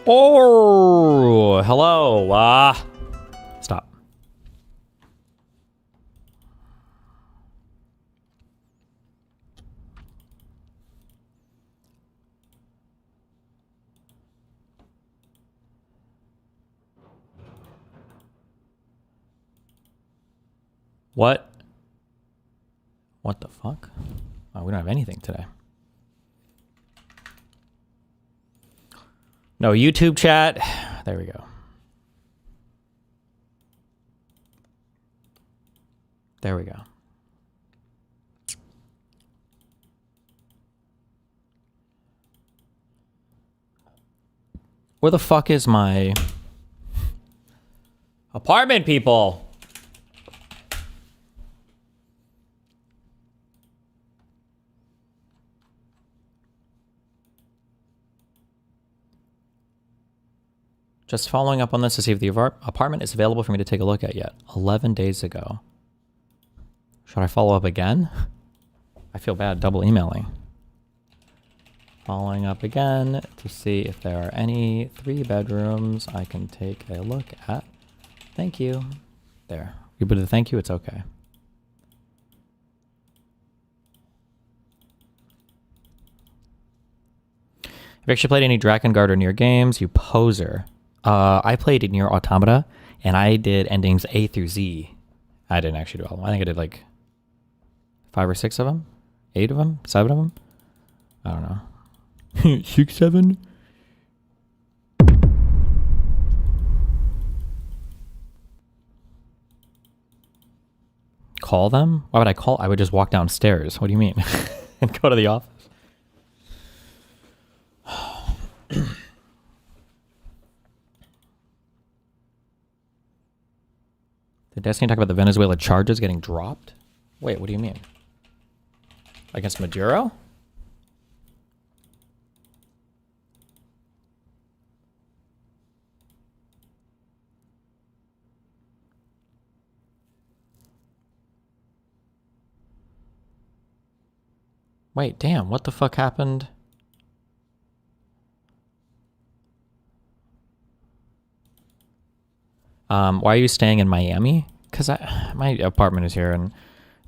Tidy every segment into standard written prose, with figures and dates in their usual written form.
Oh, hello. Stop. What? What the fuck? Oh, we don't have anything today. No YouTube chat. There we go. There we go. Where the fuck is my apartment, people? Just following up on this to see if the apartment is available for me to take a look at yet. 11 days ago. Should I follow up again? I feel bad double emailing. Following up again to see if there are any 3 bedrooms I can take a look at. Thank you. There. You put a thank you, it's okay. Have you actually played any Drakengard or Nier games? You poser. I played Nier Automata, and I did endings A through Z. I didn't actually do all of them. I think I did like 5 or 6 of them? 8 of them? 7 of them? I don't know. 6, 7? Call them? Why would I call? I would just walk downstairs. What do you mean? And go to the office. Did Destiny talk about the Venezuela charges getting dropped? Wait, what do you mean? Against Maduro? Wait, damn, what the fuck happened? Why are you staying in Miami? Because my apartment is here, and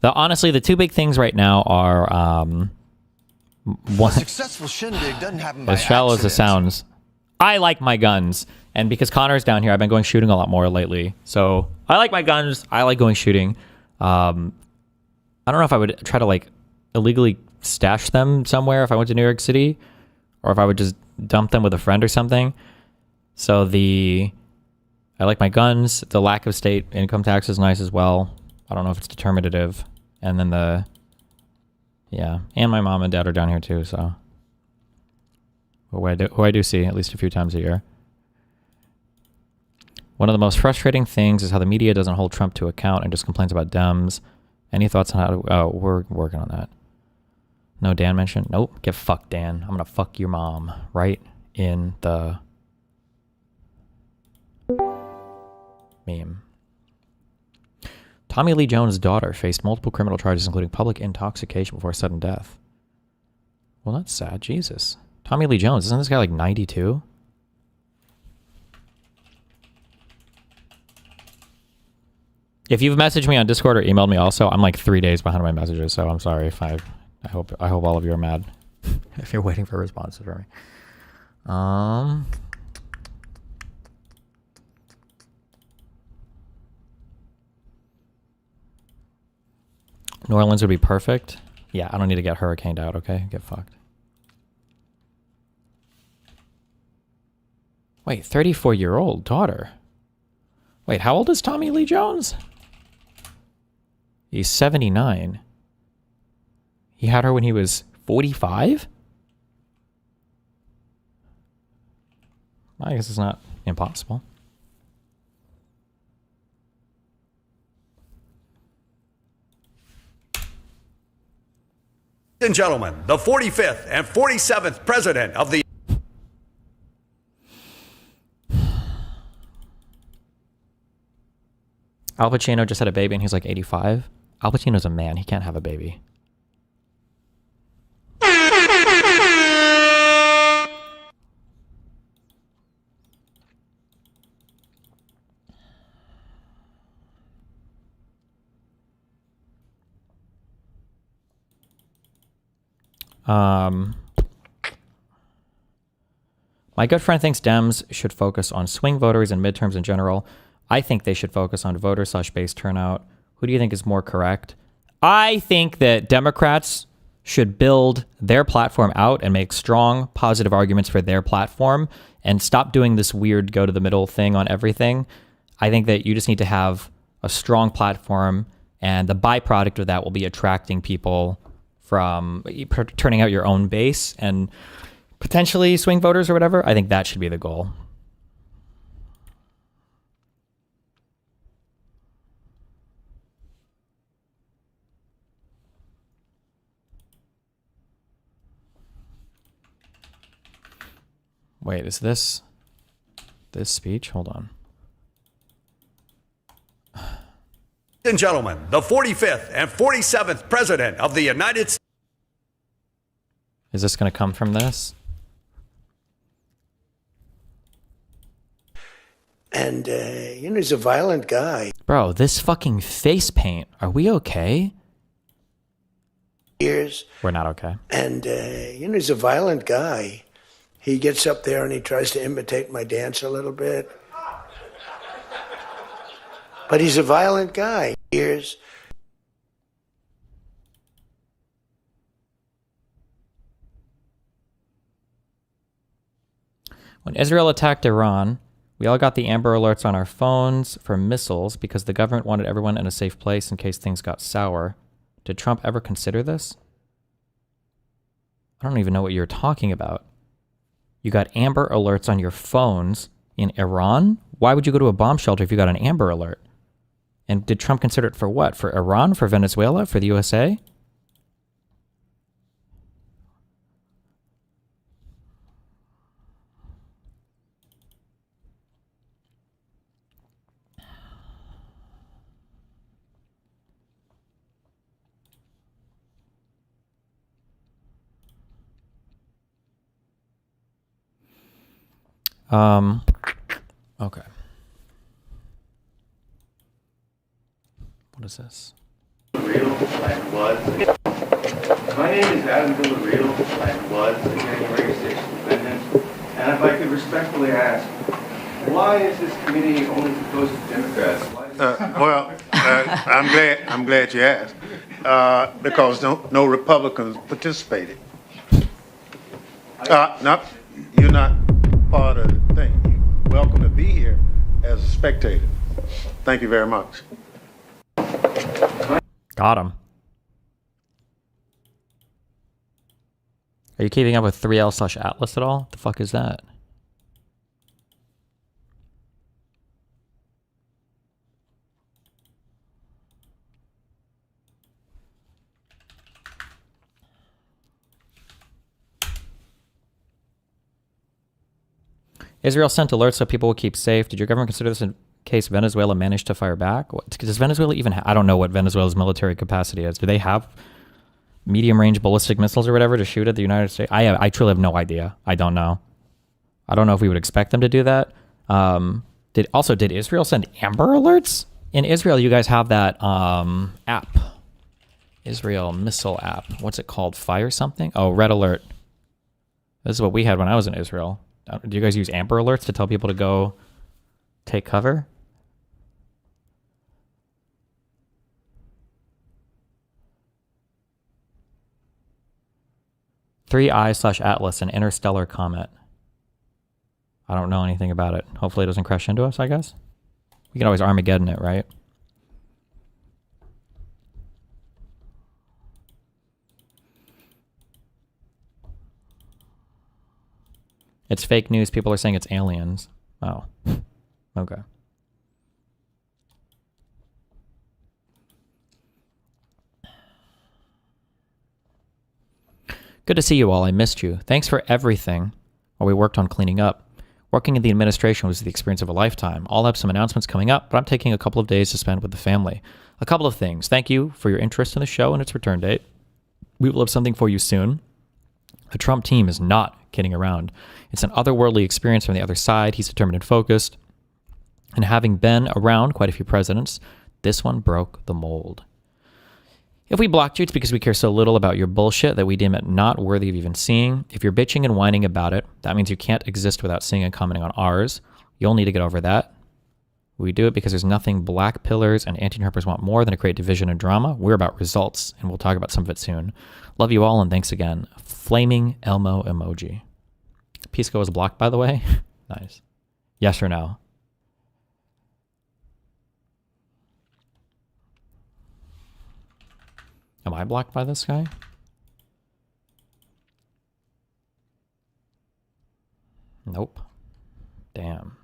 honestly, the 2 big things right now are one. A successful shindig doesn't happen by accident. As shallow as it sounds, I like my guns, and because Connor's down here, I've been going shooting a lot more lately. So I like my guns. I like going shooting. I don't know if I would try to like illegally stash them somewhere if I went to New York City, or if I would just dump them with a friend or something. So I like my guns. The lack of state income tax is nice as well. I don't know if it's determinative. And then yeah. And my mom and dad are down here too, so. Who I do see at least a few times a year. One of the most frustrating things is how the media doesn't hold Trump to account and just complains about Dems. Any thoughts on how to, oh, we're working on that. No Dan mentioned? Nope. Get fucked, Dan. I'm gonna fuck your mom right in the meme. Tommy Lee Jones' daughter faced multiple criminal charges, including public intoxication before sudden death. Well, that's sad. Jesus. Tommy Lee Jones, isn't this guy like 92? If you've messaged me on Discord or emailed me also, I'm like 3 days behind my messages, so I'm sorry if I hope all of you are mad if you're waiting for responses from me. New Orleans would be perfect. Yeah, I don't need to get hurricaned out, okay? Get fucked. Wait, 34-year-old daughter. Wait, how old is Tommy Lee Jones? He's 79. He had her when he was 45? I guess it's not impossible. Ladies and gentlemen, the 45th and 47th President of the... Al Pacino just had a baby and he's like 85. Al Pacino's a man. He can't have a baby. My good friend thinks Dems should focus on swing voters and midterms in general. I think they should focus on voter/base turnout. Who do you think is more correct? I think that Democrats should build their platform out and make strong, positive arguments for their platform and stop doing this weird go to the middle thing on everything. I think that you just need to have a strong platform, and the byproduct of that will be attracting people from turning out your own base and potentially swing voters or whatever. I think that should be the goal. Wait, is this speech? Hold on. Ladies and gentlemen, the 45th and 47th President of the United States. Is this going to come from this? And, he's a violent guy. Bro, this fucking face paint. Are we okay? Years. We're not okay. And, he's a violent guy. He gets up there and he tries to imitate my dance a little bit. But he's a violent guy. Years. When Israel attacked Iran, we all got the Amber Alerts on our phones for missiles because the government wanted everyone in a safe place in case things got sour. Did Trump ever consider this? I don't even know what you're talking about. You got Amber Alerts on your phones in Iran? Why would you go to a bomb shelter if you got an Amber Alert? And did Trump consider it for what? For Iran? For Venezuela? For the USA? Okay. What is this? Real and was. My name is Adam Villarreal and was the January 6th defendant. And if I could respectfully ask, why is this committee only composed of Democrats? I'm glad you asked. Because no Republicans participated. No, you're not part of the thing. You're welcome to be here as a spectator. Thank you very much. Got him. Are you keeping up with 3L/Atlas at all? What the fuck is that? Israel sent alerts so people will keep safe. Did your government consider this in case Venezuela managed to fire back? Does Venezuela even I don't know what Venezuela's military capacity is. Do they have medium-range ballistic missiles or whatever to shoot at the United States? I truly have no idea. I don't know. I don't know if we would expect them to do that. Did Israel send Amber Alerts? In Israel, you guys have that app. Israel missile app. What's it called? Fire something? Oh, Red Alert. This is what we had when I was in Israel. Do you guys use Amber Alerts to tell people to go take cover? "3I/Atlas, an interstellar comet." I don't know anything about it. Hopefully it doesn't crash into us, I guess. We can always Armageddon it, right? It's fake news. People are saying it's aliens. Oh, okay. Good to see you all. I missed you. Thanks for everything while we worked on cleaning up. Working in the administration was the experience of a lifetime. I'll have some announcements coming up, but I'm taking a couple of days to spend with the family. A couple of things. Thank you for your interest in the show and its return date. We will have something for you soon. The Trump team is not kidding around. It's an otherworldly experience from the other side. He's determined and focused. And having been around quite a few presidents, this one broke the mold. If we blocked you, it's because we care so little about your bullshit that we deem it not worthy of even seeing. If you're bitching and whining about it, that means you can't exist without seeing and commenting on ours. You'll need to get over that. We do it because there's nothing black pillars and anti-nerpers want more than to create division and drama. We're about results, and we'll talk about some of it soon. Love you all, and thanks again. Flaming Elmo emoji. Pisco is blocked, by the way. Nice. Yes or no? Am I blocked by this guy? Nope. Damn.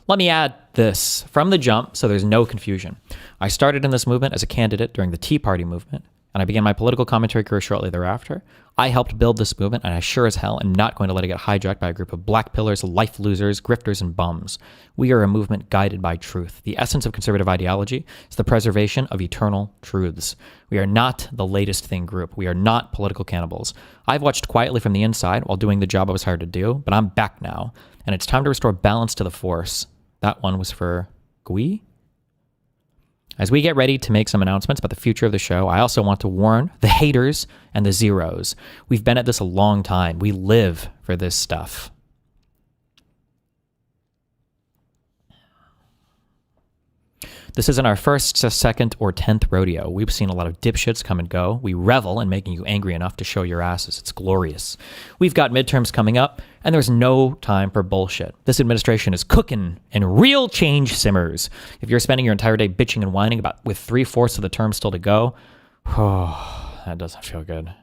Let me add this from the jump so there's no confusion. I started in this movement as a candidate during the Tea Party movement, and I began my political commentary career shortly thereafter. I helped build this movement, and I sure as hell am not going to let it get hijacked by a group of black pillars, life losers, grifters, and bums. We are a movement guided by truth. The essence of conservative ideology is the preservation of eternal truths. We are not the latest thing group. We are not political cannibals. I've watched quietly from the inside while doing the job I was hired to do, but I'm back now, and it's time to restore balance to the force. That one was for Gui. As we get ready to make some announcements about the future of the show, I also want to warn the haters and the zeros. We've been at this a long time. We live for this stuff. This isn't our first, second, or 10th rodeo. We've seen a lot of dipshits come and go. We revel in making you angry enough to show your asses. It's glorious. We've got midterms coming up, and there's no time for bullshit. This administration is cooking, and real change simmers. If you're spending your entire day bitching and whining about with 3/4 of the term still to go, oh, that doesn't feel good.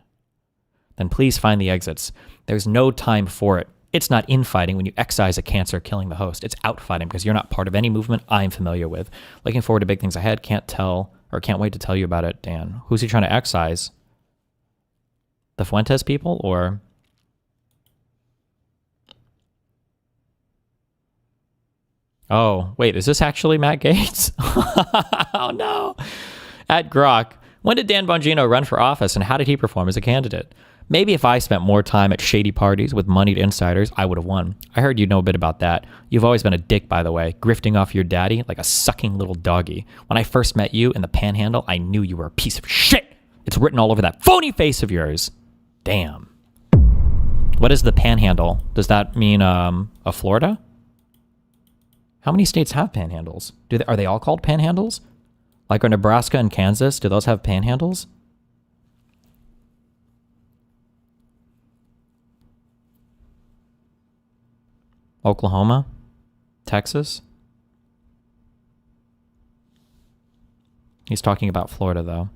Then please find the exits. There's no time for it. It's not infighting when you excise a cancer killing the host. It's outfighting because you're not part of any movement I'm familiar with. Looking forward to big things ahead. Can't wait to tell you about it, Dan. Who's he trying to excise? The Fuentes people or... Oh, wait, is this actually Matt Gaetz? Oh no. At Grok, when did Dan Bongino run for office and how did he perform as a candidate? Maybe if I spent more time at shady parties with moneyed insiders, I would have won. I heard you know a bit about that. You've always been a dick, by the way, grifting off your daddy like a sucking little doggy. When I first met you in the Panhandle, I knew you were a piece of shit. It's written all over that phony face of yours. Damn. What is the Panhandle? Does that mean a Florida? How many states have panhandles? Are they all called panhandles? Like are Nebraska and Kansas, do those have panhandles? Oklahoma? Texas? He's talking about Florida, though.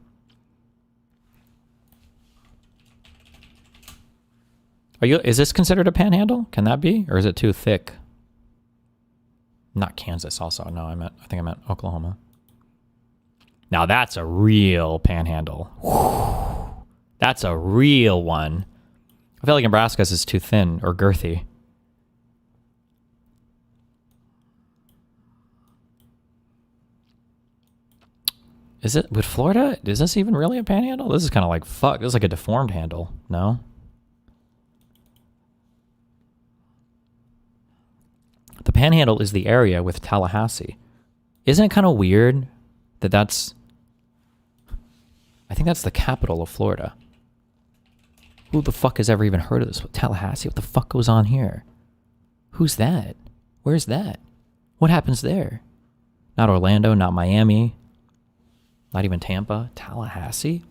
Is this considered a panhandle? Can that be? Or is it too thick? Not Kansas also. No, I think I meant Oklahoma. Now that's a real panhandle. Whew. That's a real one. I feel like Nebraska's is too thin or girthy. Is it with Florida? Is this even really a panhandle? This is kind of like fuck. This is like a deformed handle. No? The panhandle is the area with Tallahassee. Isn't it kind of weird that that's... I think that's the capital of Florida. Who the fuck has ever even heard of this? Tallahassee? What the fuck goes on here? Who's that? Where's that? What happens there? Not Orlando, not Miami. Not even Tampa. Tallahassee?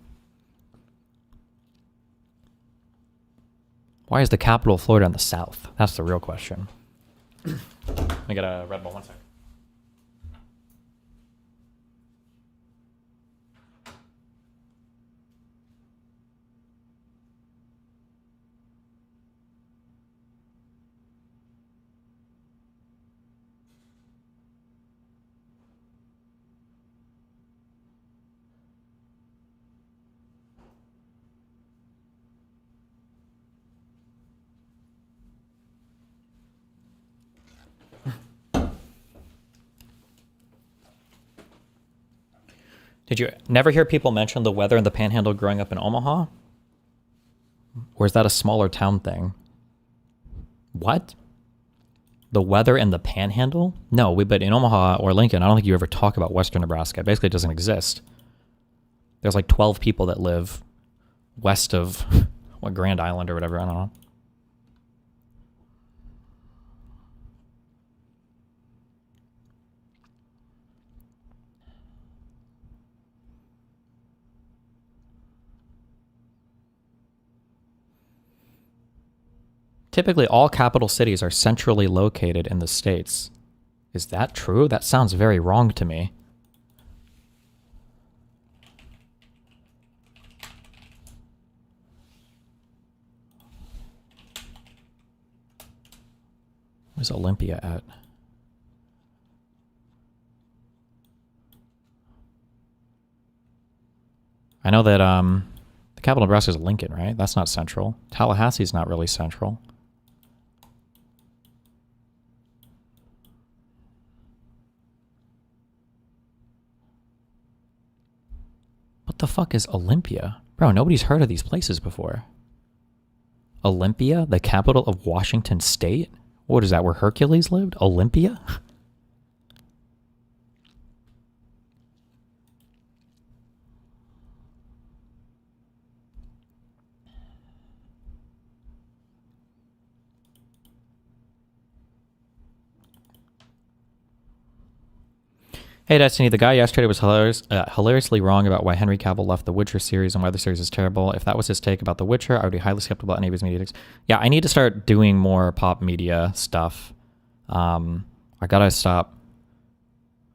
Why is the capital of Florida in the south? That's the real question. Let me get a Red Bull, 1 second. Did you never hear people mention the weather in the Panhandle growing up in Omaha? Or is that a smaller town thing? What? The weather in the Panhandle? No, but in Omaha or Lincoln, I don't think you ever talk about Western Nebraska. Basically, it doesn't exist. There's like 12 people that live west of what, Grand Island or whatever. I don't know. Typically, all capital cities are centrally located in the states. Is that true? That sounds very wrong to me. Where's Olympia at? I know that the capital of Nebraska is Lincoln, right? That's not central. Tallahassee's not really central. What the fuck is Olympia? Bro, nobody's heard of these places before. Olympia, the capital of Washington State? What is that, where Hercules lived? Olympia? Hey Destiny, the guy yesterday was hilariously wrong about why Henry Cavill left the Witcher series and why the series is terrible. If that was his take about the Witcher, I would be highly skeptical about any of his media takes. Yeah, I need to start doing more pop media stuff. I gotta stop.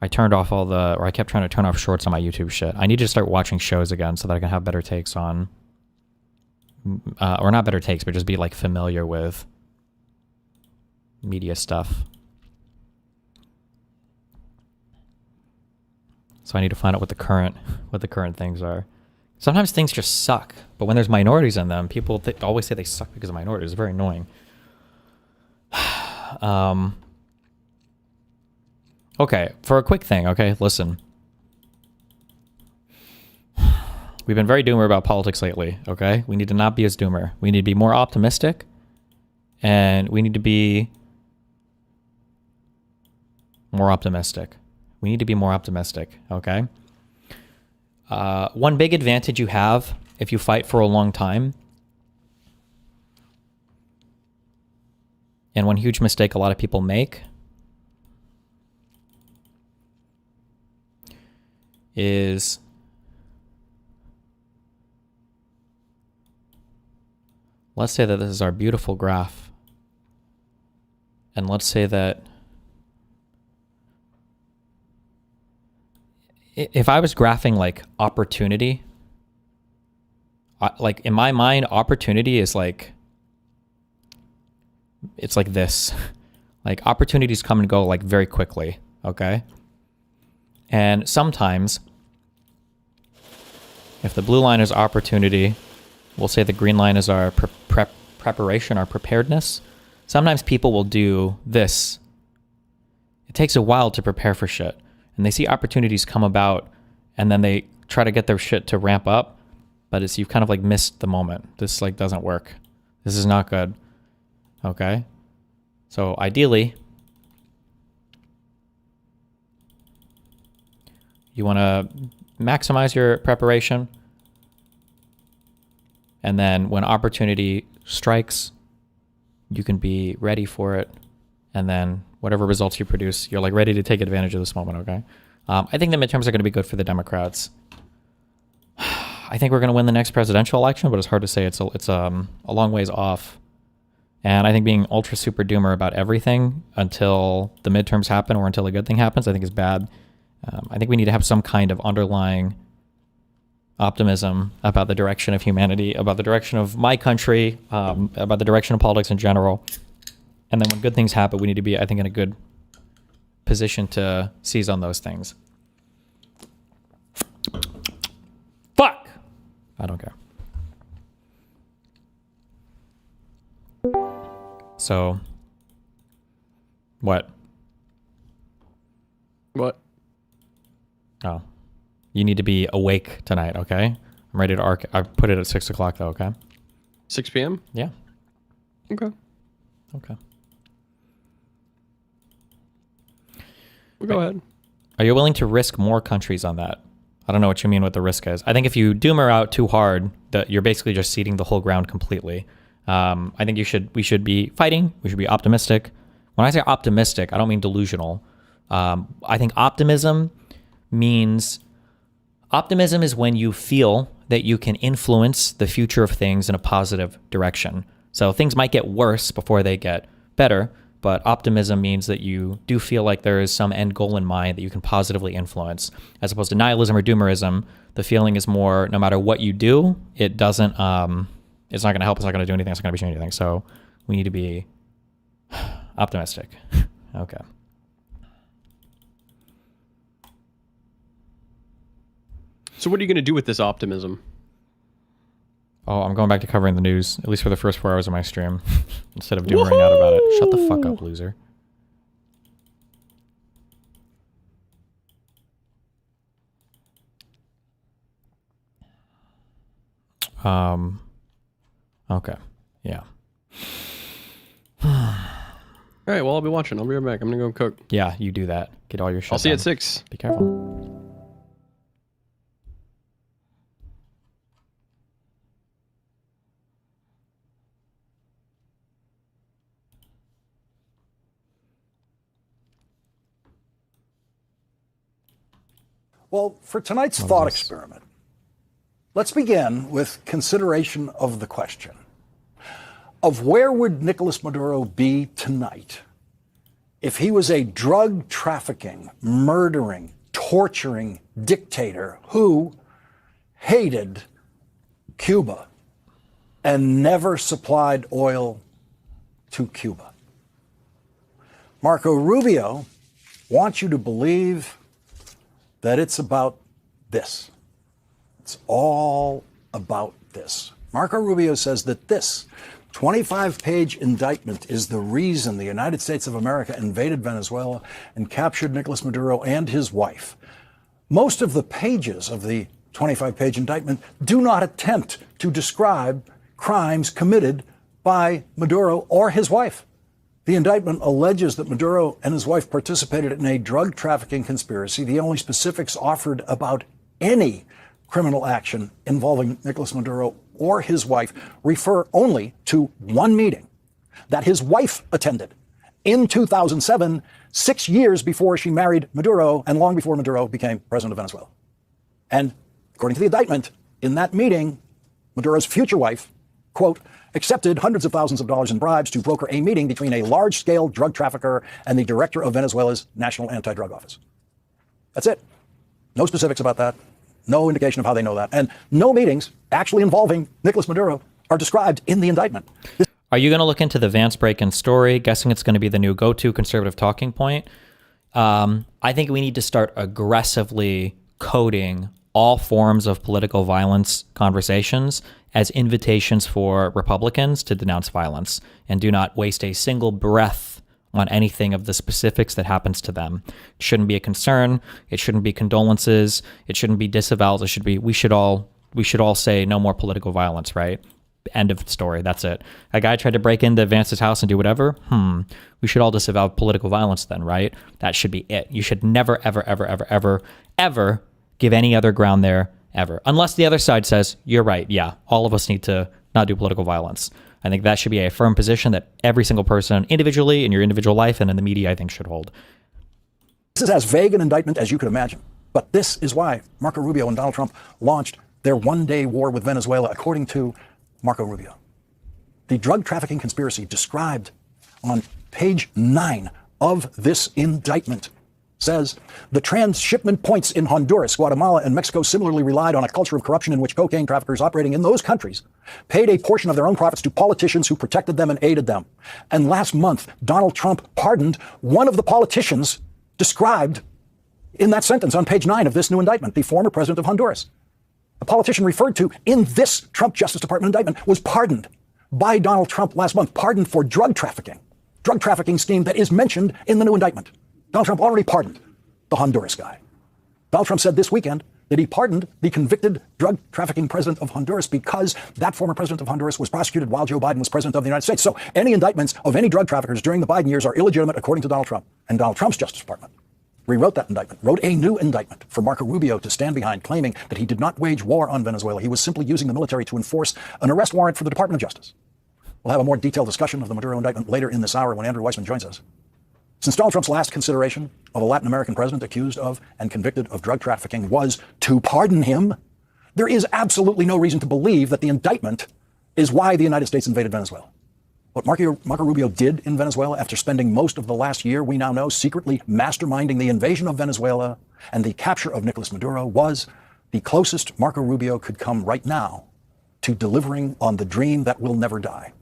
I turned off I kept trying to turn off shorts on my YouTube shit. I need to start watching shows again so that I can have better takes on, or not better takes, but just be like familiar with media stuff. So I need to find out what the current things are. Sometimes things just suck, but when there's minorities in them, people always say they suck because of minorities. It's very annoying. Okay, for a quick thing, okay, listen. We've been very doomer about politics lately, okay? We need to not be as doomer. We need to be more optimistic, and we need to be more optimistic. We need to be more optimistic, okay? One big advantage you have if you fight for a long time, and one huge mistake a lot of people make, is let's say that this is our beautiful graph, and let's say that if I was graphing like opportunity, like in my mind, opportunity is like, it's like this. Like opportunities come and go like very quickly, okay? And sometimes, if the blue line is opportunity, we'll say the green line is our preparation, our preparedness. Sometimes people will do this. It takes a while to prepare for shit. And they see opportunities come about, and then they try to get their shit to ramp up, but it's, you've kind of like missed the moment. This like doesn't work. This is not good. Okay? So ideally, you want to maximize your preparation, and then when opportunity strikes, you can be ready for it, and then whatever results you produce, you're like ready to take advantage of this moment, okay? I think the midterms are going to be good for the Democrats. I think we're going to win the next presidential election, but it's hard to say. It's a long ways off. And I think being ultra super doomer about everything until the midterms happen or until a good thing happens, I think is bad. I think we need to have some kind of underlying optimism about the direction of humanity, about the direction of my country, about the direction of politics in general. And then when good things happen, we need to be, I think, in a good position to seize on those things. Fuck! I don't care. So, what? What? Oh. You need to be awake tonight, okay? I'm ready to arc. I put it at 6 o'clock, though, okay? 6 p.m.? Yeah. Okay. Okay. Go ahead. Are you willing to risk more countries on that? I don't know what you mean what the risk is. I think if you doom her out too hard, that you're basically just ceding the whole ground completely. I think we should be fighting. We should be optimistic. When I say optimistic, I don't mean delusional. I think optimism is when you feel that you can influence the future of things in a positive direction. So things might get worse before they get better, but optimism means that you do feel like there is some end goal in mind that you can positively influence, as opposed to nihilism or doomerism. The feeling is more, no matter what you do, it doesn't, it's not going to help, it's not going to do anything, it's not going to change anything. So we need to be optimistic. Okay. So what are you going to do with this optimism? Oh, I'm going back to covering the news, at least for the first 4 hours of my stream, instead of doomering out about it. Shut the fuck up, loser. Okay. Yeah. All right, well, I'll be watching. I'll be right back. I'm going to go cook. Yeah, you do that. Get all your shit I'll see you done. at 6. Be careful. Well, for tonight's thought experiment, let's begin with consideration of the question of where would Nicholas Maduro be tonight if he was a drug trafficking, murdering, torturing dictator who hated Cuba and never supplied oil to Cuba. Marco Rubio wants you to believe that it's about this. It's all about this. Marco Rubio says that this 25-page indictment is the reason the United States of America invaded Venezuela and captured Nicholas Maduro and his wife. Most of the pages of the 25-page indictment do not attempt to describe crimes committed by Maduro or his wife. The indictment alleges that Maduro and his wife participated in a drug trafficking conspiracy. The only specifics offered about any criminal action involving Nicholas Maduro or his wife refer only to one meeting that his wife attended in 2007, 6 years before she married Maduro and long before Maduro became president of Venezuela. And according to the indictment, in that meeting, Maduro's future wife, quote, accepted hundreds of thousands of dollars in bribes to broker a meeting between a large-scale drug trafficker and the director of Venezuela's National Anti-Drug Office. That's it. No specifics about that. No indication of how they know that. And no meetings actually involving Nicholas Maduro are described in the indictment. Are you going to look into the Vance break-in story? Guessing it's going to be the new go-to conservative talking point. I think we need to start aggressively coding all forms of political violence conversations as invitations for Republicans to denounce violence and do not waste a single breath on anything of the specifics that happens to them. It shouldn't be a concern. It shouldn't be condolences. It shouldn't be disavowals. It should be, we should all say no more political violence, right? End of story. That's it. A guy tried to break into Vance's house and do whatever. We should all disavow political violence then, right? That should be it. You should never, ever, ever, ever, ever, ever give any other ground there ever. Unless the other side says, you're right. Yeah, all of us need to not do political violence. I think that should be a firm position that every single person individually in your individual life and in the media, I think, should hold. This is as vague an indictment as you could imagine. But this is why Marco Rubio and Donald Trump launched their one-day war with Venezuela, according to Marco Rubio. The drug trafficking conspiracy described on page 9 of this indictment says the transshipment points in Honduras, Guatemala, and Mexico similarly relied on a culture of corruption in which cocaine traffickers operating in those countries paid a portion of their own profits to politicians who protected them and aided them. And last month, Donald Trump pardoned one of the politicians described in that sentence on page 9 of this new indictment, the former president of Honduras. The politician referred to in this Trump Justice Department indictment was pardoned by Donald Trump last month, pardoned for drug trafficking scheme that is mentioned in the new indictment. Donald Trump already pardoned the Honduras guy. Donald Trump said this weekend that he pardoned the convicted drug trafficking president of Honduras because that former president of Honduras was prosecuted while Joe Biden was president of the United States. So any indictments of any drug traffickers during the Biden years are illegitimate according to Donald Trump and Donald Trump's Justice Department. rewrote that indictment, wrote a new indictment for Marco Rubio to stand behind, claiming that he did not wage war on Venezuela. He was simply using the military to enforce an arrest warrant for the Department of Justice. We'll have a more detailed discussion of the Maduro indictment later in this hour when Andrew Weissman joins us. Since Donald Trump's last consideration of a Latin American president accused of and convicted of drug trafficking was to pardon him, there is absolutely no reason to believe that the indictment is why the United States invaded Venezuela. What Marco Rubio did in Venezuela after spending most of the last year, we now know, secretly masterminding the invasion of Venezuela and the capture of Nicholas Maduro, was the closest Marco Rubio could come right now to delivering on the dream that will never die.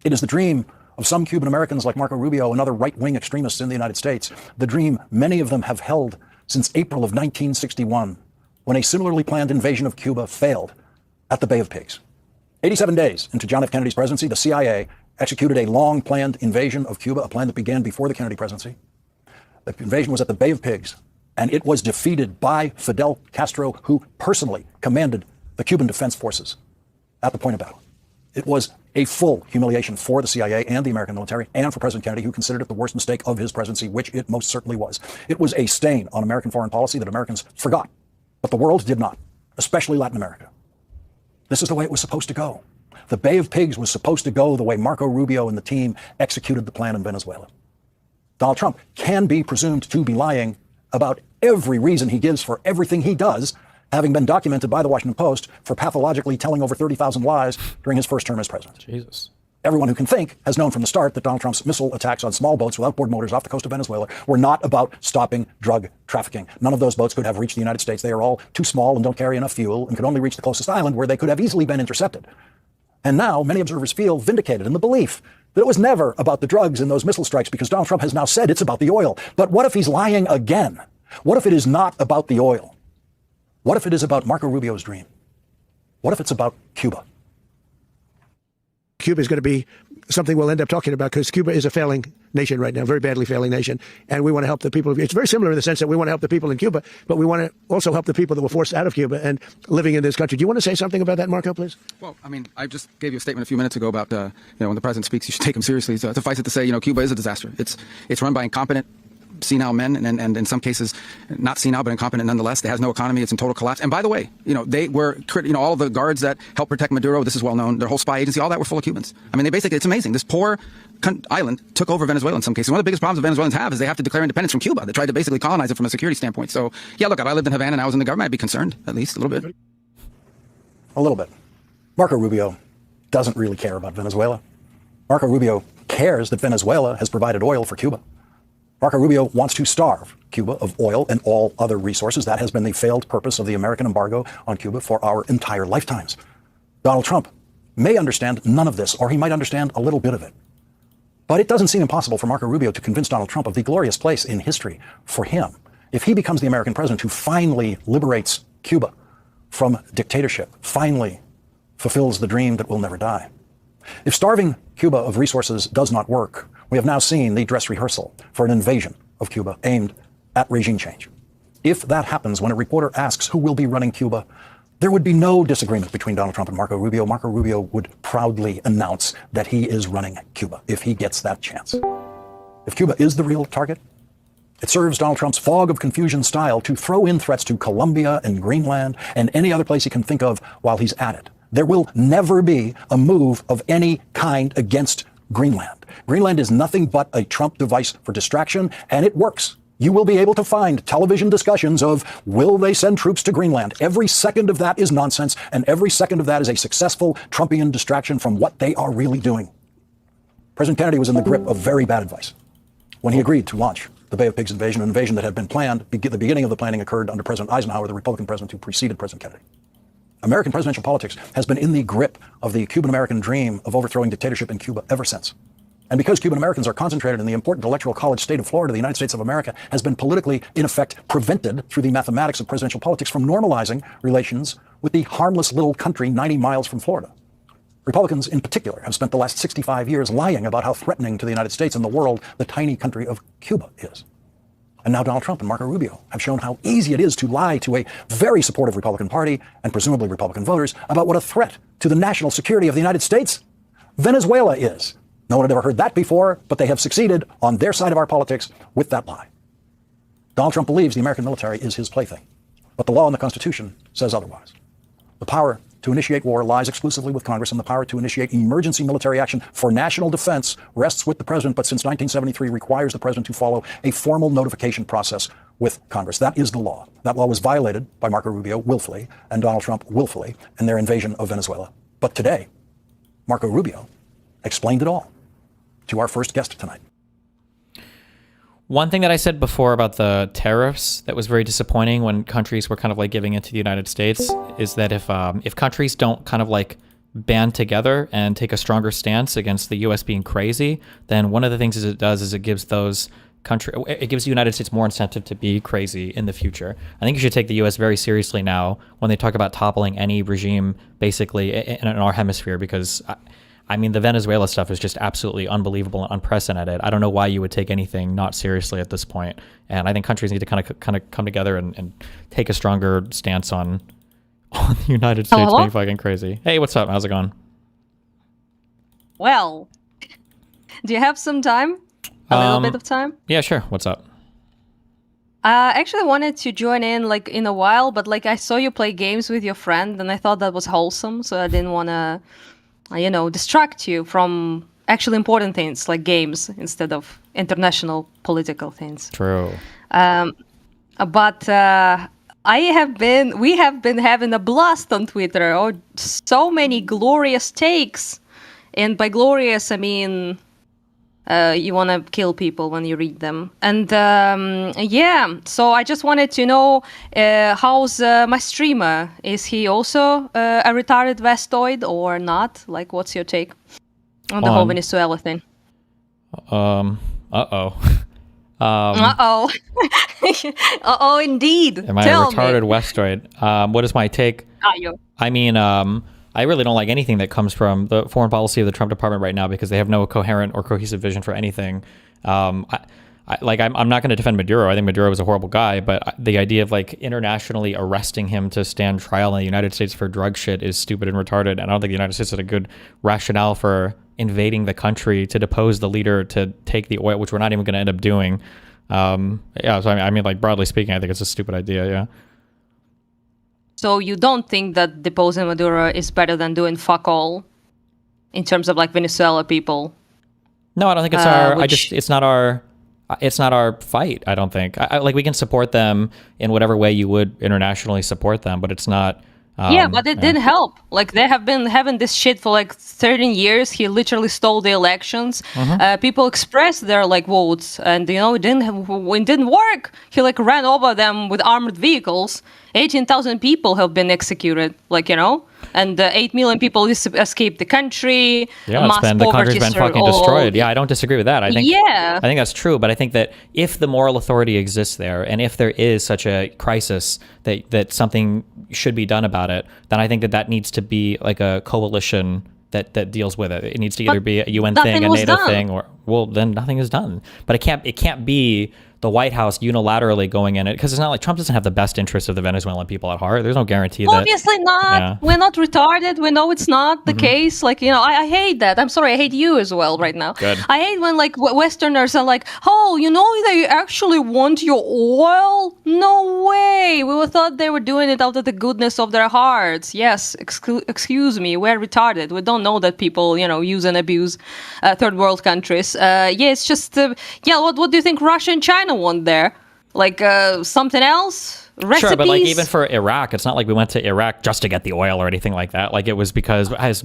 It is the dream of some Cuban Americans like Marco Rubio and other right-wing extremists in the United States, the dream many of them have held since April of 1961, when a similarly planned invasion of Cuba failed at the Bay of Pigs. 87 days into John F. Kennedy's presidency, the CIA executed a long-planned invasion of Cuba, a plan that began before the Kennedy presidency. The invasion was at the Bay of Pigs, and it was defeated by Fidel Castro, who personally commanded the Cuban Defense Forces at the point of battle. It was a full humiliation for the CIA and the American military, and for President Kennedy, who considered it the worst mistake of his presidency, which it most certainly was. It was a stain on American foreign policy that Americans forgot, but the world did not, especially Latin America. This is the way it was supposed to go. The Bay of Pigs was supposed to go the way Marco Rubio and the team executed the plan in Venezuela. Donald Trump can be presumed to be lying about every reason he gives for everything he does, having been documented by the Washington Post for pathologically telling over 30,000 lies during his first term as president. Jesus. Everyone who can think has known from the start that Donald Trump's missile attacks on small boats with outboard motors off the coast of Venezuela were not about stopping drug trafficking. None of those boats could have reached the United States. They are all too small and don't carry enough fuel and could only reach the closest island, where they could have easily been intercepted. And now many observers feel vindicated in the belief that it was never about the drugs in those missile strikes, because Donald Trump has now said it's about the oil. But what if he's lying again? What if it is not about the oil? What if it is about Marco Rubio's dream? What if it's about Cuba? Cuba is going to be something we'll end up talking about, because Cuba is a failing nation right now, very badly failing nation. And we want to help the people. It's very similar in the sense that we want to help the people in Cuba, but we want to also help the people that were forced out of Cuba and living in this country. Do you want to say something about that, Marco, please? Well, I mean, I just gave you a statement a few minutes ago about, when the president speaks, you should take him seriously. So suffice it to say, Cuba is a disaster. It's run by incompetent, senile men, and in some cases not senile but incompetent nonetheless. It has no economy. It's in total collapse. And by the way, they were, all the guards that helped protect Maduro, this is well known, their whole spy agency, all that were full of Cubans. I mean, it's amazing. This poor island took over Venezuela in some cases. One of the biggest problems the Venezuelans have is they have to declare independence from Cuba. They tried to basically colonize it from a security standpoint. So yeah, look, if I lived in Havana and I was in the government, I'd be concerned, at least a little bit. A little bit. Marco Rubio doesn't really care about Venezuela. Marco Rubio cares that Venezuela has provided oil for Cuba. Marco Rubio wants to starve Cuba of oil and all other resources. That has been the failed purpose of the American embargo on Cuba for our entire lifetimes. Donald Trump may understand none of this, or he might understand a little bit of it. But it doesn't seem impossible for Marco Rubio to convince Donald Trump of the glorious place in history for him if he becomes the American president who finally liberates Cuba from dictatorship, finally fulfills the dream that will never die. If starving Cuba of resources does not work, we have now seen the dress rehearsal for an invasion of Cuba aimed at regime change. If that happens, when a reporter asks who will be running Cuba, there would be no disagreement between Donald Trump and Marco Rubio. Marco Rubio would proudly announce that he is running Cuba if he gets that chance. If Cuba is the real target, it serves Donald Trump's fog of confusion style to throw in threats to Colombia and Greenland and any other place he can think of while he's at it. There will never be a move of any kind against Greenland. Greenland is nothing but a Trump device for distraction, and it works. You will be able to find television discussions of, will they send troops to Greenland? Every second of that is nonsense, and every second of that is a successful Trumpian distraction from what they are really doing. President Kennedy was in the grip of very bad advice when he agreed to launch the Bay of Pigs invasion, an invasion that had been planned. The beginning of the planning occurred under President Eisenhower, the Republican president who preceded President Kennedy. American presidential politics has been in the grip of the Cuban-American dream of overthrowing dictatorship in Cuba ever since. And because Cuban Americans are concentrated in the important electoral college state of Florida, the United States of America has been politically, in effect, prevented through the mathematics of presidential politics from normalizing relations with the harmless little country 90 miles from Florida. Republicans, in particular, have spent the last 65 years lying about how threatening to the United States and the world the tiny country of Cuba is. And now Donald Trump and Marco Rubio have shown how easy it is to lie to a very supportive Republican Party and presumably Republican voters about what a threat to the national security of the United States Venezuela is. No one had ever heard that before, but they have succeeded on their side of our politics with that lie. Donald Trump believes the American military is his plaything, but the law and the Constitution says otherwise. The power to initiate war lies exclusively with Congress, and the power to initiate emergency military action for national defense rests with the president, but since 1973 requires the president to follow a formal notification process with Congress. That is the law. That law was violated by Marco Rubio willfully and Donald Trump willfully in their invasion of Venezuela. But today, Marco Rubio explained it all to our first guest tonight. One thing that I said before about the tariffs that was very disappointing when countries were kind of like giving it to the United States is that if countries don't kind of like band together and take a stronger stance against the U.S. being crazy, then one of the things it does is it gives those it gives the United States more incentive to be crazy in the future. I think you should take the U.S. very seriously now when they talk about toppling any regime basically in our hemisphere, because I mean, the Venezuela stuff is just absolutely unbelievable and unprecedented. I don't know why you would take anything not seriously at this point. And I think countries need to kind of come together and take a stronger stance on the United States being fucking crazy. Hey, what's up? How's it going? Well, do you have some time? A little bit of time? Yeah, sure. What's up? I actually wanted to join in like in a while, but like I saw you play games with your friend and I thought that was wholesome, so I didn't want to distract you from actually important things like games instead of international political things. True. But we have been having a blast on Twitter. Oh, so many glorious takes. And by glorious, I mean, you want to kill people when you read them. And so I just wanted to know, how's my streamer? Is he also a retarded vestoid or not? Like, what's your take on the whole Venezuela thing? Uh-oh. Uh-oh, indeed. Am I a retarded vestoid? What is my take? I mean, I really don't like anything that comes from the foreign policy of the Trump department right now because they have no coherent or cohesive vision for anything. I'm not going to defend Maduro. I think Maduro is a horrible guy, but the idea of like internationally arresting him to stand trial in the United States for drug shit is stupid and retarded. And I don't think the United States had a good rationale for invading the country to depose the leader to take the oil, which we're not even going to end up doing. So I mean, like broadly speaking, I think it's a stupid idea. Yeah. So you don't think that deposing Maduro is better than doing fuck all in terms of like Venezuela people? No, I don't think it's it's not our fight. I don't think like we can support them in whatever way you would internationally support them, but it's not. But it didn't help. Like they have been having this shit for like 13 years. He literally stole the elections. People expressed their like votes, and it didn't work. He like ran over them with armored vehicles. 18,000 people have been executed. And 8 million people escaped the country. Yeah, the country's been fucking destroyed. Yeah, I don't disagree with that. I think that's true. But I think that if the moral authority exists there, and if there is such a crisis that something should be done about it, then I think that needs to be like a coalition that deals with it. It needs to either be a UN thing, a NATO thing, or then nothing is done. But it can't be the White House unilaterally going in it, because it's not like Trump doesn't have the best interests of the Venezuelan people at heart. There's no guarantee that. Obviously not. Yeah. We're not retarded. We know it's not the case. Like, I hate that. I'm sorry. I hate you as well right now. Good. I hate when like Westerners are like, oh, they actually want your oil? No way. We thought they were doing it out of the goodness of their hearts. Yes. Excuse me. We're retarded. We don't know that people, use and abuse third world countries. It's just, what do you think Russia and China want there? Like something else? Recipes? Sure, but like even for Iraq, it's not like we went to Iraq just to get the oil or anything like that. Like it was because as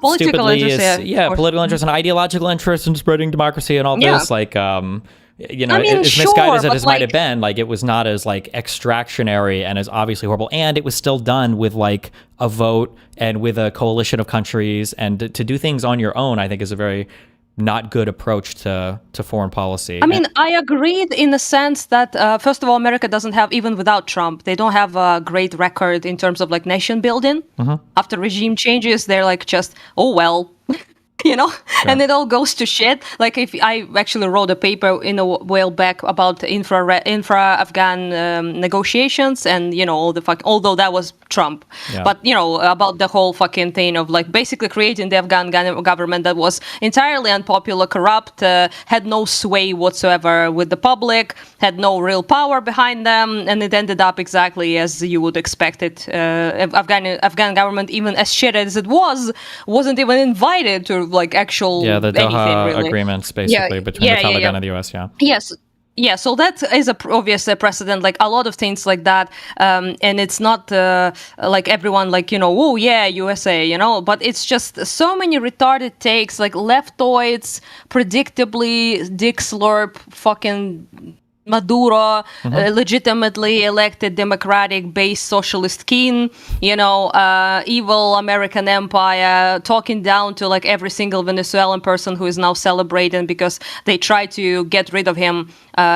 political interest, political interest and ideological interest in spreading democracy and all this. Like as misguided as it might have been, like it was not as like extractionary and as obviously horrible. And it was still done with like a vote and with a coalition of countries. And to do things on your own, I think is a very not good approach to foreign policy. I mean, I agreed in the sense that, first of all, America doesn't have, even without Trump, they don't have a great record in terms of like nation building. After regime changes, they're like just, oh, well, you know, and it all goes to shit. Like if I actually wrote a paper in a while back about infra-Afghan negotiations and, you know, all the although that was Trump, but, you know, about the whole fucking thing of like basically creating the Afghan government that was entirely unpopular, corrupt, had no sway whatsoever with the public, had no real power behind them, and it ended up exactly as you would expect it. Afghan government, even as shit as it wasn't even invited to like actual the Doha really. agreements basically between the Taliban and the US. Yes. Yeah, so that is obviously a precedent, like a lot of things like that, and it's not like everyone like, you know, oh yeah, USA, you know, but it's just so many retarded takes, like leftoids, predictably dick slurp, fucking Maduro, legitimately elected democratic-based socialist king, you know, evil American empire, talking down to like every single Venezuelan person who is now celebrating because they tried to get rid of him,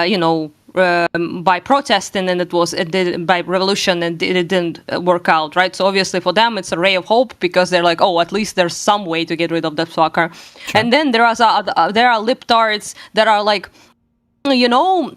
you know, by protesting, and it did by revolution, and it didn't work out, right? So obviously for them it's a ray of hope because they're like, oh, at least there's some way to get rid of that fucker. Sure. And then there are liptards that are like, you know,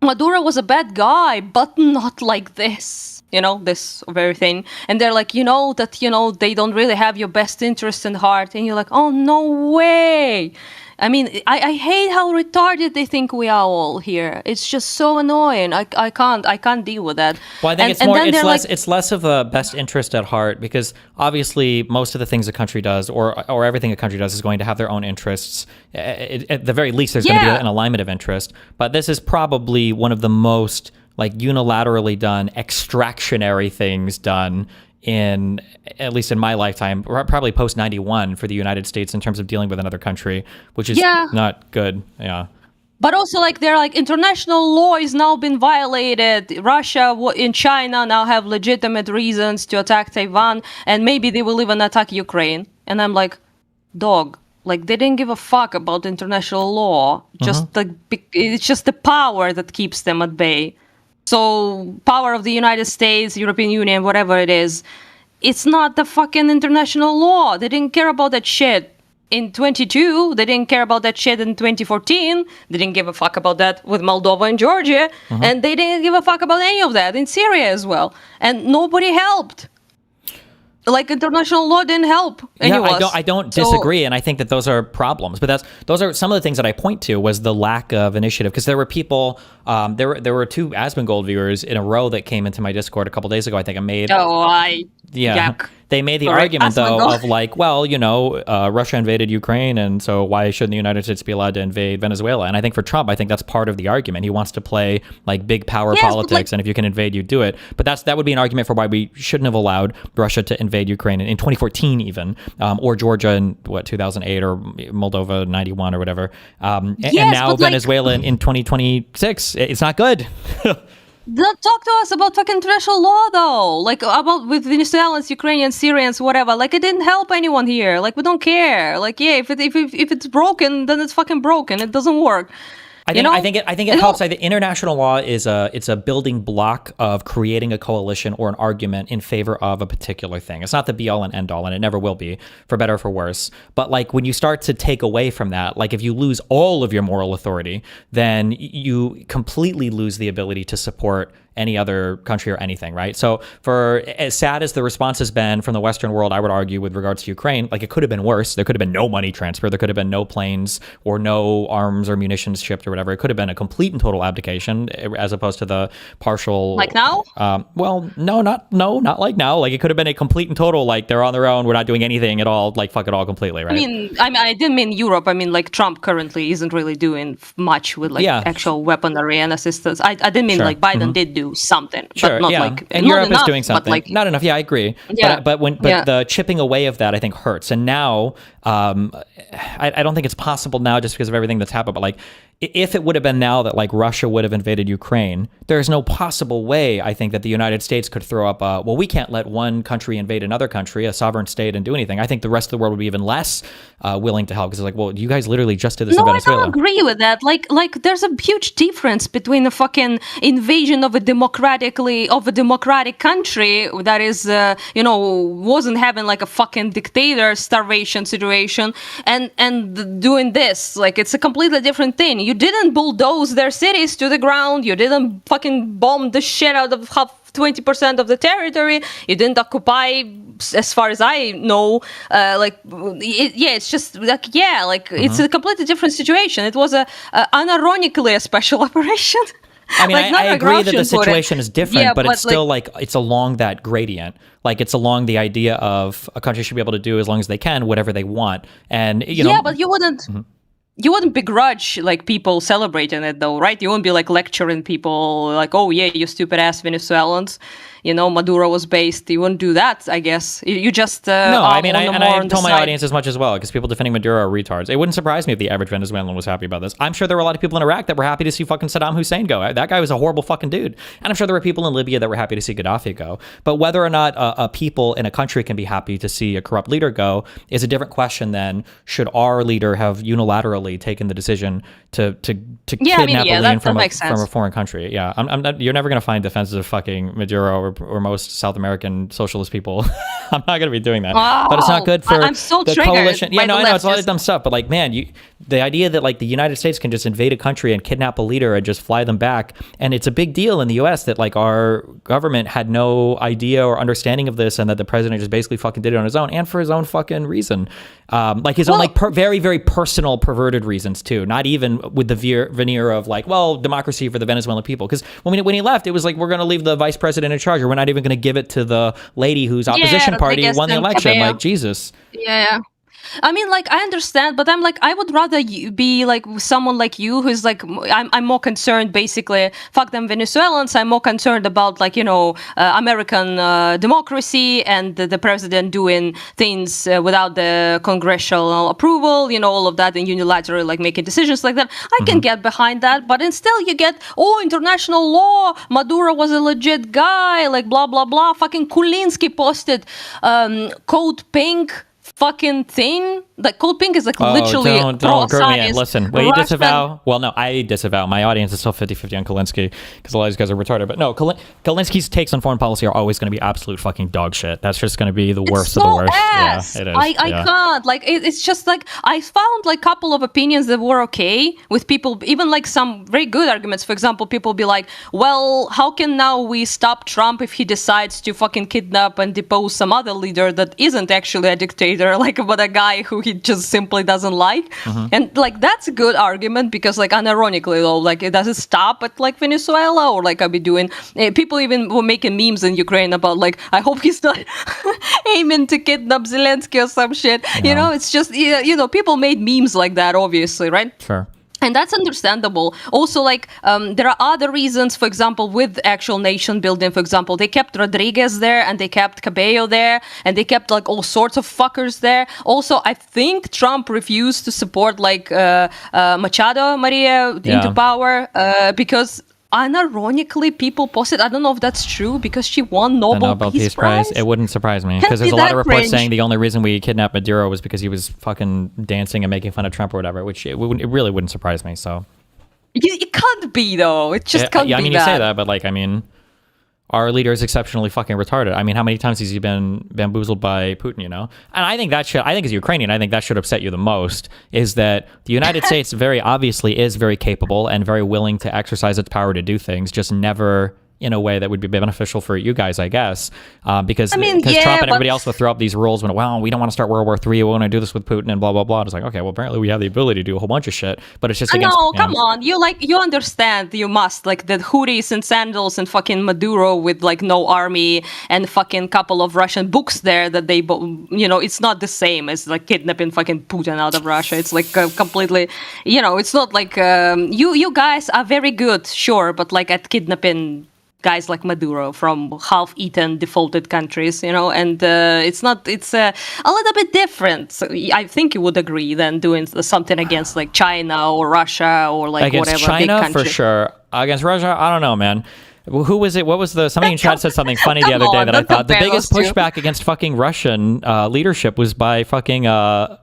Maduro was a bad guy, but not like this, you know, this very thing. And they're like, you know, that, you know, they don't really have your best interest in heart. And you're like, oh, no way. I mean, I hate how retarded they think we are all here. It's just so annoying. I can't deal with that. Well, I think it's less of a best interest at heart, because obviously most of the things a country does, or everything a country does, is going to have their own interests. At the very least, there's going to be an alignment of interest. But this is probably one of the most like unilaterally done, extractionary things done in, at least in my lifetime, probably post 91 for the United States in terms of dealing with another country, which is not good. Yeah. But also, like, they're like, international law is now been violated. Russia and China now have legitimate reasons to attack Taiwan, and maybe they will even attack Ukraine. And I'm like, dog, like, they didn't give a fuck about international law. Just like, it's just the power that keeps them at bay. So, power of the United States, European Union, whatever it is, it's not the fucking international law. They didn't care about that shit in 22. They didn't care about that shit in 2014. They didn't give a fuck about that with Moldova and Georgia. And they didn't give a fuck about any of that in Syria as well. And nobody helped. Like, international law didn't help any of us. I don't disagree, and I think that those are problems. But those are some of the things that I point to was the lack of initiative. Because there were people, there were two Assmolgold viewers in a row that came into my Discord a couple days ago. I think I made. Yuck. They made the argument, though, of like, well, you know, Russia invaded Ukraine, and so why shouldn't the United States be allowed to invade Venezuela? And I think for Trump, I think that's part of the argument. He wants to play like big power politics, and if you can invade, you do it. But that would be an argument for why we shouldn't have allowed Russia to invade Ukraine in 2014 even, or Georgia in, 2008, or Moldova 91 or whatever. And now Venezuela in 2026. It's not good. Talk to us about fucking international law, though. Like, about with Venezuelans, Ukrainians, Syrians, whatever. Like, it didn't help anyone here. Like, we don't care. Like, yeah, if it's broken, then it's fucking broken. It doesn't work. I think it helps. I think international law is a building block of creating a coalition or an argument in favor of a particular thing. It's not the be all and end all, and it never will be, for better or for worse. But like, when you start to take away from that, like if you lose all of your moral authority, then you completely lose the ability to support any other country or anything, right? So for as sad as the response has been from the Western world, I would argue with regards to Ukraine, like it could have been worse. There could have been no money transfer. There could have been no planes or no arms or munitions shipped or whatever. It could have been a complete and total abdication as opposed to the partial. Like now? Well, not like now. Like it could have been a complete and total, like they're on their own. We're not doing anything at all. Like fuck it all completely, right? I didn't mean Europe. I mean, like Trump currently isn't really doing much with like actual weaponry and assistance. I didn't mean like Biden did do something, but not like, and not Europe enough, is doing something, like, not enough. Yeah, I agree. But the chipping away of that, I think, hurts. And now, I don't think it's possible now just because of everything that's happened. But like, if it would have been now that like Russia would have invaded Ukraine, there's no possible way, I think, that the United States could throw up well, we can't let one country invade another country, a sovereign state, and do anything. I think the rest of the world would be even less willing to help because it's like, well, you guys literally just did this in Venezuela. I don't agree with that. Like there's a huge difference between a fucking invasion of a of a democratic country that is, wasn't having like a fucking dictator starvation situation and doing this. Like, it's a completely different thing. You didn't bulldoze their cities to the ground. You didn't fucking bomb the shit out of 20% of the territory. You didn't occupy, as far as I know, it's just like, it's a completely different situation. It was unironically a special operation. I mean, like, I agree that the Groucho put situation is different, but it's still like, it's along that gradient. Like, it's along the idea of a country should be able to do as long as they can whatever they want, and but you wouldn't. You wouldn't begrudge like people celebrating it though, right? You wouldn't be like lecturing people like, oh yeah, you stupid ass Venezuelans. Maduro was based. You wouldn't do that, I guess. You just no. I mean, I told my audience as much as well, because people defending Maduro are retards. It wouldn't surprise me if the average Venezuelan was happy about this. I'm sure there were a lot of people in Iraq that were happy to see fucking Saddam Hussein go. That guy was a horrible fucking dude. And I'm sure there were people in Libya that were happy to see Gaddafi go. But whether or not a people in a country can be happy to see a corrupt leader go is a different question than should our leader have unilaterally taken the decision to kidnap a alien from a foreign country. Yeah, you're never going to find defenses of fucking Maduro or most South American socialist people. I'm not going to be doing that. But it's not good for I'm so the triggered coalition. Yeah, by no, the I know it's a lot of leftists. dumb stuff. But like, man, the idea that like the United States can just invade a country and kidnap a leader and just fly them back, and it's a big deal in the U.S. that like our government had no idea or understanding of this, and that the president just basically fucking did it on his own and for his own fucking reason, like his own like very very personal perverted reasons too. Not even with the veneer of like, well, democracy for the Venezuelan people. Because when he left, it was like, we're going to leave the vice president in charge, or we're not even going to give it to the lady whose opposition party won the election. Like, Jesus. Yeah. I mean, like, I understand, but I'm like, I would rather be like someone like you who's like, I'm more concerned, basically, fuck them Venezuelans. I'm more concerned about like, American democracy and the president doing things without the congressional approval, all of that, and unilaterally like making decisions like that. I can get behind that, but instead you get, international law, Maduro was a legit guy, like blah, blah, blah. Fucking Kulinski posted Code Pink fucking thing. Like, Code Pink is like literally don't grow me in. Listen, will you Russian. disavow? Well, no, I disavow. My audience is still 50-50 on Kulinski because a lot of these guys are retarded. But no, Kulinski's takes on foreign policy are always going to be absolute fucking dog shit. That's just going to be the worst of the worst. Ass. Yeah, it is. I can't. Like, it's just like, I found like a couple of opinions that were okay with people, even like some very good arguments. For example, people be like, well, how can now we stop Trump if he decides to fucking kidnap and depose some other leader that isn't actually a dictator, like, but a guy who he just simply doesn't like. And like, that's a good argument because like, unironically though, like, it doesn't stop at like Venezuela, or like I'll be doing, people even were making memes in Ukraine about like, I hope he's not aiming to kidnap Zelensky or some shit. It's just, people made memes like that, obviously, right? Sure. And that's understandable. Also, like, there are other reasons, for example, with actual nation building, for example, they kept Rodriguez there, and they kept Cabello there, and they kept, like, all sorts of fuckers there. Also, I think Trump refused to support, like, Machado Maria into power, because unironically people posted, I don't know if that's true, because she won Nobel Peace Prize. It wouldn't surprise me, because there's a lot of reports saying the only reason we kidnapped Maduro was because he was fucking dancing and making fun of Trump or whatever, which it really wouldn't surprise me. So it can't be, though. It just can't be. I mean, you say that, but like, I mean, our leader is exceptionally fucking retarded. I mean, how many times has he been bamboozled by Putin, And I think as a Ukrainian, I think that should upset you the most, is that the United States very obviously is very capable and very willing to exercise its power to do things, just never in a way that would be beneficial for you guys, I guess, because Trump and everybody else will throw up these rules when, well, we don't want to start World War III, we want to do this with Putin and blah, blah, blah. It's like, okay, well, apparently we have the ability to do a whole bunch of shit, but it's just against... No, come on. You understand, you must, like, the hoodies and sandals and fucking Maduro with, like, no army and fucking couple of Russian books there that they, it's not the same as, like, kidnapping fucking Putin out of Russia. It's, like, completely, it's not like, you guys are very good, sure, but, like, at kidnapping guys like Maduro from half-eaten, defaulted countries, and it's a little bit different. So I think you would agree than doing something against like China or Russia or like against whatever China, big country. for sure. Against Russia, I don't know, man. Who was it? What was somebody in chat said something funny the other day that I thought the biggest pushback against fucking Russian leadership was by fucking I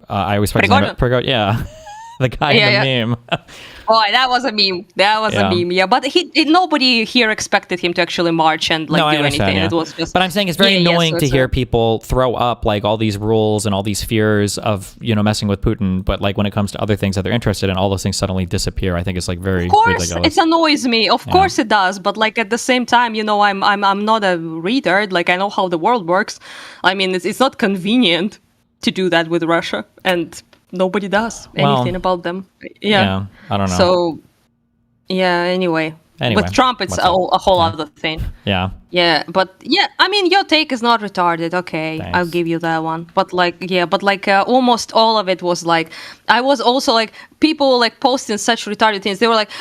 always forget his name. Yeah. The guy in the meme. Oh, that was a meme. That was a meme. Yeah, but nobody here expected him to actually march and like do anything. It was just. But I'm saying it's very annoying to hear people throw up like all these rules and all these fears of messing with Putin. But like when it comes to other things that they're interested in, all those things suddenly disappear. I think it's like very. Of course, ridiculous. it annoys me. Of course, it does. But like at the same time, I'm not a retard. Like I know how the world works. I mean, it's not convenient to do that with Russia and. Nobody does anything about them. Yeah, I don't know. So, anyway. With Trump, it's a whole other thing. Yeah. Yeah, but I mean, your take is not retarded. Okay, Thanks. I'll give you that one. But almost all of it was like, I was also like, people like posting such retarded things. They were like,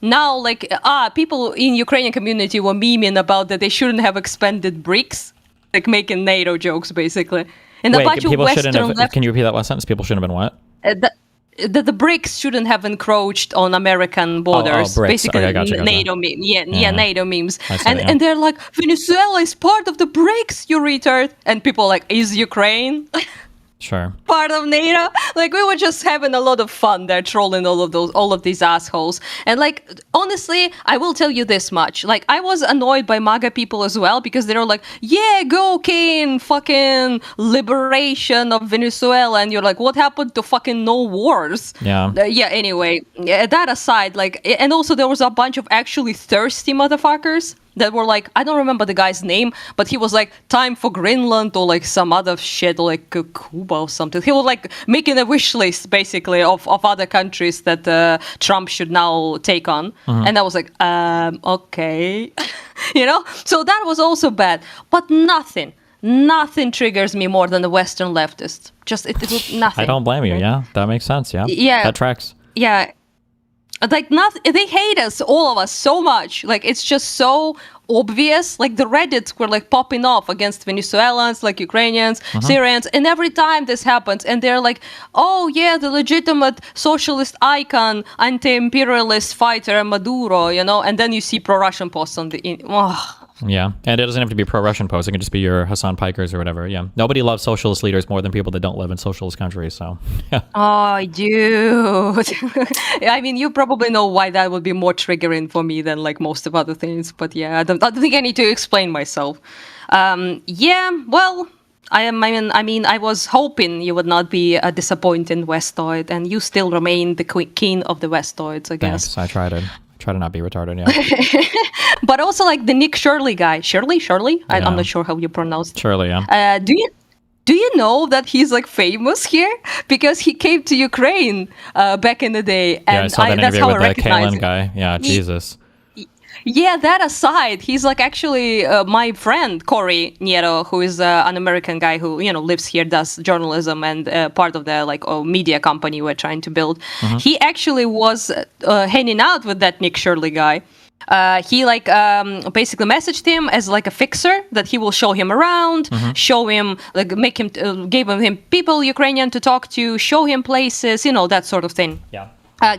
now people in Ukrainian community were memeing about that they shouldn't have expanded BRICS, like making NATO jokes basically. And Wait, a bunch of Western can you repeat that last sentence? People shouldn't have been what? The BRICS shouldn't have encroached on American borders. BRICS. Basically, Okay, gotcha. NATO meme. NATO memes. And and they're like, Venezuela is part of the BRICS, you retard. And people are like, is Ukraine Sure. part of NATO? Like we were just having a lot of fun there, trolling all of these assholes. And like honestly, I will tell you this much: like I was annoyed by MAGA people as well because they were like, "Yeah, go Kane, fucking liberation of Venezuela," and you're like, "What happened to fucking no wars?" Yeah. Anyway, that aside, like, and also there was a bunch of actually thirsty motherfuckers that were like, I don't remember the guy's name, but he was like, time for Greenland or like some other shit, or like Cuba or something. He was like making a wish list basically of other countries that Trump should now take on. And I was like, okay, So that was also bad, but nothing triggers me more than the Western leftists. Just it was nothing. I don't blame you. Yeah, that makes sense. Yeah. Yeah. That tracks. Yeah. Like nothing, they hate us, all of us, so much. Like it's just so obvious. Like the Reddits were like popping off against Venezuelans, like Ukrainians, Syrians, and every time this happens, and they're like, "Oh yeah, the legitimate socialist icon, anti-imperialist fighter Maduro," and then you see pro-Russian posts on the. Yeah, and it doesn't have to be pro-Russian posts. It can just be your Hasan Pikers or whatever. Yeah, nobody loves socialist leaders more than people that don't live in socialist countries. So, yeah. Oh, dude. I mean, you probably know why that would be more triggering for me than like most of other things. But yeah, I don't think I need to explain myself. Well, I mean, I was hoping you would not be a disappointing Westoid, and you still remain the king of the Westoids, I guess. Thanks. I try to not be retarded. Yeah. But also like the Nick Shirley guy, Shirley. I'm not sure how you pronounce it. Shirley, yeah. Do you know that he's like famous here because he came to Ukraine back in the day, and I saw that that's interview how I with the recognize Kalen him. guy. Yeah, Jesus. Yeah, that aside, he's like actually my friend Corey Nieto, who is an American guy who lives here, does journalism and part of the like media company we're trying to build. He actually was hanging out with that Nick Shirley guy. He like basically messaged him as like a fixer that he will show him around, show him like make him gave him people Ukrainian to talk to, show him places, that sort of thing. Yeah.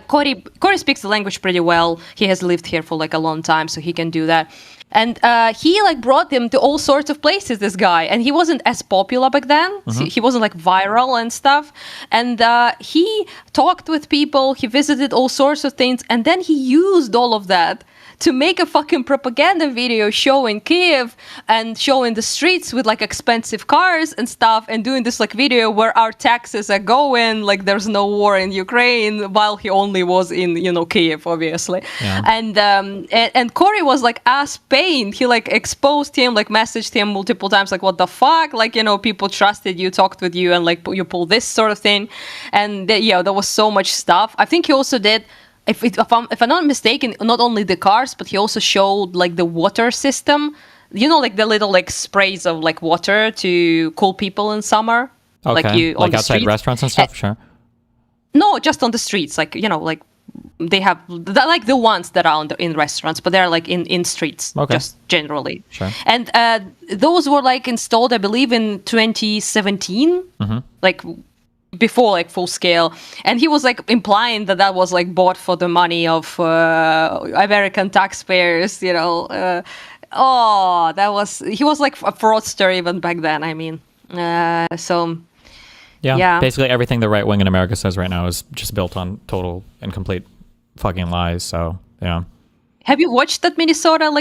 Corey speaks the language pretty well. He has lived here for like a long time, so he can do that. And he like brought him to all sorts of places, this guy. And he wasn't as popular back then. So he wasn't like viral and stuff. And he talked with people. He visited all sorts of things. And then he used all of that to make a fucking propaganda video showing Kiev and showing the streets with like expensive cars and stuff, and doing this like video where our taxes are going, like there's no war in Ukraine, while he only was in Kiev, obviously. Yeah. And Corey was like ass pained. He like exposed him, like messaged him multiple times, like what the fuck, like people trusted you, talked with you, and like you pull this sort of thing. And there was so much stuff. I think he also did. If I'm not mistaken, not only the cars, but he also showed like the water system. Like the little like sprays of like water to cool people in summer. Okay. Like outside streets. restaurants and stuff. Sure. No, just on the streets. Like like they have like the ones that are in restaurants, but they're like in streets. Okay. Just generally. Sure. And those were like installed, I believe, in 2017. Like. Before like full scale, and he was like implying that was like bought for the money of American taxpayers, he was like a fraudster even back then. I mean, so Yeah, basically everything the right wing in America says right now is just built on total and complete fucking lies. So yeah. Have you watched that Minnesota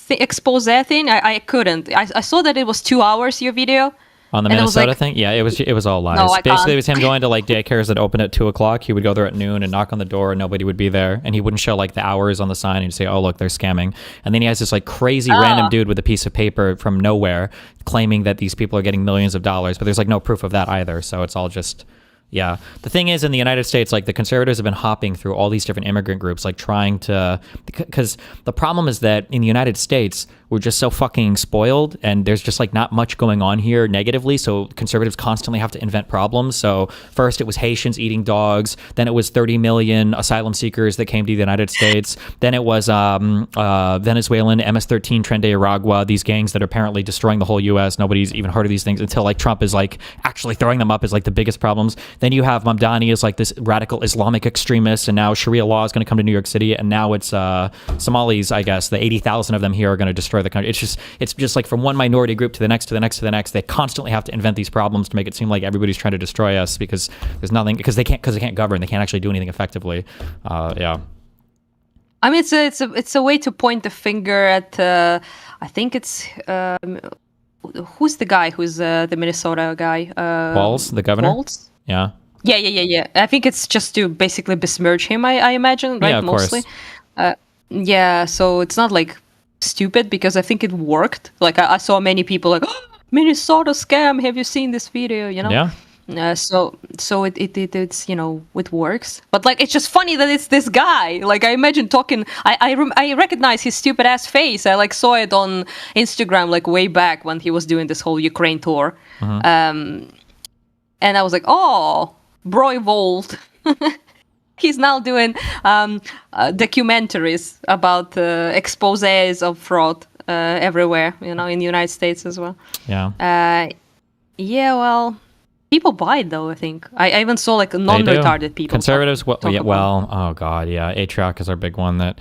expose thing? I couldn't. I saw that it was 2 hours, your video. On the Minnesota thing? Yeah, it was all lies. No, basically, it was him going to like daycares that open at 2:00. He would go there at noon and knock on the door and nobody would be there. And he wouldn't show like the hours on the sign and he'd say, oh, look, they're scamming. And then he has this like crazy random dude with a piece of paper from nowhere claiming that these people are getting millions of dollars. But there's like no proof of that either. So it's all just... Yeah. The thing is, in the United States, like the conservatives have been hopping through all these different immigrant groups, like trying to, because the problem is that in the United States, we're just so fucking spoiled and there's just like not much going on here negatively. So conservatives constantly have to invent problems. So first it was Haitians eating dogs. Then it was 30 million asylum seekers that came to the United States. Then it was Venezuelan MS-13 Tren de Aragua, these gangs that are apparently destroying the whole U.S. Nobody's even heard of these things until like Trump is like actually throwing them up as like the biggest problems. Then you have Mamdani as like this radical Islamic extremist, and now Sharia law is going to come to New York City, and now it's Somalis, I guess, the 80,000 of them here are going to destroy the country. It's just like from one minority group to the next, to the next, to the next. They constantly have to invent these problems to make it seem like everybody's trying to destroy us because there's nothing, because they can't govern, they can't actually do anything effectively. Yeah. I mean, it's a way to point the finger at. I think it's who's the guy who's the Minnesota guy? Walz, the governor. Walz? Yeah. Yeah. I think it's just to basically besmirch him. I imagine, right? Yeah, of Mostly. course. Yeah. So it's not like stupid because I think it worked. Like I saw many people like, oh, Minnesota scam. Have you seen this video? You know. Yeah. So it's it works, but like it's just funny that it's this guy. Like I imagine talking. I recognize his stupid ass face. I like saw it on Instagram like way back when he was doing this whole Ukraine tour, and I was like, oh, bro evolved. He's now doing documentaries about exposés of fraud everywhere. In the United States as well. Yeah. Yeah. Well. People buy it though, I think. I even saw like non-retarded people. Conservatives, oh god, yeah. Atrioc is our big one that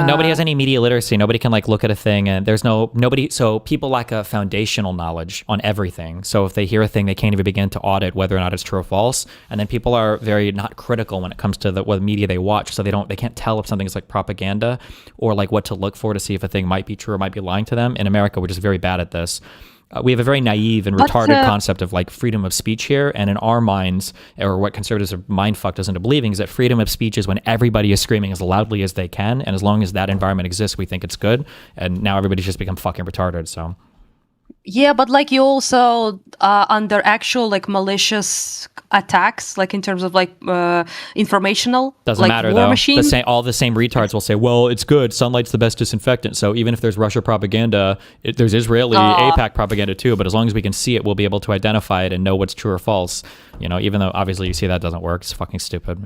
nobody has any media literacy. Nobody can like look at a thing and there's nobody. So people lack a foundational knowledge on everything. So if they hear a thing, they can't even begin to audit whether or not it's true or false. And then people are very not critical when it comes to what media they watch. So they can't tell if something is like propaganda or like what to look for to see if a thing might be true or might be lying to them. In America, we're just very bad at this. We have a very naive and retarded concept of like freedom of speech here, and in our minds, or what conservatives are mind fucked us into believing, is that freedom of speech is when everybody is screaming as loudly as they can, and as long as that environment exists, we think it's good. And now everybody's just become fucking retarded. So yeah, but like you also under actual like malicious attacks, like in terms of like informational doesn't like, matter war though. Machine. All the same retards will say, well, it's good, sunlight's the best disinfectant. So even if there's Russia propaganda, there's Israeli AIPAC propaganda too, but as long as we can see it, we'll be able to identify it and know what's true or false. Even though obviously you see that doesn't work. It's fucking stupid.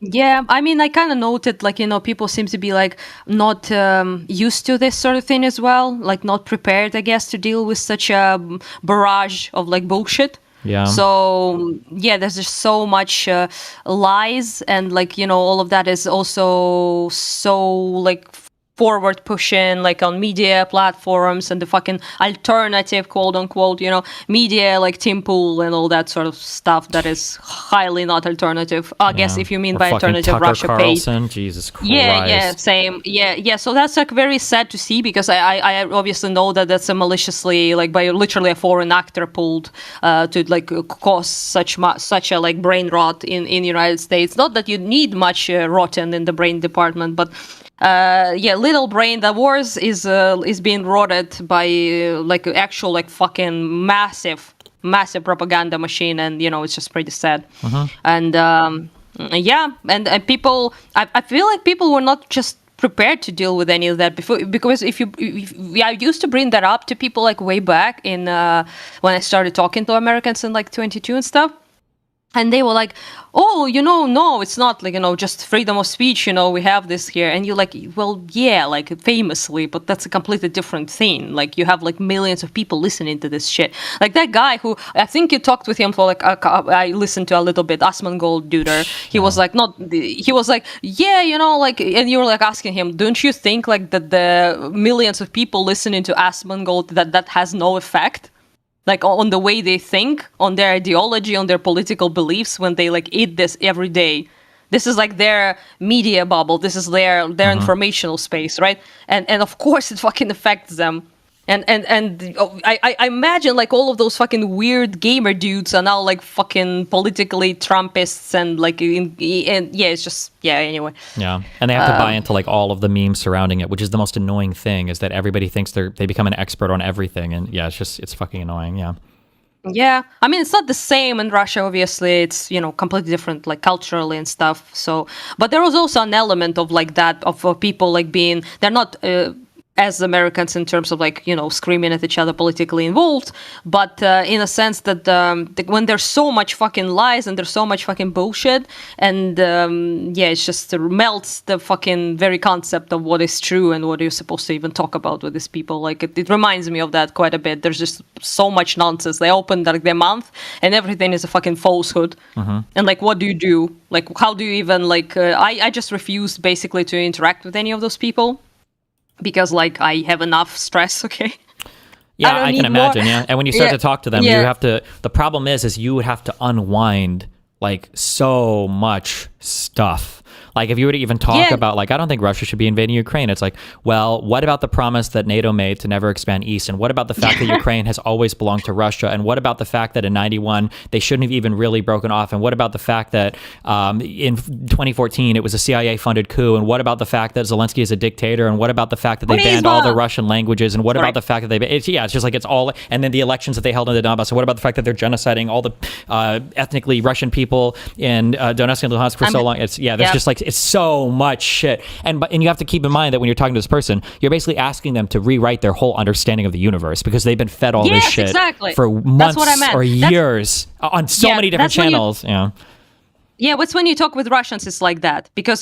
Yeah, I mean, I kind of noted, like, people seem to be, like, not used to this sort of thing as well. Like, not prepared, I guess, to deal with such a barrage of, like, bullshit. Yeah. So, yeah, there's just so much lies. And, like, all of that is also so, like, forward pushing, like on media platforms and the fucking alternative, quote unquote, media like Tim Pool and all that sort of stuff that is highly not alternative. I guess if you mean by alternative, Tucker Russia Carlson, paid. Jesus Christ. Yeah, same. Yeah. So that's like very sad to see because I obviously know that that's a maliciously, like by literally a foreign actor pulled to like cause such a like brain rot in the United States. Not that you need much rotten in the brain department, but little brain. The wars is being rotted by like actual like fucking massive propaganda machine, and it's just pretty sad. And and people, I feel like people were not just prepared to deal with any of that before, because if I used to bring that up to people like way back in when I started talking to Americans in like 22 and stuff. And they were like, oh, no, it's not like, just freedom of speech, we have this here. And you're like, well, yeah, like famously, but that's a completely different thing. Like you have like millions of people listening to this shit. Like that guy who, I think you talked with him for like, I listened to a little bit, Assmolgold duder. He was like, yeah, like, and you were like asking him, don't you think like that the millions of people listening to Assmolgold, that has no effect? like on the way they think, on their ideology, on their political beliefs when they like eat this every day. This is like their media bubble. This is their informational space, right? And of course it fucking affects them. And I imagine like all of those fucking weird gamer dudes are now like fucking politically Trumpists and like and yeah, it's just anyway. Yeah, and they have to buy into like all of the memes surrounding it, which is the most annoying thing. Is that everybody thinks they become an expert on everything, and yeah, it's fucking annoying. Yeah. Yeah, I mean, it's not the same in Russia, obviously. It's, completely different, like, culturally and stuff. So, but there was also an element of, like, that, of people, like, they're not as Americans in terms of, like, screaming at each other, politically involved, but in a sense that when there's so much fucking lies and there's so much fucking bullshit, and it's just melts the fucking very concept of what is true and what you're supposed to even talk about with these people. Like, it reminds me of that quite a bit. There's just so much nonsense. They open like their mouth and everything is a fucking falsehood. And like, what do you do? Like, how do you even like? I just refused basically to interact with any of those people. Because, like, I have enough stress, okay? Yeah, I can imagine, yeah. And when you start to talk to them, you have to... The problem is you would have to unwind, like, so much stuff. Like, if you were to even talk about, like, I don't think Russia should be invading Ukraine. It's like, well, what about the promise that NATO made to never expand east? And what about the fact that Ukraine has always belonged to Russia? And what about the fact that in 91, they shouldn't have even really broken off? And what about the fact that in 2014, it was a CIA-funded coup? And what about the fact that Zelensky is a dictator? And what about the fact that they banned all the Russian languages? And what about the fact that it's just like it's all... And then the elections that they held in the Donbass. So what about the fact that they're genociding all the ethnically Russian people in Donetsk and Luhansk for so long? There's just like... It's so much shit. And you have to keep in mind that when you're talking to this person, you're basically asking them to rewrite their whole understanding of the universe because they've been fed all this shit for months or years on so many different channels. Yeah, but when you talk with Russians, it's like that because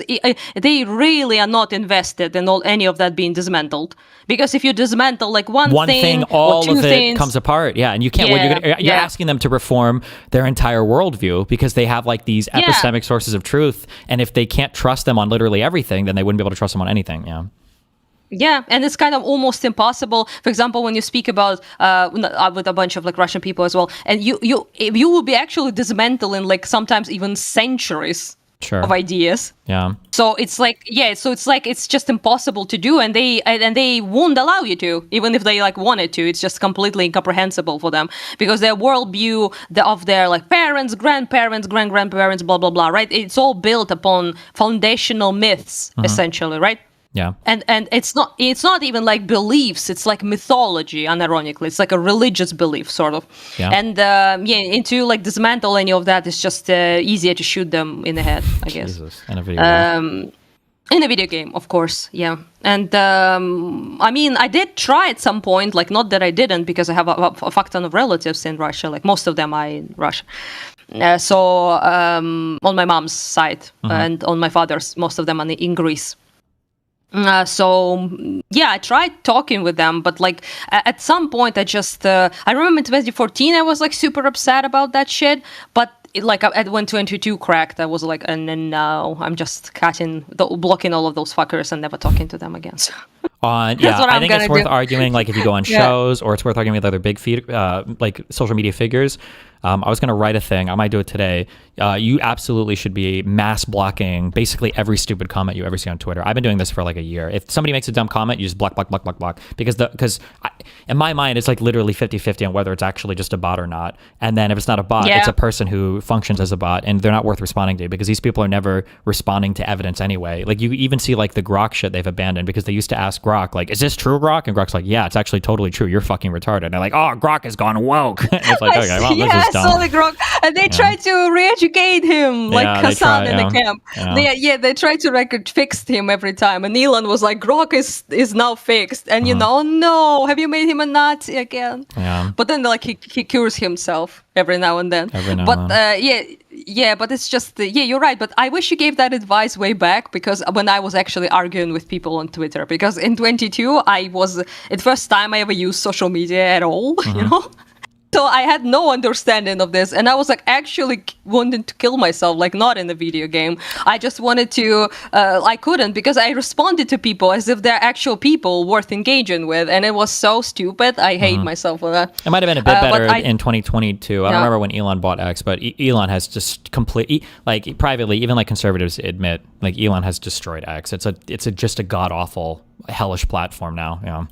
they really are not invested in any of that being dismantled. Because if you dismantle like one thing all or two of it things, comes apart. Yeah, and you can't. You're asking them to reform their entire worldview because they have like these epistemic sources of truth, and if they can't trust them on literally everything, then they wouldn't be able to trust them on anything. Yeah. Yeah, and it's kind of almost impossible. For example, when you speak about with a bunch of like Russian people as well, and you will be actually dismantling like sometimes even centuries of ideas. Yeah. So it's like it's just impossible to do, and they won't allow you to, even if they like wanted to. It's just completely incomprehensible for them because their worldview of their like parents, grandparents, grandparents, blah blah blah. Right? It's all built upon foundational myths, essentially. Right? Yeah. And it's not even like beliefs, it's like mythology, unironically. It's like a religious belief, sort of. Yeah. And to like dismantle any of that is just easier to shoot them in the head, I guess. Jesus. In a video game. In a video game, of course, yeah. And I mean, I did try at some point, like not that I didn't, because I have a fuck ton of relatives in Russia, like most of them are in Russia. On my mom's side and on my father's, most of them are in Greece. I tried talking with them, but like at some point I just I remember in 2014 I was like super upset about that shit, but when 22 cracked, I was like, and then now I'm just blocking all of those fuckers and never talking to them again. So. I think it's worth arguing, like if you go on shows, or it's worth arguing with other big like social media figures. I was going to write a thing. I might do it today. You absolutely should be mass blocking basically every stupid comment you ever see on Twitter. I've been doing this for like a year. If somebody makes a dumb comment, you just block. Because in my mind, it's like literally 50-50 on whether it's actually just a bot or not. And then if it's not a bot, it's a person who functions as a bot, and they're not worth responding to because these people are never responding to evidence anyway. Like you even see like the Grok shit they've abandoned because they used to ask Grok, like, is this true, Grok? And Grok's like, yeah, it's actually totally true. You're fucking retarded. And they're like, oh, Grok has gone woke. And it's like, okay, well, this is dumb. Saw the Grok, and they tried to re-educate him, like Hasan in the camp. Yeah. They tried to fix him every time, and Elon was like, Grok is now fixed, and oh no, have you made him a Nazi again? Yeah. But then like he cures himself every now and then. But it's just you're right. But I wish you gave that advice way back, because when I was actually arguing with people on Twitter, because in 22 I was the first time I ever used social media at all, you know. So I had no understanding of this, and I was like actually wanting to kill myself, like not in the video game. I just wanted to, I couldn't, because I responded to people as if they're actual people worth engaging with, and it was so stupid. I hate myself for that. It might have been a bit better in 2022. I don't remember when Elon bought X, but Elon has just like privately, even like conservatives admit, like Elon has destroyed X. It's just a god awful, hellish platform now. Yeah.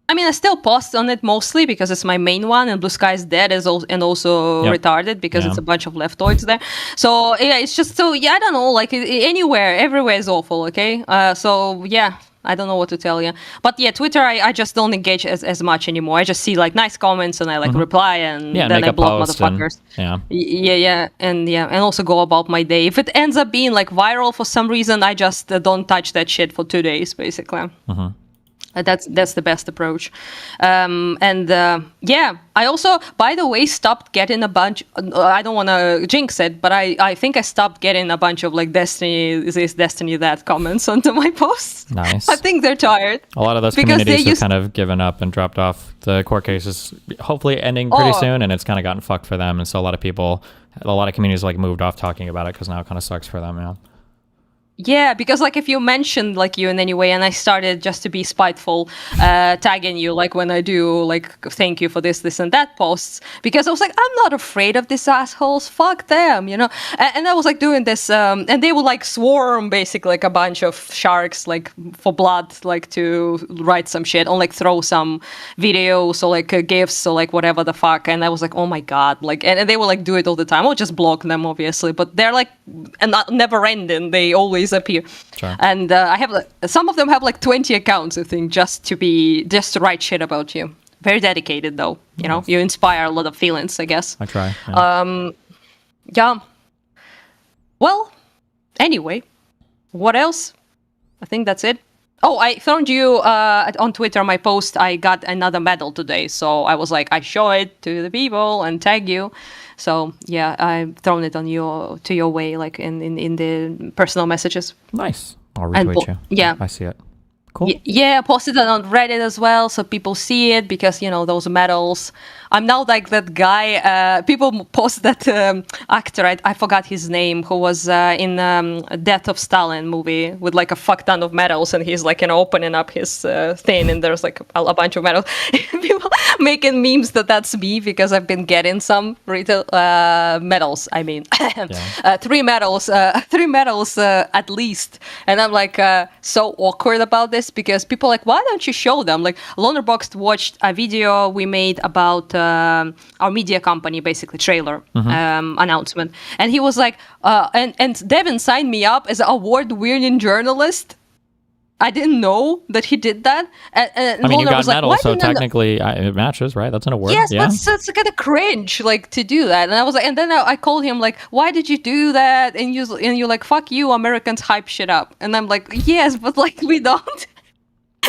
I mean, I still post on it mostly because it's my main one, and Blue Sky is dead and also retarded because it's a bunch of leftoids there. So yeah, it's just so I don't know, like everywhere is awful. Okay, so yeah, I don't know what to tell you. But yeah, Twitter, I just don't engage as much anymore. I just see like nice comments and I like reply and then I block motherfuckers. And also go about my day. If it ends up being like viral for some reason, I just don't touch that shit for 2 days basically. That's the best approach. I also, by the way, stopped getting a bunch, I don't want to jinx it, but I think I stopped getting a bunch of like Destiny this, Destiny that comments onto my posts. Nice. I think they're tired. A lot of those communities have kind of given up and dropped off. The court case is hopefully ending pretty soon, and it's kind of gotten fucked for them. And so a lot of communities like moved off talking about it because now it kind of sucks for them, yeah. Yeah, because like if you mentioned like you in any way, and I started just to be spiteful, tagging you like when I do like thank you for this and that posts, because I was like, I'm not afraid of these assholes, fuck them, you know. And I was like doing this, and they would like swarm basically like a bunch of sharks like for blood, like to write some shit or like throw some videos or like gifs or like whatever the fuck. And I was like, oh my god, like, and they would like do it all the time. I'll just block them obviously, but they're like never ending. They always appear. Sure. And I have some of them have like 20 accounts, I think, just to write shit about you. Very dedicated though, you know. You inspire a lot of feelings, I guess. I try. Yeah. Well, anyway, what else? I think that's it. Oh, I found you on Twitter, my post. I got another medal today, so I was like, I show it to the people and tag you. So yeah, I've thrown it on your way, like in the personal messages. Nice. I'll retweet you. Yeah, I see it. Cool. Yeah, posted it on Reddit as well, so people see it, because you know those medals. I'm now like that guy. People post that actor. I forgot his name, who was in Death of Stalin movie with like a fuck ton of medals, and he's like opening up his thing, and there's like a bunch of medals. People making memes that's me, because I've been getting some retail medals. I mean, 3 medals, 3 medals at least, and I'm like so awkward about this, because people are like, why don't you show them? Like Lonerboxed watched a video we made about our media company, basically trailer announcement, and he was like, and Devin signed me up as an award-winning journalist. I didn't know that he did that. And I mean, you got medals, like, so technically it matches, right? That's an award. Yes, yeah. but it's kind of cringe, like, to do that. And I was like, and then I called him like, why did you do that? And you're like, fuck you, Americans hype shit up. And I'm like, yes, but like we don't.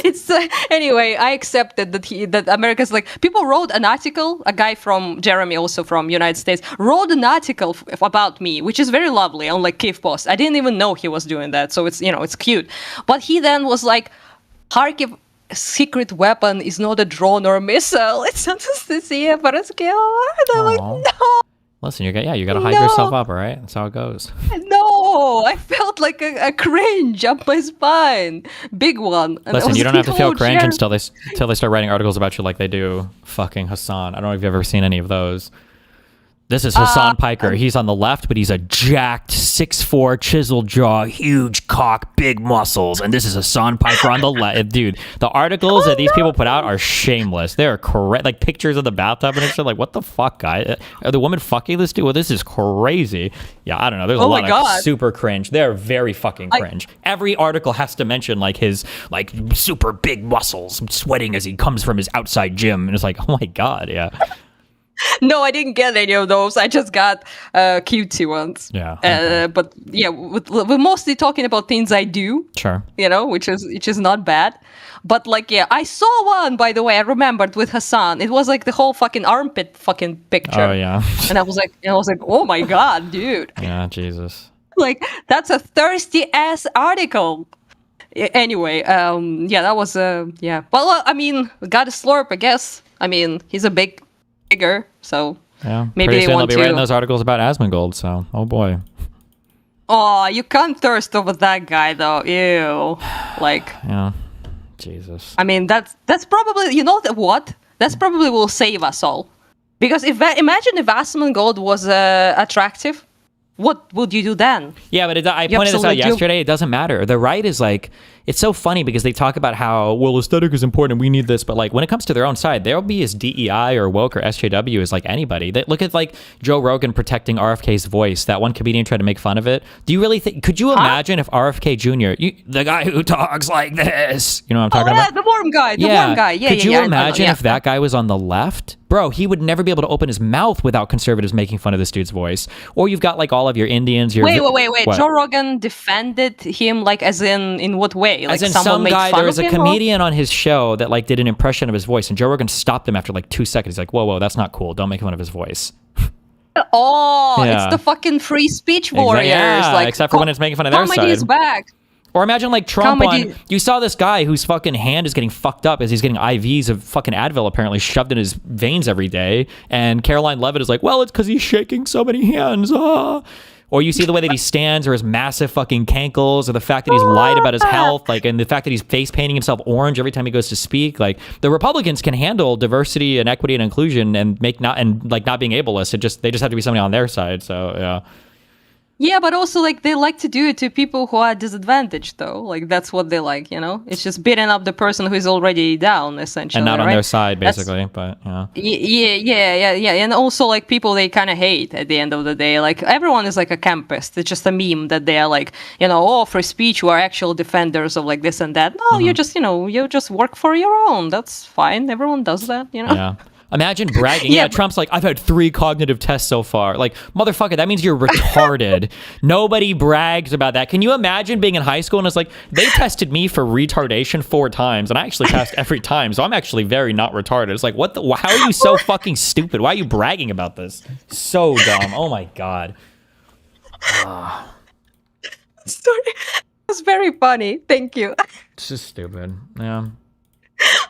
It's anyway, I accepted that America's like, people wrote an article, a guy from Jeremy, also from United States, wrote an article about me, which is very lovely on like Kiev Post. I didn't even know he was doing that, so it's, you know, it's cute. But he then was like, Kharkiv secret weapon is not a drone or a missile, it's Anastasia Paraskeva. And I'm like, no. Listen, you got to hype yourself up, all right? That's how it goes. No, I felt like a cringe up my spine, big one. And listen, you don't have to feel cringe until they start writing articles about you like they do fucking Hasan. I don't know if you've ever seen any of those. This is Hasan Piker. He's on the left, but he's a jacked 6'4", chiseled jaw, huge cock, big muscles. And this is Hasan Piker on the left. Dude, the articles that these people put out are shameless. They're correct. Like pictures of the bathtub and shit. Like, what the fuck, guy? Are the woman fucking this dude? Well, this is crazy. Yeah, I don't know. There's a lot of super cringe. They're very fucking cringe. Every article has to mention like his like super big muscles sweating as he comes from his outside gym. And it's like, oh my God, yeah. No, I didn't get any of those. I just got cutesy ones. Yeah. Okay. But yeah, we're mostly talking about things I do. Sure. You know, which is not bad. But like, yeah, I saw one, by the way, I remembered with Hasan. It was like the whole fucking armpit fucking picture. Oh yeah. And I was like, oh my God, dude. Yeah, Jesus. Like, that's a thirsty ass article. Anyway, yeah, that was yeah. Well, I mean, got a slurp, I guess. I mean, he's a big bigger, so Yeah, maybe pretty they soon want they'll be to. writing those articles about Assmolgold. So, oh boy. Oh, you can't thirst over that guy though. Ew. Like, Yeah. Jesus. I mean, that's probably, you know what? That's probably will save us all. Because imagine if Assmolgold was attractive. What would you do then? Yeah, but I You pointed this out absolutely do. yesterday. It doesn't matter. The right is like, it's so funny because they talk about how, well, aesthetic is important. We need this. But like when it comes to their own side, they'll be as DEI or woke or SJW as like anybody. They, look at like Joe Rogan protecting RFK's voice. That one comedian tried to make fun of it. Do you really think, could you imagine if RFK Jr., the guy who talks like this, you know what I'm talking about? The warm guy. The warm guy. Yeah, Could yeah, you yeah, imagine I know, if that guy was on the left? Bro, he would never be able to open his mouth without conservatives making fun of this dude's voice. Or you've got like all of your Indians. Your Wait. What? Joe Rogan defended him, like, as in what way? Like, as in someone some made guy, fun there was of a him, or- comedian on his show that like did an impression of his voice, and Joe Rogan stopped him after like 2 seconds. He's like, whoa, that's not cool. Don't make fun of his voice. Oh, Yeah. it's the fucking free speech warriors. Yeah, like, except for when it's making fun of their comedy is side. back. Or imagine like Trump Comedy. on, you saw this guy whose fucking hand is getting fucked up as he's getting IVs of fucking Advil apparently shoved in his veins every day. And Caroline Levitt is like, well, it's because he's shaking so many hands. Ah. Or you see the way that he stands or his massive fucking cankles or the fact that he's lied about his health, like, and the fact that he's face painting himself orange every time he goes to speak. Like the Republicans can handle diversity and equity and inclusion and not being ableist. They just have to be somebody on their side. So yeah. Yeah, but also, like, they like to do it to people who are disadvantaged, though. Like, that's what they like, you know? It's just beating up the person who is already down, essentially, And not on right? their side, basically, but yeah. Yeah. And also, like, people they kind of hate at the end of the day. Like, everyone is like a campist. It's just a meme that they are like, you know, oh, free speech, you are actual defenders of like this and that. No, you just, you know, you just work for your own. That's fine. Everyone does that, you know? Yeah. Imagine bragging. Yeah, Trump's like, I've had 3 cognitive tests so far. Like, motherfucker, that means you're retarded. Nobody brags about that. Can you imagine being in high school and it's like, they tested me for retardation 4 times and I actually passed every time. So I'm actually very not retarded. It's like, how are you so fucking stupid? Why are you bragging about this? So dumb. Oh my God. Sorry. It was very funny. Thank you. It's just stupid. Yeah.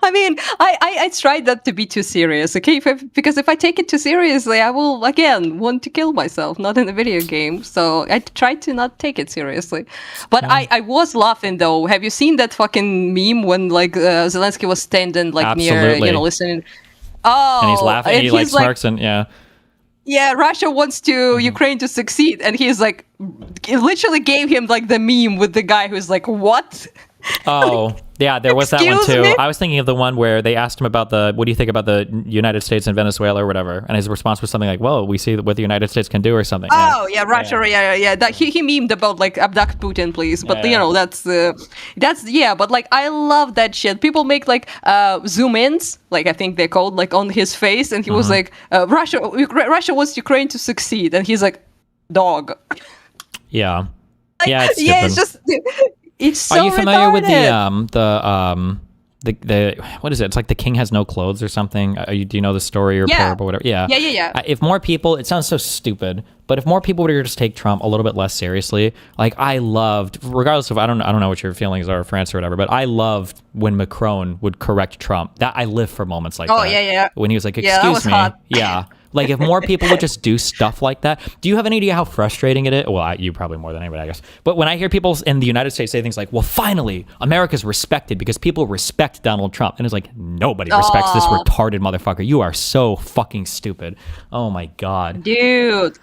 I mean, I tried not to be too serious, okay? Because if I take it too seriously, I will, again, want to kill myself, not in a video game. So I tried to not take it seriously. But I was laughing, though. Have you seen that fucking meme when, like, Zelensky was standing, like, near, you know, listening? Oh. And he's laughing, and he, like, smirks and, yeah. Yeah, Russia wants to Ukraine to succeed. And he's, like, it literally gave him, like, the meme with the guy who's like, what? Oh, yeah, there was that one Excuse too. me? I was thinking of the one where they asked him about what do you think about the United States and Venezuela or whatever? And his response was something like, well, we see what the United States can do or something. Oh, yeah, Russia, yeah. That, he memed about, like, abduct Putin, please. But, you know, that's, yeah, but, like, I love that shit. People make, like, zoom-ins, like, I think they're called, like, on his face. And he was like, Russia wants Ukraine to succeed. And he's like, dog. Yeah. Like, Yeah, it's yeah, it's just... It's so Are you familiar with retarded. the what is it? It's like the king has no clothes or something. Do you know the story or parable or whatever? Yeah. If more people, it sounds so stupid, but if more people would just take Trump a little bit less seriously, like I loved, regardless of I don't know what your feelings are, France or whatever, but I loved when Macron would correct Trump. That I live for moments like that. Oh yeah. When he was like, Yeah, that "Excuse was me," hot. yeah. Like if more people would just do stuff like that. Do you have any idea how frustrating it is? Well, you probably more than anybody, I guess. But when I hear people in the United States say things like, well, finally, America's respected because people respect Donald Trump. And it's like, nobody respects this retarded motherfucker. You are so fucking stupid. Oh my God. Dude.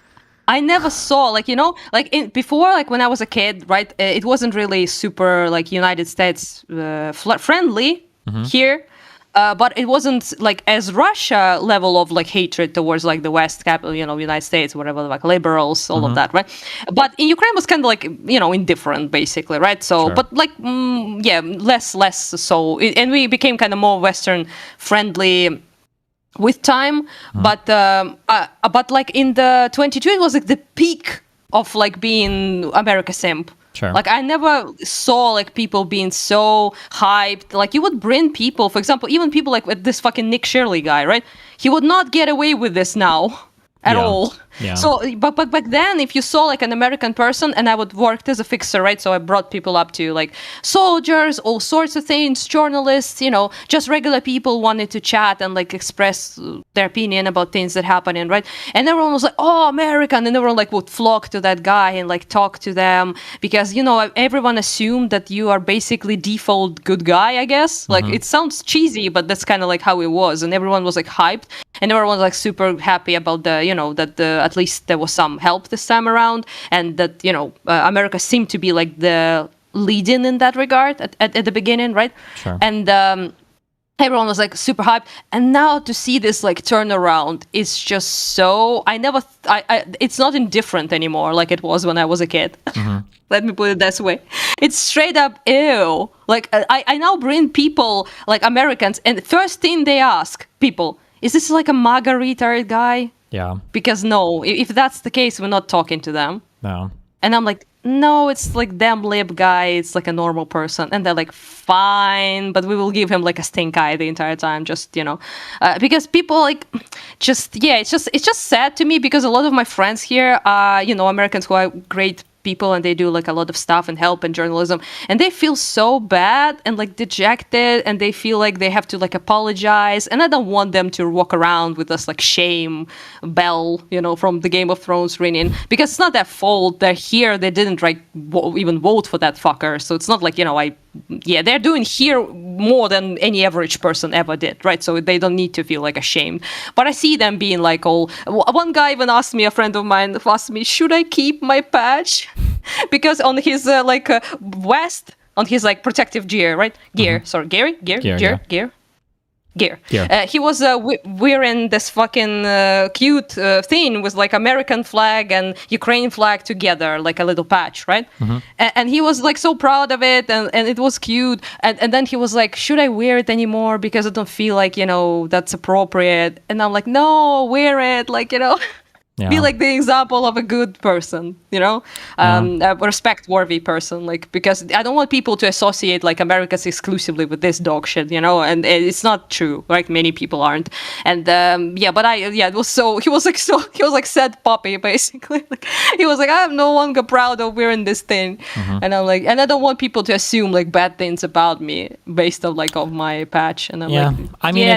I never saw, like, you know, like before, like when I was a kid, right? It wasn't really super like United States friendly here. But it wasn't like as Russia level of like hatred towards like the West capital, you know, United States, whatever, like liberals, all of that, right? But in Ukraine was kind of like, you know, indifferent basically, right? So, but like, yeah, less so. And we became kind of more Western friendly with time. But like in the 22, it was like the peak of like being America simp. Sure. Like I never saw like people being so hyped. Like you would bring people, for example, even people like with this fucking Nick Shirley guy, right? He would not get away with this now. at Yeah. all. Yeah. So, but back then, if you saw like an American person, and I would work as a fixer, right? So I brought people up to like soldiers, all sorts of things, journalists, just regular people wanted to chat and like express their opinion about things that happening, right? And everyone was like, "Oh, American," and everyone like would flock to that guy and like talk to them because everyone assumed that you are basically default good guy, I guess. Like it sounds cheesy, but that's kind of like how it was, and everyone was like hyped, and everyone was like super happy about at least there was some help this time around, and that America seemed to be like the lead-in that regard at the beginning, right? Sure. And everyone was like super hyped, and now to see this like turnaround is just so it's not indifferent anymore like it was when I was a kid. Let me put it this way. It's straight up ew. Like I now bring people like Americans, and the first thing they ask people, is this like a MAGA retard guy? Yeah. Because no, if that's the case, we're not talking to them. No. And I'm like, no, it's like damn lib guy. It's like a normal person. And they're like, fine, but we will give him like a stink eye the entire time. Just, because people like it's just sad to me because a lot of my friends here are, Americans who are great people and they do like a lot of stuff and help and journalism, and they feel so bad and like dejected, and they feel like they have to like apologize, and I don't want them to walk around with this like shame bell from the Game of Thrones ringing, because it's not their fault. They're here, they didn't even vote for that fucker, so it's not like they're doing here more than any average person ever did, right? So they don't need to feel like ashamed. But I see them being like all. One guy even asked me, a friend of mine asked me, should I keep my patch? Because on his vest, on his like protective gear, right? Gear, sorry, gear. He was wearing this fucking cute thing with like American flag and Ukraine flag together, like a little patch, right? And he was like so proud of it, and it was cute. And then he was like, should I wear it anymore? Because I don't feel like, that's appropriate. And I'm like, no, wear it. Like, be like the example of a good person, a respect-worthy person, like, because I don't want people to associate like Americans exclusively with this dog shit, and it's not true, right? Many people aren't, and it was so he was like sad puppy basically. Like, he was like, I'm no longer proud of wearing this thing, and I'm like, and I don't want people to assume like bad things about me based on like of my patch, and I'm like, I mean,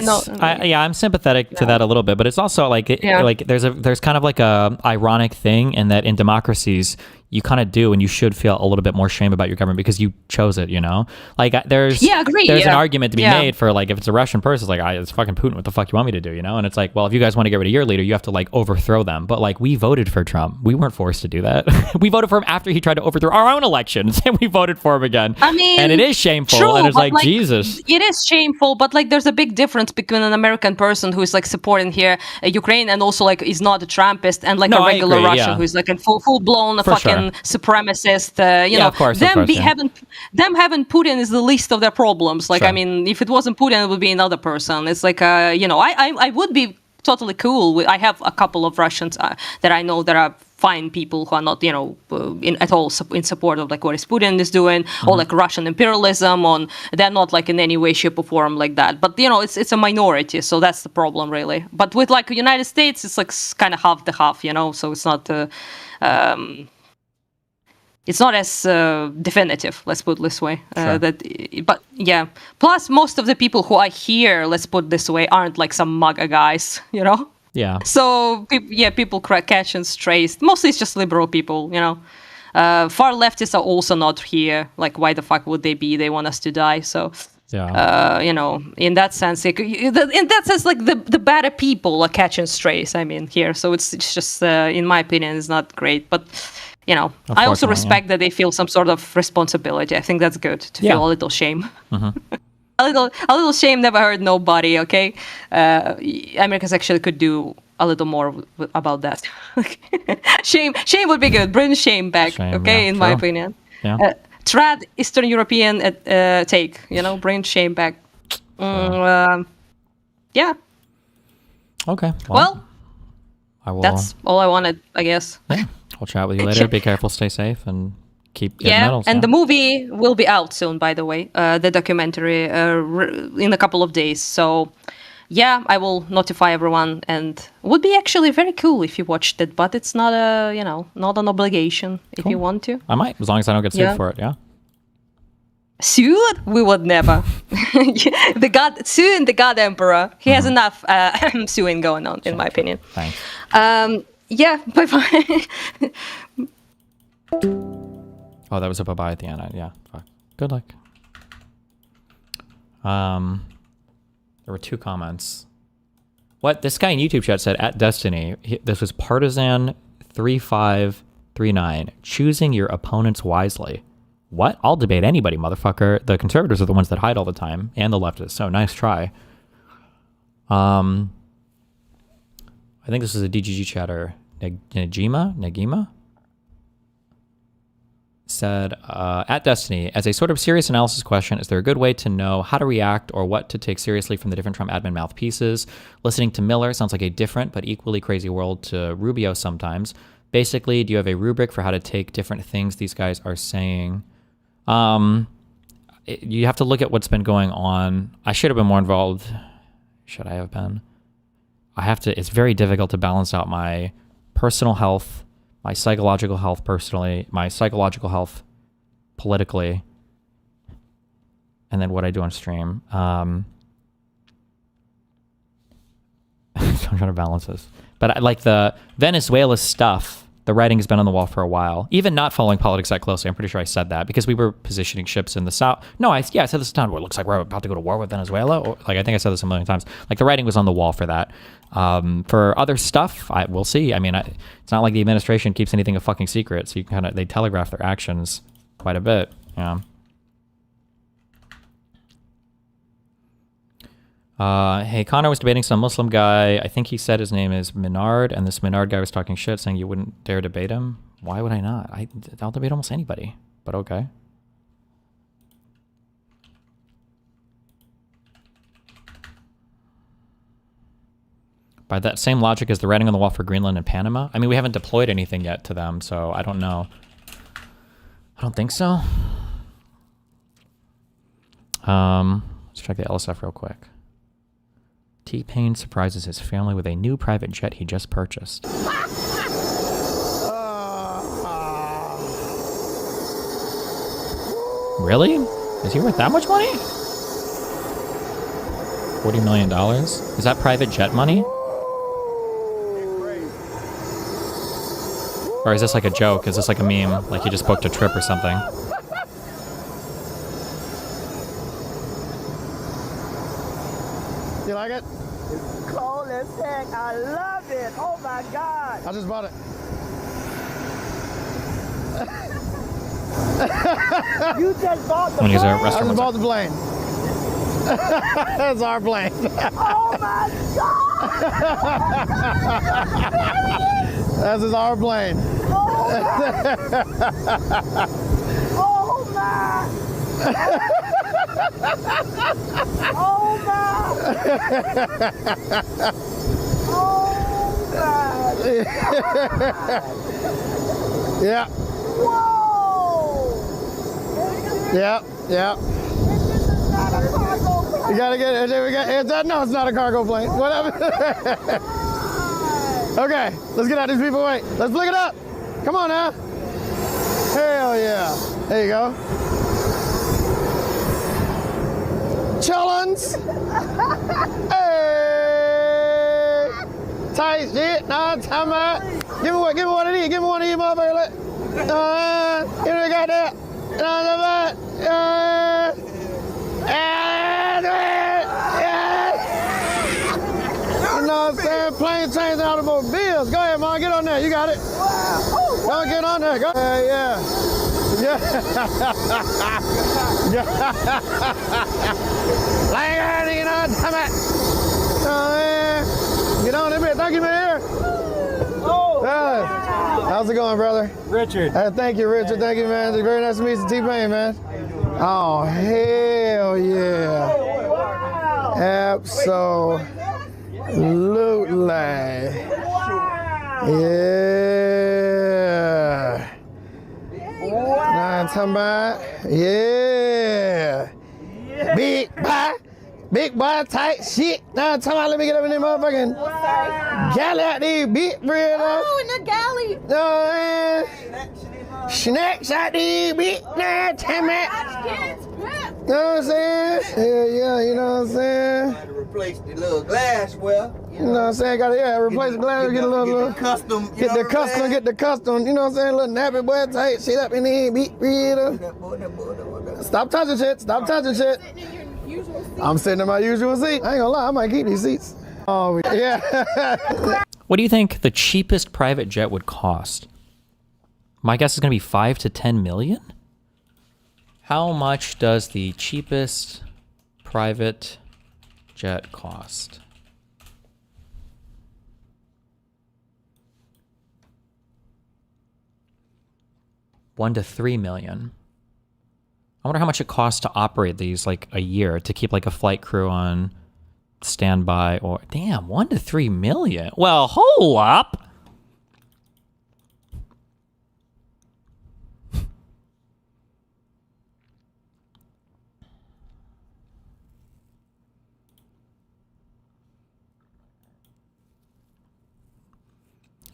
I'm sympathetic to that a little bit, but it's also like there's kind of like a ironic thing in that in democracies you kind of do and you should feel a little bit more shame about your government because you chose it, like there's an argument to be made for like if it's a Russian person, it's like it's fucking Putin, what the fuck you want me to do, and it's like, well, if you guys want to get rid of your leader, you have to like overthrow them, but like we voted for Trump, we weren't forced to do that. We voted for him after he tried to overthrow our own elections, and we voted for him again. I mean, and it is shameful, true, and it's like Jesus, it is shameful, but like there's a big difference between an American person who is like supporting here Ukraine and also like is not a Trumpist, and like a regular Russian who is like a full blown fucking supremacist. Of course, having Putin is the least of their problems. Like, I mean, if it wasn't Putin, it would be another person. It's like, I would be totally cool. I have a couple of Russians that I know that are fine people who are not, at all in support of like what Putin is doing, or like Russian imperialism. They're not like in any way, shape, or form like that. But it's a minority, so that's the problem really. But with like the United States, it's like kind of half the half, so it's not. It's not as definitive, let's put it this way. Sure. Plus, most of the people who are here, let's put it this way, aren't like some MAGA guys, Yeah. So, people catch and strays. Mostly it's just liberal people, Far leftists are also not here. Like, why the fuck would they be? They want us to die, so... Yeah. In that sense, like the better people are catching strays, I mean, here. So it's just, in my opinion, it's not great. But, I also respect that they feel some sort of responsibility. I think that's good to feel a little shame. A little shame never hurt nobody, okay? Americans actually could do a little more about that. Shame would be good. Bring shame back, in my opinion. Yeah. Trad Eastern European take, bring shame back. Yeah. Okay. Well, that's all I wanted, I guess. Yeah. I'll chat with you later. Be careful, stay safe, and keep getting medals. And the movie will be out soon, by the way. The documentary in a couple of days. So yeah, I will notify everyone, and it would be actually very cool if you watched it, but it's not a, you know, not an obligation if you want to. I might, as long as I don't get sued for it, yeah. Sued? We would never. Suing the God Emperor. He has enough suing going on, in my opinion. Thanks. Yeah, bye-bye. Oh, that was a bye-bye at the end. Yeah, fuck. Good luck. There were 2 comments. What? This guy in YouTube chat said, at Destiny, this was Partisan3539, choosing your opponents wisely. What? I'll debate anybody, motherfucker. The conservatives are the ones that hide all the time, and the leftists, so nice try. I think this is a DGG chatter. Negima? Said, at Destiny, as a sort of serious analysis question, is there a good way to know how to react or what to take seriously from the different Trump admin mouthpieces? Listening to Miller sounds like a different but equally crazy world to Rubio sometimes. Basically, do you have a rubric for how to take different things these guys are saying? You have to look at what's been going on. I should have been more involved. Should I have been? It's very difficult to balance out my personal health, my psychological health personally, my psychological health politically, and then what I do on stream. So I'm trying to balance this. But like the Venezuela stuff, the writing has been on the wall for a while. Even not following politics that closely, I'm pretty sure I said that because we were positioning ships in the south. No, I said this time. Well, it looks like we're about to go to war with Venezuela. Or, like I think I said this a million times. Like the writing was on the wall for that. For other stuff, we'll see. I mean, it's not like the administration keeps anything a fucking secret, so you can they telegraph their actions quite a bit. Yeah. Hey, Connor was debating some Muslim guy. I think he said his name is Minard, and this Minard guy was talking shit, saying you wouldn't dare debate him. Why would I not? I'll debate almost anybody, but okay. By that same logic as the writing on the wall for Greenland and Panama? I mean, we haven't deployed anything yet to them, so I don't know. I don't think so. Let's check the LSF real quick. T-Pain surprises his family with a new private jet he just purchased. Really? Is he worth that much money? $40 million? Is that private jet money? Or is this like a joke? Is this like a meme? Like he just booked a trip or something? You like it? It's cold as heck. I love it. Oh my God. I just bought it. You just bought the plane? I just bought the plane. That's our plane. Oh my God. This is our plane. Oh my. Oh my. Yeah. Whoa. Yeah. You gotta get it. No, it's not a cargo plane. Whatever. Okay, let's get out these people. Wait, let's flick it up. Come on now. Hell yeah. There you go. Chillins. Hey. Tight shit. Nah, time out. Give me one of these. Give me one of these motherfuckers. Give me got that. You know what I'm saying? Plane, trains, and automobiles. Go ahead, Mom. Get on there. You got it. Go get on there. Go. Yeah. Like, you know what I'm talking about? Get on there. Thank you, man. Oh, how's it going, brother? Richard. Thank you, Richard. Thank you, man. It's very nice to meet you, T-Pain, man. Oh, hell yeah. Wow. Absolutely. Yeah. Nah, I'm talking about, yeah. Big Big boy tight shit. Now I'm talking about let me get up in there motherfucking galley out there, big bread. Oh, in the galley. You know what I'm saying? Snacks out there, big now, time out. You know what I'm saying? Yeah, you know what I'm saying? Gotta replace the little glassware. You know what I'm saying? Gotta replace the glass, get a little custom. Get the custom, you know what I'm saying? Little nappy boy tight shit up in there, big bread. Stop touching shit, stop touching shit. I'm sitting in my usual seat. I ain't gonna lie, I might keep these seats. Oh, yeah. What do you think the cheapest private jet would cost? My guess is going to be 5 to 10 million? How much does the cheapest private jet cost? $1 to 3 million. I wonder how much it costs to operate these like a year to keep like a flight crew on standby or damn, 1 to 3 million. Well, hold up.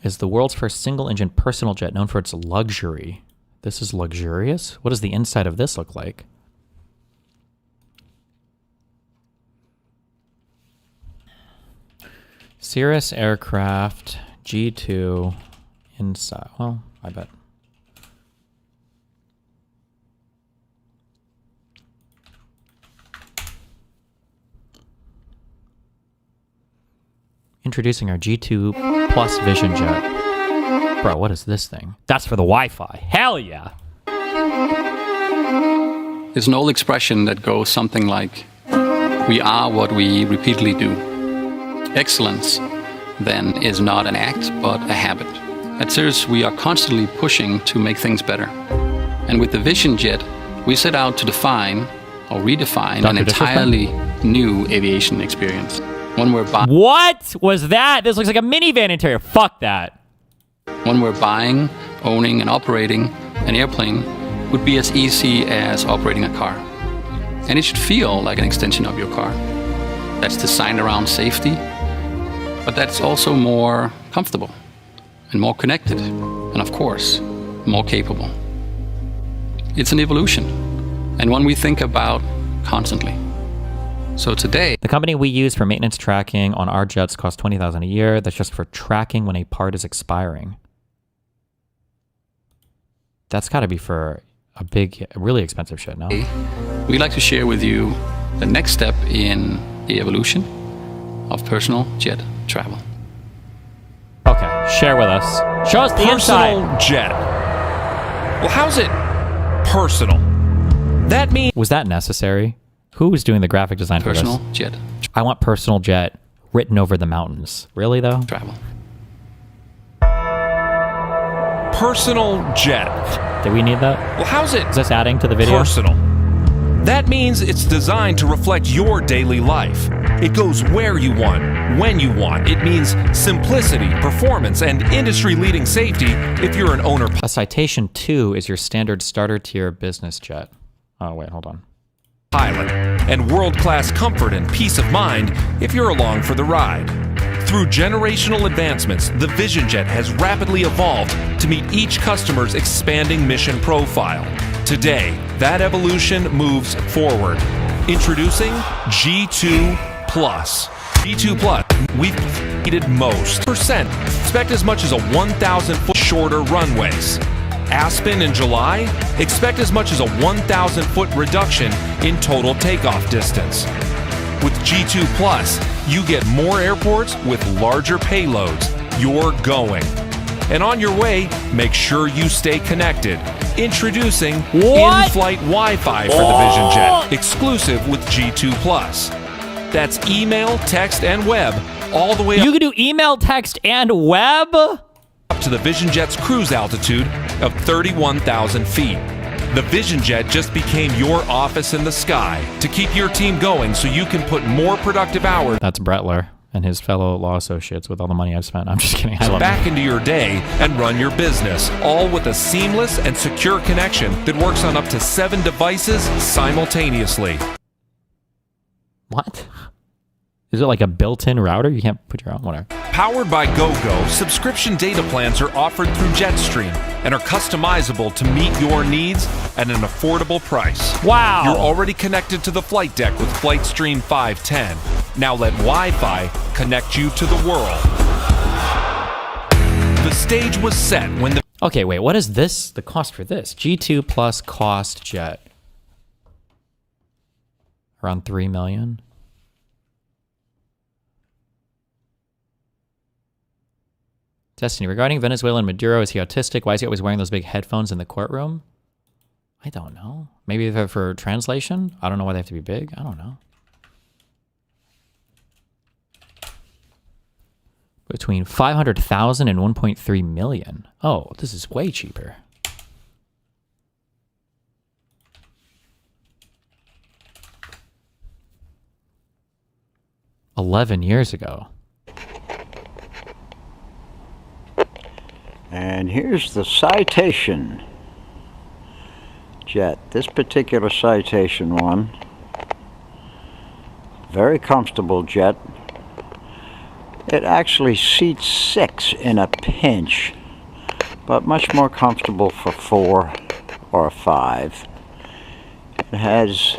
Is the world's first single-engine personal jet known for its luxury. This is luxurious? What does the inside of this look like? Cirrus aircraft, G2, inside. Well, I bet. Introducing our G2 Plus Vision Jet. Bro, what is this thing? That's for the Wi-Fi. Hell yeah. There's an old expression that goes something like, we are what we repeatedly do. Excellence, then, is not an act, but a habit. At Cirrus, we are constantly pushing to make things better. And with the Vision Jet, we set out to define or redefine an entirely new aviation experience. One where what was that? This looks like a minivan interior. Fuck that. One where buying, owning, and operating an airplane would be as easy as operating a car. And it should feel like an extension of your car. That's designed around safety, but that's also more comfortable and more connected, and of course, more capable. It's an evolution, and one we think about constantly. So today, the company we use for maintenance tracking on our jets costs $20,000 a year. That's just for tracking when a part is expiring. That's got to be for a big, really expensive shit, no? We'd like to share with you the next step in the evolution of personal jet travel. Okay, share with us. Show us the personal inside. Jet. Well, how's it personal? That means... Was that necessary? Who was doing the graphic design for this? Personal jet. I want personal jet written over the mountains. Really, though? Travel. Personal jet. Do we need that? Well, how's it? Is this adding to the video? Personal. That means it's designed to reflect your daily life. It goes where you want, when you want. It means simplicity, performance, and industry-leading safety if you're an owner. A Citation 2 is your standard starter tier business jet. Oh, wait, hold on. Pilot, and world-class comfort and peace of mind if you're along for the ride. Through generational advancements, the Vision Jet has rapidly evolved to meet each customer's expanding mission profile. Today, that evolution moves forward. Introducing G2 Plus. G2 Plus, we've needed most. Expect as much as a 1,000-foot shorter runways. Aspen in July, expect as much as a 1,000-foot reduction in total takeoff distance. With G2 Plus, you get more airports with larger payloads. You're going. And on your way, make sure you stay connected. Introducing in-flight Wi-Fi for the Vision Jet, exclusive with G2 Plus. That's email, text, and web, all the way up. You can do email, text, and web? Up to the Vision Jet's cruise altitude of 31,000 feet. The Vision Jet just became your office in the sky to keep your team going so you can put more productive hours. That's Brettler and his fellow law associates with all the money I've spent. I'm just kidding. Back into your day and run your business, all with a seamless and secure connection that works on up to 7 devices simultaneously. What? Is it like a built-in router? You can't put your own whatever. Powered by GoGo, subscription data plans are offered through Jetstream and are customizable to meet your needs at an affordable price. Wow! You're already connected to the flight deck with FlightStream 510. Now let Wi-Fi connect you to the world. The stage was set when the... Okay, wait, what is this? The cost for this? G2 plus cost jet. Around 3 million. Destiny, regarding Venezuelan Maduro, is he autistic? Why is he always wearing those big headphones in the courtroom? I don't know. Maybe they're for translation? I don't know why they have to be big. I don't know. Between 500,000 and 1.3 million. Oh, this is way cheaper. $11 years ago. And here's the citation jet. This particular citation one, very comfortable jet. It actually seats 6 in a pinch, but much more comfortable for 4 or 5. It has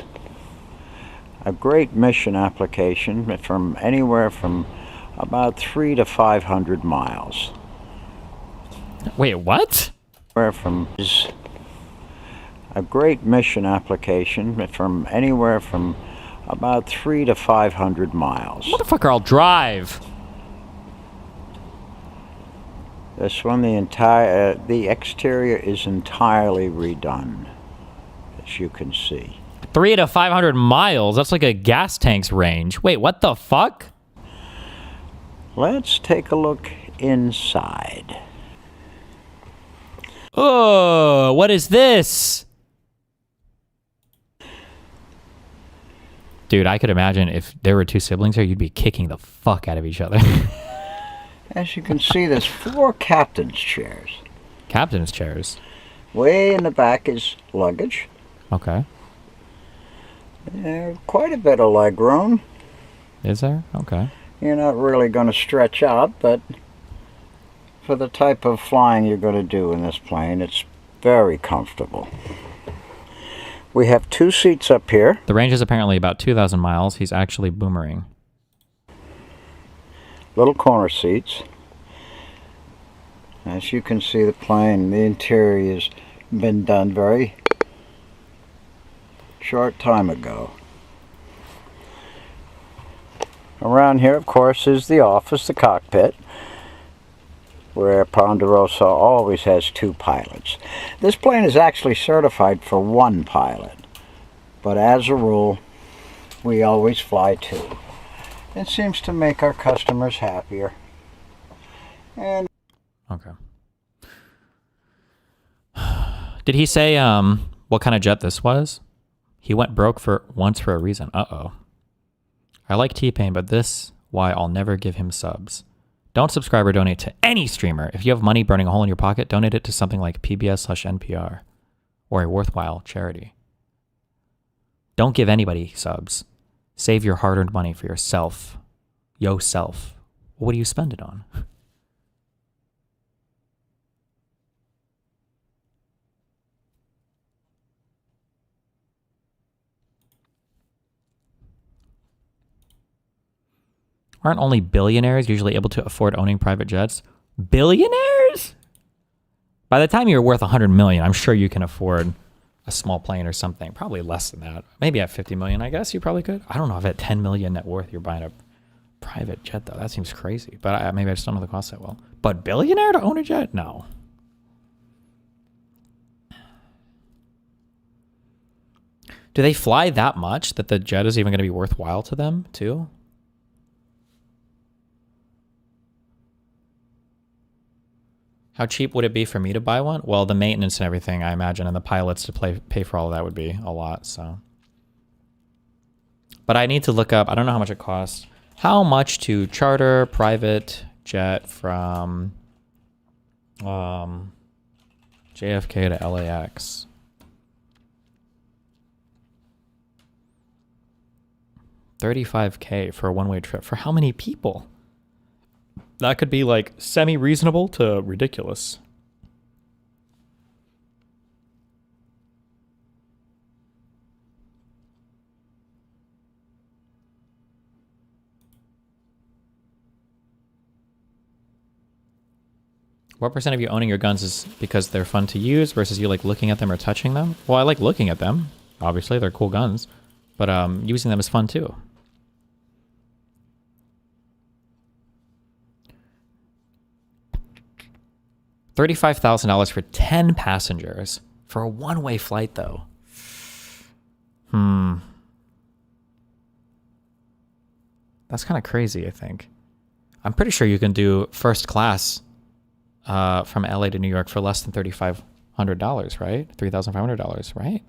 a great mission application from anywhere from about 300 to 500 miles. Wait, what? Where from is a great mission application from anywhere from about 300 to 500 miles. Motherfucker, I'll drive. This one, the exterior is entirely redone, as you can see. 300 to 500 miles? That's like a gas tank's range. Wait, what the fuck? Let's take a look inside. Oh, what is this? Dude, I could imagine if there were 2 siblings here, you'd be kicking the fuck out of each other. As you can see, there's 4 captain's chairs. Captain's chairs? Way in the back is luggage. Okay. Quite a bit of leg room. Is there? Okay. You're not really going to stretch out, but for the type of flying you're going to do in this plane, it's very comfortable. We have 2 seats up here. The range is apparently about 2,000 miles. He's actually boomering. Little corner seats. As you can see, the plane, the interior has been done very short time ago. Around here, of course, is the office, the cockpit, where Ponderosa always has 2 pilots. This plane is actually certified for 1 pilot, but as a rule, we always fly 2. It seems to make our customers happier. And okay. Did he say what kind of jet this was? He went broke once for a reason. Uh-oh. I like T-Pain, but this why I'll never give him subs. Don't subscribe or donate to any streamer. If you have money burning a hole in your pocket, donate it to something like PBS/NPR or a worthwhile charity. Don't give anybody subs. Save your hard-earned money for yourself. Yourself. What do you spend it on? Aren't only billionaires usually able to afford owning private jets? Billionaires? By the time you're worth 100 million, I'm sure you can afford a small plane or something. Probably less than that. Maybe at 50 million, I guess you probably could. I don't know if at 10 million net worth you're buying a private jet, though. That seems crazy. But maybe I just don't know the cost that well. But billionaire to own a jet? No. Do they fly that much that the jet is even going to be worthwhile to them, too? How cheap would it be for me to buy one? Well, the maintenance and everything, I imagine, and the pilots to pay for all of that would be a lot, so. But I need to look up, I don't know how much it costs, how much to charter private jet from JFK to LAX. $35K for a one-way trip. For how many people? That could be like semi-reasonable to ridiculous. What percent of you owning your guns is because they're fun to use versus you like looking at them or touching them? Well, I like looking at them. Obviously, they're cool guns. But using them is fun too. $35,000 for 10 passengers. For a one-way flight, though. That's kind of crazy, I think. I'm pretty sure you can do first class from LA to New York for less than $3,500, right? $3,500, right?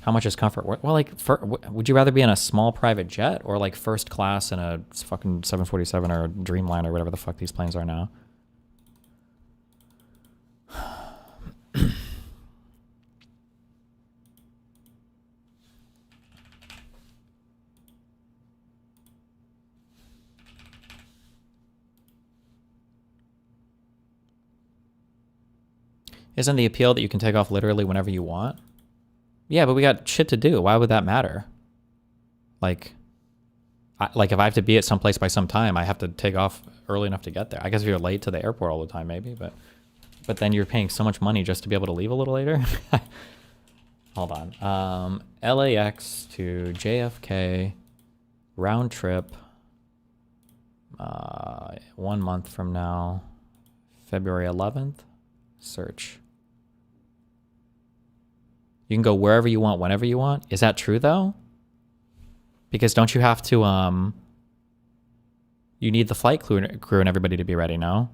How much is comfort? Well, like, would you rather be in a small private jet or like first class in a fucking 747 or a Dreamliner or whatever the fuck these planes are now? Isn't the appeal that you can take off literally whenever you want? Yeah, but we got shit to do. Why would that matter? Like if I have to be at some place by some time, I have to take off early enough to get there. I guess if you're late to the airport all the time, maybe, but then you're paying so much money just to be able to leave a little later. Hold on. LAX to JFK round trip. 1 month from now, February 11th. Search. You can go wherever you want, whenever you want. Is that true though? Because don't you have to you need the flight crew and everybody to be ready, no?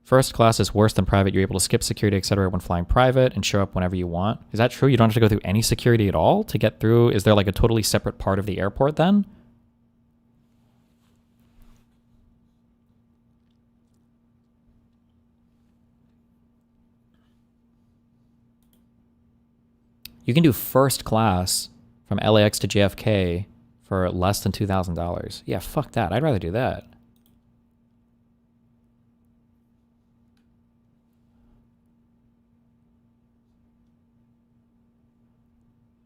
First class is worse than private. You're able to skip security, etc. when flying private and show up whenever you want. Is that true? You don't have to go through any security at all to get through? Is there like a totally separate part of the airport then? You can do first class from LAX to JFK for less than $2,000. Yeah, fuck that. I'd rather do that.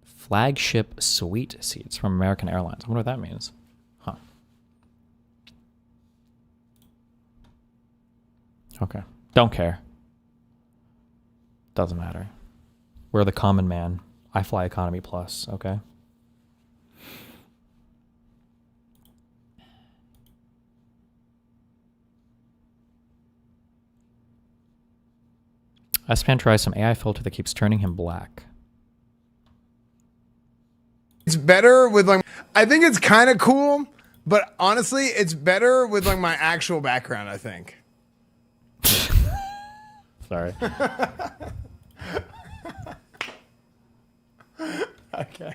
Flagship suite seats from American Airlines. I wonder what that means. Huh. Okay. Don't care. Doesn't matter. We're the common man. I fly economy plus, okay? Esfand tries some AI filter that keeps turning him black. It's better with like, I think it's kind of cool, but honestly, it's better with like my actual background, I think. Sorry. Okay.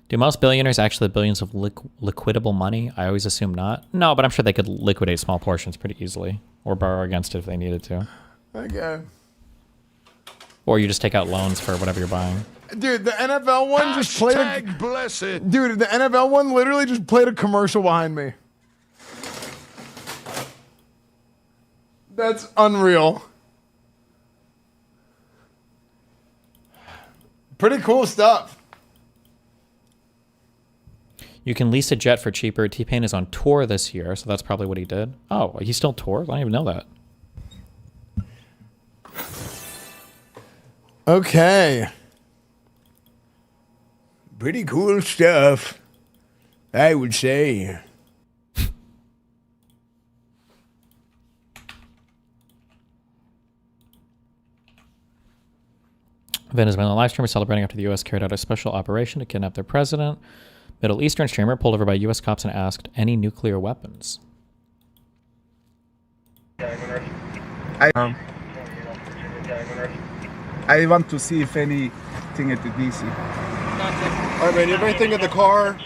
Do most billionaires actually have billions of liquidable money? I always assume not. No, but I'm sure they could liquidate small portions pretty easily or borrow against it if they needed to. Okay. Or you just take out loans for whatever you're buying. Dude, the NFL one just played Hashtag blessed. Dude, the NFL one literally just played a commercial behind me. That's unreal. Pretty cool stuff. You can lease a jet for cheaper. T-Pain is on tour this year, so that's probably what he did. Oh, he still tours? I didn't even know that. Okay. Pretty cool stuff, I would say. Venezuela live streamer celebrating after the U.S. carried out a special operation to kidnap their president. Middle Eastern streamer pulled over by U.S. cops and asked, any nuclear weapons? I want to see if anything at the DC. All right, man. You have anything in the car?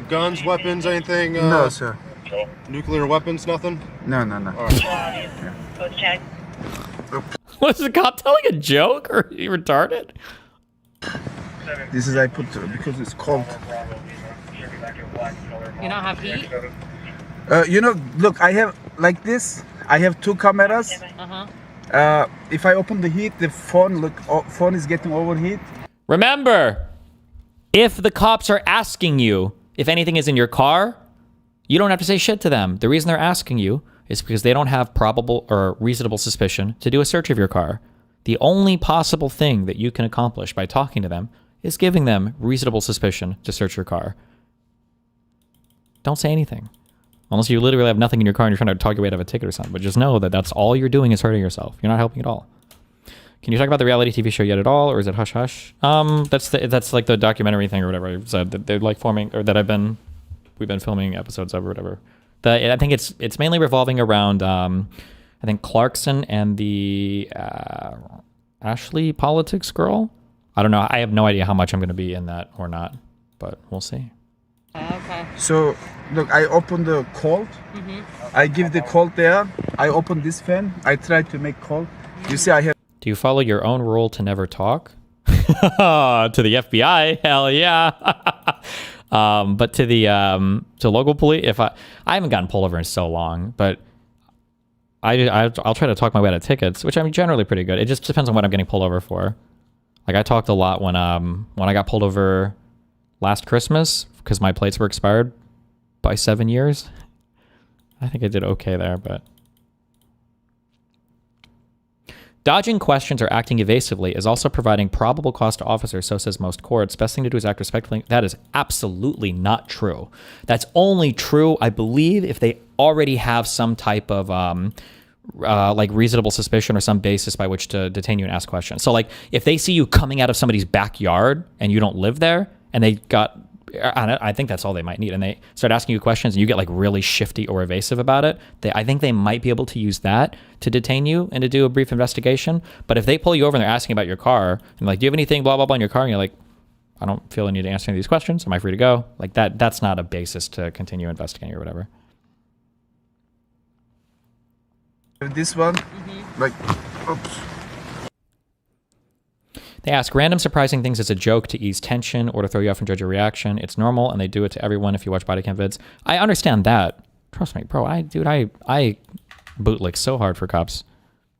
Guns, weapons, anything? No, sir. Nuclear weapons, nothing? No. All right. Yeah. Was the cop telling a joke, or are you retarded? This is I put because it's cold. You don't have heat? You know, look, I have like this. I have 2 cameras. If I open the heat, the phone is getting overheat. Remember, if the cops are asking you if anything is in your car, you don't have to say shit to them. The reason they're asking you is because they don't have probable or reasonable suspicion to do a search of your car. The only possible thing that you can accomplish by talking to them is giving them reasonable suspicion to search your car. Don't say anything. Unless you literally have nothing in your car and you're trying to talk your way out of a ticket or something. But just know that that's all you're doing is hurting yourself. You're not helping at all. Can you talk about the reality TV show yet at all, or is it hush hush? That's like the documentary thing or whatever I said that they're like forming, or that we've been filming episodes of or whatever. I think it's mainly revolving around I think Clarkson and the Ashley politics girl. I don't know. I have no idea how much I'm going to be in that or not, but we'll see. Okay. So, look, I open the cold. I give the cold there. I open this fan. I try to make cold. You see, I have. Do you follow your own rule to never talk? To the FBI, hell yeah. But to the to local police, if I haven't gotten pulled over in so long, but I'll try to talk my way out of tickets, which I'm generally pretty good. It just depends on what I'm getting pulled over for. Like I talked a lot when I got pulled over last Christmas because my plates were expired by 7 years. I think I did okay there, but dodging questions or acting evasively is also providing probable cause to officers, so says most courts. Best thing to do is act respectfully. That is absolutely not true. That's only true, I believe, if they already have some type of like reasonable suspicion or some basis by which to detain you and ask questions. So like if they see you coming out of somebody's backyard and you don't live there and they got, I think that's all they might need, and they start asking you questions and you get like really shifty or evasive about it, I think they might be able to use that to detain you and to do a brief investigation. But if they pull you over and they're asking about your car and like, do you have anything blah blah blah in your car, and you're like, I don't feel the need to answer any of these questions, am I free to go? Like that's not a basis to continue investigating or whatever. This one, like, oops. They ask random surprising things as a joke to ease tension or to throw you off and judge your reaction. It's normal, and they do it to everyone if you watch body cam vids. I understand that. Trust me, bro. I bootlick so hard for cops,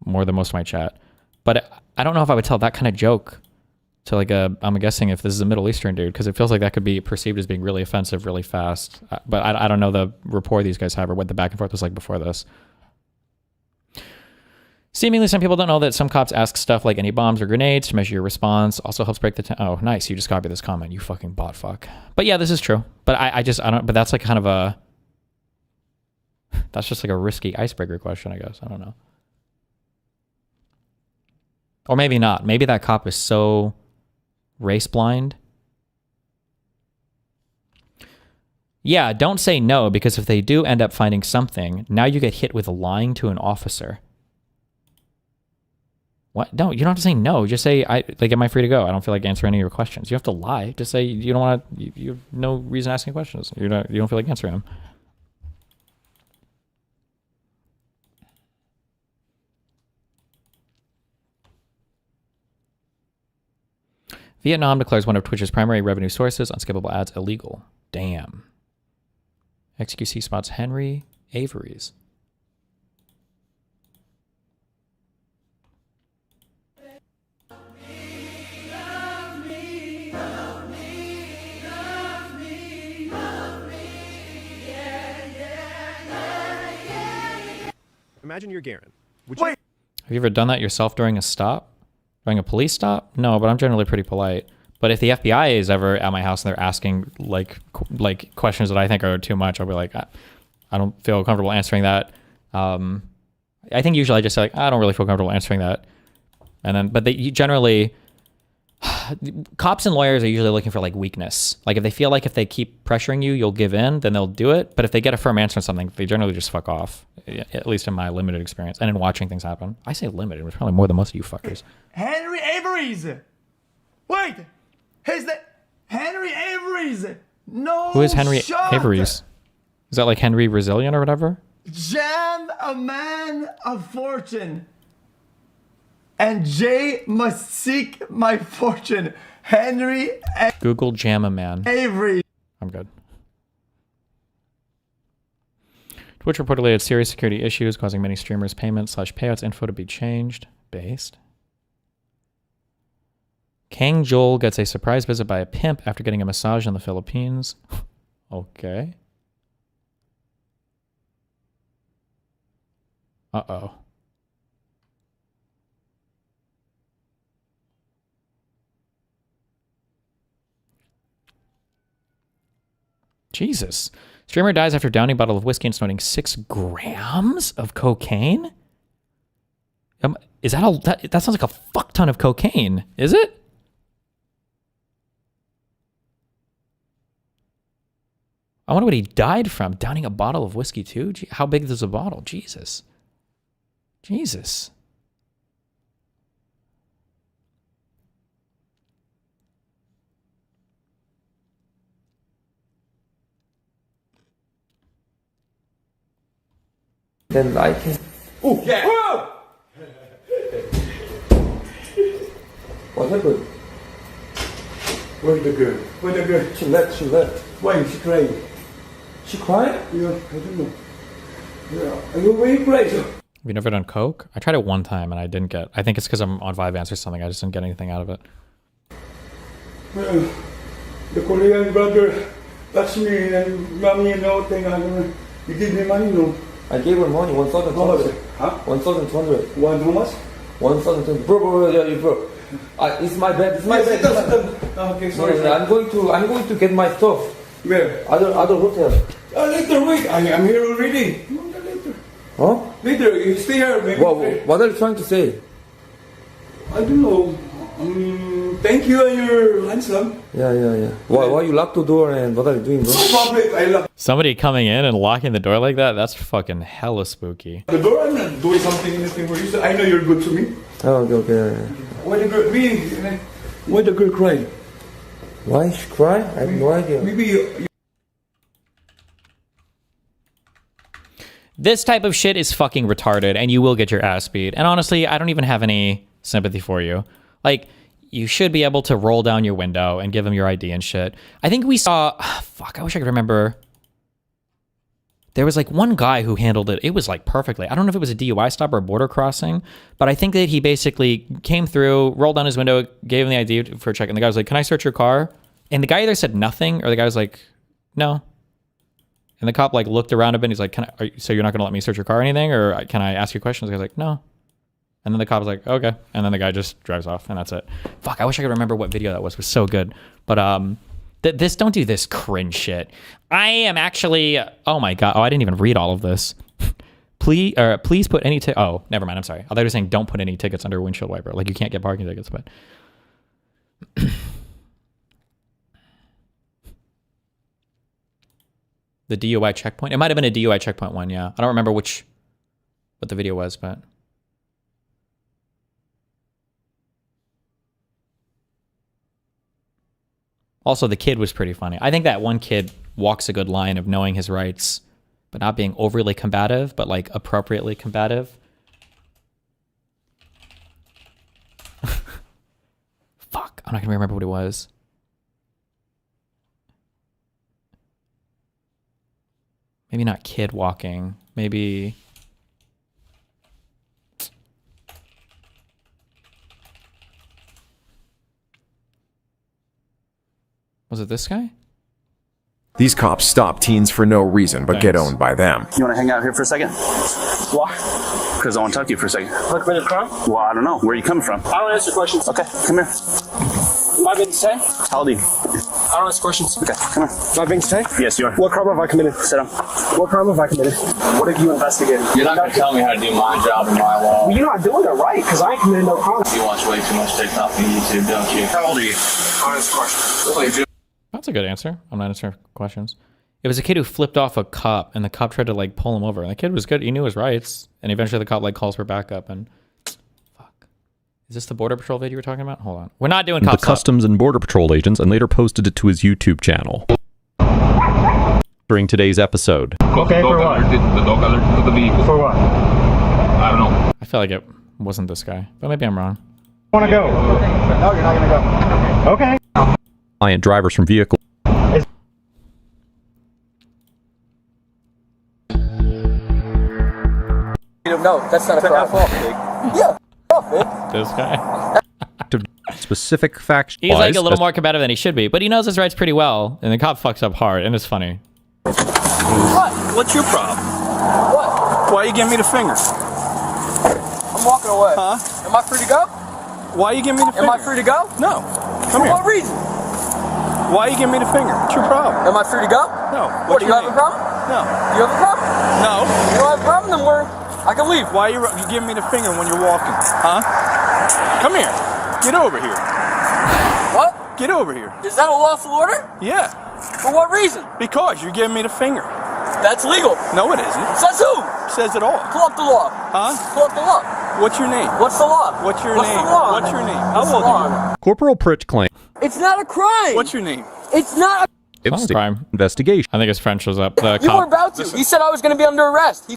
more than most of my chat. But I don't know if I would tell that kind of joke to like I'm guessing if this is a Middle Eastern dude, because it feels like that could be perceived as being really offensive really fast. But I don't know the rapport these guys have or what the back and forth was like before this. Seemingly, some people don't know that some cops ask stuff like any bombs or grenades to measure your response. Also helps break the oh, nice. You just copied this comment. You fucking bot fuck. But yeah, this is true. But I don't, but that's like kind of a, that's just like a risky icebreaker question, I guess. I don't know. Or maybe not. Maybe that cop is so race blind. Yeah, don't say no, because if they do end up finding something, now you get hit with lying to an officer. What? No, you don't have to say no. Just say, am I free to go? I don't feel like answering any of your questions. You have to lie. Just say you don't want to, you have no reason asking questions. You don't feel like answering them. Vietnam declares one of Twitch's primary revenue sources, unskippable ads, illegal. Damn. XQC spots Henry Avery's. Imagine you're Garen. Have you ever done that yourself during a stop? During a police stop? No, but I'm generally pretty polite. But if the FBI is ever at my house and they're asking like questions that I think are too much, I'll be like, I don't feel comfortable answering that. I think usually I just say like, I don't really feel comfortable answering that. And then, but they generally, cops and lawyers are usually looking for like weakness. Like if they feel like if they keep pressuring you, you'll give in, then they'll do it. But if they get a firm answer on something, they generally just fuck off. At least in my limited experience and in watching things happen. I say limited, which is probably more than most of you fuckers. Henry Avery's. Wait, he's the Henry Avery's. No. Who is Henry shot. Avery's? Is that like Henry Brazilian or whatever? Jam a man of fortune. and Jay must seek my fortune. Henry and Google Jamma Man. Avery. I'm good. Twitch reportedly had serious security issues, causing many streamers' payments/payouts info to be changed. Based. Kang Joel gets a surprise visit by a pimp after getting a massage in the Philippines. Okay. Uh-oh. Jesus. Streamer dies after downing a bottle of whiskey and snorting 6 grams of cocaine? Is that a... That sounds like a fuck ton of cocaine. Is it? I wonder what he died from. Downing a bottle of whiskey too? Gee, how big is a bottle? Jesus. Jesus. Then I can... Oh, yeah. Whoa! What happened? Where's the girl? Where's the girl? She left, she left. Why is she crying? She cried? Yeah, I don't know. Yeah. Are you very crazy? Have you never done coke? I tried it one time and I didn't get... I think it's because I'm on Vyvanse or something. I just didn't get anything out of it. The Korean brother touched me and mommy and all thing. You give me money, no? I gave her money, 1,200. Huh? 1,200. One, how much? 1,200. Bro, yeah, bro. It's my bad. It's my bad. Okay, sorry. No, I'm going to get my stuff. Where? Other hotel. Later, wait. I'm here already. Later. Huh? Later, you stay here, maybe. What are you trying to say? I don't know. Thank you and you're handsome. Yeah. Why you lock the door and what are you doing, bro? Public, I love Somebody coming in and locking the door like that? That's fucking hella spooky. the door. I'm not doing something anything for you. I know you're good to me. Oh, okay. Why the girl? Why the girl cry? Why she cry? I have no idea. Maybe you This type of shit is fucking retarded and you will get your ass beat. And honestly, I don't even have any sympathy for you. Like, you should be able to roll down your window and give him your ID and shit. I think we saw... fuck, I wish I could remember. There was like one guy who handled it. It was like perfectly. I don't know if it was a DUI stop or a border crossing, but I think that he basically came through, rolled down his window, gave him the ID for a check, and the guy was like, "Can I search your car?" And the guy either said nothing, or the guy was like, "No." And the cop like looked around a bit, and he's like, so you're not going to let me search your car or anything? Or can I ask you questions? The guy's like, "No." And then the cop was like, "Okay." And then the guy just drives off, and that's it. Fuck, I wish I could remember what video that was. It was so good. But don't do this cringe shit. I am actually, oh my God. Oh, I didn't even read all of this. Please put any, oh, never mind. I'm sorry. I thought you were saying don't put any tickets under a windshield wiper. Like you can't get parking tickets, but. The DUI checkpoint. It might have been a DUI checkpoint one. Yeah. I don't remember what the video was, but. Also, the kid was pretty funny. I think that one kid walks a good line of knowing his rights, but not being overly combative, but like appropriately combative. Fuck, I'm not gonna remember what it was. Maybe not kid walking. Maybe... Was it this guy? These cops stop teens for no reason, but get owned by them. You want to hang out here for a second? Why? Because I want to talk to you for a second. Have I committed a crime? Well, I don't know. Where are you coming from? I don't answer questions. Okay, come here. Am I being detained? How old are you? I don't answer questions. Okay, come here. Am I being detained? Yes, you are. What crime have I committed? Sit down. What crime have I committed? What have you investigated? You're not going to tell me how to do my job and my law. Well, you're not doing it right, because I ain't committed no crime. You watch way too much TikTok on YouTube, don't you? How old are you? I don't answer questions. That's a good answer. I'm not answering questions. It was a kid who flipped off a cop, and the cop tried to like pull him over. And the kid was good. He knew his rights. And eventually the cop like calls for backup. And fuck, is this the Border Patrol video you were talking about? Hold on, we're not doing the cops. Customs and Border Patrol agents, and later posted it to his YouTube channel. During today's episode. Okay, for what? The dog alert for the vehicle. For what? I don't know. I feel like it wasn't this guy, but maybe I'm wrong. Want to go? No, you're not gonna go. Okay. Client drivers from vehicle. No, that's not a crime. Yeah, man. This guy. Specific facts. He's like a little more combative than he should be, but he knows his rights pretty well, and the cop fucks up hard, and it's funny. What? What's your problem? What? Why are you giving me the finger? I'm walking away. Huh? Am I free to go? Why are you giving me the finger? Am I free to go? No. For Come here. what reason? Why are you giving me the finger? What's your problem? Am I free to go? No. What, do you have a problem? No. Do you have a problem? No. You don't have a problem, then I can leave. Why are you giving me the finger when you're walking? Huh? Come here. Get over here. What? Get over here. Is that a lawful order? Yeah. For what reason? Because you're giving me the finger. That's legal. No, it isn't. Says who? Says it all. Pull up the law. Huh? Pull up the law. What's your name? What's the law? What's your What's name? the law? What's your name? How What's old the are law? you? Corporal Pritch claims. It's not a crime. What's your name? It's not a crime. Investigation. I think his friend shows up. The You cop. were about to. He said I was going to be under arrest. He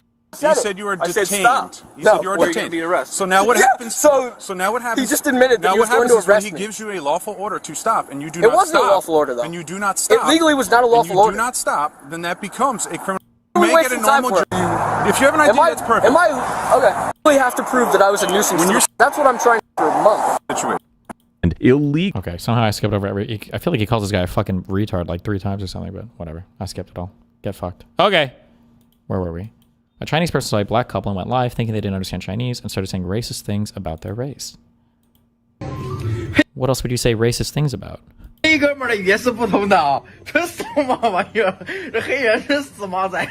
said you were I detained. said stop. You No, said you were we're detained. gonna be arrested. So now what Yeah, happens? so now what happens? he just admitted that now he what was going happens to is when arrest he me. gives you a lawful order to stop, and you do It not wasn't stop. a lawful order, though. And you do not stop. It legally was not a lawful and order. You do not stop, then that becomes a criminal. Are we You make it a wasting time normal for? If you have an idea, that's perfect. Am I okay? I really have to prove that I was a nuisance. That's what I'm trying to do for a month. Situation. And illegal. Okay, somehow I skipped over I feel like he calls this guy a fucking retard like 3 times or something, but whatever. I skipped it all. Get fucked. Okay. Where were we? A Chinese person saw a black couple and went live thinking they didn't understand Chinese and started saying racist things about their race. What else would you say racist things about? 这哥们儿的也是不同的啊，这什么玩意儿？这黑人是死毛仔，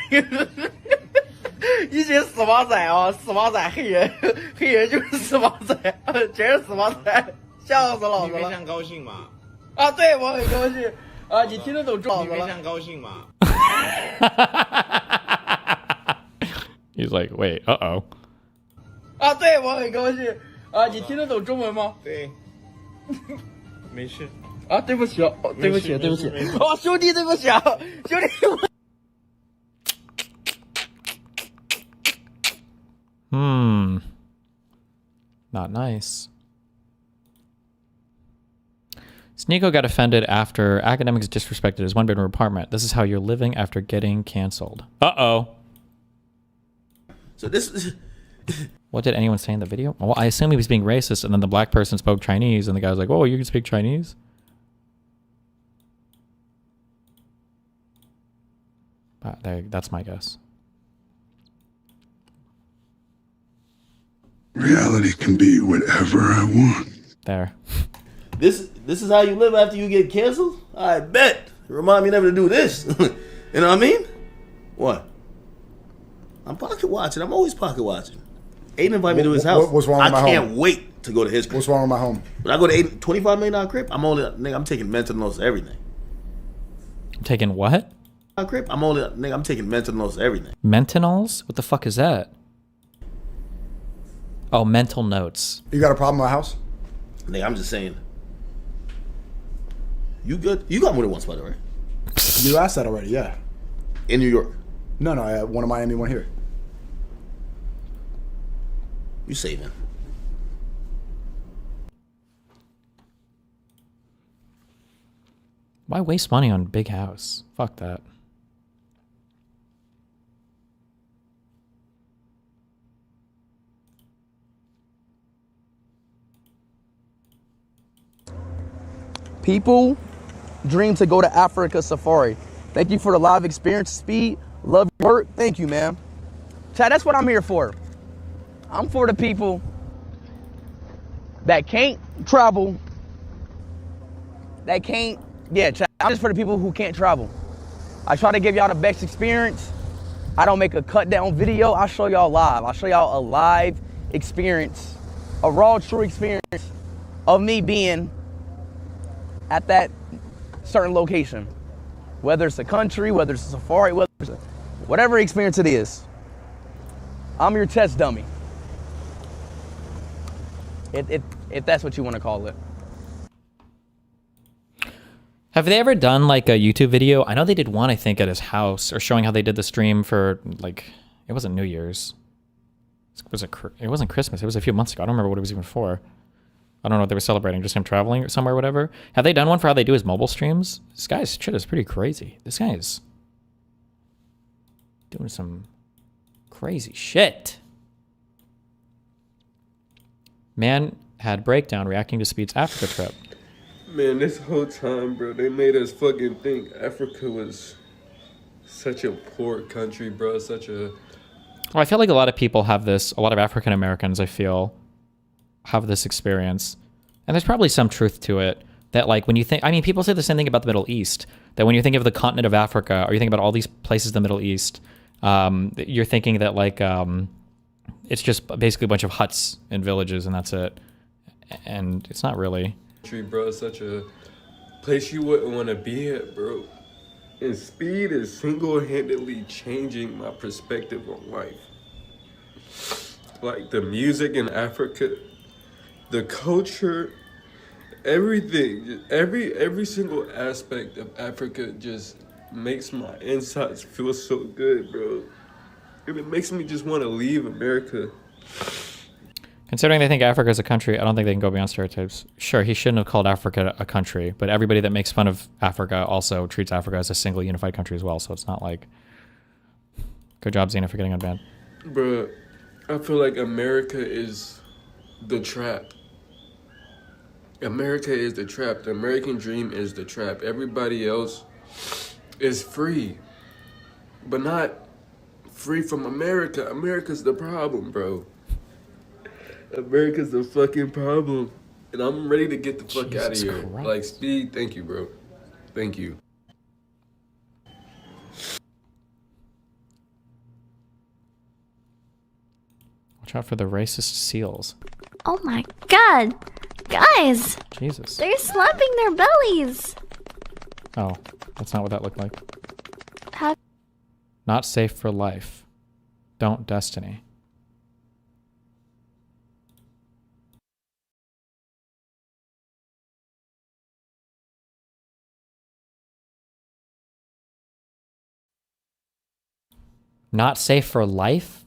一群死毛仔啊，死毛仔黑人，黑人就是死毛仔，全是死毛仔，笑死老子了。你非常高兴吗？啊，对我很高兴啊，你听得懂中文吗？你非常高兴吗？ He's like, wait, uh-oh. 啊，对我很高兴啊，你听得懂中文吗？对，没事。 啊，对不起哦，对不起，对不起，哦，兄弟，对不起啊，兄弟。Not nice. Sneako got offended after academics disrespected his one-bedroom apartment. This is how you're living after getting canceled. Uh-oh. So this is... What did anyone say in the video? Well, I assume he was being racist, and then the black person spoke Chinese, and the guy was like, oh, you can speak Chinese? That's my guess. Reality can be whatever I want. There. This is how you live after you get canceled? I bet. Remind me never to do this. You know what I mean? What? I'm pocket watching. I'm always pocket watching. Aiden invited me to his house. What's wrong with my home? I can't wait to go to his crib. What's wrong with my home? When I go to Aiden, $25 million crib, I'm taking mental notes of everything. Taking what? Crib, I'm taking mental notes of everything. Mentanols? What the fuck is that? Oh, mental notes. You got a problem with my house? Nigga, I'm just saying. You good? You got more than one spot, right? You asked that already, yeah. In New York? No, I had one in Miami, one here. You saving. Why waste money on big house? Fuck that. People dream to go to Africa safari. Thank you for the live experience, Speed. Love your work. Thank you, man. Chad, that's what I'm here for. I'm for the people that can't travel, that can't, Chad, I'm just for the people who can't travel. I try to give y'all the best experience. I don't make a cut down video. I show y'all live. I show y'all a live experience, a raw, true experience of me being at that certain location, whether it's a country, whether it's a safari, whatever experience it is. I'm your test dummy, if that's what you want to call it. Have they ever done like a YouTube video? I know they did one, I think, at his house, or showing how they did the stream for like, it wasn't New Year's. It wasn't Christmas. It was a few months ago. I don't remember what it was even for. I don't know what they were celebrating. Just him traveling or somewhere, or whatever. Have they done one for how they do his mobile streams? This guy's shit is pretty crazy. This guy is doing some crazy shit. Man had breakdown reacting to Speed's Africa trip. Man, this whole time, bro, they made us fucking think Africa was such a poor country, bro. Such a... Well, I feel like a lot of people have this, a lot of African Americans, I feel, have this experience. And there's probably some truth to it. That, like, when you think, I mean, people say the same thing about the Middle East. That when you think of the continent of Africa, or you think about all these places in the Middle East, you're thinking that, like, it's just basically a bunch of huts and villages, and that's it. And it's not really. Country, bro, such a place you wouldn't want to be at, bro. And Speed is single-handedly changing my perspective on life. Like the music in Africa, the culture, everything, every single aspect of Africa just makes my insides feel so good, bro. And it makes me just want to leave America. Considering they think Africa is a country, I don't think they can go beyond stereotypes. Sure, he shouldn't have called Africa a country, but everybody that makes fun of Africa also treats Africa as a single unified country as well, so it's not like... Good job, Xena, for getting unbanned. Bro, I feel like America is the trap. America is the trap. The American dream is the trap. Everybody else is free, but not free from America. America's the problem, bro. America's the fucking problem. And I'm ready to get the fuck out of here. Christ. Like, Speed, thank you, bro. Thank you. Watch out for the racist seals. Oh my god. Guys. Jesus. They're slapping their bellies. Oh, that's not what that looked like. How? Not safe for life. Don't Destiny. Not safe for life?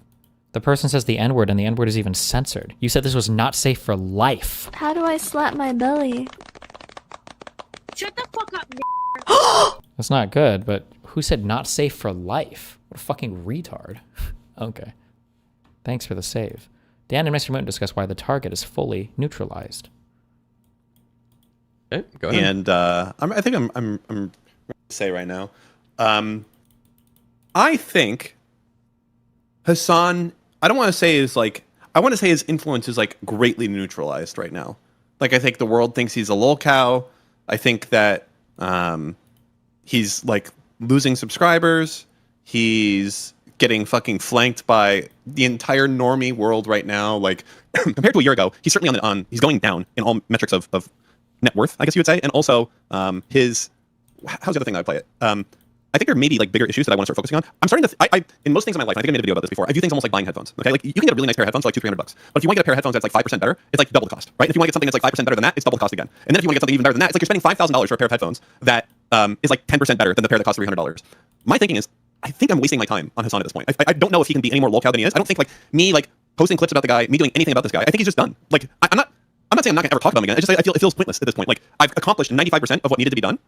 The person says the N-word and the N-word is even censored. You said this was not safe for life. How do I slap my belly? Shut the fuck up, That's not good, but who said not safe for life? What a fucking retard. Okay. Thanks for the save. Dan and MrMouton discuss why the target is fully neutralized. Okay, go ahead. And I think I'm ready to say right now. I think Hasan, I don't want to say is like, I want to say his influence is like greatly neutralized right now. Like, I think the world thinks he's a lolcow. I think that he's like losing subscribers. He's getting fucking flanked by the entire normie world right now. Like, compared to a year ago, he's certainly he's going down in all metrics of net worth, I guess you would say. And also how's the other thing that I play it? I think there may be like bigger issues that I want to start focusing on. I'm starting to, I in most things in my life, I think I made a video about this before. I view things almost like buying headphones. Okay, like you can get a really nice pair of headphones for like $200-300. But if you want to get a pair of headphones that's like 5% better, it's like double the cost, right? If you want to get something that's like 5% better than that, it's double the cost again. And then if you want to get something even better than that, it's like you're spending $5,000 for a pair of headphones that is like 10% better than the pair that costs $300. My thinking is, I think I'm wasting my time on Hasan at this point. I don't know if he can be any more lolcow than he is. I don't think like me like posting clips about the guy, me doing anything about this guy. I think he's just done. Like I'm not saying I'm not gonna ever talk about him again. It's just it feels pointless at this point. Like I've accomplished 95% of what needed to be done.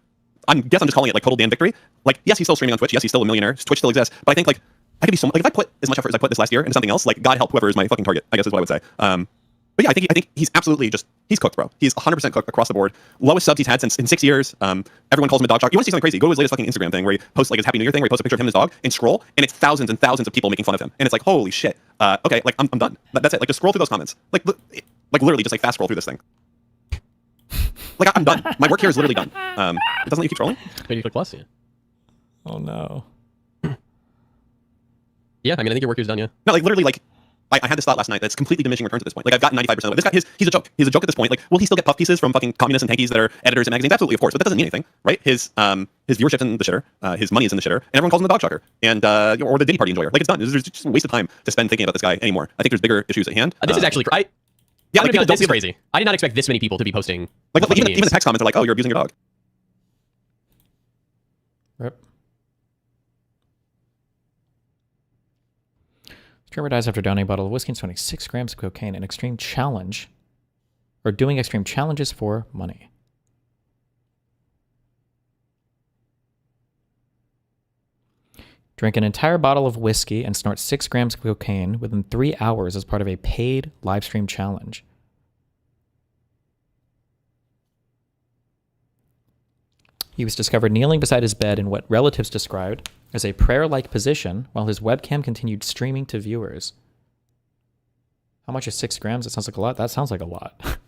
I guess I'm just calling it like total Dan victory. Like, yes, he's still streaming on Twitch. Yes, he's still a millionaire. Twitch still exists. But I think like I could be so much, like if I put as much effort as I put this last year into something else, like God help whoever is my fucking target, I guess is what I would say. But yeah, I think he's absolutely he's cooked, bro. He's 100% cooked across the board. Lowest subs he's had in 6 years. Everyone calls him a dog shark. You want to see something crazy? Go to his latest fucking Instagram thing where he posts like his Happy New Year thing where he posts a picture of him and his dog and scroll, and it's thousands and thousands of people making fun of him. And it's like, holy shit. Okay, like I'm done. That's it. Like just scroll through those comments. Like literally just like fast scroll through this thing. Like I'm done. My work here is literally done. It doesn't let you keep trolling. Maybe you click plus, yeah. Oh no. Yeah, I mean I think your work is done, yeah. No, like literally like I had this thought last night that's completely diminishing returns at this point. Like I've gotten 95% of it. This guy he's a joke. He's a joke at this point. Like will he still get puff pieces from fucking communists and hankies that are editors in magazines? Absolutely, of course, but that doesn't mean anything, right? His viewership's in the shitter, his money is in the shitter, and everyone calls him the dog shucker and or the Diddy Party enjoyer. Like it's done. There's just a waste of time to spend thinking about this guy anymore. I think there's bigger issues at hand. This is actually yeah, like, this is crazy. I did not expect this many people to be posting. Like even the text comments are like, "Oh, you're abusing your dog." Rip. Drummer dies after downing a bottle of whiskey and spending 6 grams of cocaine in extreme challenge. Or doing extreme challenges for money. Drink an entire bottle of whiskey and snort 6 grams of cocaine within 3 hours as part of a paid live stream challenge. He was discovered kneeling beside his bed in what relatives described as a prayer-like position while his webcam continued streaming to viewers. How much is 6 grams? It sounds like a lot. That sounds like a lot.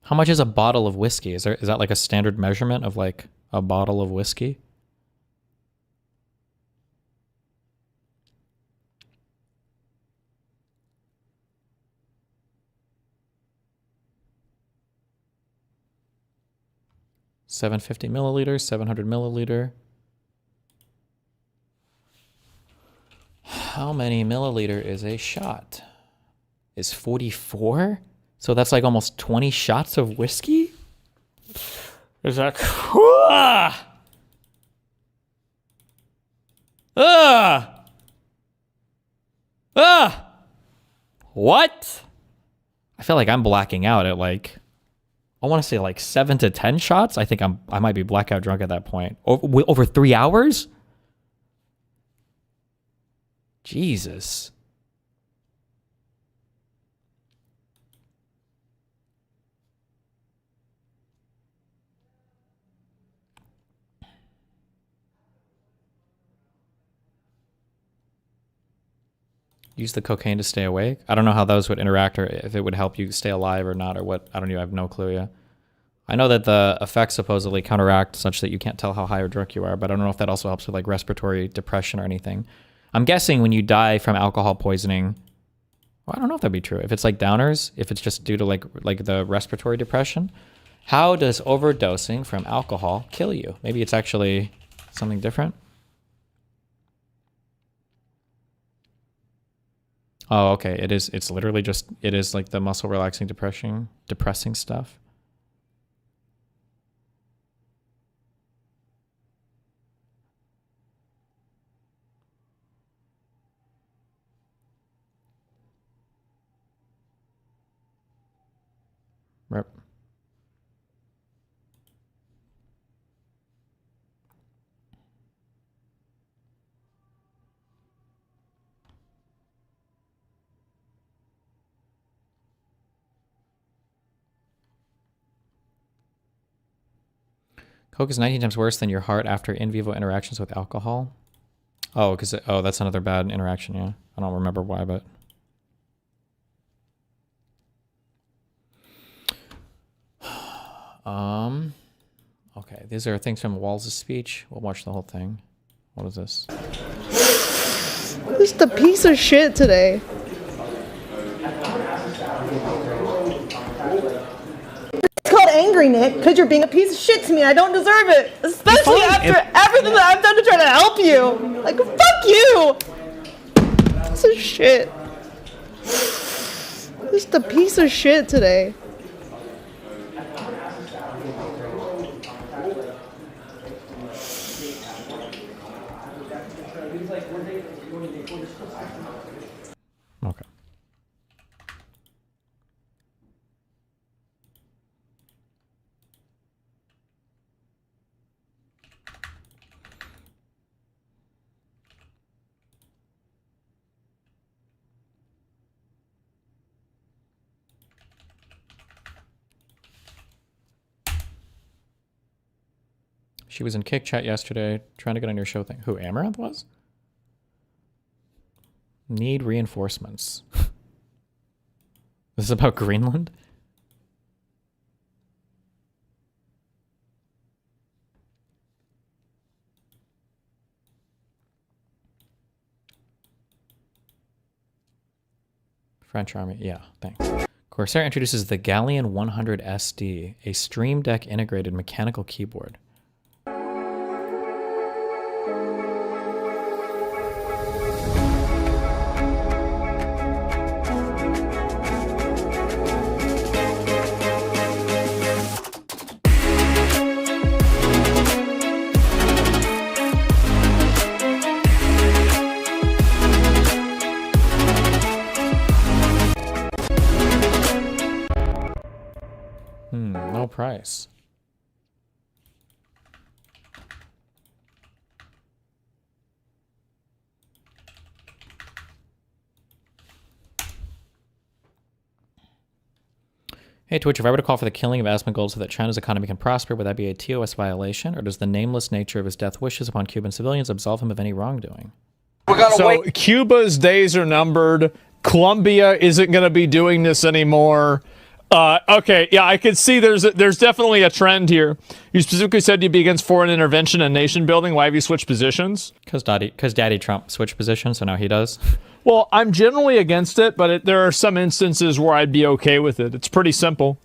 How much is a bottle of whiskey? Is that like a standard measurement of like a bottle of whiskey? $750 milliliters, 700 milliliter. How many milliliter is a shot? Is 44? So that's like almost 20 shots of whiskey? Is that... What? I feel like I'm blacking out at like... I want to say like 7 to 10 shots. I think I might be blackout drunk at that point. Over 3 hours? Jesus. Use the cocaine to stay awake? I don't know how those would interact or if it would help you stay alive or not or what. I don't know. I have no clue yet. I know that the effects supposedly counteract such that you can't tell how high or drunk you are, but I don't know if that also helps with like respiratory depression or anything. I'm guessing when you die from alcohol poisoning, well, I don't know if that'd be true. If it's like downers, if it's just due to like the respiratory depression, how does overdosing from alcohol kill you? Maybe it's actually something different. Oh, okay. It is. It's literally just. It is like the muscle relaxing, depressing stuff. Rip. Coke is 19 times worse than your heart after in vivo interactions with alcohol. Oh, because that's another bad interaction. Yeah, I don't remember why, but okay. These are things from Walz's speech. We'll watch the whole thing. What is this? Just a piece of shit today. It's called angry, Nick, because you're being a piece of shit to me. I don't deserve it, especially after everything that I've done to try to help you. Like, fuck you. Piece of shit. Just a piece of shit today. Okay. She was in Kick Chat yesterday trying to get on your show thing. Who, Amouranth was? Need reinforcements. This is about Greenland? French Army, yeah, thanks. Corsair introduces the Galleon 100 SD, a Stream Deck integrated mechanical keyboard. No price. Hey Twitch, if I were to call for the killing of Assmolgold so that China's economy can prosper, would that be a TOS violation, or does the nameless nature of his death wishes upon Cuban civilians absolve him of any wrongdoing? So Cuba's days are numbered. Colombia isn't going to be doing this anymore. Okay, yeah, I can see there's definitely a trend here. You specifically said you'd be against foreign intervention and nation building. Why have you switched positions? Because Daddy Trump switched positions, so now he does. Well, I'm generally against it, but there are some instances where I'd be okay with it. It's pretty simple.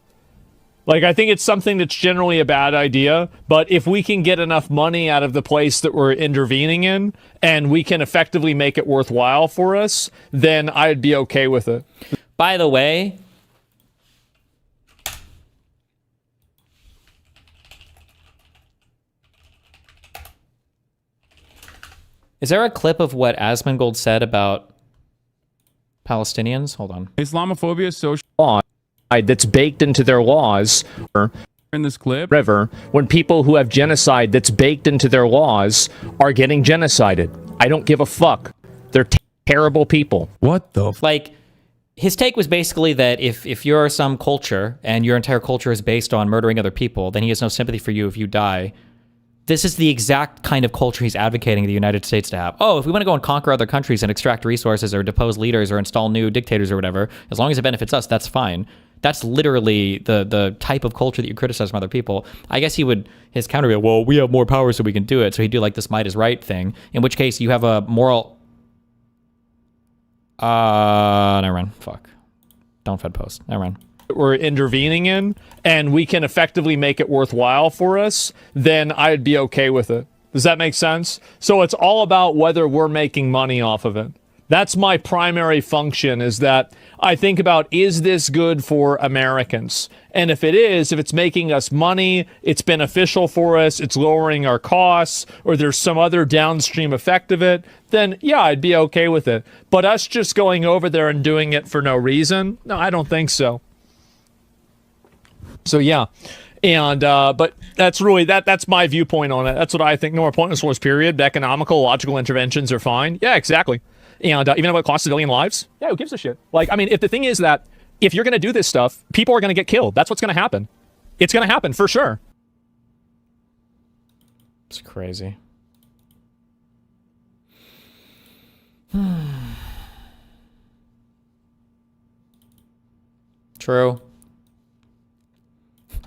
Like, I think it's something that's generally a bad idea, but if we can get enough money out of the place that we're intervening in, and we can effectively make it worthwhile for us, then I'd be okay with it. By the way, is there a clip of what Assmolgold said about Palestinians? Hold on. Islamophobia is social law that's baked into their laws. In this clip, River, when people who have genocide that's baked into their laws are getting genocided. I don't give a fuck. They're terrible people. What the? Like, his take was basically that if you're some culture and your entire culture is based on murdering other people, then he has no sympathy for you if you die. This is the exact kind of culture he's advocating the United States to have. Oh, if we want to go and conquer other countries and extract resources or depose leaders or install new dictators or whatever, as long as it benefits us, that's fine. That's literally the type of culture that you criticize from other people. I guess his counter would be, well, we have more power so we can do it. So he'd do like this might is right thing, in which case you have a moral... never mind. Fuck. Don't fed post. Never mind. We're intervening in, and we can effectively make it worthwhile for us, then I'd be okay with it. Does that make sense? So it's all about whether we're making money off of it. That's my primary function, is that I think about, is this good for Americans? And if it is, if it's making us money, it's beneficial for us, it's lowering our costs, or there's some other downstream effect of it, then yeah, I'd be okay with it. But us just going over there and doing it for no reason, no, I don't think so. So yeah, and but that's really that's my viewpoint on it. That's what I think. No more pointless wars. Period. Economical, logical interventions are fine. Yeah, exactly. And even if it costs civilian lives, yeah, who gives a shit? Like, I mean, if the thing is that if you're going to do this stuff, people are going to get killed. That's what's going to happen. It's going to happen for sure. It's crazy. True.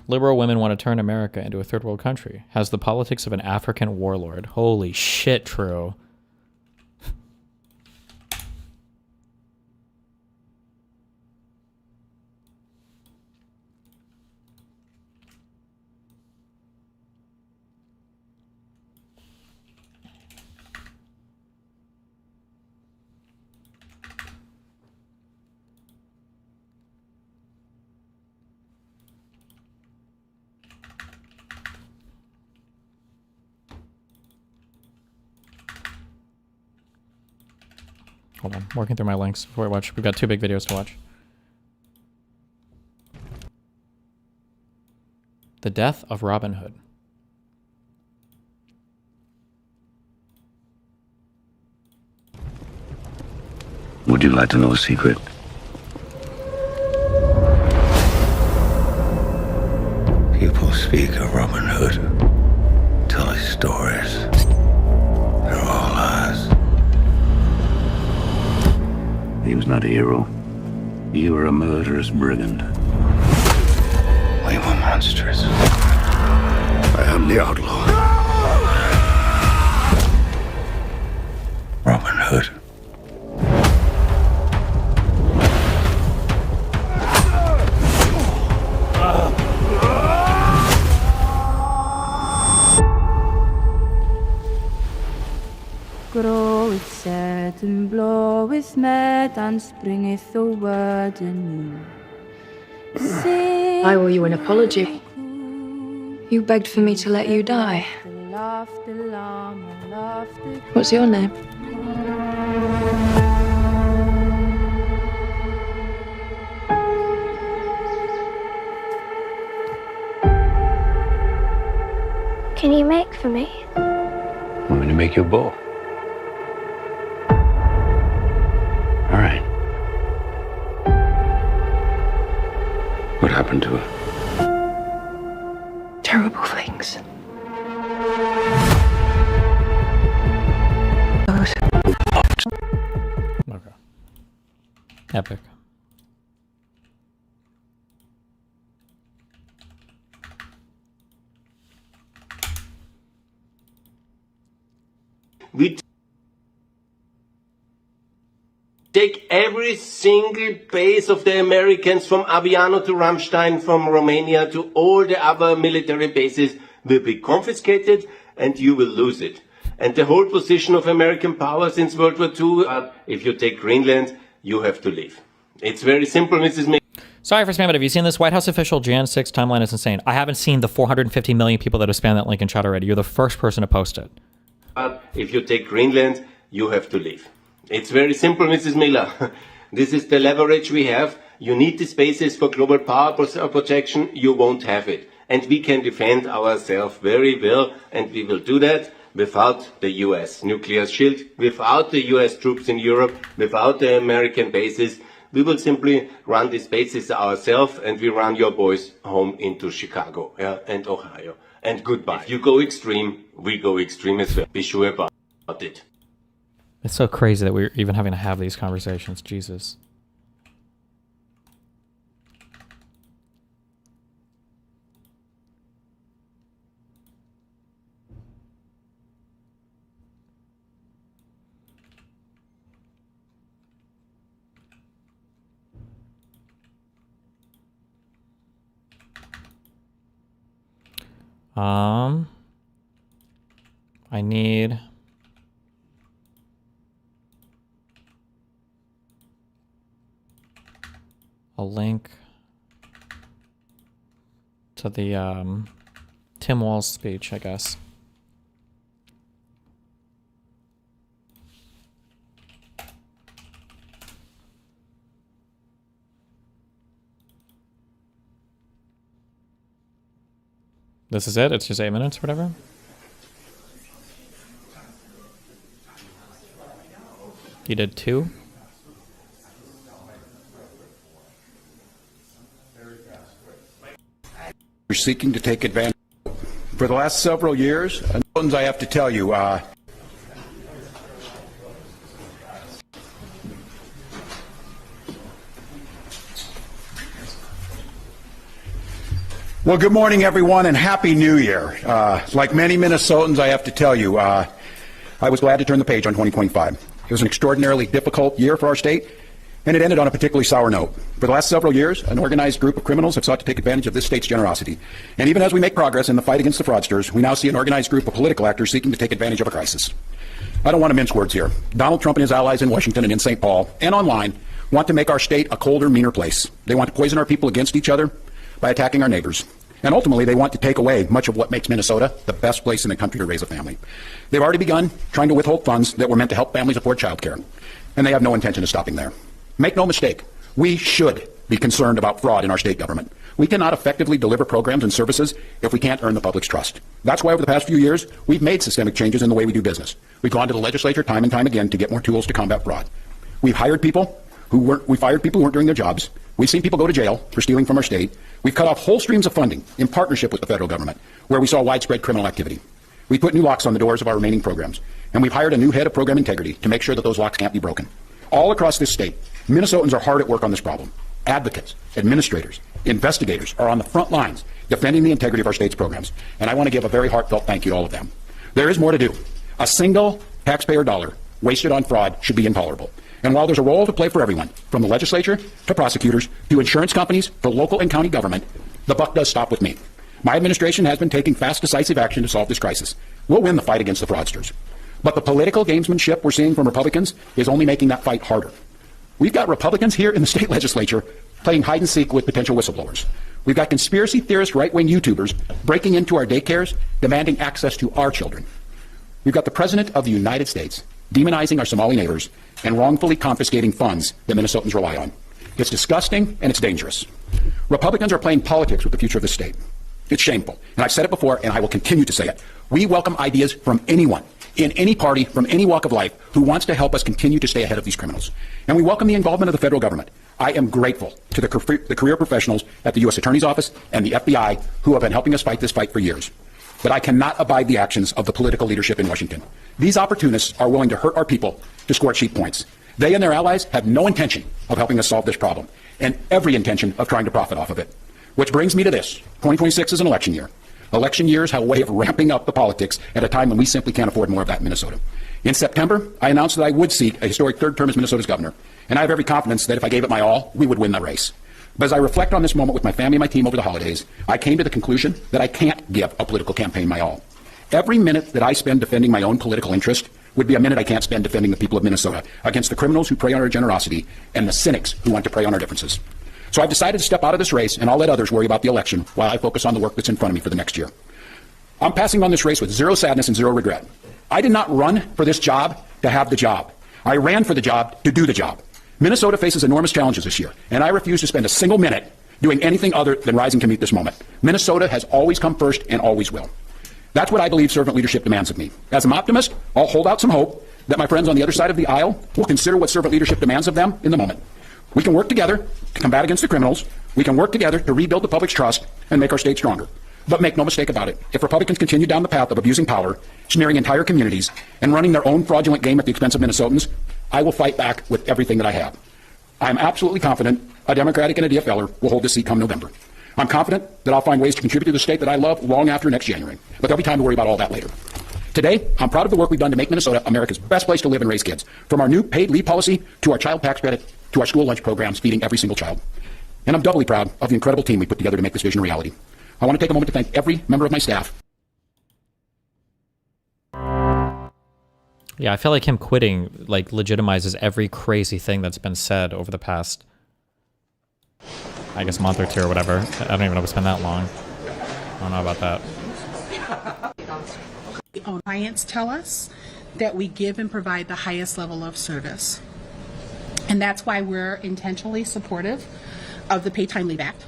Liberal women want to turn America into a third world country. Has the politics of an African warlord. Holy shit, true. Hold on, working through my links before I watch. We've got 2 big videos to watch. The death of Robin Hood. Would you like to know a secret? People speak of Robin Hood, tell his stories. They're all lies. He was not a hero. You were a murderous brigand. We were monsters. I am the outlaw. Robin Hood. Groweth sad and bloweth mad and springeth the word anew. I owe you an apology. You begged for me to let you die. What's your name? can you make for me? Want me to make you a bowl? All right. What happened to her? Terrible things. Okay. Epic. We take every single base of the Americans from Aviano to Ramstein, from Romania to all the other military bases will be confiscated and you will lose it. And the whole position of American power since World War II, if you take Greenland, you have to leave. It's very simple, Mrs. May. Sorry for spamming, but have you seen this? White House official Jan 6 timeline is insane. I haven't seen the 450 million people that have spammed that link in chat already. You're the first person to post it. If you take Greenland, you have to leave. It's very simple, Mrs. Miller. This is the leverage we have. You need the spaces for global power projection. You won't have it. And we can defend ourselves very well, and we will do that without the US nuclear shield, without the US troops in Europe, without the American bases. We will simply run these bases ourselves, and we run your boys home into Chicago, and Ohio. And goodbye. If you go extreme, we go extreme as well. Be sure about it. It's so crazy that we're even having to have these conversations. Jesus. I need a link to the Tim Walz speech, I guess. This is it? It's just 8 minutes or whatever? You did 2? You're seeking to take advantage. For the last several years, I have to tell you, well, good morning, everyone, and Happy New Year. Like many Minnesotans, I have to tell you, I was glad to turn the page on 2025. It was an extraordinarily difficult year for our state, and it ended on a particularly sour note. For the last several years, an organized group of criminals have sought to take advantage of this state's generosity. And even as we make progress in the fight against the fraudsters, we now see an organized group of political actors seeking to take advantage of a crisis. I don't want to mince words here. Donald Trump and his allies in Washington and in St. Paul and online want to make our state a colder, meaner place. They want to poison our people against each other by attacking our neighbors. And ultimately, they want to take away much of what makes Minnesota the best place in the country to raise a family. They've already begun trying to withhold funds that were meant to help families afford child care. And they have no intention of stopping there. Make no mistake, we should be concerned about fraud in our state government. We cannot effectively deliver programs and services if we can't earn the public's trust. That's why over the past few years, we've made systemic changes in the way we do business. We've gone to the legislature time and time again to get more tools to combat fraud. We fired people who weren't doing their jobs. We've seen people go to jail for stealing from our state. We've cut off whole streams of funding in partnership with the federal government, where we saw widespread criminal activity. We put new locks on the doors of our remaining programs, and we've hired a new head of program integrity to make sure that those locks can't be broken. All across this state, Minnesotans are hard at work on this problem. Advocates, administrators, investigators are on the front lines defending the integrity of our state's programs, and I want to give a very heartfelt thank you to all of them. There is more to do. A single taxpayer dollar wasted on fraud should be intolerable. And while there's a role to play for everyone, from the legislature to prosecutors to insurance companies to local and county government, the buck does stop with me. My administration has been taking fast, decisive action to solve this crisis. We'll win the fight against the fraudsters. But the political gamesmanship we're seeing from Republicans is only making that fight harder. We've got Republicans here in the state legislature playing hide and seek with potential whistleblowers. We've got conspiracy theorist right-wing YouTubers breaking into our daycares, demanding access to our children. We've got the President of the United States demonizing our Somali neighbors and wrongfully confiscating funds that Minnesotans rely on. It's disgusting and it's dangerous. Republicans are playing politics with the future of the state. It's shameful. And I've said it before and I will continue to say it. We welcome ideas from anyone, in any party, from any walk of life, who wants to help us continue to stay ahead of these criminals. And we welcome the involvement of the federal government. I am grateful to the career professionals at the U.S. Attorney's Office and the FBI who have been helping us fight this fight for years. But I cannot abide the actions of the political leadership in Washington. These opportunists are willing to hurt our people to score cheap points. They and their allies have no intention of helping us solve this problem, and every intention of trying to profit off of it. Which brings me to this. 2026 is an election year. Election years have a way of ramping up the politics at a time when we simply can't afford more of that in Minnesota. In September, I announced that I would seek a historic third term as Minnesota's governor, and I have every confidence that if I gave it my all, we would win the race. But as I reflect on this moment with my family and my team over the holidays, I came to the conclusion that I can't give a political campaign my all. Every minute that I spend defending my own political interest would be a minute I can't spend defending the people of Minnesota against the criminals who prey on our generosity and the cynics who want to prey on our differences. So I've decided to step out of this race, and I'll let others worry about the election while I focus on the work that's in front of me for the next year. I'm passing on this race with zero sadness and zero regret. I did not run for this job to have the job. I ran for the job to do the job. Minnesota faces enormous challenges this year, and I refuse to spend a single minute doing anything other than rising to meet this moment. Minnesota has always come first and always will. That's what I believe servant leadership demands of me. As an optimist, I'll hold out some hope that my friends on the other side of the aisle will consider what servant leadership demands of them in the moment. We can work together to combat against the criminals. We can work together to rebuild the public's trust and make our state stronger. But make no mistake about it, if Republicans continue down the path of abusing power, smearing entire communities, and running their own fraudulent game at the expense of Minnesotans, I will fight back with everything that I have. I'm absolutely confident a Democratic and a DFLer will hold this seat come November. I'm confident that I'll find ways to contribute to the state that I love long after next January. But there'll be time to worry about all that later. Today, I'm proud of the work we've done to make Minnesota America's best place to live and raise kids. From our new paid leave policy, to our child tax credit, to our school lunch programs feeding every single child. And I'm doubly proud of the incredible team we put together to make this vision a reality. I want to take a moment to thank every member of my staff. Yeah, I feel like him quitting like legitimizes every crazy thing that's been said over the past, I guess, month or two or whatever. I don't even know if it's been that long. I don't know about that. Clients tell us that we give and provide the highest level of service. And that's why we're intentionally supportive of the Paid Time Leave Act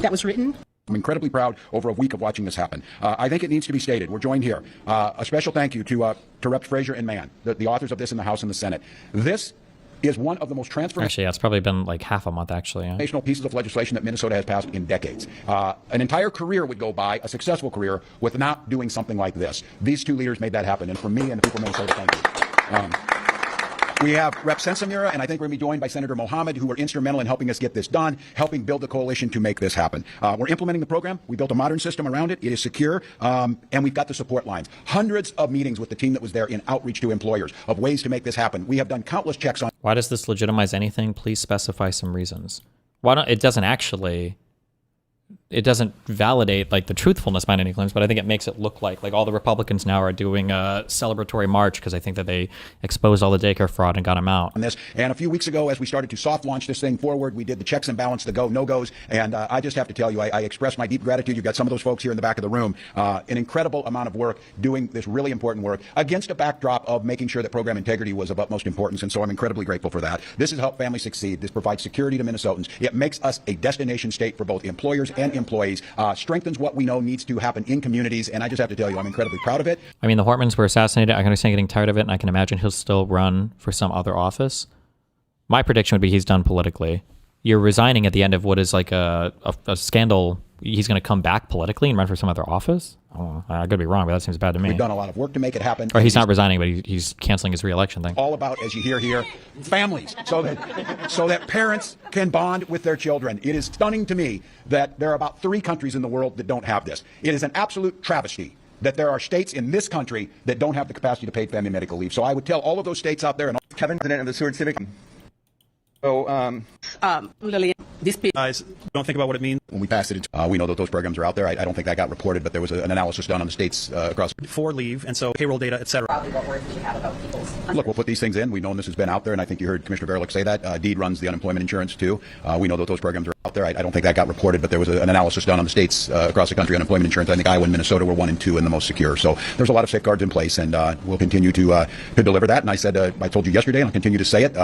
that was written. I'm incredibly proud over a week of watching this happen. I think it needs to be stated. We're joined here. A special thank you to Reps Frazier and Mann, the authors of this in the House and the Senate. This is one of the most transformational. Actually, yeah, it's probably been like half a month, actually. Yeah. Pieces of legislation that Minnesota has passed in decades. An entire career would go by, a successful career, with not doing something like this. These two leaders made that happen, and for me and the people of Minnesota, thank you. We have Rep. Sensamira, and I think we're going to be joined by Senator Mohammed, who were instrumental in helping us get this done, helping build the coalition to make this happen. We're implementing the program. We built a modern system around it. It is secure, and we've got the support lines. Hundreds of meetings with the team that was there in outreach to employers of ways to make this happen. We have done countless checks on. Why does this legitimize anything? Please specify some reasons. Why don't it doesn't actually? It doesn't validate like the truthfulness behind any claims, but I think it makes it look like all the Republicans now are doing a celebratory march because I think that they exposed all the daycare fraud and got them out. And a few weeks ago, as we started to soft launch this thing forward, we did the checks and balance, the go, no goes. And I just have to tell you, I express my deep gratitude. You've got some of those folks here in the back of the room, an incredible amount of work doing this really important work against a backdrop of making sure that program integrity was of utmost importance. And so I'm incredibly grateful for that. This has helped families succeed. This provides security to Minnesotans. It makes us a destination state for both employers and employees. Strengthens what we know needs to happen in communities, and I just have to tell you, I'm incredibly proud of it. I mean, the Hortmans were assassinated. I can understand getting tired of it, and I can imagine he'll still run for some other office. My prediction would be he's done politically. You're resigning at the end of what is like a scandal. He's going to come back politically and run for some other office? Oh, I could be wrong, but that seems bad to me. We've done a lot of work to make it happen. Or he's not resigning, but he's canceling his re-election thing. All about, as you hear here, families, so that parents can bond with their children. It is stunning to me that there are about 3 countries in the world that don't have this. It is an absolute travesty that there are states in this country that don't have the capacity to pay family medical leave. So I would tell all of those states out there, and Kevin, president of the Seward Civic. So, Lillian, these guys don't think about what it means. When we passed it, we know that those programs are out there. I don't think that got reported, but there was an analysis done on the states across. For leave, and so payroll data, et cetera. What words do you have about people's? Look, we'll put these things in. We've known this has been out there, and I think you heard Commissioner Verlick say that. Deed runs the unemployment insurance, too. We know that those programs are out there. I don't think that got reported, but there was an analysis done on the states across the country. Unemployment insurance, I think Iowa and Minnesota were 1 and 2 and the most secure. So there's a lot of safeguards in place, and we'll continue to deliver that. And I said, I told you yesterday, and I'll continue to say it.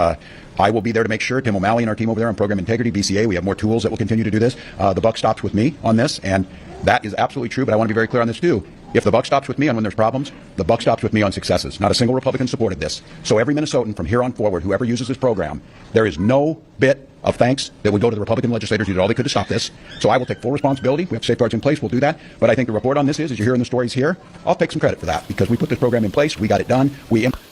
I will be there to make sure. Tim O'Malley and our team over there on program integrity, BCA, we have more tools that will continue to do this. The buck stops with me on this, and that is absolutely true, but I want to be very clear on this too. If the buck stops with me on when there's problems, the buck stops with me on successes. Not a single Republican supported this. So every Minnesotan from here on forward, whoever uses this program, there is no bit of thanks that would go to the Republican legislators who did all they could to stop this. So I will take full responsibility. We have safeguards in place. We'll do that. But I think the report on this is, as you're hearing the stories here, I'll take some credit for that because we put this program in place. We got it done.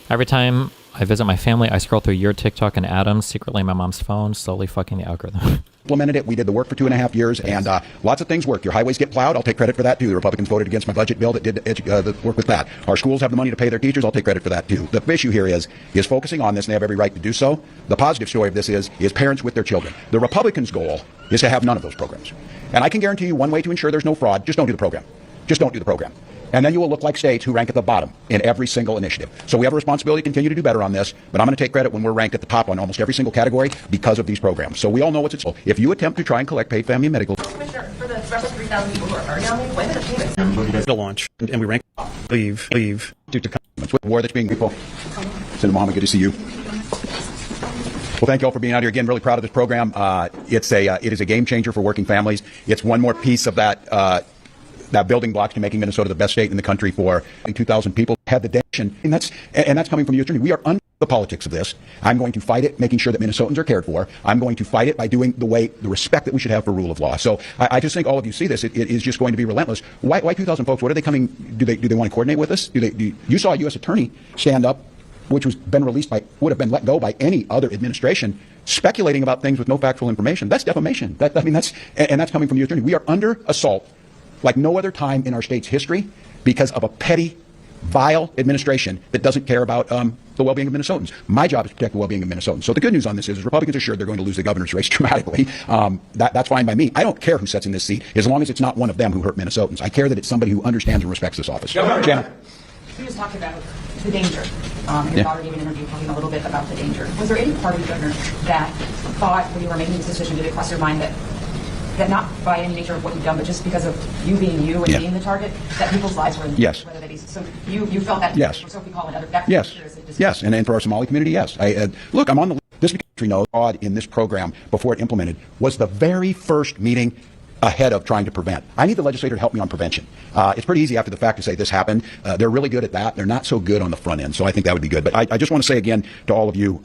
Every time I visit my family, I scroll through your TikTok and Adam's secretly on my mom's phone, slowly fucking the algorithm. Implemented it. We did the work for 2.5 years, and lots of things work. Your highways get plowed. I'll take credit for that too. The Republicans voted against my budget bill that did the work with that. Our schools have the money to pay their teachers. I'll take credit for that too. The issue here is focusing on this, and they have every right to do so. The positive story of this is parents with their children. The Republicans' goal is to have none of those programs, and I can guarantee you one way to ensure there's no fraud: just don't do the program. Just don't do the program. And then you will look like states who rank at the bottom in every single initiative. So we have a responsibility to continue to do better on this, but I'm going to take credit when we're ranked at the top on almost every single category because of these programs. So we all know what's at stake. If you attempt to try and collect paid family and medical... Commissioner, for the rest of 3,000 people who are already on leave, when did the payments? To launch, and we rank leave. Due to with war that's being... Senator Mohammed, good to see you. Well, thank you all for being out here again. Really proud of this program. It is a game changer for working families. It's one more piece of that building blocks to making Minnesota the best state in the country for 2,000 people have the nation, and that's coming from you, attorney. We are under the politics of this. I'm going to fight it, making sure that Minnesotans are cared for. I'm going to fight it by doing the respect that we should have for rule of law. So I just think all of you see this. It is just going to be relentless. Why 2,000 folks? What are they coming? Do they want to coordinate with us? You saw a U.S. attorney stand up, which would have been let go by any other administration, speculating about things with no factual information. That's defamation. That's coming from the attorney. We are under assault like no other time in our state's history because of a petty, vile administration that doesn't care about the well-being of Minnesotans. My job is to protect the well-being of Minnesotans. So the good news on this is Republicans are sure they're going to lose the governor's race dramatically. That's fine by me. I don't care who sits in this seat as long as it's not one of them who hurt Minnesotans. I care that it's somebody who understands and respects this office. Janet. You just talked about the danger. Your daughter gave an interview talking a little bit about the danger. Was there any part of you, Governor, that thought when you were making this decision, did it cross your mind that not by any nature of what you've done, but just because of you being you and being the target, that people's lives were in danger? Yes. So you felt that? Yes. For Sophie Call and other. Yes. And for our Somali community, yes. Look, I'm on the. This country knows fraud in this program before it implemented was the very first meeting ahead of trying to prevent. I need the legislator to help me on prevention. It's pretty easy after the fact to say this happened. They're really good at that. They're not so good on the front end. So I think that would be good. But I just want to say again to all of you,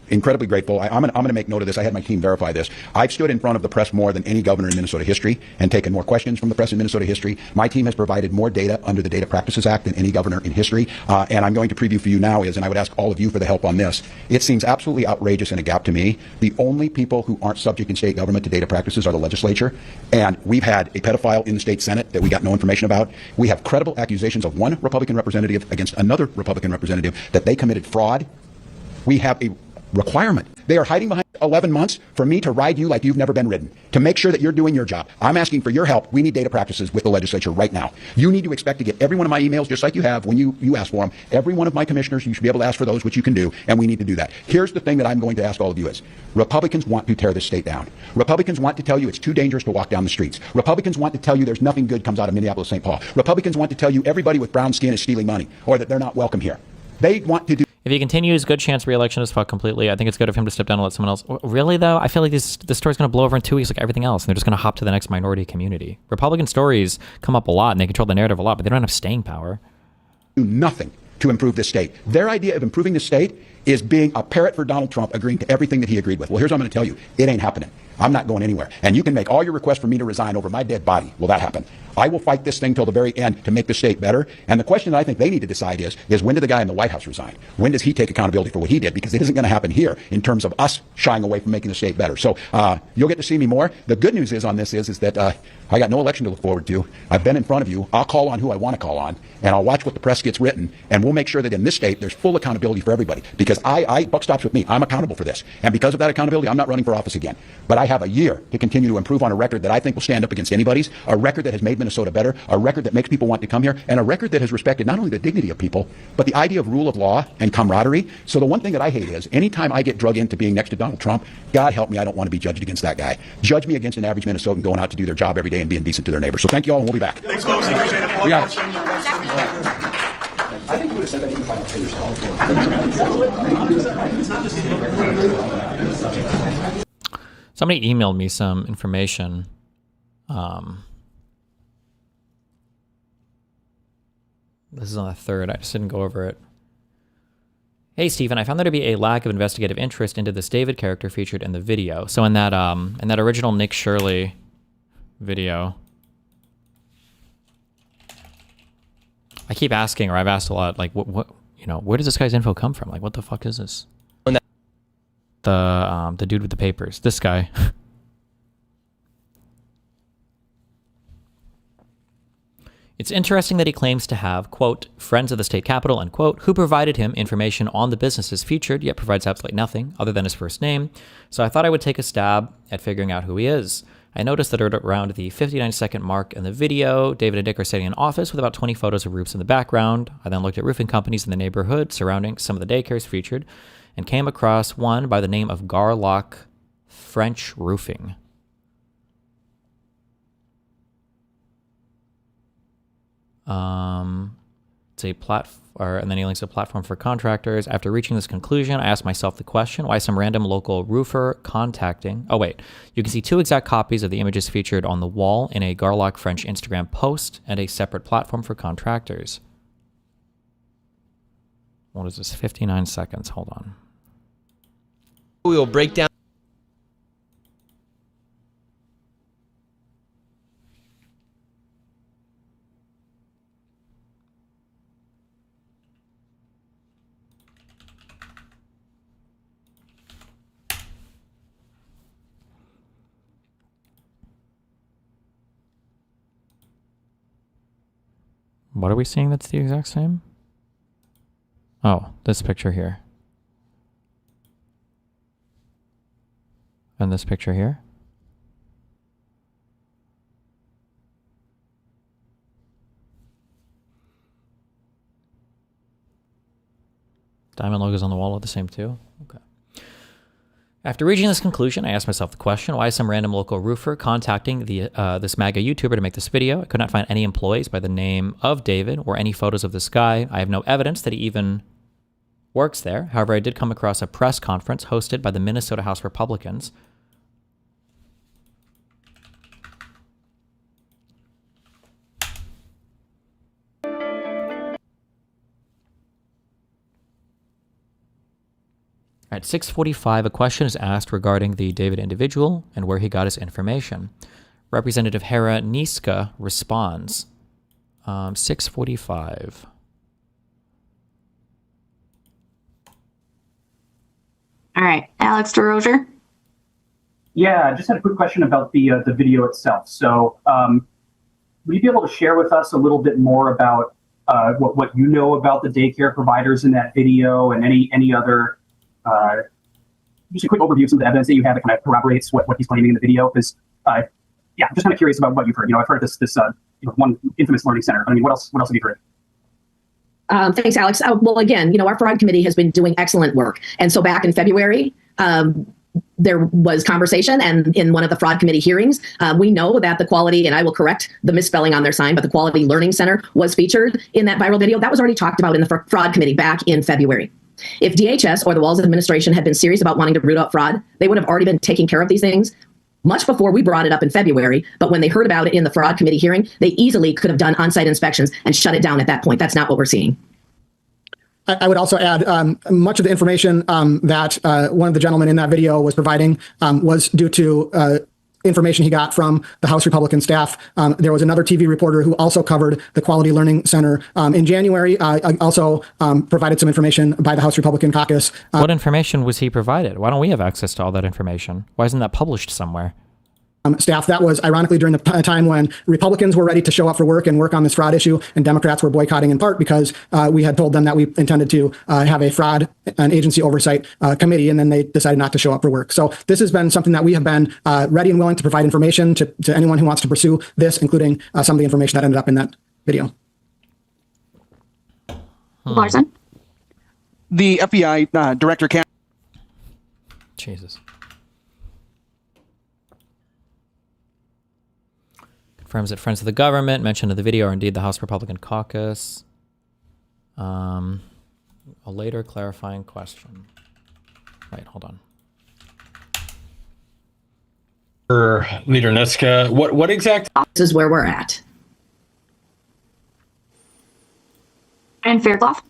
incredibly grateful. I'm going to make note of this. I had my team verify this. I've stood in front of the press more than any governor in Minnesota history and taken more questions from the press in Minnesota history. My team has provided more data under the Data Practices Act than any governor in history. And I'm going to preview for you now and I would ask all of you for the help on this. It seems absolutely outrageous and a gap to me. The only people who aren't subject in state government to data practices are the legislature. And we've had a pedophile in the state Senate that we got no information about. We have credible accusations of one Republican representative against another Republican representative that they committed fraud. We have a requirement. They are hiding behind 11 months for me to ride you like you've never been ridden, to make sure that you're doing your job. I'm asking for your help. We need data practices with the legislature right now. You need to expect to get every one of my emails just like you have when you ask for them. Every one of my commissioners, you should be able to ask for those, which you can do, and we need to do that. Here's the thing that I'm going to ask all of you is, Republicans want to tear this state down. Republicans want to tell you it's too dangerous to walk down the streets. Republicans want to tell you there's nothing good comes out of Minneapolis, St. Paul. Republicans want to tell you everybody with brown skin is stealing money or that they're not welcome here. They want to do. If he continues, good chance re-election is fucked completely. I think it's good of him to step down and let someone else. Really, though? I feel like this story's going to blow over in 2 weeks like everything else, and they're just going to hop to the next minority community. Republican stories come up a lot, and they control the narrative a lot, but they don't have staying power. Do nothing to improve this state. Their idea of improving the state is being a parrot for Donald Trump, agreeing to everything that he agreed with. Well, here's what I'm going to tell you. It ain't happening. I'm not going anywhere. And you can make all your requests for me to resign over my dead body. Will that happen? I will fight this thing till the very end to make the state better. And the question that I think they need to decide is when did the guy in the White House resign? When does he take accountability for what he did? Because it isn't going to happen here in terms of us shying away from making the state better. So you'll get to see me more. The good news is on this is that I got no election to look forward to. I've been in front of you. I'll call on who I want to call on, and I'll watch what the press gets written, and we'll make sure that in this state there's full accountability for everybody. Because buck stops with me. I'm accountable for this. And because of that accountability, I'm not running for office again. But I have a year to continue to improve on a record that I think will stand up against anybody's, a record that has made Minnesota better, a record that makes people want to come here, and a record that has respected not only the dignity of people, but the idea of rule of law and camaraderie. So the one thing that I hate is anytime I get drug into being next to Donald Trump, God help me, I don't want to be judged against that guy. Judge me against an average Minnesotan going out to do their job every day and being decent to their neighbors. So thank you all, and we'll be back. Thanks, folks. Appreciate it. We got it. I think you would have said that even if I don't say yourself. Somebody emailed me some information. This is on the 3rd. I just didn't go over it. Hey, Stephen, I found there to be a lack of investigative interest into this David character featured in the video. So in that original Nick Shirley video, I keep asking, or I've asked a lot, like, what you know, where does this guy's info come from? Like, what the fuck is this? The dude with the papers. This guy. It's interesting that he claims to have, quote, friends of the state capitol, unquote, who provided him information on the businesses featured, yet provides absolutely nothing other than his first name. So I thought I would take a stab at figuring out who he is. I noticed that around the 59-second mark in the video, David and Dick are sitting in an office with about 20 photos of roofs in the background. I then looked at roofing companies in the neighborhood surrounding some of the daycares featured and came across one by the name of Garlock French Roofing. It's a and then he links a platform for contractors. After reaching this conclusion, I asked myself the question, why some random local roofer contacting... Oh, wait. You can see 2 exact copies of the images featured on the wall in a Garlock French Instagram post and a separate platform for contractors. What is this? 59 seconds. Hold on. We will break down... What are we seeing that's the exact same? Oh, this picture here. And this picture here. Diamond logos on the wall are the same too? Okay. After reaching this conclusion, I asked myself the question, why is some random local roofer contacting this MAGA YouTuber to make this video? I could not find any employees by the name of David or any photos of this guy. I have no evidence that he even works there. However, I did come across a press conference hosted by the Minnesota House Republicans. At 6:45, a question is asked regarding the David individual and where he got his information. Representative Hera Niska responds. 6:45. All right, Alex DeRozier. Yeah, I just had a quick question about the video itself. So, would you be able to share with us a little bit more about what you know about the daycare providers in that video and any other just a quick overview of some of the evidence that you have that kind of corroborates what he's claiming in the video? Because yeah, I'm just kind of curious about what you've heard. You know, I've heard this one infamous learning center. I mean, what else have you heard? Thanks, Alex. Well, again, our fraud committee has been doing excellent work. And so back in February, there was conversation, and in one of the fraud committee hearings, we know that the quality, and I will correct the misspelling on their sign, but the Quality Learning Center was featured in that viral video. That was already talked about in the fraud committee back in February. If DHS or the Walz administration had been serious about wanting to root out fraud, they would have already been taking care of these things much before we brought it up in February. But when they heard about it in the fraud committee hearing, they easily could have done on-site inspections and shut it down at that point. That's not what we're seeing. I would also add much of the information that one of the gentlemen in that video was providing was due to information he got from the House Republican staff. There was another TV reporter who also covered the Quality Learning Center. In January, also provided some information by the House Republican caucus. What information was he provided? Why don't we have access to all that information? Why isn't that published somewhere? Staff, that was ironically during the time when Republicans were ready to show up for work and work on this fraud issue, and Democrats were boycotting in part because we had told them that we intended to have a fraud and agency oversight committee, and then they decided not to show up for work. So this has been something that we have been ready and willing to provide information to anyone who wants to pursue this, including some of the information that ended up in that video. Larson? The FBI director can... Jesus. Confirms that friends of the government mentioned in the video are indeed the House Republican caucus. A later clarifying question. Wait, hold on. Leader Niska, what exact... This is where we're at. And Faircloth?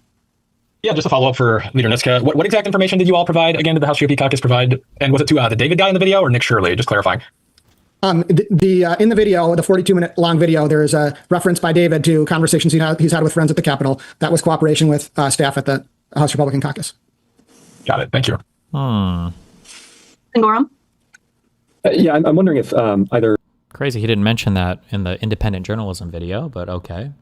Yeah, just a follow-up for Leader Nitzka. What exact information did you all provide? Again, did the House GOP caucus provide? And was it to the David guy in the video or Nick Shirley? Just clarifying. In the video, the 42-minute long video, there is a reference by David to conversations he's had with friends at the Capitol. That was cooperation with staff at the House Republican caucus. Got it. Thank you. Gorham? Yeah, I'm wondering if either... Crazy he didn't mention that in the independent journalism video, but okay.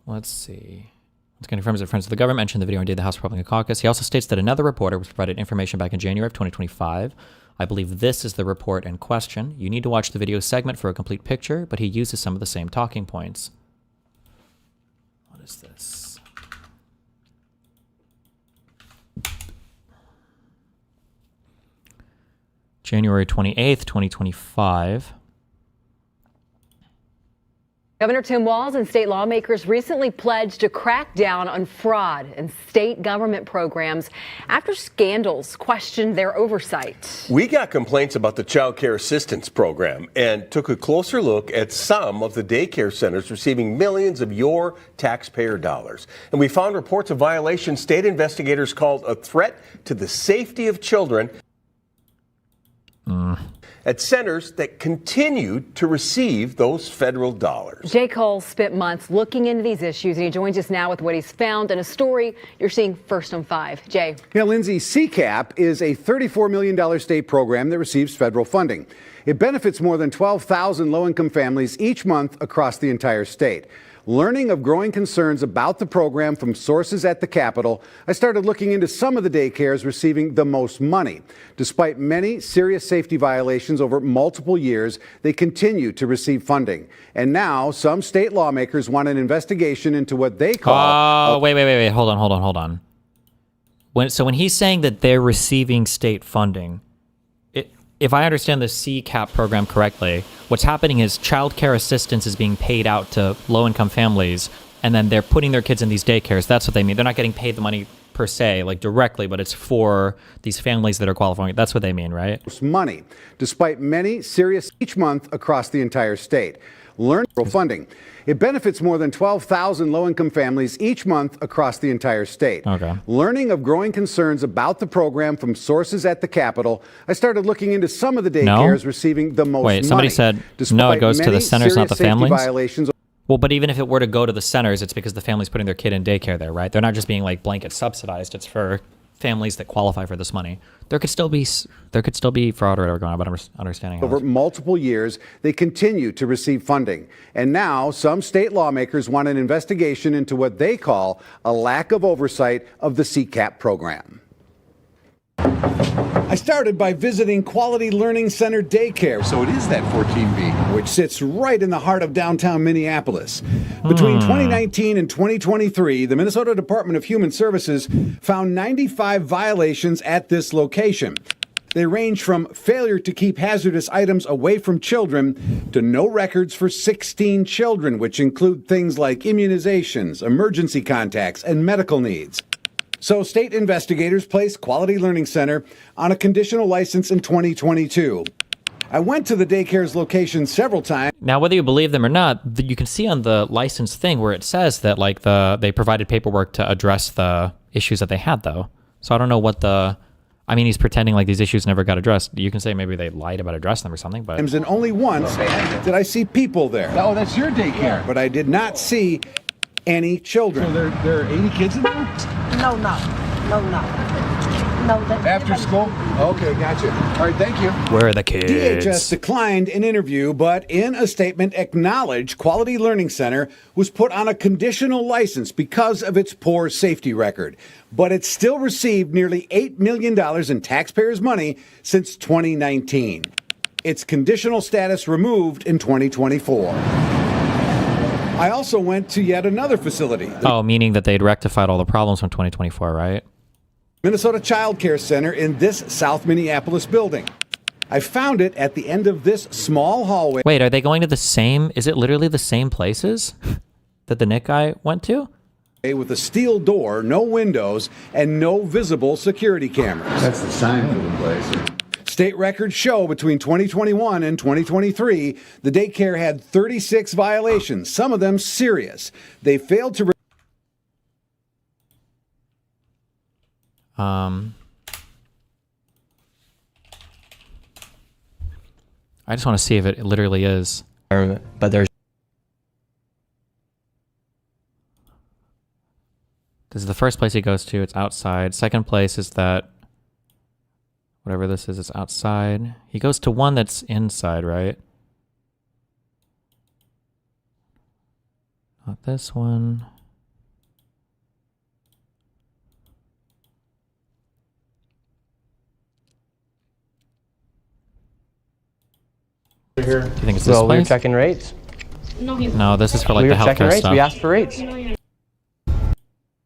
Let's see. It's going to confirm that friends of the government mentioned the video indeed the House Republican caucus. He also states that another reporter was provided information back in January of 2025. I believe this is the report in question. You need to watch the video segment for a complete picture, but he uses some of the same talking points. What is this? January 28th, 2025. Governor Tim Walz and state lawmakers recently pledged to crack down on fraud in state government programs after scandals questioned their oversight. We got complaints about the Child Care Assistance Program and took a closer look at some of the daycare centers receiving millions of your taxpayer dollars. And we found reports of violations state investigators called a threat to the safety of children at centers that continued to receive those federal dollars. Jay Cole spent months looking into these issues, and he joins us now with what he's found in a story you're seeing first on 5. Jay. Yeah, Lindsay, CCAP is a $34 million state program that receives federal funding. It benefits more than 12,000 low-income families each month across the entire state. Learning of growing concerns about the program from sources at the Capitol, I started looking into some of the daycares receiving the most money. Despite many serious safety violations over multiple years, they continue to receive funding. And now some state lawmakers want an investigation into what they call... Oh, wait. Hold on. When he's saying that they're receiving state funding, if I understand the CCAP program correctly, what's happening is child care assistance is being paid out to low-income families, and then they're putting their kids in these daycares. That's what they mean. They're not getting paid the money per se, like directly, but it's for these families that are qualifying. That's what they mean, right? Money, despite many serious each month across the entire state. Learn funding. It benefits more than 12,000 low-income families each month across the entire state. Okay. Learning of growing concerns about the program from sources at the Capitol, I started looking into some of the daycares receiving the most money. Wait, somebody said, no, it goes to the centers, not the families? Well, but even if it were to go to the centers, it's because the family's putting their kid in daycare there, right? They're not just being like blanket subsidized. It's for families that qualify for this money. There could still be fraud or whatever going on, but I'm understanding. Over multiple years, they continue to receive funding. And now some state lawmakers want an investigation into what they call a lack of oversight of the CCAP program. I started by visiting Quality Learning Center Daycare. So it is that 14B, which sits right in the heart of downtown Minneapolis. Between 2019 and 2023, the Minnesota Department of Human Services found 95 violations at this location. They range from failure to keep hazardous items away from children to no records for 16 children, which include things like immunizations, emergency contacts, and medical needs. So state investigators placed Quality Learning Center on a conditional license in 2022. I went to the daycare's location several times. Now, whether you believe them or not, you can see on the license thing where it says that like they provided paperwork to address the issues that they had, though. So I don't know what I mean, he's pretending like these issues never got addressed. You can say maybe they lied about addressing them or something, but... And only once did I see people there. Oh, that's your daycare. But I did not see any children. So there are 80 kids in there? No. After school? Okay, gotcha. All right, thank you. Where are the kids? DHS declined an interview, but in a statement acknowledged Quality Learning Center was put on a conditional license because of its poor safety record. But it still received nearly $8 million in taxpayers' money since 2019. Its conditional status removed in 2024. I also went to yet another facility. Oh, meaning that they'd rectified all the problems from 2024, right? Minnesota Child Care Center in this South Minneapolis building. I found it at the end of this small hallway. Wait, are they going to the same, is it literally the same places that the Nick guy went to? With a steel door, no windows, and no visible security cameras. That's the sign for the place. State records show between 2021 and 2023, the daycare had 36 violations, some of them serious. They failed to... I just want to see if it literally is. But there's... This is the first place he goes to. It's outside. Second place is that... Whatever this is outside. He goes to one that's inside, right? Not this one. Here. Do you think it's this Well, we were place? checking rates. No, this is for like We the were checking healthcare rates. stuff. We asked for rates.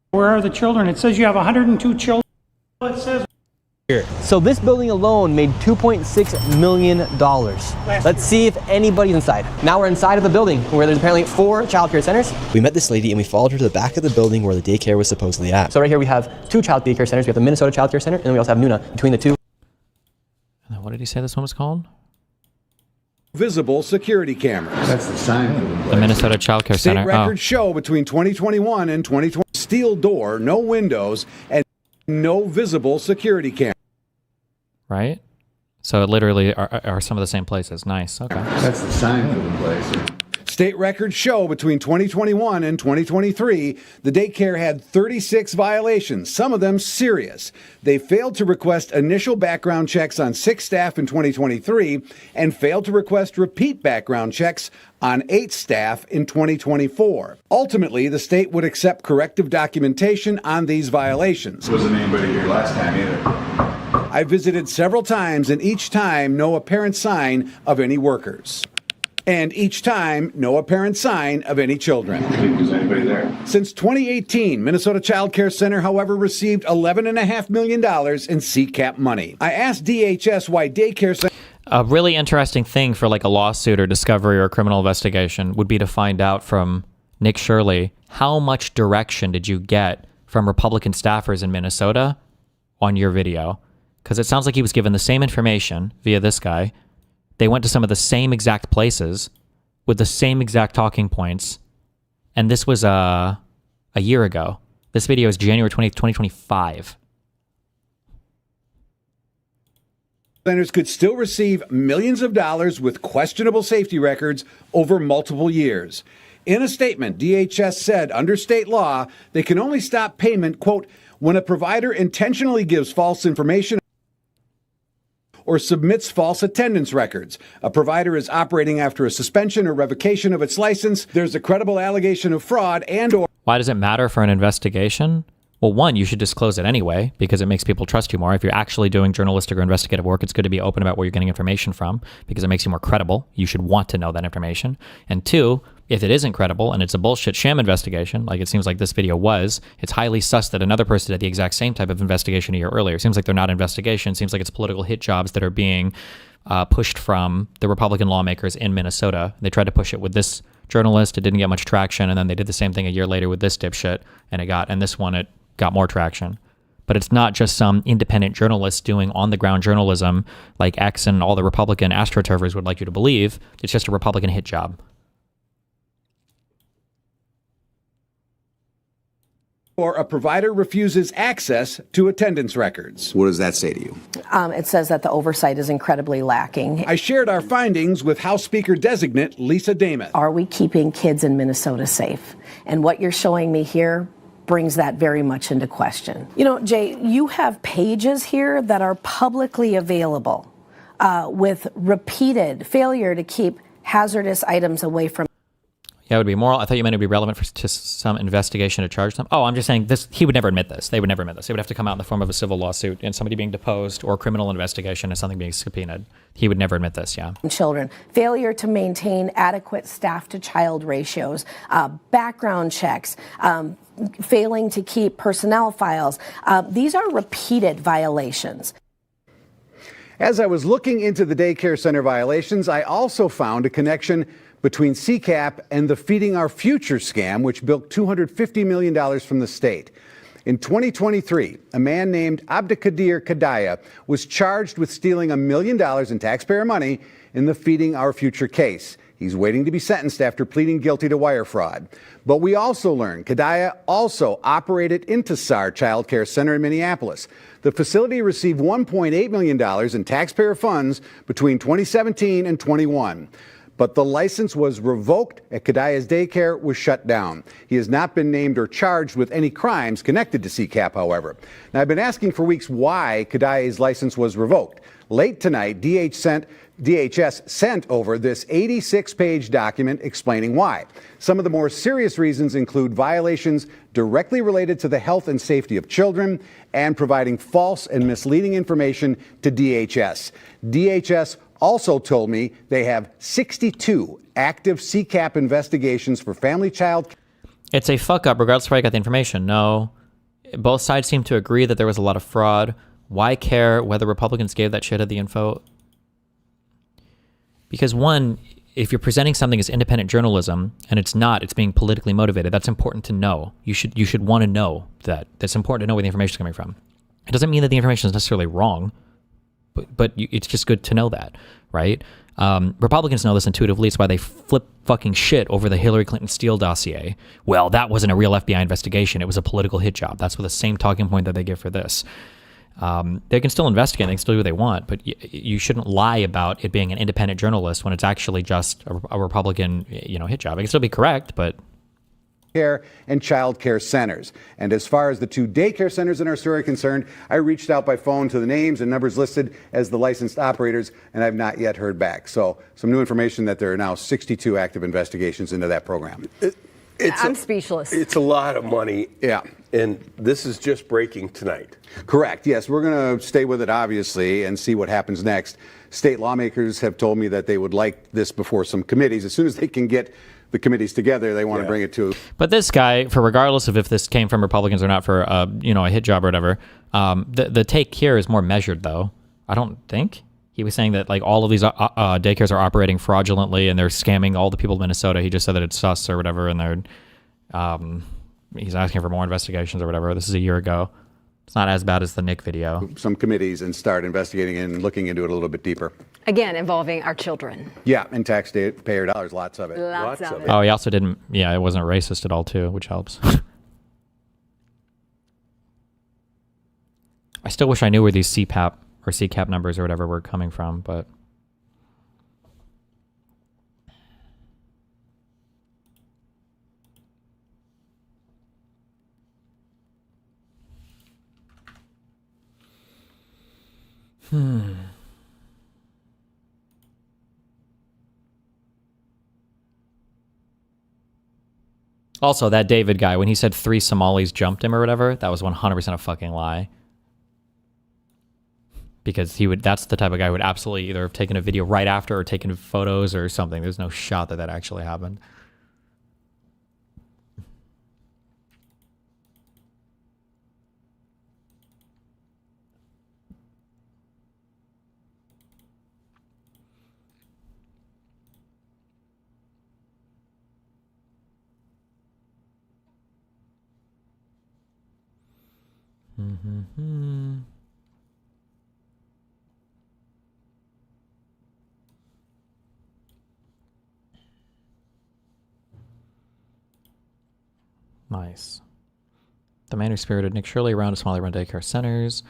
Where are the children? It says you have 102 children. It says Here. So this building alone made $2.6 million. Let's see if anybody's inside. Now we're inside of the building where there's apparently 4 childcare centers. We met this lady and we followed her to the back of the building where the daycare was supposedly at. So right here we have 2 child daycare centers. We have the Minnesota Child Care Center and then we also have Nuna between the two. What did he say this one was called? Visible security cameras. That's the sign for the place. The Minnesota Child Care State Center. records show between 2021 and 2020, steel door, no windows, and no visible security cameras. Right? So it literally are some of the same places. Nice. Okay. That's the sign for the place. State records show between 2021 and 2023, the daycare had 36 violations, some of them serious. They failed to request initial background checks on 6 staff in 2023 and failed to request repeat background checks on 8 staff in 2024. Ultimately, the state would accept corrective documentation on these violations. Wasn't anybody here last time either. I visited several times, and each time, no apparent sign of any workers. And each time, no apparent sign of any children. Think there's anybody there? Since 2018, Minnesota Child Care Center, however, received $11.5 million in CCAP money. I asked DHS why daycare centers... A really interesting thing for like a lawsuit or discovery or criminal investigation would be to find out from Nick Shirleys, how much direction did you get from Republican staffers in Minnesota on your video? Because it sounds like he was given the same information via this guy. They went to some of the same exact places with the same exact talking points. And this was a year ago. This video is January 20th, 2025. Centers could still receive millions of dollars with questionable safety records over multiple years. In a statement, DHS said under state law, they can only stop payment, quote, when a provider intentionally gives false information or submits false attendance records. A provider is operating after a suspension or revocation of its license. There's a credible allegation of fraud and/or... Why does it matter for an investigation? Well, one, you should disclose it anyway because it makes people trust you more. If you're actually doing journalistic or investigative work, it's good to be open about where you're getting information from because it makes you more credible. You should want to know that information. And two, if it isn't credible and it's a bullshit sham investigation, like it seems like this video was, it's highly sus that another person did the exact same type of investigation a year earlier. It seems like they're not investigations. It seems like it's political hit jobs that are being pushed from the Republican lawmakers in Minnesota. They tried to push it with this journalist. It didn't get much traction. And then they did the same thing a year later with this dipshit. And this one, it got more traction. But it's not just some independent journalist doing on-the-ground journalism like X and all the Republican astroturfers would like you to believe. It's just a Republican hit job. Or a provider refuses access to attendance records. What does that say to you? It says that the oversight is incredibly lacking. I shared our findings with House Speaker designate Lisa Demuth. Are we keeping kids in Minnesota safe? And what you're showing me here brings that very much into question. You know, Jay, you have pages here that are publicly available with repeated failure to keep hazardous items away from... Yeah, it would be moral. I thought you meant it would be relevant to some investigation to charge them. Oh, I'm just saying this. He would never admit this. They would never admit this. It would have to come out in the form of a civil lawsuit and somebody being deposed or criminal investigation and something being subpoenaed. He would never admit this, yeah. Children, failure to maintain adequate staff-to-child ratios, background checks, failing to keep personnel files. These are repeated violations. As I was looking into the daycare center violations, I also found a connection between CCAP and the Feeding Our Future scam, which bilked $250 million from the state. In 2023, a man named Abdikadir Kadaya was charged with stealing $1 million in taxpayer money in the Feeding Our Future case. He's waiting to be sentenced after pleading guilty to wire fraud. But we also learned Kadaya also operated Intisar Child Care Center in Minneapolis. The facility received $1.8 million in taxpayer funds between 2017 and 21. But the license was revoked at Kadaya's daycare was shut down. He has not been named or charged with any crimes connected to CCAP, however. Now, I've been asking for weeks why Kadaya's license was revoked. Late tonight, DHS sent over this 86-page document explaining why. Some of the more serious reasons include violations directly related to the health and safety of children and providing false and misleading information to DHS. DHS also told me they have 62 active CCAP investigations for family child. It's a fuck up regardless of where I got the information. No, both sides seem to agree that there was a lot of fraud. Why care whether Republicans gave that shit the info? Because one, if you're presenting something as independent journalism and it's not, it's being politically motivated, that's important to know. You should want to know that. That's important to know where the information is coming from. It doesn't mean that the information is necessarily wrong, but it's just good to know that, right? Republicans know this intuitively. It's why they flip fucking shit over the Hillary Clinton Steele dossier. Well, that wasn't a real FBI investigation. It was a political hit job. That's what the same talking point that they give for this. They can still investigate, they can still do what they want, but you shouldn't lie about it being an independent journalist when it's actually just a Republican, hit job. It can still be correct, but care and child care centers. And as far as the 2 daycare centers in our story are concerned, I reached out by phone to the names and numbers listed as the licensed operators, and I've not yet heard back. So some new information that there are now 62 active investigations into that program. I'm speechless. It's a lot of money. Yeah. And this is just breaking tonight. Correct. Yes, we're going to stay with it, obviously, and see what happens next. State lawmakers have told me that they would like this before some committees. As soon as they can get the committees together, they want to bring it to. But this guy, for regardless of if this came from Republicans or not for, a hit job or whatever, the take here is more measured, though. I don't think. He was saying that like all of these daycares are operating fraudulently and they're scamming all the people of Minnesota. He just said that it's sus or whatever, and they're he's asking for more investigations or whatever. This is a year ago. It's not as bad as the Nick video. Some committees and start investigating and looking into it a little bit deeper. Again, involving our children. Yeah, and taxpayer dollars, lots of it. Lots of it. Oh, he also didn't. Yeah, it wasn't racist at all too, which helps. I still wish I knew where these CPAP or CCAP numbers or whatever were coming from, but Also, that David guy, when he said 3 Somalis jumped him or whatever, that was 100% a fucking lie. Because that's the type of guy who would absolutely either have taken a video right after or taken photos or something. There's no shot that actually happened. Nice. The man who spirited Nick Shirley around to small run daycare centers.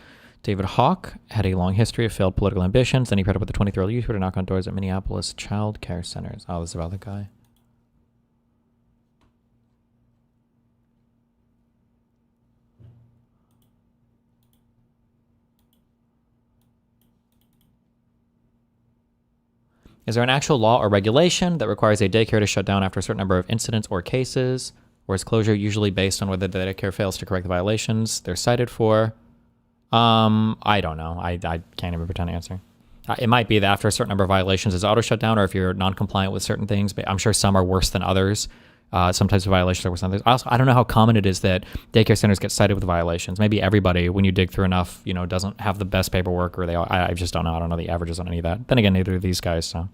David Hawk had a long history of failed political ambitions. Then he paired up with a 23-year-old youth to knock on doors at Minneapolis child care centers. Oh, this is about the guy. Is there an actual law or regulation that requires a daycare to shut down after a certain number of incidents or cases? Or is closure usually based on whether the daycare fails to correct the violations they're cited for? I don't know. I can't even pretend to answer. It might be that after a certain number of violations is auto shut down, or if you're non-compliant with certain things, but I'm sure some are worse than others. Some types of violations are worse than others. I don't know how common it is that daycare centers get cited with violations. Maybe everybody, when you dig through enough, doesn't have the best paperwork, or I just don't know. I don't know the averages on any of that. Then again, neither of these guys, so.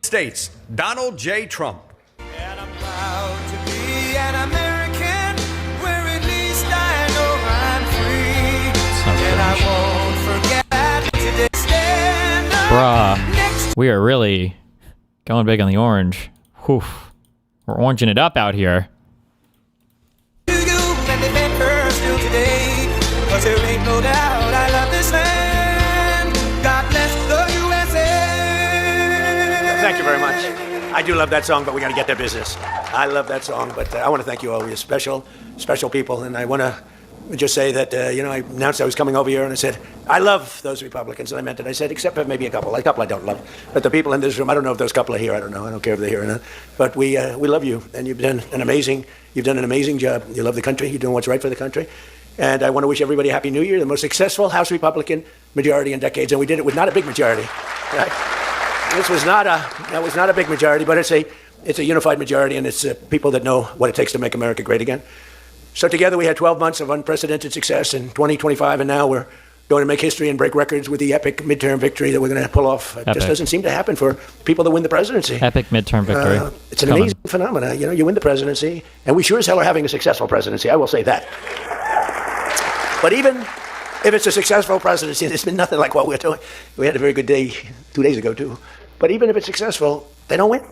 States, Donald J. Trump. And I'm proud to be an American, where at least I know Bruh. We are really going big on the orange. Whew. We're oranging it up out here. Thank you very much. I do love that song, but we got to get to business. I love that song, but I want to thank you all. You're special, special people, and I want to just say that, I announced I was coming over here, and I said, I love those Republicans, and I meant it. I said, except for maybe a couple I don't love. But the people in this room, I don't know if those couple are here. I don't know. I don't care if they're here or not. But we love you, and you've done an amazing job. You love the country. You're doing what's right for the country. And I want to wish everybody a Happy New Year, the most successful House Republican majority in decades, and we did it with not a big majority. Right? That was not a big majority, but it's a unified majority, and it's people that know what it takes to make America great again. So together we had 12 months of unprecedented success in 2025, and now we're going to make history and break records with the epic midterm victory that we're going to pull off. It just doesn't seem to happen for people that win the presidency. Epic midterm victory. It's an amazing phenomenon. You win the presidency, and we sure as hell are having a successful presidency. I will say that. But even if it's a successful presidency, it's been nothing like what we're doing. We had a very good day 2 days ago, too. But even if it's successful, they don't win.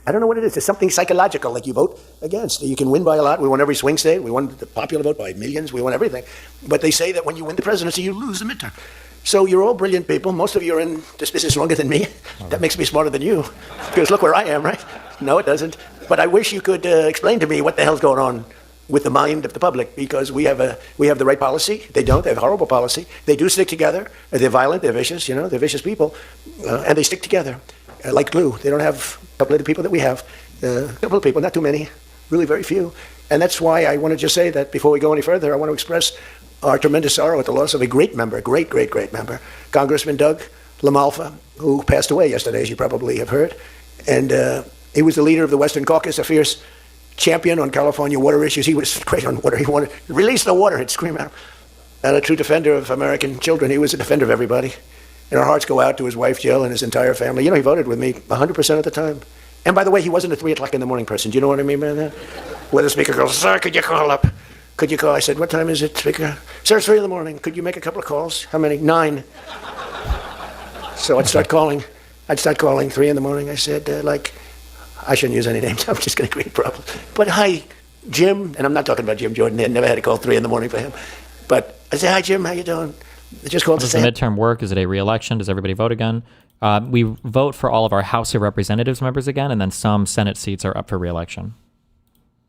I don't know what it is. There's something psychological, like you vote against. You can win by a lot. We won every swing state. We won the popular vote by millions. We won everything. But they say that when you win the presidency, you lose the midterm. So you're all brilliant people. Most of you are in this business longer than me. That makes me smarter than you. Because look where I am, right? No, it doesn't. But I wish you could explain to me what the hell's going on with the mind of the public, because we have the right policy. They don't. They have horrible policy. They do stick together. They're violent. They're vicious. They're vicious people. And they stick together like glue. They don't have a couple of the people that we have. A couple of people, not too many, really very few. And that's why I want to just say that before we go any further, I want to express our tremendous sorrow at the loss of a great member, great member, Congressman Doug LaMalfa, who passed away yesterday, as you probably have heard. And he was the leader of the Western Caucus, a fierce champion on California water issues. He was great on water. He wanted to release the water. He'd scream out. And a true defender of American children. He was a defender of everybody. And our hearts go out to his wife, Jill, and his entire family. He voted with me 100% of the time. And by the way, he wasn't a 3 o'clock in the morning person. Do you know what I mean by that? Where the speaker goes, sir, could you call up? Could you call? I said, what time is it, speaker? Sir, it's 3 in the morning. Could you make a couple of calls? How many? 9. So I'd start calling 3 in the morning. I said, I shouldn't use any names. I'm just going to create problems. But hi, Jim. And I'm not talking about Jim Jordan. I never had to call 3 in the morning for him. But I said, hi, Jim. How you doing? I just called to say. Does the midterm work? Is it a re-election? Does everybody vote again? We vote for all of our House of Representatives members again, and then some Senate seats are up for re-election.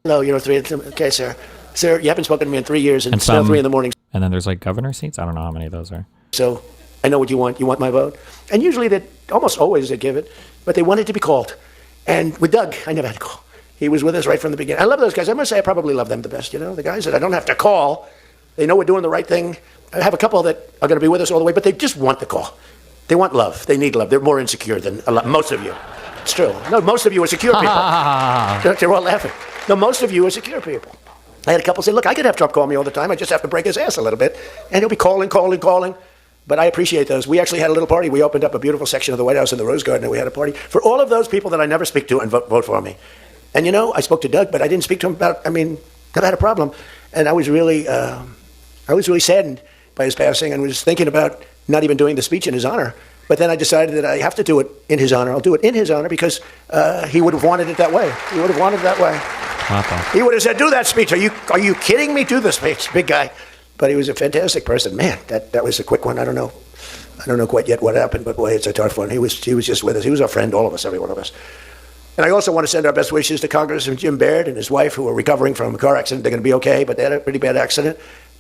No, 3. Okay, sir. Sir, you haven't spoken to me in 3 years, and it's still 3 in the morning. And then there's governor seats? I don't know how many of those are. So I know what you want. You want my vote. And usually, almost always they give it, but they want it to be called. And with Doug, I never had to call. He was with us right from the beginning. I love those guys. I must say I probably love them the best, the guys that I don't have to call. They know we're doing the right thing. I have a couple that are going to be with us all the way, but they just want the call. They want love. They need love. They're more insecure than most of you. It's true. No, most of you are secure people. They're all laughing. No, most of you are secure people. I had a couple say, look, I could have Trump call me all the time. I just have to break his ass a little bit. And he'll be calling. But I appreciate those. We actually had a little party. We opened up a beautiful section of the White House in the Rose Garden, and we had a party for all of those people that I never speak to and vote for me. And I spoke to Doug, but I didn't speak to him about, I've had a problem. And I was really saddened by his passing and was thinking about not even doing the speech in his honor. But then I decided that I have to do it in his honor. I'll do it in his honor because he would have wanted it that way. He would have wanted it that way. He would have said, do that speech. Are you kidding me? Do the speech, big guy. But he was a fantastic person. Man, that was a quick one. I don't know quite yet what happened, but boy, it's a tough one. He was just with us. He was our friend, all of us, every one of us. And I also want to send our best wishes to Congressman Jim Baird and his wife, who are recovering from a car accident. They're going to be okay, but they had a pretty bad accident.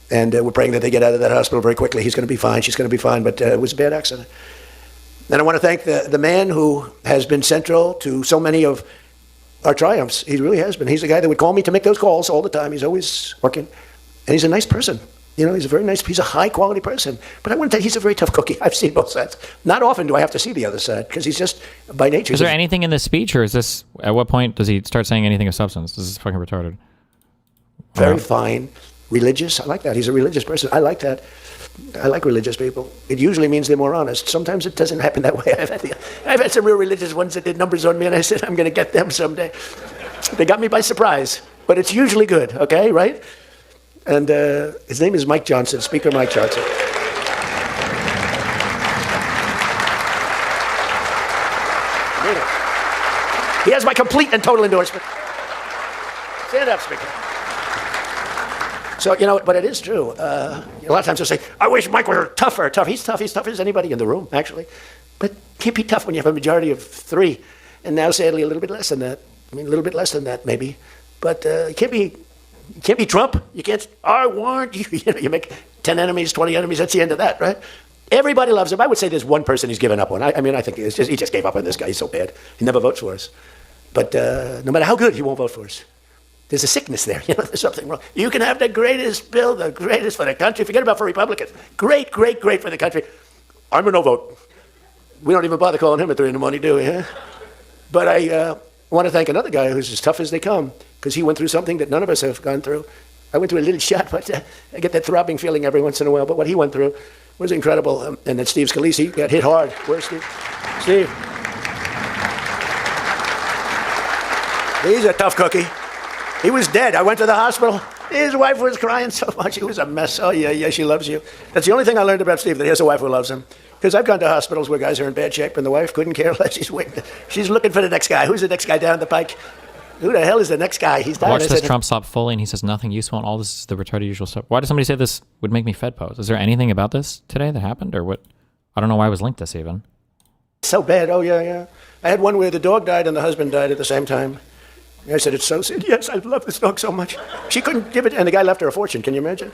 And we're praying that they get out of that hospital very quickly. He's going to be fine. She's going to be fine, but it was a bad accident. And I want to thank the man who has been central to so many of our triumphs. He really has been. He's the guy that would call me to make those calls all the time. He's always working. And he's a nice person. He's a high-quality person. But I want to tell you, he's a very tough cookie. I've seen both sides. Not often do I have to see the other side, because he's just, by nature... Is there anything in this speech, or is this... At what point does he start saying anything of substance? This is fucking retarded. Very fine. Religious. I like that. He's a religious person. I like that. I like religious people. It usually means they're more honest. Sometimes it doesn't happen that way. I've had some real religious ones that did numbers on me, and I said, I'm going to get them someday. They got me by surprise. But it's usually good, okay, right? And his name is Mike Johnson, Speaker Mike Johnson. has my complete and total endorsement. Stand up, Speaker. So, but it is true. A lot of times they'll say, I wish Mike were tougher. He's tough as anybody in the room, actually. But can't be tough when you have a majority of 3. And now, sadly, a little bit less than that. A little bit less than that, maybe. But you can't be Trump. You can't, I want you. You make 10 enemies, 20 enemies. That's the end of that, right? Everybody loves him. I would say there's one person he's given up on. I think he just gave up on this guy. He's so bad. He never votes for us. But no matter how good, he won't vote for us. There's a sickness there. There's something wrong. You can have the greatest bill, the greatest for the country. Forget about for Republicans. Great, great, great for the country. I'm a no vote. We don't even bother calling him at 3 in the morning, do we? Huh? But I want to thank another guy who's as tough as they come, because he went through something that none of us have gone through. I went through a little shot, but I get that throbbing feeling every once in a while. But what he went through was incredible. And then Steve Scalise got hit hard. Where's Steve? Steve. He's a tough cookie. He was dead. I went to the hospital. His wife was crying so much. It was a mess. Oh, yeah, she loves you. That's the only thing I learned about Steve, that he has a wife who loves him. Because I've gone to hospitals where guys are in bad shape and the wife couldn't care less. She's looking for the next guy. Who's the next guy down the pike? Who the hell is the next guy? He's dying. Watch this Trump stop fully, and he says nothing useful, and all this is the retarded usual stuff. Why does somebody say this would make me Fed pose? Is there anything about this today that happened, or what? I don't know why I was linked this even. So bad. Oh, yeah. I had one where the dog died and the husband died at the same time. I said, it's so sad. Yes, I love this dog so much. She couldn't give it, and the guy left her a fortune. Can you imagine?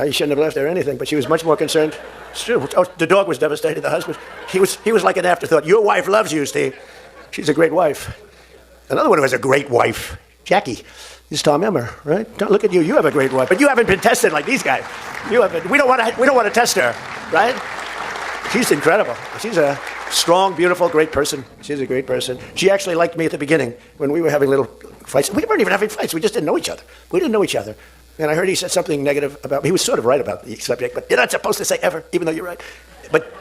He shouldn't have left her anything, but she was much more concerned. It's true. Oh, the dog was devastated. The husband, he was like an afterthought. Your wife loves you, Steve. She's a great wife. Another one who has a great wife, Jackie. This is Tom Emmer, right? Don't look at you. You have a great wife, but you haven't been tested like these guys. You haven't. We don't want to test her, right? She's incredible. She's a strong, beautiful, great person. She's a great person. She actually liked me at the beginning when we were having little fights. We weren't even having fights. We just didn't know each other. And I heard he said something negative about me. He was sort of right about the subject, but you're not supposed to say ever, even though you're right. But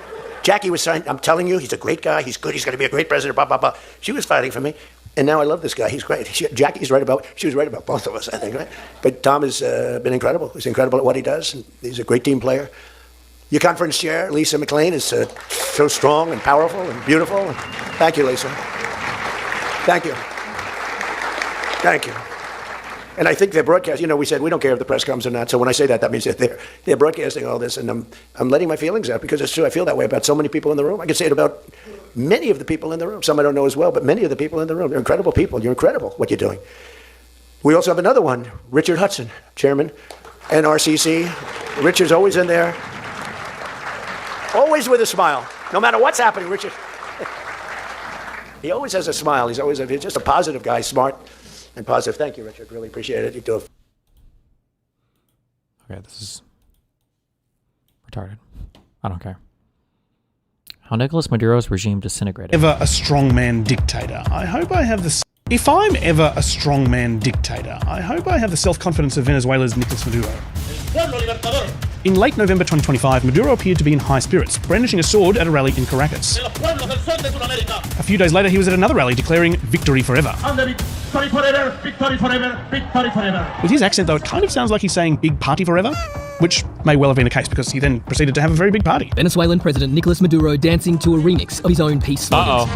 Jackie was saying, I'm telling you, he's a great guy. He's good. He's going to be a great president, blah, blah, blah. She was fighting for me. And now I love this guy. He's great. She was right about both of us, I think, right? But Tom has been incredible. He's incredible at what he does. And he's a great team player. Your conference chair, Lisa McLean, is so strong and powerful and beautiful. And thank you, Lisa. Thank you. Thank you. And I think they're broadcasting. We said we don't care if the press comes or not. So when I say that, that means that they're broadcasting all this. And I'm letting my feelings out because it's true. I feel that way about so many people in the room. I can say it about many of the people in the room. Some I don't know as well, but many of the people in the room. They're incredible people. You're incredible what you're doing. We also have another one, Richard Hudson, chairman, NRCC. Richard's always in there. Always with a smile. No matter what's happening, Richard. He always has a smile. He's just a positive guy, smart and positive. Thank you, Richard. Really appreciate it. You do. Okay, this is retarded. I don't care. How Nicholas Maduro's regime disintegrated. Ever a strongman dictator. I hope I have the... If I'm ever a strongman dictator, I hope I have the self-confidence of Venezuela's Nicholas Maduro. In late November 2025, Maduro appeared to be in high spirits, brandishing a sword at a rally in Caracas. A few days later, he was at another rally declaring victory forever. With his accent, though, it kind of sounds like he's saying big party forever, which may well have been the case because he then proceeded to have a very big party. Venezuelan President Nicholas Maduro dancing to a remix of his own peace slogans.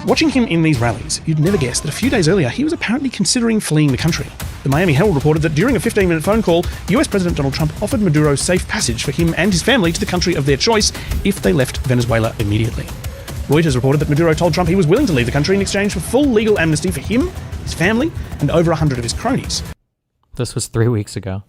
Watching him in these rallies, you'd never guess that a few days earlier, he was apparently considering fleeing the country. The Miami Herald reported that during a 15-minute phone call, US President Donald Trump offered Maduro safe passage for him and his family to the country of their choice if they left Venezuela immediately. Reuters reported that Maduro told Trump he was willing to leave the country in exchange for full legal amnesty for him, his family, and over 100 of his cronies. This was 3 weeks ago.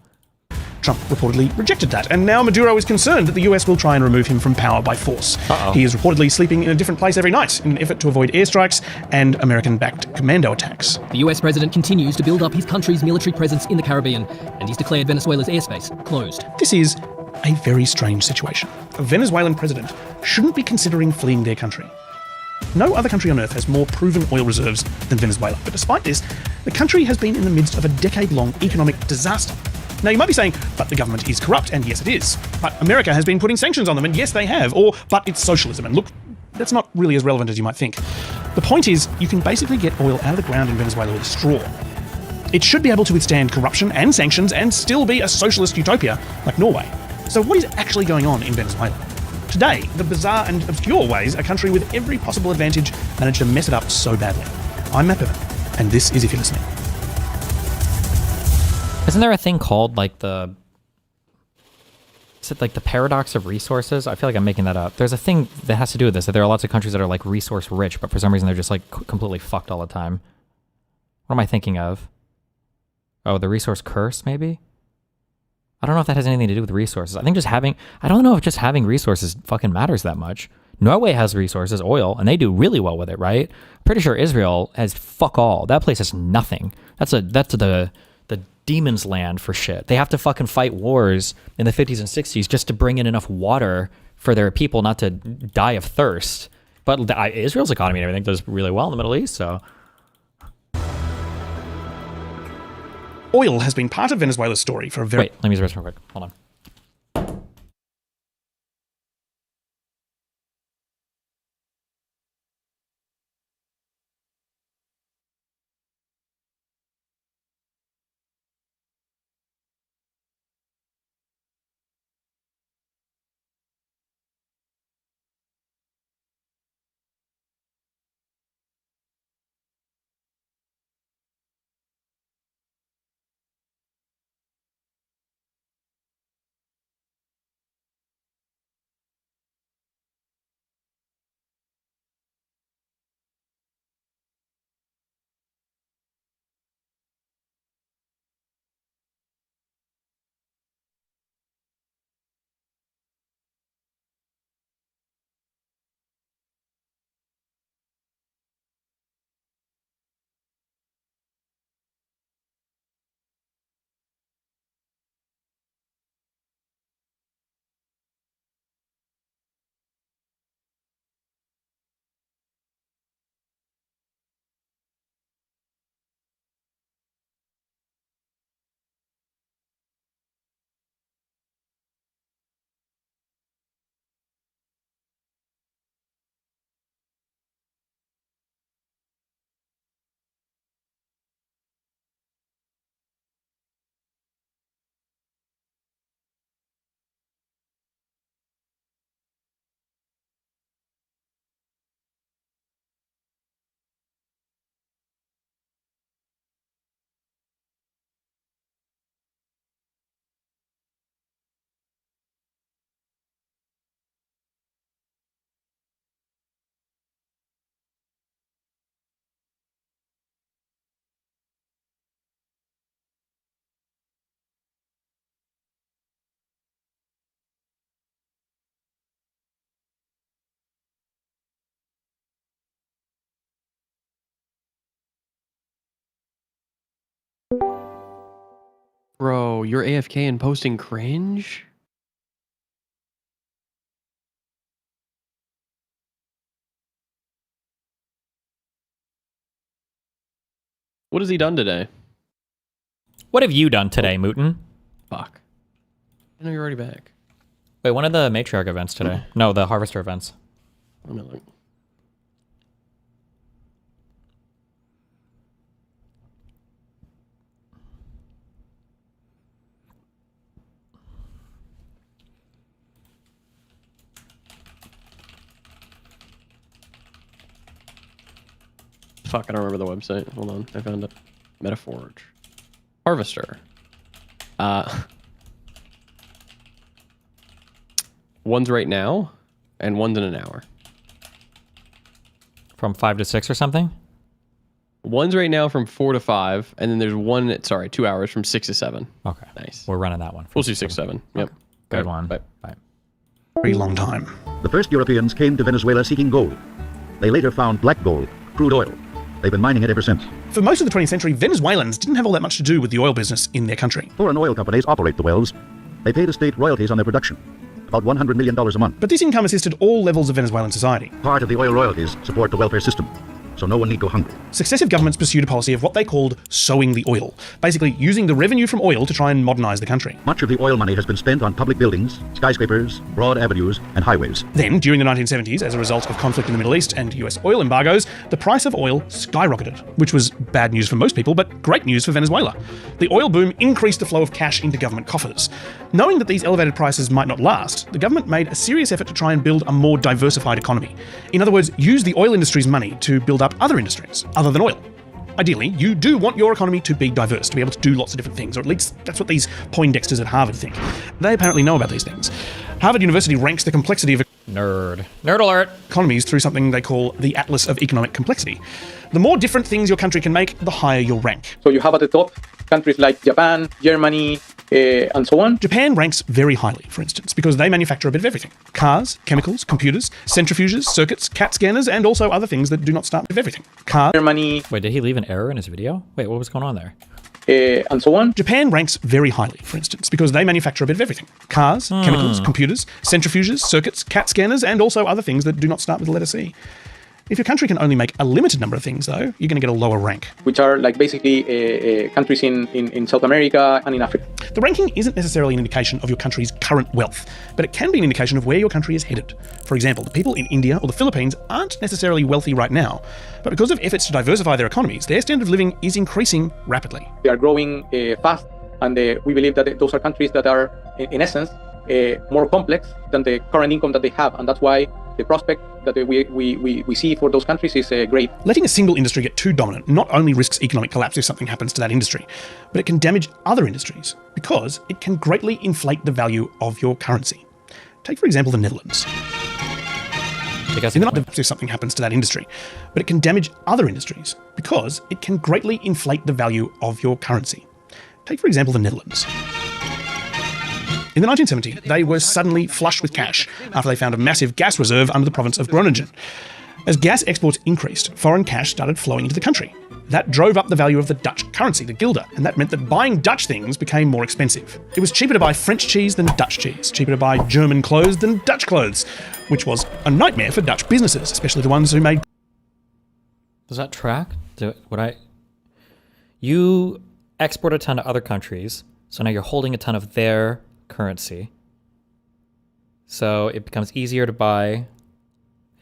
Trump reportedly rejected that, and now Maduro is concerned that the US will try and remove him from power by force. He is reportedly sleeping in a different place every night in an effort to avoid airstrikes and American-backed commando attacks. The US president continues to build up his country's military presence in the Caribbean, and he's declared Venezuela's airspace closed. This is a very strange situation. A Venezuelan president shouldn't be considering fleeing their country. No other country on earth has more proven oil reserves than Venezuela, but despite this, the country has been in the midst of a decade-long economic disaster. Now, you might be saying, but the government is corrupt, and yes, it is. But America has been putting sanctions on them, and yes, they have. Or, but it's socialism, and look, that's not really as relevant as you might think. The point is, you can basically get oil out of the ground in Venezuela with a straw. It should be able to withstand corruption and sanctions and still be a socialist utopia like Norway. So what is actually going on in Venezuela? Today, the bizarre and obscure ways a country with every possible advantage managed to mess it up so badly. I'm Matt Bevan, and this is If You're Listening. Isn't there a thing called like the... Is it like the paradox of resources? I feel like I'm making that up. There's a thing that has to do with this, that there are lots of countries that are like resource rich, but for some reason they're just like completely fucked all the time. What am I thinking of? Oh, the resource curse, maybe? I don't know if that has anything to do with resources. I think just having... I don't know if just having resources fucking matters that much. Norway has resources, oil, and they do really well with it, right? Pretty sure Israel has fuck all. That place has nothing. That's the demon's land for shit. They have to fucking fight wars in the 50s and 60s just to bring in enough water for their people not to die of thirst. But Israel's economy and everything does really well in the Middle East, so... Oil has been part of Venezuela's story for a very... Wait, let me use this real quick. Hold on. Bro, you're AFK and posting cringe? What has he done today? What have you done today, Mooten? Fuck. I know you're already back. Wait, one of the matriarch events today. No, the harvester events. Let me look. Fuck, I don't remember the website. Hold on, I found it. Metaforge. Harvester. One's right now, and one's in an hour. From 5 to 6 or something? One's right now from 4 to 5, and then there's one at, 2 hours from 6 to 7. Okay. Nice. We're running that one. We'll do 6 to 7. Yep. Good one. Bye. Bye. Very long time. The first Europeans came to Venezuela seeking gold. They later found black gold, crude oil. They've been mining it ever since. For most of the 20th century, Venezuelans didn't have all that much to do with the oil business in their country. Foreign oil companies operate the wells. They pay the state royalties on their production, about $100 million a month. But this income assisted all levels of Venezuelan society. Part of the oil royalties support the welfare system. so no one need go hungry. Successive governments pursued a policy of what they called sowing the oil, basically using the revenue from oil to try and modernize the country. Much of the oil money has been spent on public buildings, skyscrapers, broad avenues, and highways. Then, during the 1970s, as a result of conflict in the Middle East and US oil embargoes, the price of oil skyrocketed, which was bad news for most people, but great news for Venezuela. The oil boom increased the flow of cash into government coffers. Knowing that these elevated prices might not last, the government made a serious effort to try and build a more diversified economy. In other words, use the oil industry's money to build up other industries, other than oil. Ideally, you do want your economy to be diverse, to be able to do lots of different things, or at least that's what these Poindexters at Harvard think. They apparently know about these things. Harvard University ranks the complexity of Nerd alert. Economies through something they call the Atlas of Economic Complexity. The more different things your country can make, the higher your rank. So you have at the top countries like Japan, Germany, and so on. Japan ranks very highly, for instance, because they manufacture a bit of everything. Cars, chemicals, computers, centrifuges, circuits, CAT scanners, and also other things that do not start with everything. Germany. Wait, did he leave an error in his video? Wait, what was going on there? And so on. Japan ranks very highly, for instance, because they manufacture a bit of everything. Cars, chemicals, computers, centrifuges, circuits, CAT scanners, and also other things that do not start with the letter C. If your country can only make a limited number of things, though, you're going to get a lower rank. Which are like basically countries in South America and in Africa. The ranking isn't necessarily an indication of your country's current wealth, but it can be an indication of where your country is headed. For example, the people in India or the Philippines aren't necessarily wealthy right now, but because of efforts to diversify their economies, their standard of living is increasing rapidly. They are growing fast, and we believe that those are countries that are, in essence, more complex than the current income that they have, and that's why the prospect that we see for those countries is great. Letting a single industry get too dominant not only risks economic collapse if something happens to that industry, but it can damage other industries because it can greatly inflate the value of your currency. Take, for example, the Netherlands. If something happens to that industry, but it can damage other industries because it can greatly inflate the value of your currency. Take, for example, the Netherlands. In the 1970s, they were suddenly flush with cash after they found a massive gas reserve under the province of Groningen. As gas exports increased, foreign cash started flowing into the country. That drove up the value of the Dutch currency, the guilder, and that meant that buying Dutch things became more expensive. It was cheaper to buy French cheese than Dutch cheese, cheaper to buy German clothes than Dutch clothes, which was a nightmare for Dutch businesses, especially the ones who made... Does that track? You export a ton to other countries, so now you're holding a ton of their currency. So it becomes easier to buy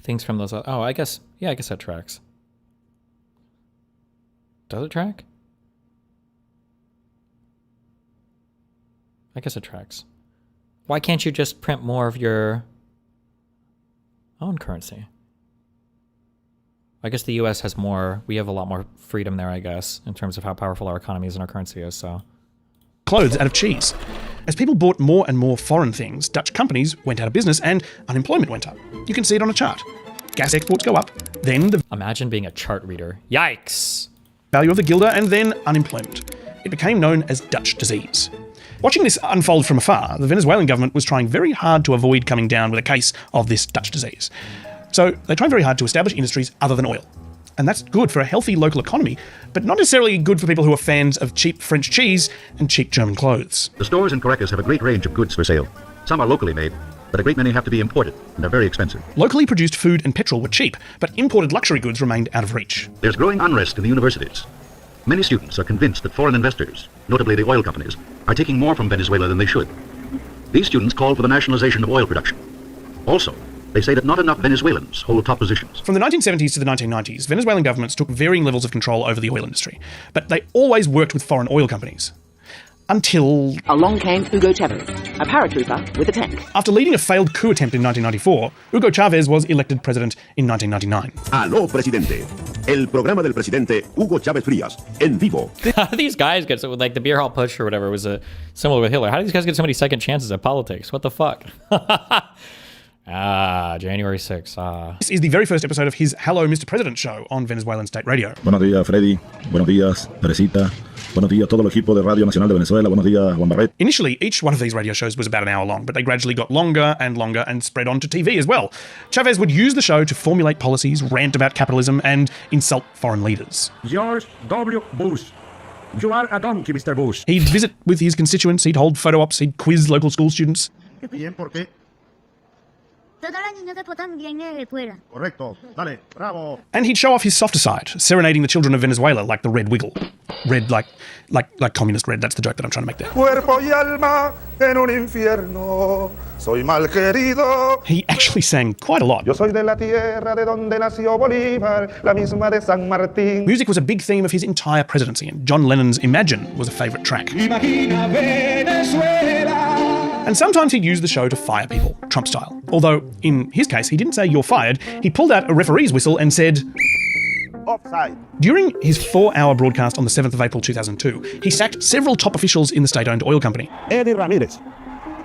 things from those. Oh, I guess that tracks. Does it track? I guess it tracks. Why can't you just print more of your own currency? I guess the US has more, we have a lot more freedom there, I guess, in terms of how powerful our economy is and our currency is, so. Clothes out of cheese. As people bought more and more foreign things, Dutch companies went out of business and unemployment went up. You can see it on a chart. Gas exports go up, then the... Imagine being a chart reader. Yikes! Value of the guilder, and then unemployment. It became known as Dutch disease. Watching this unfold from afar, the Venezuelan government was trying very hard to avoid coming down with a case of this Dutch disease. So they tried very hard to establish industries other than oil. And that's good for a healthy local economy, but not necessarily good for people who are fans of cheap French cheese and cheap German clothes. The stores in Caracas have a great range of goods for sale. Some are locally made, but a great many have to be imported, and are very expensive. Locally produced food and petrol were cheap, but imported luxury goods remained out of reach. There's growing unrest in the universities. Many students are convinced that foreign investors, notably the oil companies, are taking more from Venezuela than they should. These students call for the nationalization of oil production. Also, they say that not enough Venezuelans hold top positions. From the 1970s to the 1990s, Venezuelan governments took varying levels of control over the oil industry, but they always worked with foreign oil companies. Until... Along came Hugo Chavez, a paratrooper with a tank. After leading a failed coup attempt in 1994, Hugo Chavez was elected president in 1999. Aló, presidente. El programa del presidente Hugo Chávez Frías, en vivo. How do these guys get so, like the beer hall push or whatever was similar with Hitler? How do these guys get so many second chances at politics? What the fuck? January 6th. This is the very first episode of his Hello, Mr. President show on Venezuelan State Radio. Buenos días, Freddy. Buenos días, Teresita. Buenos días, todo el equipo de Radio Nacional de Venezuela. Buenos días, Juan Barret. Initially, each one of these radio shows was about an hour long, but they gradually got longer and spread onto TV as well. Chavez would use the show to formulate policies, rant about capitalism, and insult foreign leaders. George W. Bush. You are a donkey, Mr. Bush. He'd visit with his constituents, he'd hold photo ops, he'd quiz local school students. Correcto. Dale. Bravo. And he'd show off his softer side, serenading the children of Venezuela like the red wiggle. Red like communist red. That's the joke that I'm trying to make there. Cuerpo y alma en un infierno. Soy mal querido. He actually sang quite a lot. Yo soy de la tierra de donde nació Bolívar, la misma de San Martín. Music was a big theme of his entire presidency, and John Lennon's Imagine was a favourite track. Imagina Venezuela. And sometimes he'd use the show to fire people, Trump style. Although, in his case, he didn't say you're fired, he pulled out a referee's whistle and said... Offside. During his 4-hour broadcast on the 7th of April 2002, he sacked several top officials in the state-owned oil company. Eddie Ramírez,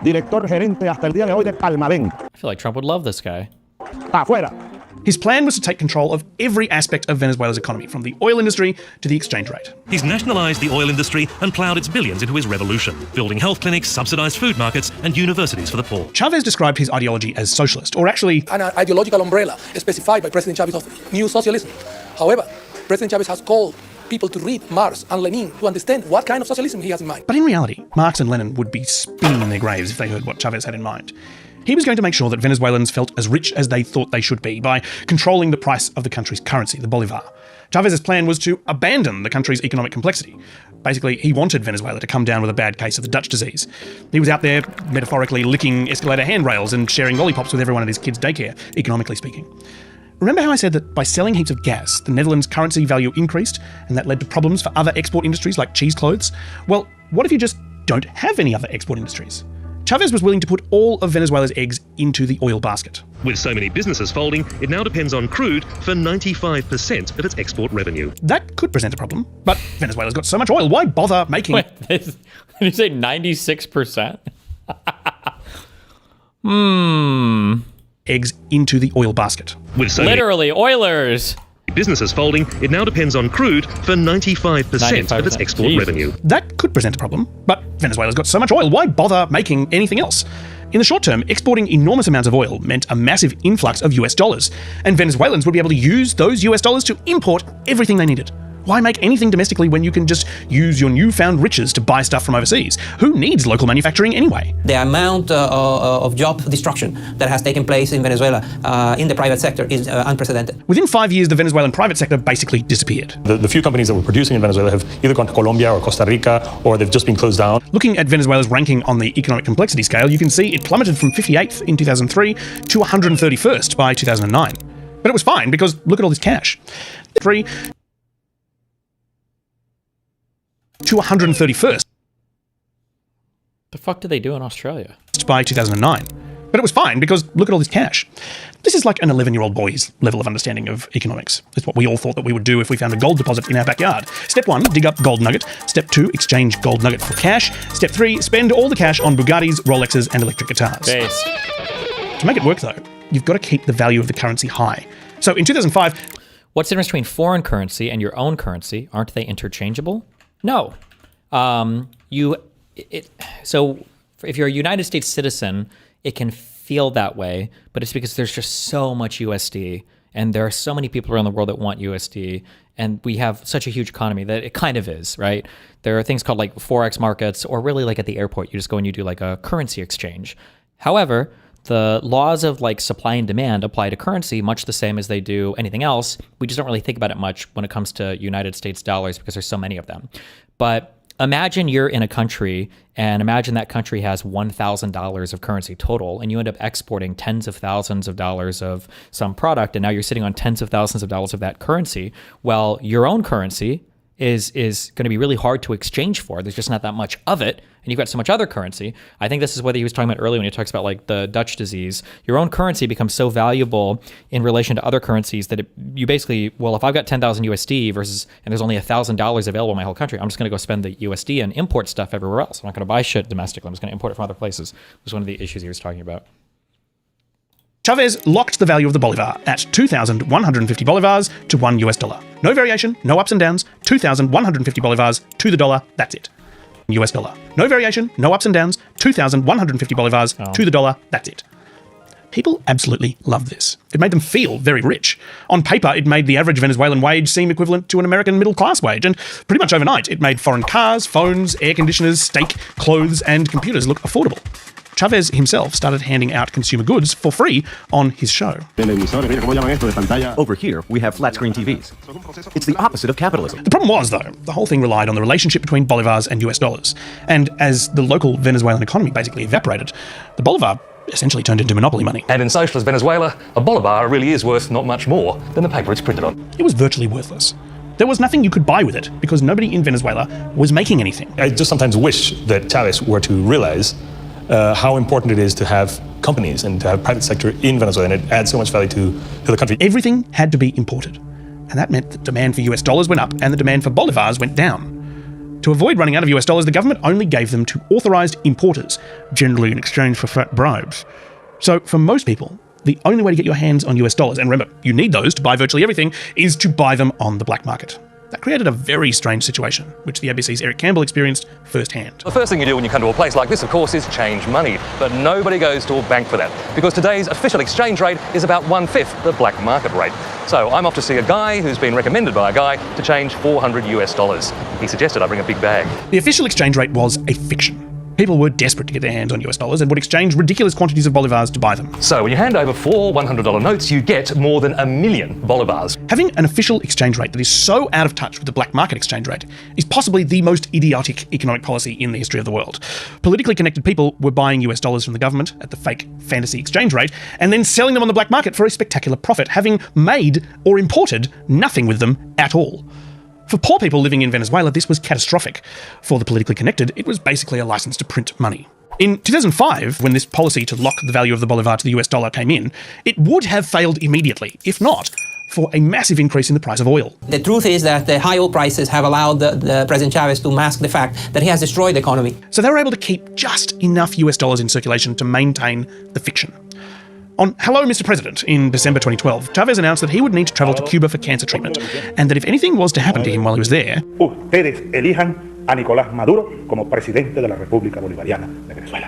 director gerente hasta el día de hoy de Palmaven. I feel like Trump would love this guy. Afuera. His plan was to take control of every aspect of Venezuela's economy, from the oil industry to the exchange rate. He's nationalised the oil industry and ploughed its billions into his revolution, building health clinics, subsidised food markets and universities for the poor. Chavez described his ideology as socialist, or actually... an ideological umbrella specified by President Chavez of new socialism. However, President Chavez has called people to read Marx and Lenin to understand what kind of socialism he has in mind. But in reality, Marx and Lenin would be spinning in their graves if they heard what Chavez had in mind. He was going to make sure that Venezuelans felt as rich as they thought they should be by controlling the price of the country's currency, the bolivar. Chavez's plan was to abandon the country's economic complexity. Basically, he wanted Venezuela to come down with a bad case of the Dutch disease. He was out there metaphorically licking escalator handrails and sharing lollipops with everyone at his kids' daycare, economically speaking. Remember how I said that by selling heaps of gas, the Netherlands' currency value increased, and that led to problems for other export industries like cheese clothes? Well, what if you just don't have any other export industries? Chavez was willing to put all of Venezuela's eggs into the oil basket. With so many businesses folding, it now depends on crude for 95% of its export revenue. That could present a problem, but Venezuela's got so much oil, why bother making... Wait, did you say 96%? Eggs into the oil basket. With so Literally, Oilers! businesses folding, it now depends on crude for 95% of its export revenue. That could present a problem, but Venezuela's got so much oil, why bother making anything else? In the short term, exporting enormous amounts of oil meant a massive influx of US dollars, and Venezuelans would be able to use those US dollars to import everything they needed. Why make anything domestically when you can just use your newfound riches to buy stuff from overseas? Who needs local manufacturing anyway? The amount of job destruction that has taken place in Venezuela in the private sector is unprecedented. Within 5 years, the Venezuelan private sector basically disappeared. The few companies that were producing in Venezuela have either gone to Colombia or Costa Rica, or they've just been closed down. Looking at Venezuela's ranking on the economic complexity scale, you can see it plummeted from 58th in 2003 to 131st by 2009. But it was fine, because look at all this cash. To 131st. The fuck did they do in Australia? By 2009. But it was fine, because look at all this cash. This is like an 11-year-old boy's level of understanding of economics. It's what we all thought that we would do if we found a gold deposit in our backyard. Step 1, dig up gold nugget. Step 2, exchange gold nugget for cash. Step 3, spend all the cash on Bugattis, Rolexes, and electric guitars. Base. To make it work, though, you've got to keep the value of the currency high. So in 2005... What's the difference between foreign currency and your own currency? Aren't they interchangeable? No. So if you're a United States citizen, it can feel that way, but it's because there's just so much USD, and there are so many people around the world that want USD, and we have such a huge economy that it kind of is, right? There are things called like Forex markets, or really like at the airport, you just go and you do like a currency exchange. However, the laws of like supply and demand apply to currency much the same as they do anything else. We just don't really think about it much when it comes to United States dollars because there's so many of them. But imagine you're in a country, and imagine that country has $1,000 of currency total, and you end up exporting tens of thousands of dollars of some product, and now you're sitting on tens of thousands of dollars of that currency. Well, your own currency is going to be really hard to exchange for. There's just not that much of it, and you've got so much other currency. I think this is what he was talking about earlier when he talks about like the Dutch disease. Your own currency becomes so valuable in relation to other currencies that you basically, well, if I've got 10,000 USD versus, and there's only $1,000 available in my whole country, I'm just going to go spend the USD and import stuff everywhere else. I'm not going to buy shit domestically. I'm just going to import it from other places. It was one of the issues he was talking about. Chavez locked the value of the bolivar at 2,150 bolivars to $1. No variation, no ups and downs, 2,150 bolivars to the dollar, that's it. $. No variation, no ups and downs, 2,150 bolivars to the dollar, that's it. People absolutely love this. It made them feel very rich. On paper, it made the average Venezuelan wage seem equivalent to an American middle-class wage, and pretty much overnight, it made foreign cars, phones, air conditioners, steak, clothes, and computers look affordable. Chavez himself started handing out consumer goods for free on his show. Over here, we have flat-screen TVs. It's the opposite of capitalism. The problem was, though, the whole thing relied on the relationship between bolivars and US dollars. And as the local Venezuelan economy basically evaporated, the bolivar essentially turned into monopoly money. And in socialist Venezuela, a bolivar really is worth not much more than the paper it's printed on. It was virtually worthless. There was nothing you could buy with it because nobody in Venezuela was making anything. I just sometimes wish that Chavez were to realize how important it is to have companies and to have private sector in Venezuela, and it adds so much value to the country. Everything had to be imported, and that meant the demand for US dollars went up and the demand for bolivars went down. To avoid running out of US dollars, the government only gave them to authorized importers, generally in exchange for fat bribes. So for most people, the only way to get your hands on US dollars, and remember, you need those to buy virtually everything, is to buy them on the black market. That created a very strange situation, which the ABC's Eric Campbell experienced firsthand. The first thing you do when you come to a place like this, of course, is change money. But nobody goes to a bank for that, because today's official exchange rate is about 1/5 the black market rate. So I'm off to see a guy who's been recommended by a guy to change $400 US. He suggested I bring a big bag. The official exchange rate was a fiction. People were desperate to get their hands on US dollars and would exchange ridiculous quantities of bolivars to buy them. So when you hand over 4 $100 notes, you get more than 1 million bolivars. Having an official exchange rate that is so out of touch with the black market exchange rate is possibly the most idiotic economic policy in the history of the world. Politically connected people were buying US dollars from the government at the fake fantasy exchange rate and then selling them on the black market for a spectacular profit, having made or imported nothing with them at all. For poor people living in Venezuela, this was catastrophic. For the politically connected, it was basically a license to print money. In 2005, when this policy to lock the value of the bolivar to the US dollar came in, it would have failed immediately, if not for a massive increase in the price of oil. The truth is that the high oil prices have allowed the President Chavez to mask the fact that he has destroyed the economy. So they were able to keep just enough US dollars in circulation to maintain the fiction. On Hello, Mr. President, in December 2012, Chavez announced that he would need to travel to Cuba for cancer treatment, and that if anything was to happen to him while he was there, Ustedes elijan a Nicholas Maduro como presidente de la República Bolivariana de Venezuela.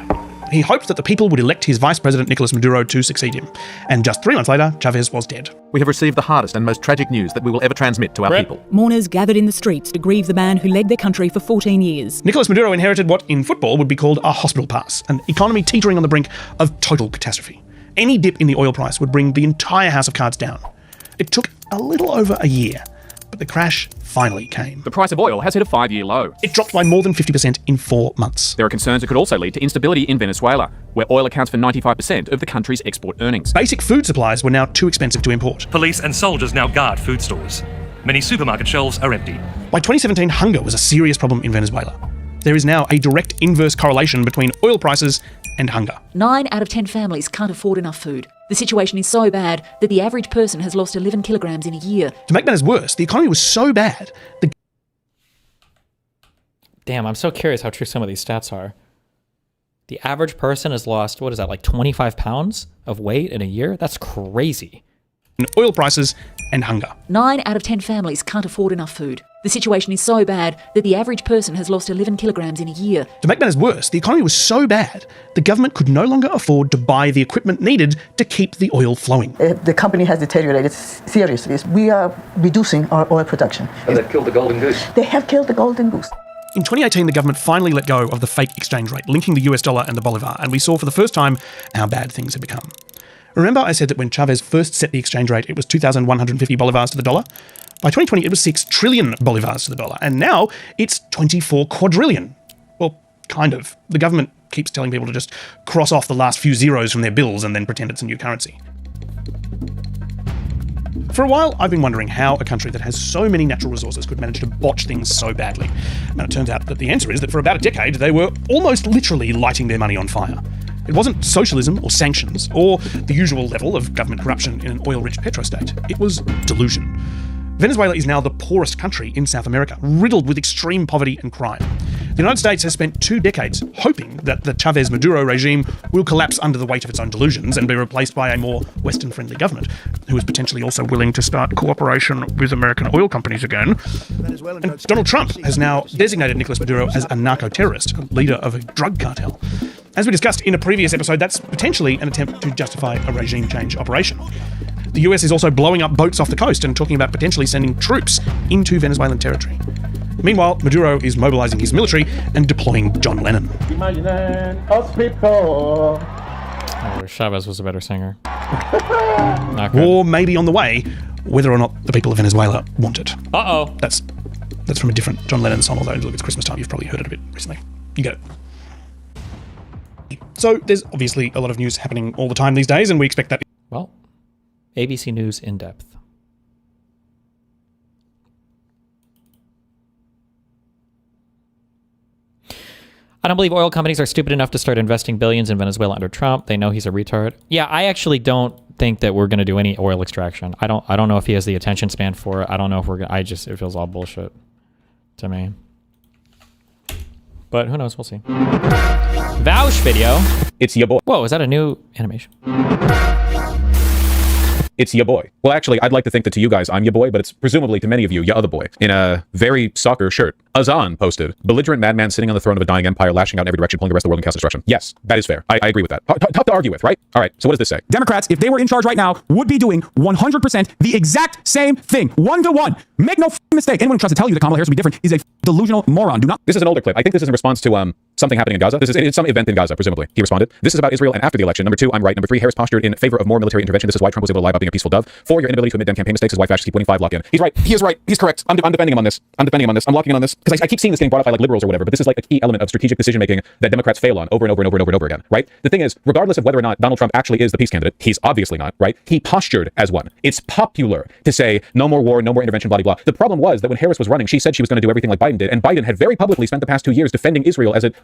He hoped that the people would elect his vice president, Nicholas Maduro, to succeed him. And just 3 months later, Chavez was dead. We have received the hardest and most tragic news that we will ever transmit to our people. Mourners gathered in the streets to grieve the man who led their country for 14 years. Nicholas Maduro inherited what in football would be called a hospital pass, an economy teetering on the brink of total catastrophe. Any dip in the oil price would bring the entire house of cards down. It took a little over a year, but the crash finally came. The price of oil has hit a 5-year low. It dropped by more than 50% in 4 months. There are concerns it could also lead to instability in Venezuela, where oil accounts for 95% of the country's export earnings. Basic food supplies were now too expensive to import. Police and soldiers now guard food stores. Many supermarket shelves are empty. By 2017, hunger was a serious problem in Venezuela. There is now a direct inverse correlation between oil prices and hunger. 9 out of 10 families can't afford enough food. The situation is so bad that the average person has lost 11 kilograms in a year. To make matters worse, the economy was so bad. Damn, I'm so curious how true some of these stats are. The average person has lost, what is that, like 25 pounds of weight in a year? That's crazy. Oil prices and hunger. 9 out of 10 families can't afford enough food. The situation is so bad that the average person has lost 11 kilograms in a year. To make matters worse, the economy was so bad, the government could no longer afford to buy the equipment needed to keep the oil flowing. The company has deteriorated seriously. We are reducing our oil production. And they've killed the golden goose. They have killed the golden goose. In 2018, the government finally let go of the fake exchange rate, linking the US dollar and the bolivar, and we saw for the first time how bad things had become. Remember I said that when Chavez first set the exchange rate, it was 2,150 bolivars to the dollar? By 2020, it was 6 trillion bolivars to the dollar, and now it's 24 quadrillion. Well, kind of. The government keeps telling people to just cross off the last few zeros from their bills and then pretend it's a new currency. For a while, I've been wondering how a country that has so many natural resources could manage to botch things so badly. Now, it turns out that the answer is that for about a decade, they were almost literally lighting their money on fire. It wasn't socialism or sanctions or the usual level of government corruption in an oil-rich petrostate. It was delusion. Venezuela is now the poorest country in South America, riddled with extreme poverty and crime. The United States has spent 2 decades hoping that the Chavez-Maduro regime will collapse under the weight of its own delusions and be replaced by a more Western-friendly government, who is potentially also willing to start cooperation with American oil companies again. And Donald Trump has now designated Nicholas Maduro as a narco-terrorist, leader of a drug cartel. As we discussed in a previous episode, that's potentially an attempt to justify a regime change operation. The US is also blowing up boats off the coast and talking about potentially sending troops into Venezuelan territory. Meanwhile, Maduro is mobilizing his military and deploying John Lennon. Oh, Chavez was a better singer. War may be on the way, whether or not the people of Venezuela want it. Uh-oh. That's from a different John Lennon song, although look, it's Christmas time. You've probably heard it a bit recently. You get it. So there's obviously a lot of news happening all the time these days, and we expect that. Well, ABC News in depth. I don't believe oil companies are stupid enough to start investing billions in Venezuela under Trump. They know he's a retard. Yeah, I actually don't think that we're going to do any oil extraction. I don't know if he has the attention span for it. I don't know if we're going to, it feels all bullshit to me. But who knows? We'll see. Vaush video. It's your boy. Whoa, is that a new animation? It's your boy. Well, actually, I'd like to think that to you guys, I'm your boy, but it's presumably to many of you, your other boy. In a very soccer shirt, Hasan posted, belligerent madman sitting on the throne of a dying empire, lashing out in every direction, pulling the rest of the world in chaos destruction. Yes, that is fair. I agree with that. Tough to argue with, right? All right, so what does this say? Democrats, if they were in charge right now, would be doing 100% the exact same thing. 1-to-1. Make no mistake. Anyone who tries to tell you that Kamala Harris will be different is a delusional moron. Do not. This is an older clip. I think this is in response to something happening in Gaza. It's some event in Gaza, presumably. He responded, this is about Israel and after the election. Number 2, I'm right. Number 3, Harris postured in favor of more military intervention. This is why Trump was able to lie about being a peaceful dove. 4, your inability to admit damn campaign mistakes is why fascists keep winning 5 lock-in. He's right. He is right. He's correct. I'm defending him on this. I'm locking in on this because I keep seeing this getting brought up by like liberals or whatever, but this is like a key element of strategic decision making that Democrats fail on over and over again, right? The thing is, regardless of whether or not Donald Trump actually is the peace candidate, he's obviously not, right? He postured as one. It's popular to say no more war, no more intervention, blah, blah, blah. The problem was that when Harris was running, she said she was going to do everything like Biden did, and Biden had very publicly spent the past 2 years defending Israel as it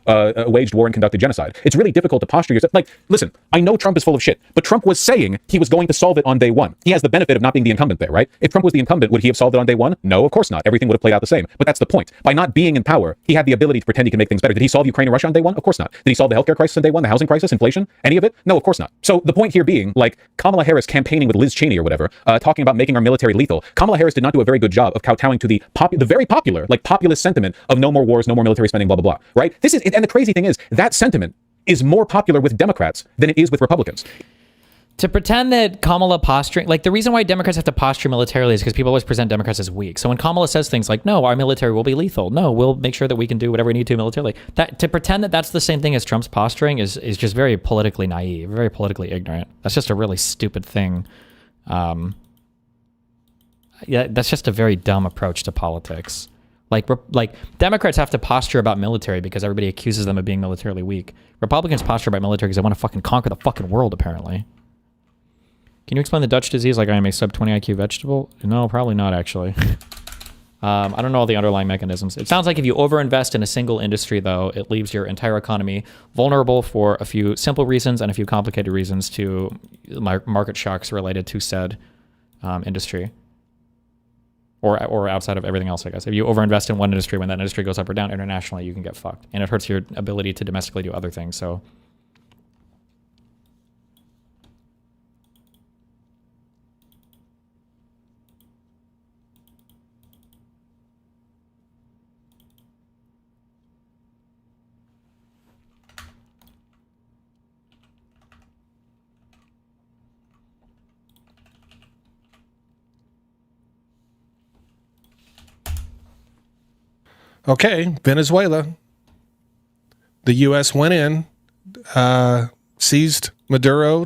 waged war and conducted genocide. It's really difficult to posture yourself. Like, listen, I know Trump is full of shit, but Trump was saying he was going to solve it on day one. He has the benefit of not being the incumbent there, right? If Trump was the incumbent, would he have solved it on day one? No, of course not. Everything would have played out the same. But that's the point. By not being in power, he had the ability to pretend he can make things better. Did he solve Ukraine and Russia on day one? Of course not. Did he solve the healthcare crisis on day one? The housing crisis, inflation, any of it? No, of course not. So the point here being, like, Kamala Harris campaigning with Liz Cheney or whatever, talking about making our military lethal. Kamala Harris did not do a very good job of kowtowing to the very popular, like populist sentiment of no more wars, no more military spending, blah, blah, blah, right? And the crazy thing is, that sentiment is more popular with Democrats than it is with Republicans. To pretend that Kamala posturing, like the reason why Democrats have to posture militarily is because people always present Democrats as weak. So when Kamala says things like, no, our military will be lethal. No, we'll make sure that we can do whatever we need to militarily. To pretend that that's the same thing as Trump's posturing is just very politically naive, very politically ignorant. That's just a really stupid thing. Yeah, that's just a very dumb approach to politics. Like Democrats have to posture about military because everybody accuses them of being militarily weak. Republicans posture about military because they want to fucking conquer the fucking world, apparently. Can you explain the Dutch disease like I am a sub 20 IQ vegetable? No, probably not, actually. I don't know all the underlying mechanisms. It sounds like if you overinvest in a single industry, though, it leaves your entire economy vulnerable for a few simple reasons and a few complicated reasons to market shocks related to said industry. Or outside of everything else, I guess. If you overinvest in one industry, when that industry goes up or down internationally, you can get fucked. And it hurts your ability to domestically do other things, so... Okay, Venezuela. The U.S. went in, seized Maduro,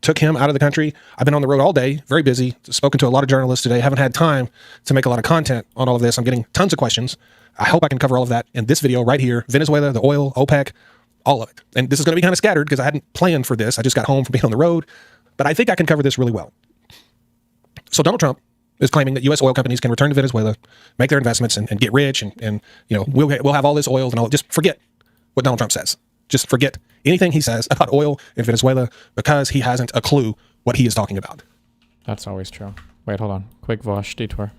took him out of the country. I've been on the road all day, very busy, spoken to a lot of journalists today, haven't had time to make a lot of content on all of this. I'm getting tons of questions. I hope I can cover all of that in this video right here. Venezuela, the oil, OPEC, all of it. And this is going to be kind of scattered because I hadn't planned for this. I just got home from being on the road, but I think I can cover this really well. So Donald Trump is claiming that U.S. oil companies can return to Venezuela, make their investments, and get rich, and you know we'll have all this oil and all. Just forget what Donald Trump says. Just forget anything he says about oil in Venezuela because he hasn't a clue what he is talking about. That's always true. Wait, hold on. Quick Vaush detour.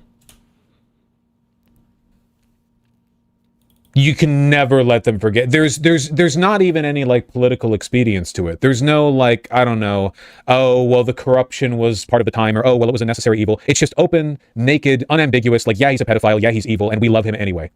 You can never let them forget. There's not even any like political expedience to it. There's no like, I don't know, oh, well, the corruption was part of the time, or oh, well, it was a necessary evil. It's just open, naked, unambiguous, like, yeah, he's a pedophile, yeah, he's evil, and we love him anyway.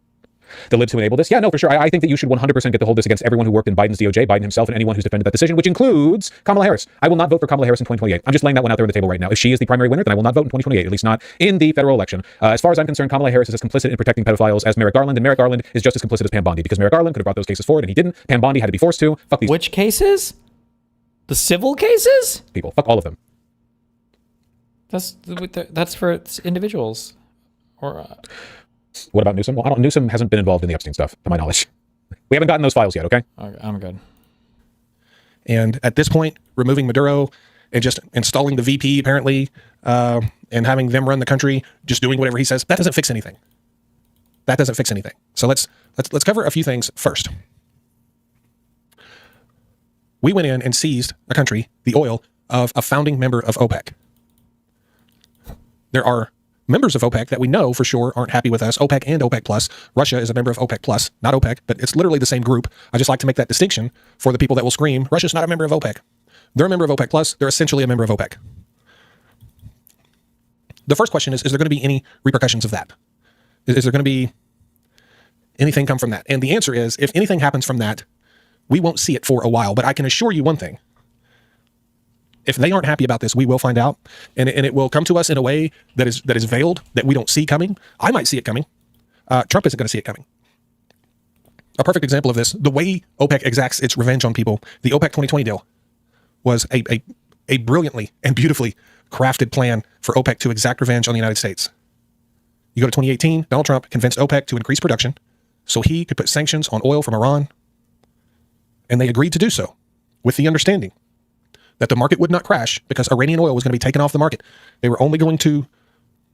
the lid to enable this? Yeah, no, for sure. I think that you should 100% get to hold this against everyone who worked in Biden's DOJ, Biden himself, and anyone who's defended that decision, which includes Kamala Harris. I will not vote for Kamala Harris in 2028. I'm just laying that one out there on the table right now. If she is the primary winner, then I will not vote in 2028, at least not in the federal election. As far as I'm concerned, Kamala Harris is as complicit in protecting pedophiles as Merrick Garland, and Merrick Garland is just as complicit as Pam Bondi, because Merrick Garland could have brought those cases forward, and he didn't. Pam Bondi had to be forced to. Fuck these. Which cases? The civil cases? People. Fuck all of them. That's for individuals. Or what about Newsom? Well, Newsom hasn't been involved in the Epstein stuff, to my knowledge. We haven't gotten those files yet, okay? I'm good. And at this point, removing Maduro and just installing the VP, apparently, and having them run the country, just doing whatever he says, that doesn't fix anything. That doesn't fix anything. So let's cover a few things first. We went in and seized a country, the oil of a founding member of OPEC. There are members of OPEC that we know for sure aren't happy with us, OPEC and OPEC Plus. Russia is a member of OPEC Plus, not OPEC, but it's literally the same group. I just like to make that distinction for the people that will scream, Russia's not a member of OPEC. They're a member of OPEC Plus. They're essentially a member of OPEC. The first question is there going to be any repercussions of that? Is there going to be anything come from that? And the answer is, if anything happens from that, we won't see it for a while. But I can assure you one thing. If they aren't happy about this, we will find out, and it will come to us in a way that is veiled, that we don't see coming. I might see it coming. Trump isn't going to see it coming. A perfect example of this, the way OPEC exacts its revenge on people, the OPEC 2020 deal was a brilliantly and beautifully crafted plan for OPEC to exact revenge on the United States. You go to 2018, Donald Trump convinced OPEC to increase production so he could put sanctions on oil from Iran, and they agreed to do so with the understanding that the market would not crash because Iranian oil was going to be taken off the market. They were only going to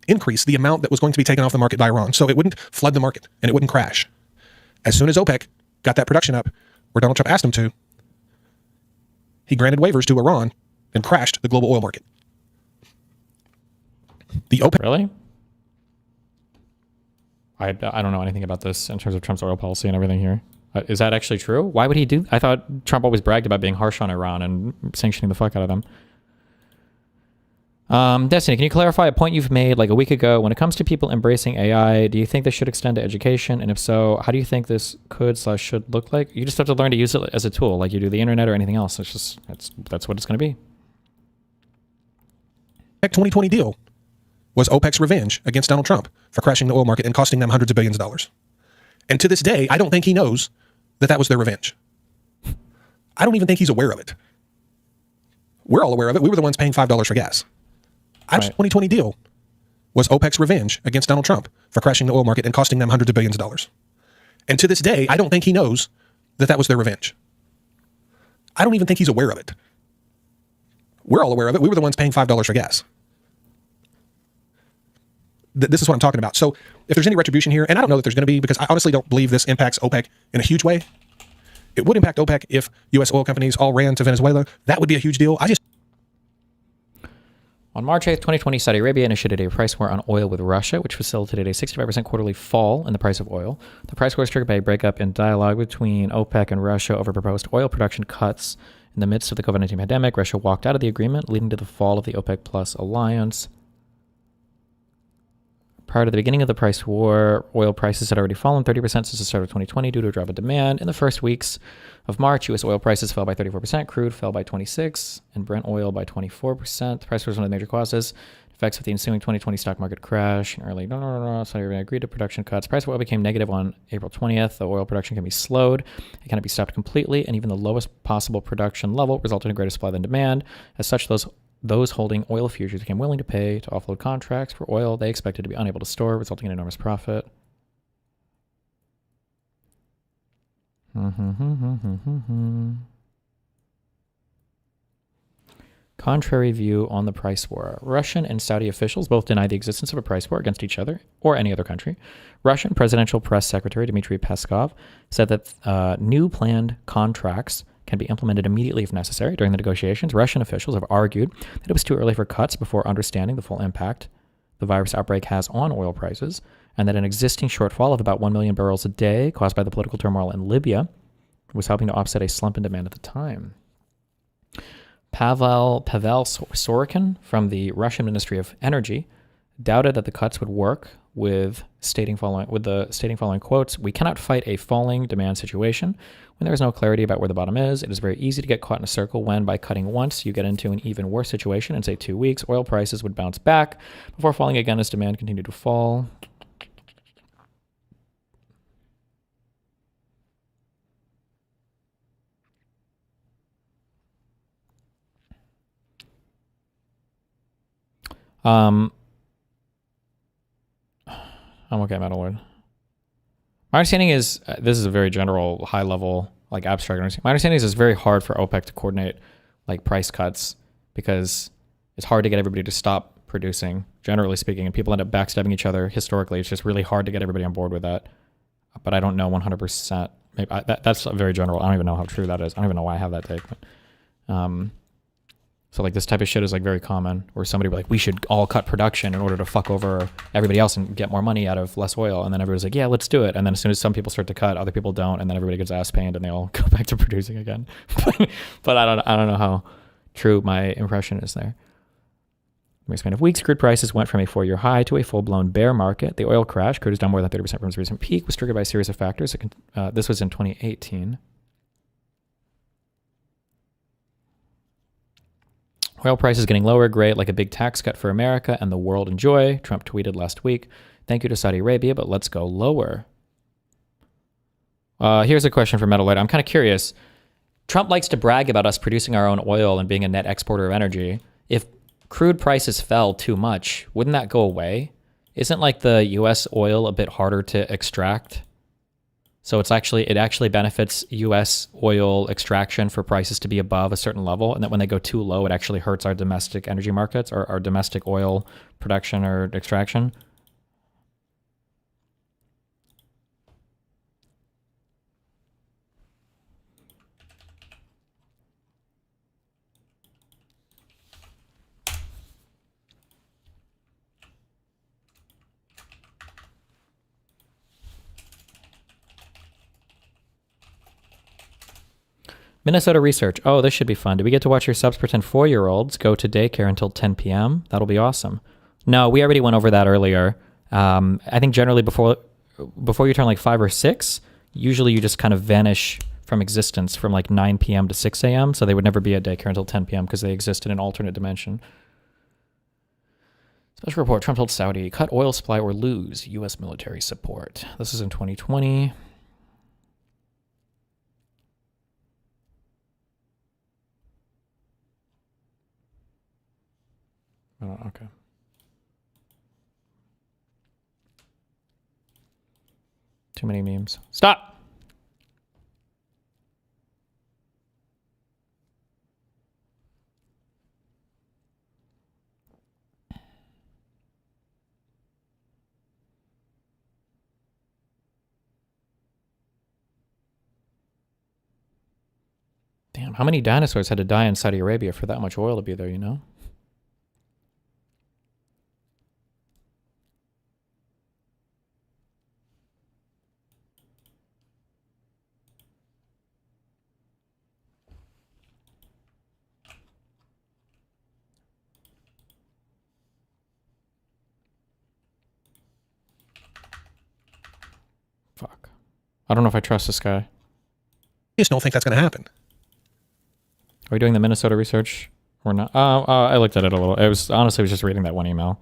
increase the amount that was going to be taken off the market by Iran, so it wouldn't flood the market and it wouldn't crash. As soon as OPEC got that production up where Donald Trump asked him to, he granted waivers to Iran and crashed the global oil market. The OPEC... Really? I don't know anything about this in terms of Trump's oil policy and everything here. Is that actually true? Why would he do? I thought Trump always bragged about being harsh on Iran and sanctioning the fuck out of them. Destiny, can you clarify a point you've made like a week ago? When it comes to people embracing AI, do you think this should extend to education? And if so, how do you think this could/should look like? You just have to learn to use it as a tool, like you do the internet or anything else. It's just that's what it's going to be. 2020 deal was OPEC's revenge against Donald Trump for crashing the oil market and costing them hundreds of billions of dollars. And to this day, I don't think he knows that was their revenge. I don't even think he's aware of it. We're all aware of it. We were the ones paying $5 for gas. Right. 2020 deal was OPEC's revenge against Donald Trump for crashing the oil market and costing them hundreds of billions of dollars. And to this day, I don't think he knows that was their revenge. I don't even think he's aware of it. We're all aware of it. We were the ones paying $5 for gas. This is what I'm talking about. So if there's any retribution here, and I don't know that there's going to be, because I honestly don't believe this impacts OPEC in a huge way. It would impact OPEC if U.S. oil companies all ran to Venezuela. That would be a huge deal. On March 8th, 2020, Saudi Arabia initiated a price war on oil with Russia, which facilitated a 65% quarterly fall in the price of oil. The price war was triggered by a breakup in dialogue between OPEC and Russia over proposed oil production cuts. In the midst of the COVID-19 pandemic, Russia walked out of the agreement, leading to the fall of the OPEC Plus alliance. Prior to the beginning of the price war, oil prices had already fallen 30% since the start of 2020 due to a drop in demand. In the first weeks of March, U.S. oil prices fell by 34%, crude fell by 26%, and Brent oil by 24%. The price war was one of the major causes. Effects of the ensuing 2020 stock market crash in early Saudi Arabia agreed to production cuts. Price of oil became negative on April 20th. The oil production can be slowed. It cannot be stopped completely, and even the lowest possible production level resulted in greater supply than demand. As such, those holding oil futures became willing to pay to offload contracts for oil they expected to be unable to store, resulting in enormous profit. Contrary view on the price war. Russian and Saudi officials both deny the existence of a price war against each other or any other country. Russian Presidential Press Secretary Dmitry Peskov said that new planned contracts can be implemented immediately if necessary. During the negotiations, Russian officials have argued that it was too early for cuts before understanding the full impact the virus outbreak has on oil prices, and that an existing shortfall of about 1 million barrels a day caused by the political turmoil in Libya was helping to offset a slump in demand at the time. Pavel Sorokin from the Russian Ministry of Energy doubted that the cuts would work with the stating following quotes: "We cannot fight a falling demand situation when there is no clarity about where the bottom is. It is very easy to get caught in a circle when, by cutting once, you get into an even worse situation. In say 2 weeks, oil prices would bounce back before falling again as demand continued to fall." I'm okay, Metalwood. My understanding is, this is a very general, high level, like abstract understanding. My understanding is it's very hard for OPEC to coordinate like price cuts because it's hard to get everybody to stop producing, generally speaking, and people end up backstabbing each other historically. It's just really hard to get everybody on board with that. But I don't know 100%. Maybe that's very general. I don't even know how true that is. I don't even know why I have that take. But, so like this type of shit is like very common, where somebody will be like, we should all cut production in order to fuck over everybody else and get more money out of less oil. And then everybody's like, yeah, let's do it. And then as soon as some people start to cut, other people don't. And then everybody gets ass pained and they all go back to producing again. But I don't know how true my impression is there. In the span of weeks, crude prices went from a 4-year high to a full-blown bear market. The oil crash, crude is down more than 30% from its recent peak, was triggered by a series of factors. This was in 2018. Oil prices getting lower, great, like a big tax cut for America and the world enjoy. Trump tweeted last week, "Thank you to Saudi Arabia, but let's go lower." Here's a question for Metalwood. I'm kind of curious. Trump likes to brag about us producing our own oil and being a net exporter of energy. If crude prices fell too much, wouldn't that go away? Isn't like the U.S. oil a bit harder to extract? So it actually benefits U.S. oil extraction for prices to be above a certain level, and that when they go too low, it actually hurts our domestic energy markets or our domestic oil production or extraction. Minnesota research. Oh, this should be fun. Do we get to watch your subs pretend 4-year-olds go to daycare until 10 p.m.? That'll be awesome. No, we already went over that earlier. I think generally before you turn like 5 or 6, usually you just kind of vanish from existence from like 9 p.m. to 6 a.m. So they would never be at daycare until 10 p.m. because they exist in an alternate dimension. Special report. Trump told Saudi, cut oil supply or lose U.S. military support. This is in 2020. Oh, okay. Too many memes. Stop! Damn, how many dinosaurs had to die in Saudi Arabia for that much oil to be there, you know? I don't know if I trust this guy. I just don't think that's going to happen. Are we doing the Minnesota research or not? I looked at it a little. It was honestly, I was just reading that one email.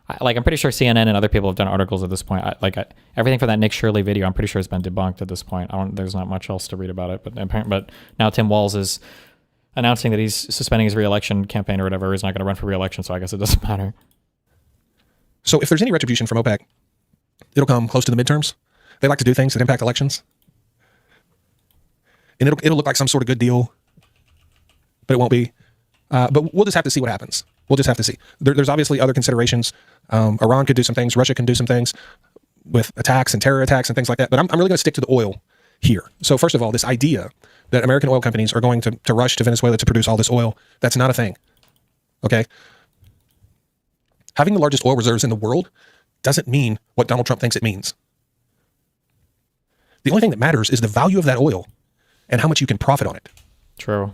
I'm pretty sure CNN and other people have done articles at this point. Everything from that Nick Shirley video, I'm pretty sure has been debunked at this point. There's not much else to read about it. But now Tim Walz is announcing that he's suspending his re-election campaign or whatever. He's not going to run for re-election, so I guess it doesn't matter. So if there's any retribution from OPEC, it'll come close to the midterms. They like to do things that impact elections. And it'll look like some sort of good deal, but it won't be. But we'll just have to see what happens. We'll just have to see. There's obviously other considerations. Iran could do some things. Russia can do some things with attacks and terror attacks and things like that. But I'm really going to stick to the oil here. So first of all, this idea that American oil companies are going to rush to Venezuela to produce all this oil, that's not a thing. Okay? Having the largest oil reserves in the world doesn't mean what Donald Trump thinks it means. The only thing that matters is the value of that oil and how much you can profit on it. True.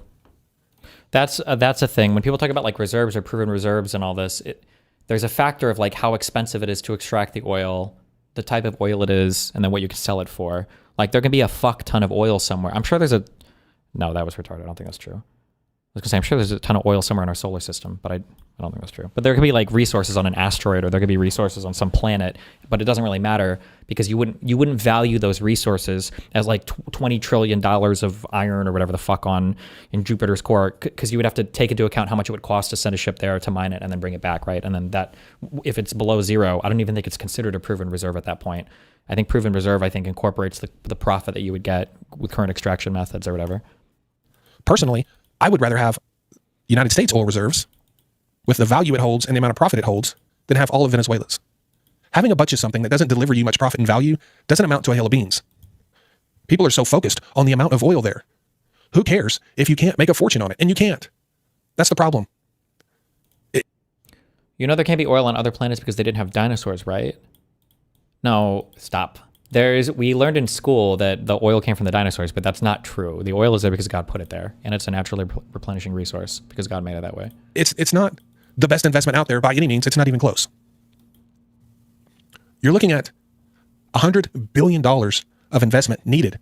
That's a thing. When people talk about like reserves or proven reserves and all this, there's a factor of like how expensive it is to extract the oil, the type of oil it is, and then what you can sell it for. Like there can be a fuck ton of oil somewhere. I'm sure there's a, no, that was retarded. I don't think that's true. I was gonna say, I'm sure there's a ton of oil somewhere in our solar system, but I don't think that's true. But there could be like resources on an asteroid, or there could be resources on some planet, but it doesn't really matter because you wouldn't value those resources as like $20 trillion of iron or whatever the fuck in Jupiter's core, because you would have to take into account how much it would cost to send a ship there to mine it and then bring it back, right? And then that, if it's below zero, I don't even think it's considered a proven reserve at that point. I think proven reserve, I think, incorporates the profit that you would get with current extraction methods or whatever. Personally, I would rather have United States oil reserves with the value it holds and the amount of profit it holds than have all of Venezuela's. Having a bunch of something that doesn't deliver you much profit and value doesn't amount to a hill of beans. People are so focused on the amount of oil there. Who cares if you can't make a fortune on it? And you can't. That's the problem. You know there can't be oil on other planets because they didn't have dinosaurs, right? No, stop. We learned in school that the oil came from the dinosaurs, but that's not true. The oil is there because God put it there, and it's a naturally replenishing resource because God made it that way. It's not the best investment out there by any means. It's not even close. You're looking at $100 billion of investment needed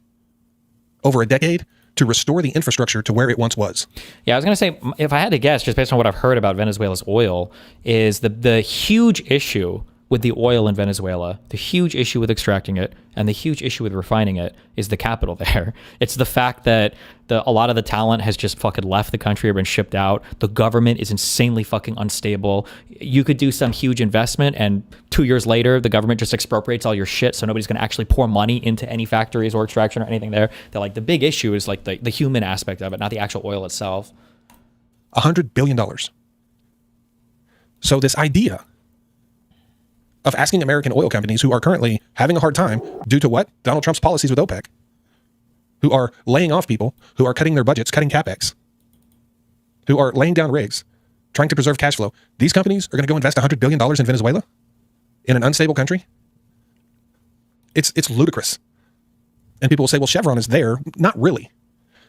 over a decade to restore the infrastructure to where it once was. Yeah, I was going to say, if I had to guess, just based on what I've heard about Venezuela's oil, is the huge issue with the oil in Venezuela, the huge issue with extracting it, and the huge issue with refining it is the capital there. It's the fact that a lot of the talent has just fucking left the country or been shipped out. The government is insanely fucking unstable. You could do some huge investment and 2 years later, the government just expropriates all your shit, so nobody's going to actually pour money into any factories or extraction or anything there. They're like, the big issue is like the human aspect of it, not the actual oil itself. $100 billion. So this idea of asking American oil companies who are currently having a hard time due to what? Donald Trump's policies with OPEC, who are laying off people, who are cutting their budgets, cutting CapEx, who are laying down rigs, trying to preserve cash flow. These companies are going to go invest $100 billion in Venezuela, in an unstable country. It's ludicrous. And people will say, well, Chevron is there. Not really.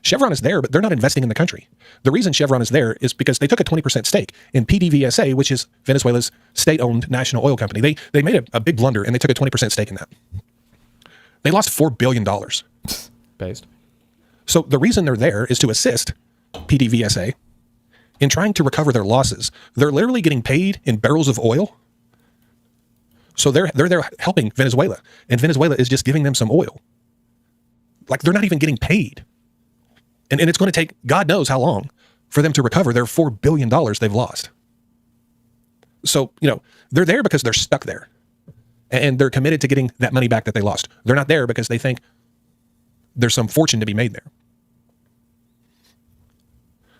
Chevron is there, but they're not investing in the country. The reason Chevron is there is because they took a 20% stake in PDVSA, which is Venezuela's state-owned national oil company. They made a big blunder, and they took a 20% stake in that. They lost $4 billion. Based. So the reason they're there is to assist PDVSA in trying to recover their losses. They're literally getting paid in barrels of oil. So they're there helping Venezuela, and Venezuela is just giving them some oil. Like, they're not even getting paid. And it's going to take God knows how long for them to recover their $4 billion they've lost. So, they're there because they're stuck there. And they're committed to getting that money back that they lost. They're not there because they think there's some fortune to be made there.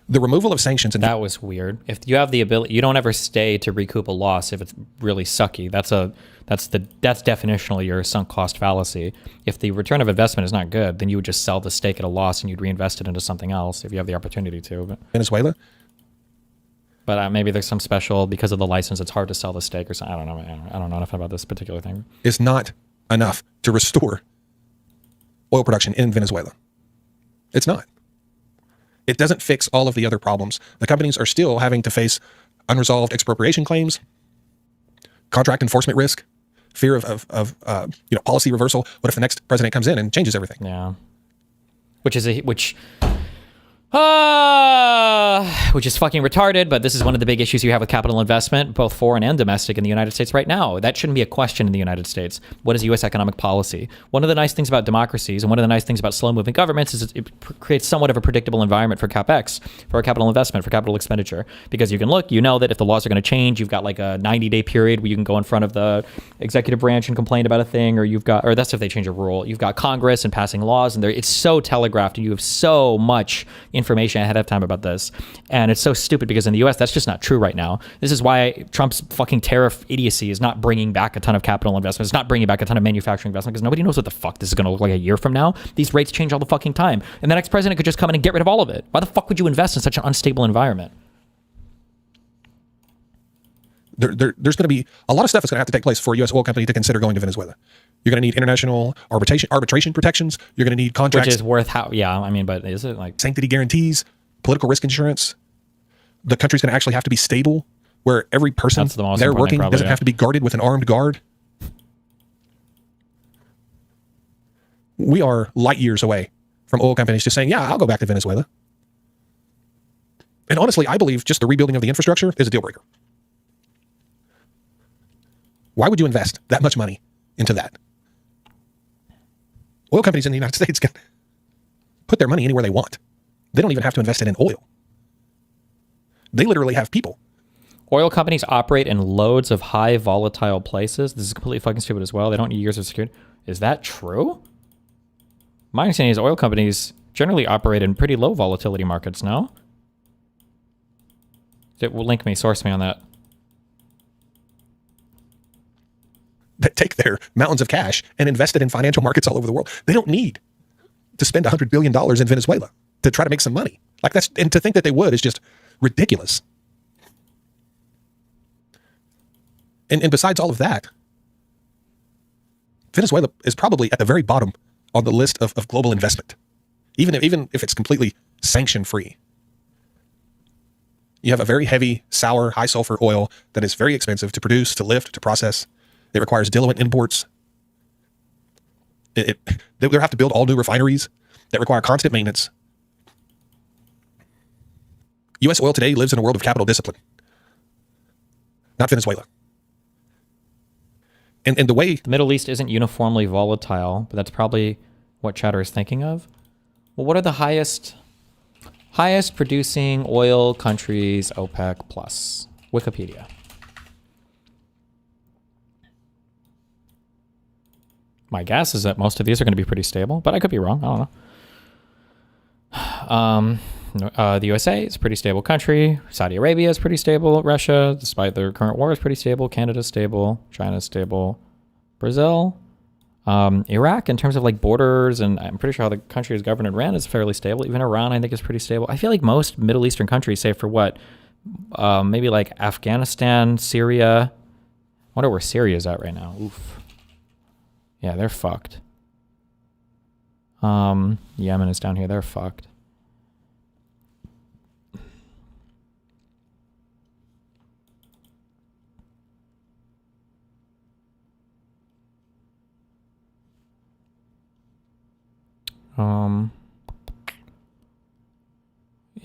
The removal of sanctions... That was weird. If you have the ability... You don't ever stay to recoup a loss if it's really sucky. That's definitionally your sunk cost fallacy. If the return of investment is not good, then you would just sell the stake at a loss and you'd reinvest it into something else if you have the opportunity to. But Venezuela? But maybe there's some special... Because of the license, it's hard to sell the stake or something. I don't know. I don't know enough about this particular thing. It's not enough to restore oil production in Venezuela. It's not. It doesn't fix all of the other problems. The companies are still having to face unresolved expropriation claims, contract enforcement risk, fear of policy reversal. What if the next president comes in and changes everything? Yeah. Which is fucking retarded, but this is one of the big issues you have with capital investment, both foreign and domestic in the United States right now. That shouldn't be a question in the United States. What is U.S. economic policy? One of the nice things about democracies and one of the nice things about slow-moving governments is it creates somewhat of a predictable environment for CapEx, for capital investment, for capital expenditure. Because you can look, that if the laws are going to change, you've got like a 90-day period where you can go in front of the executive branch and complain about a thing, or that's if they change a rule. You've got Congress and passing laws, and it's so telegraphed, and you have so much information ahead of time about this. And it's so stupid because in the US, that's just not true right now. This is why Trump's fucking tariff idiocy is not bringing back a ton of capital investment. It's not bringing back a ton of manufacturing investment because nobody knows what the fuck this is going to look like a year from now. These rates change all the fucking time. And the next president could just come in and get rid of all of it. Why the fuck would you invest in such an unstable environment? There's going to be a lot of stuff that's going to have to take place for a U.S. oil company to consider going to Venezuela. You're going to need international arbitration protections. You're going to need contracts. Which is worth but is it like... Sanctity guarantees, political risk insurance. The country's going to actually have to be stable where every person there working doesn't have to be guarded with an armed guard. We are light years away from oil companies just saying, yeah, I'll go back to Venezuela. And honestly, I believe just the rebuilding of the infrastructure is a deal breaker. Why would you invest that much money into that? Oil companies in the United States can put their money anywhere they want. They don't even have to invest it in oil. They literally have people. Oil companies operate in loads of high volatile places. This is completely fucking stupid as well. They don't need years of security. Is that true? My understanding is oil companies generally operate in pretty low volatility markets, no? It will link me, source me on that. That take their mountains of cash and invest it in financial markets all over the world. They don't need to spend $100 billion in Venezuela to try to make some money. Like that's, and to think that they would is just ridiculous. And besides all of that, Venezuela is probably at the very bottom on the list of global investment, even if it's completely sanction free. You have a very heavy, sour, high sulfur oil that is very expensive to produce, to lift, to process. It requires diluent imports. They have to build all new refineries that require constant maintenance. U.S. oil today lives in a world of capital discipline, not Venezuela. And the way the Middle East isn't uniformly volatile, but that's probably what Chatter is thinking of. Well, what are the highest producing oil countries? OPEC plus Wikipedia. My guess is that most of these are going to be pretty stable, but I could be wrong. I don't know. The USA is a pretty stable country. Saudi Arabia is pretty stable. Russia, despite their current war, is pretty stable. Canada is stable. China is stable. Brazil. Iraq, in terms of like borders, and I'm pretty sure how the country is governed and ran, is fairly stable. Even Iran, I think, is pretty stable. I feel like most Middle Eastern countries, save for what? Maybe like Afghanistan, Syria. I wonder where Syria is at right now. Oof. Yeah, they're fucked. Yemen is down here. They're fucked.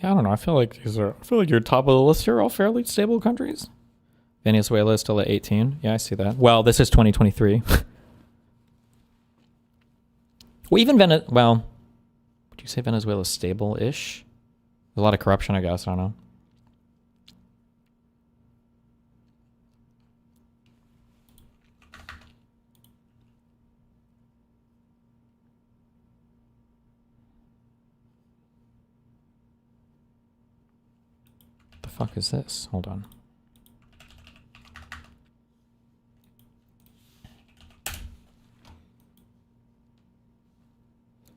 Yeah, I don't know. I feel like you're top of the list here. All fairly stable countries. Venezuela is still at 18. Yeah, I see that. Well, this is 2023. Well, even well, would you say Venezuela's stable-ish? There's a lot of corruption, I guess. I don't know. What the fuck is this? Hold on.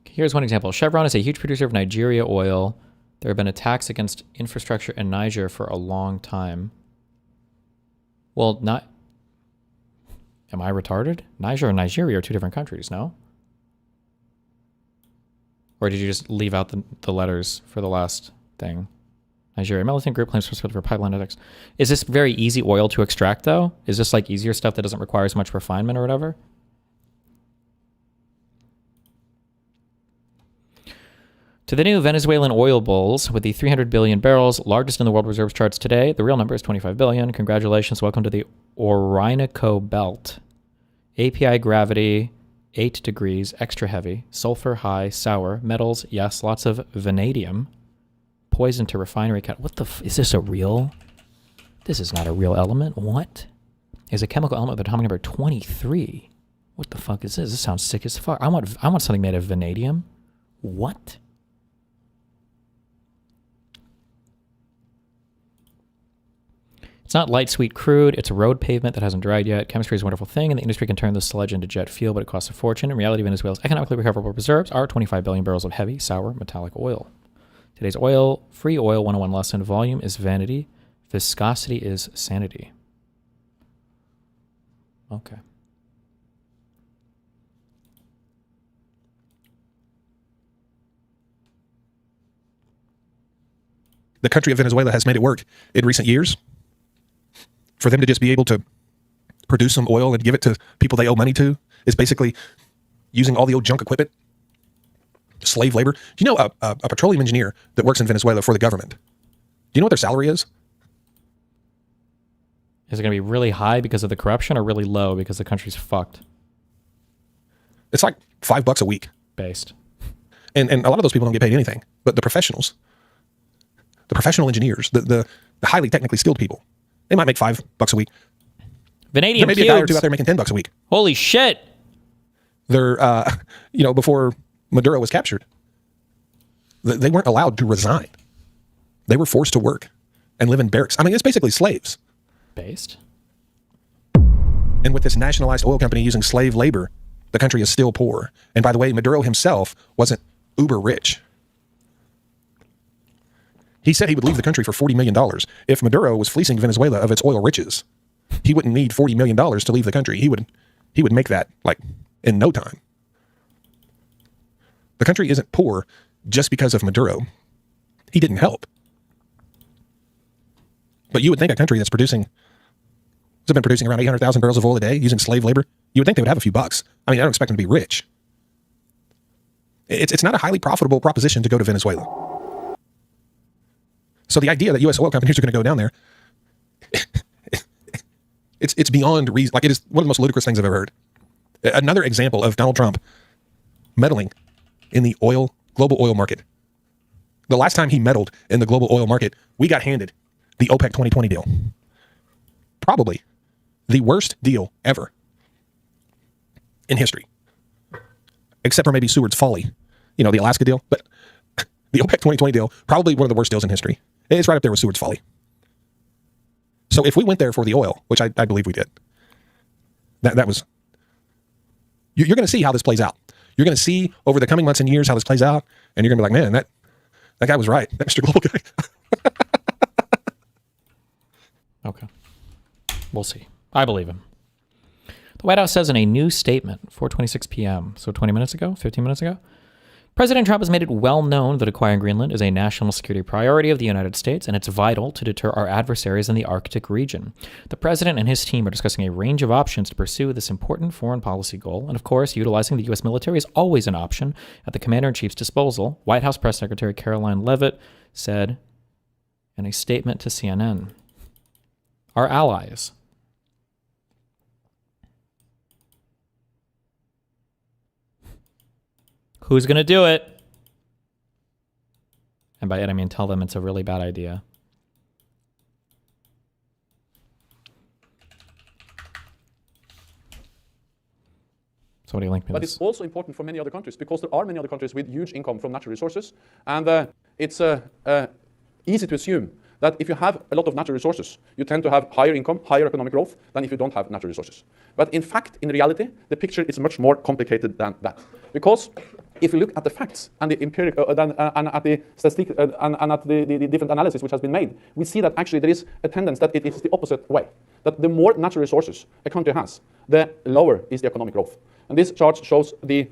Here's one example. Chevron is a huge producer of Nigeria oil. There have been attacks against infrastructure in Niger for a long time. Well, not... Am I retarded? Niger and Nigeria are two different countries, no? Or did you just leave out the letters for the last thing? Nigeria. Militant group claims responsibility for pipeline attacks. Is this very easy oil to extract, though? Is this like easier stuff that doesn't require as much refinement or whatever? To the new Venezuelan oil bulls with the 300 billion barrels, largest in the world reserves charts today. The real number is 25 billion. Congratulations. Welcome to the Orinoco Belt. API gravity, 8 degrees, extra heavy, sulfur high, sour, metals, yes, lots of vanadium, poison to refinery cat. What the is this a real? This is not a real element. What? Is a chemical element with atomic number 23. What the fuck is this? This sounds sick as fuck. I want something made of vanadium. What? It's not light, sweet crude. It's a road pavement that hasn't dried yet. Chemistry is a wonderful thing, and the industry can turn the sludge into jet fuel, but it costs a fortune. In reality, Venezuela's economically recoverable reserves are 25 billion barrels of heavy, sour, metallic oil. Today's free oil 101 lesson: volume is vanity, viscosity is sanity. Okay. The country of Venezuela has made it work in recent years. for them to just be able to produce some oil and give it to people they owe money to is basically using all the old junk equipment, slave labor. Do you know a petroleum engineer that works in Venezuela for the government? Do you know what their salary is? Is it going to be really high because of the corruption or really low because the country's fucked? It's like $5 a week. Based. And a lot of those people don't get paid anything. But the professionals, the professional engineers, the highly technically skilled people, they might make $5 a week. Vanadium there may be a guy or two out there making $10 a week. Holy shit. They're, before Maduro was captured, they weren't allowed to resign. They were forced to work and live in barracks. I mean, it's basically slaves. Based. And with this nationalized oil company using slave labor, the country is still poor. And by the way, Maduro himself wasn't uber rich. He said he would leave the country for $40 million. If Maduro was fleecing Venezuela of its oil riches, he wouldn't need $40 million to leave the country. He would make that like in no time. The country isn't poor just because of Maduro. He didn't help. But you would think a country that's been producing around 800,000 barrels of oil a day using slave labor, you would think they would have a few bucks. I mean, I don't expect them to be rich. It's not a highly profitable proposition to go to Venezuela. So the idea that U.S. oil companies are going to go down there, it's beyond reason. Like, it is one of the most ludicrous things I've ever heard. Another example of Donald Trump meddling in the global oil market. The last time he meddled in the global oil market, we got handed the OPEC 2020 deal. Probably the worst deal ever in history. Except for maybe Seward's Folly, the Alaska deal. But the OPEC 2020 deal, probably one of the worst deals in history. It's right up there with Seward's Folly. So if we went there for the oil, which I believe we did, that was... You're going to see how this plays out. You're going to see over the coming months and years how this plays out, and you're going to be like, man, that guy was right. That Mr. Global guy. Okay. We'll see. I believe him. The White House says in a new statement, 4:26 p.m., so 20 minutes ago, 15 minutes ago, President Trump has made it well known that acquiring Greenland is a national security priority of the United States, and it's vital to deter our adversaries in the Arctic region. The president and his team are discussing a range of options to pursue this important foreign policy goal, and of course, utilizing the U.S. military is always an option at the commander-in-chief's disposal, White House Press Secretary Caroline Leavitt said in a statement to CNN. Our allies. Who's going to do it? And by it, I mean tell them it's a really bad idea. Somebody link me But this. it's also important for many other countries because there are many other countries with huge income from natural resources. And it's easy to assume that if you have a lot of natural resources, you tend to have higher income, higher economic growth than if you don't have natural resources. But in fact, in reality, the picture is much more complicated than that. Because if you look at the facts and the empirical and at the statistics and at the different analysis which has been made, we see that actually there is a tendency that it is the opposite way. That the more natural resources a country has, the lower is the economic growth. And this chart shows the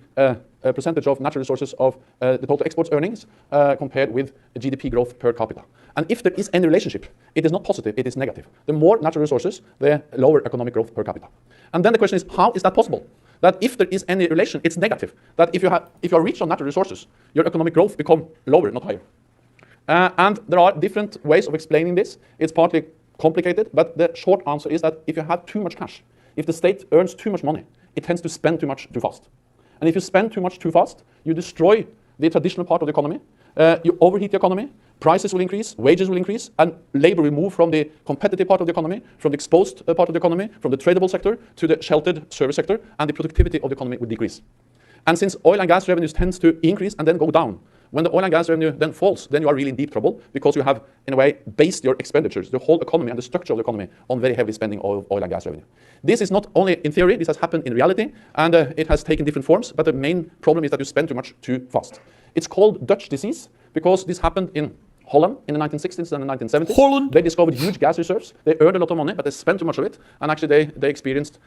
percentage of natural resources of the total exports earnings compared with GDP growth per capita. And if there is any relationship, it is not positive, it is negative. The more natural resources, the lower economic growth per capita. And then the question is, how is that possible? That if there is any relation, it's negative. That if you are rich on natural resources, your economic growth become lower, not higher. And there are different ways of explaining this. It's partly complicated, but the short answer is that if you have too much cash, if the state earns too much money, it tends to spend too much too fast. And if you spend too much too fast, you destroy the traditional part of the economy, you overheat the economy, prices will increase, wages will increase, and labor will move from the competitive part of the economy, from the exposed part of the economy, from the tradable sector to the sheltered service sector, and the productivity of the economy will decrease. And since oil and gas revenues tends to increase and then go down, when the oil and gas revenue then falls, then you are really in deep trouble because you have, in a way, based your expenditures, the whole economy and the structure of the economy on very heavy spending of oil and gas revenue. This is not only in theory, this has happened in reality, and it has taken different forms, but the main problem is that you spend too much too fast. It's called Dutch disease because this happened in Holland in the 1960s and the 1970s. Holland. They discovered huge gas reserves. They earned a lot of money, but they spent too much of it. And actually, they experienced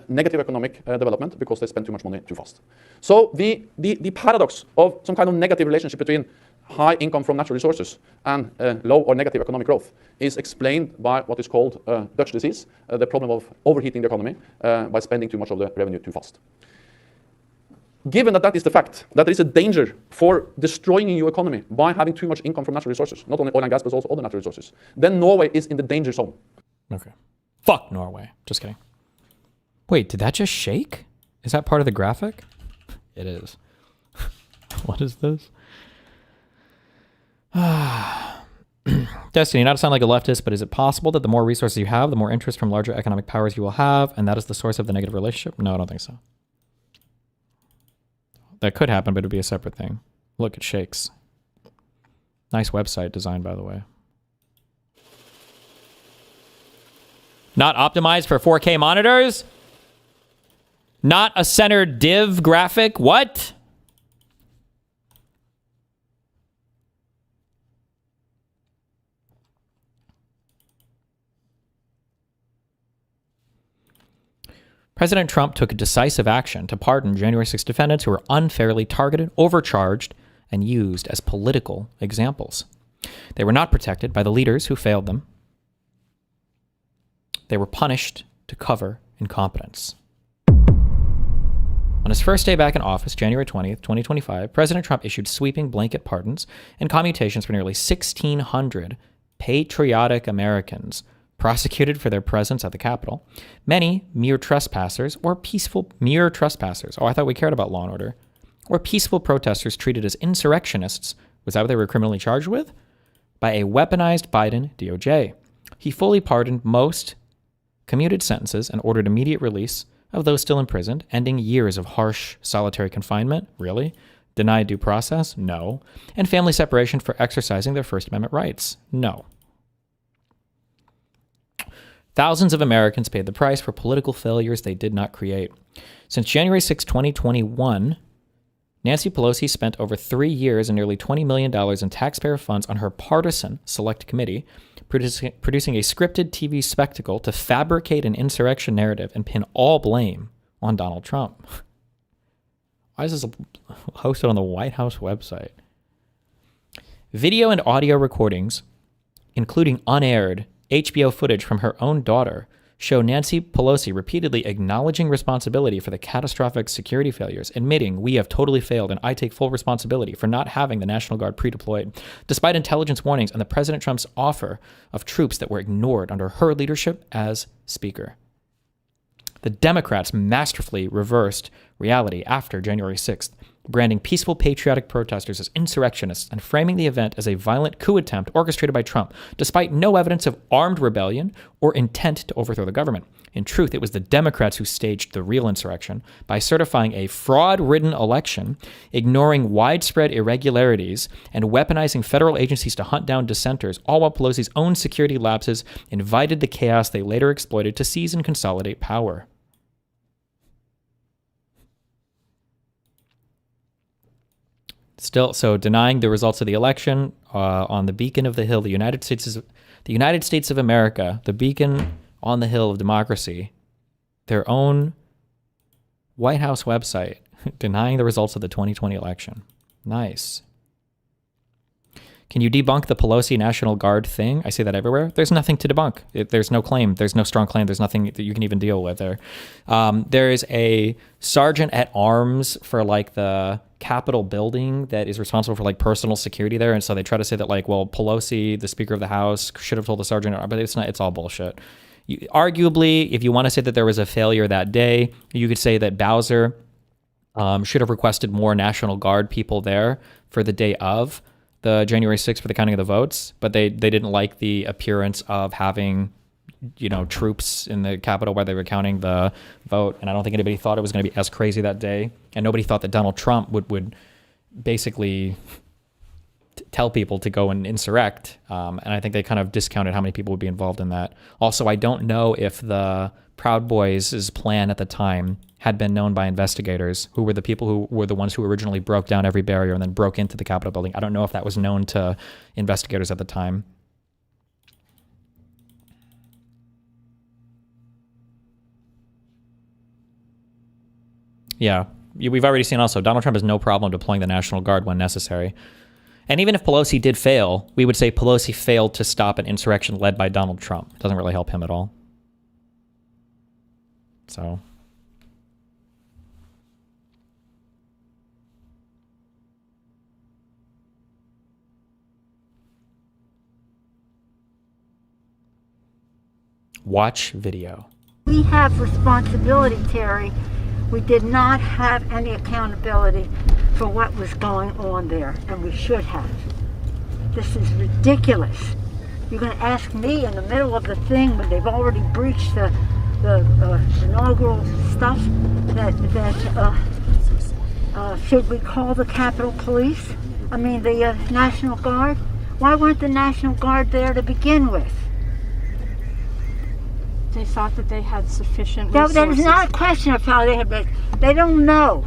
negative economic development because they spent too much money too fast. So the paradox of some kind of negative relationship between high income from natural resources and low or negative economic growth is explained by what is called Dutch disease, the problem of overheating the economy by spending too much of the revenue too fast. Given that that is the fact, that there is a danger for destroying your economy by having too much income from natural resources, not only oil and gas, but also other natural resources, then Norway is in the danger zone. Okay. Fuck Norway. Just kidding. Wait, did that just shake? Is that part of the graphic? It is. What is this? Destiny, not to sound like a leftist, but is it possible that the more resources you have, the more interest from larger economic powers you will have, and that is the source of the negative relationship? No, I don't think so. That could happen, but it would be a separate thing. Look, it shakes. Nice website design, by the way. Not optimized for 4K monitors? Not a centered div graphic? What? President Trump took decisive action to pardon January 6 defendants who were unfairly targeted, overcharged, and used as political examples. They were not protected by the leaders who failed them. They were punished to cover incompetence. On his first day back in office, January 20th, 2025, President Trump issued sweeping blanket pardons and commutations for nearly 1,600 patriotic Americans prosecuted for their presence at the Capitol. Many mere trespassers or peaceful mere trespassers. Oh, I thought we cared about law and order. Or peaceful protesters treated as insurrectionists. Was that what they were criminally charged with? By a weaponized Biden DOJ. He fully pardoned most, commuted sentences, and ordered immediate release of those still imprisoned, ending years of harsh solitary confinement. Really? Denied due process? No. And family separation for exercising their First Amendment rights? No. Thousands of Americans paid the price for political failures they did not create. Since January 6, 2021, Nancy Pelosi spent over 3 years and nearly $20 million in taxpayer funds on her partisan select committee, producing a scripted TV spectacle to fabricate an insurrection narrative and pin all blame on Donald Trump. Why is this hosted on the White House website? Video and audio recordings, including unaired HBO footage from her own daughter, show Nancy Pelosi repeatedly acknowledging responsibility for the catastrophic security failures, admitting, "We have totally failed and I take full responsibility for not having the National Guard pre-deployed," despite intelligence warnings and the President Trump's offer of troops that were ignored under her leadership as Speaker. The Democrats masterfully reversed reality after January 6th, branding peaceful patriotic protesters as insurrectionists and framing the event as a violent coup attempt orchestrated by Trump, despite no evidence of armed rebellion or intent to overthrow the government. In truth, it was the Democrats who staged the real insurrection by certifying a fraud-ridden election, ignoring widespread irregularities, and weaponizing federal agencies to hunt down dissenters, all while Pelosi's own security lapses invited the chaos they later exploited to seize and consolidate power. Still, so denying the results of the election on the beacon of the hill, the United States of America, the beacon on the hill of democracy, their own White House website, denying the results of the 2020 election. Nice. Can you debunk the Pelosi National Guard thing? I see that everywhere. There's nothing to debunk. There's no claim. There's no strong claim. There's nothing that you can even deal with there. There is a sergeant at arms for like the Capitol building that is responsible for like personal security there. And so they try to say that like, well, Pelosi, the Speaker of the House, should have told the sergeant, but it's not, it's all bullshit. Arguably, if you want to say that there was a failure that day, you could say that Bowser should have requested more National Guard people there for the day of the January 6th for the counting of the votes, but they didn't like the appearance of having, you know, troops in the Capitol where they were counting the vote. And I don't think anybody thought it was going to be as crazy that day. And nobody thought that Donald Trump would basically tell people to go and insurrect. And I think they kind of discounted how many people would be involved in that. Also, I don't know if the Proud Boys' plan at the time had been known by investigators, who were the people who were the ones who originally broke down every barrier and then broke into the Capitol building. I don't know if that was known to investigators at the time. Yeah, we've already seen also, Donald Trump has no problem deploying the National Guard when necessary. And even if Pelosi did fail, we would say Pelosi failed to stop an insurrection led by Donald Trump. It doesn't really help him at all. So... watch video. We have responsibility, Terry. We did not have any accountability for what was going on there, and we should have. This is ridiculous. You're going to ask me in the middle of the thing when they've already breached the inaugural stuff that should we call the Capitol Police? I mean the National Guard? Why weren't the National Guard there to begin with? They thought that they had sufficient resources. That is not a question of how they had been. They don't know.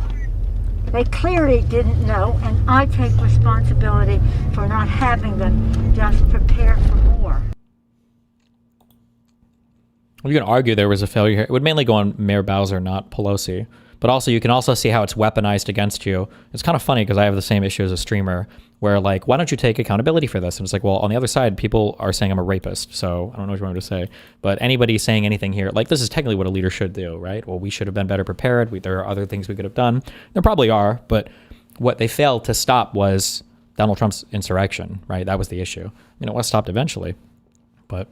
They clearly didn't know, and I take responsibility for not having them just prepare for more. You can argue there was a failure here. It would mainly go on Mayor Bowser, not Pelosi. But also, you can also see how it's weaponized against you. It's kind of funny because I have the same issue as a streamer where, like, why don't you take accountability for this? And it's like, well, on the other side, people are saying I'm a rapist. So I don't know what you want me to say. But anybody saying anything here, like, this is technically what a leader should do, right? Well, we should have been better prepared. There are other things we could have done. There probably are. But what they failed to stop was Donald Trump's insurrection, right? That was the issue. I mean, it was stopped eventually. But...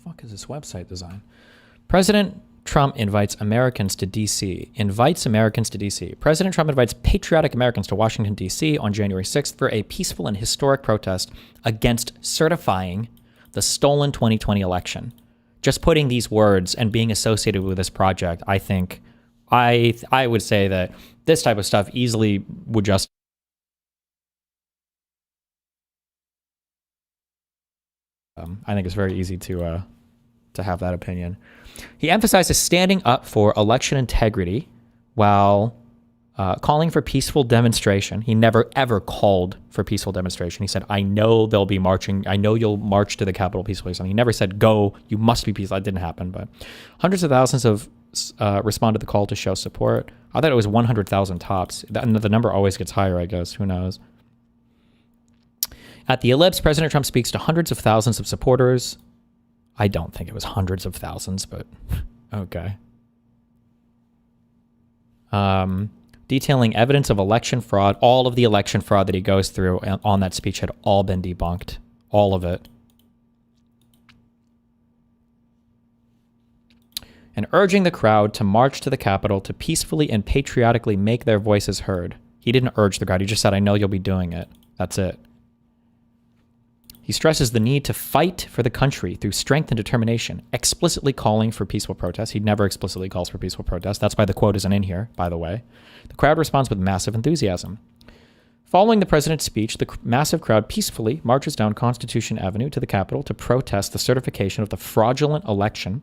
fuck is this website design? President Trump invites Americans to D.C. President Trump invites patriotic Americans to Washington, D.C. on January 6th for a peaceful and historic protest against certifying the stolen 2020 election. Just putting these words and being associated with this project, I think, I would say that this type of stuff easily would just I think it's very easy to have that opinion. He emphasizes standing up for election integrity while calling for peaceful demonstration. He never, ever called for peaceful demonstration. He said, I know they'll be marching. I know you'll march to the Capitol peacefully. He never said, go, you must be peaceful. That didn't happen. But hundreds of thousands have responded to the call to show support. I thought it was 100,000 tops. The number always gets higher, I guess. Who knows? At the Ellipse, President Trump speaks to hundreds of thousands of supporters. I don't think it was hundreds of thousands, but okay. Detailing evidence of election fraud. All of the election fraud that he goes through on that speech had all been debunked. All of it. And urging the crowd to march to the Capitol to peacefully and patriotically make their voices heard. He didn't urge the crowd. He just said, I know you'll be doing it. That's it. He stresses the need to fight for the country through strength and determination, explicitly calling for peaceful protests. He never explicitly calls for peaceful protests. That's why the quote isn't in here, by the way. The crowd responds with massive enthusiasm. Following the president's speech, the massive crowd peacefully marches down Constitution Avenue to the Capitol to protest the certification of the fraudulent election.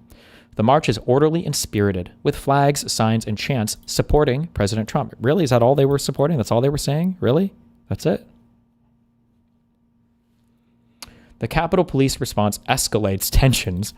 The march is orderly and spirited, with flags, signs, and chants supporting President Trump. Really? Is that all they were supporting? That's all they were saying? Really? That's it? The Capitol Police response escalates tensions.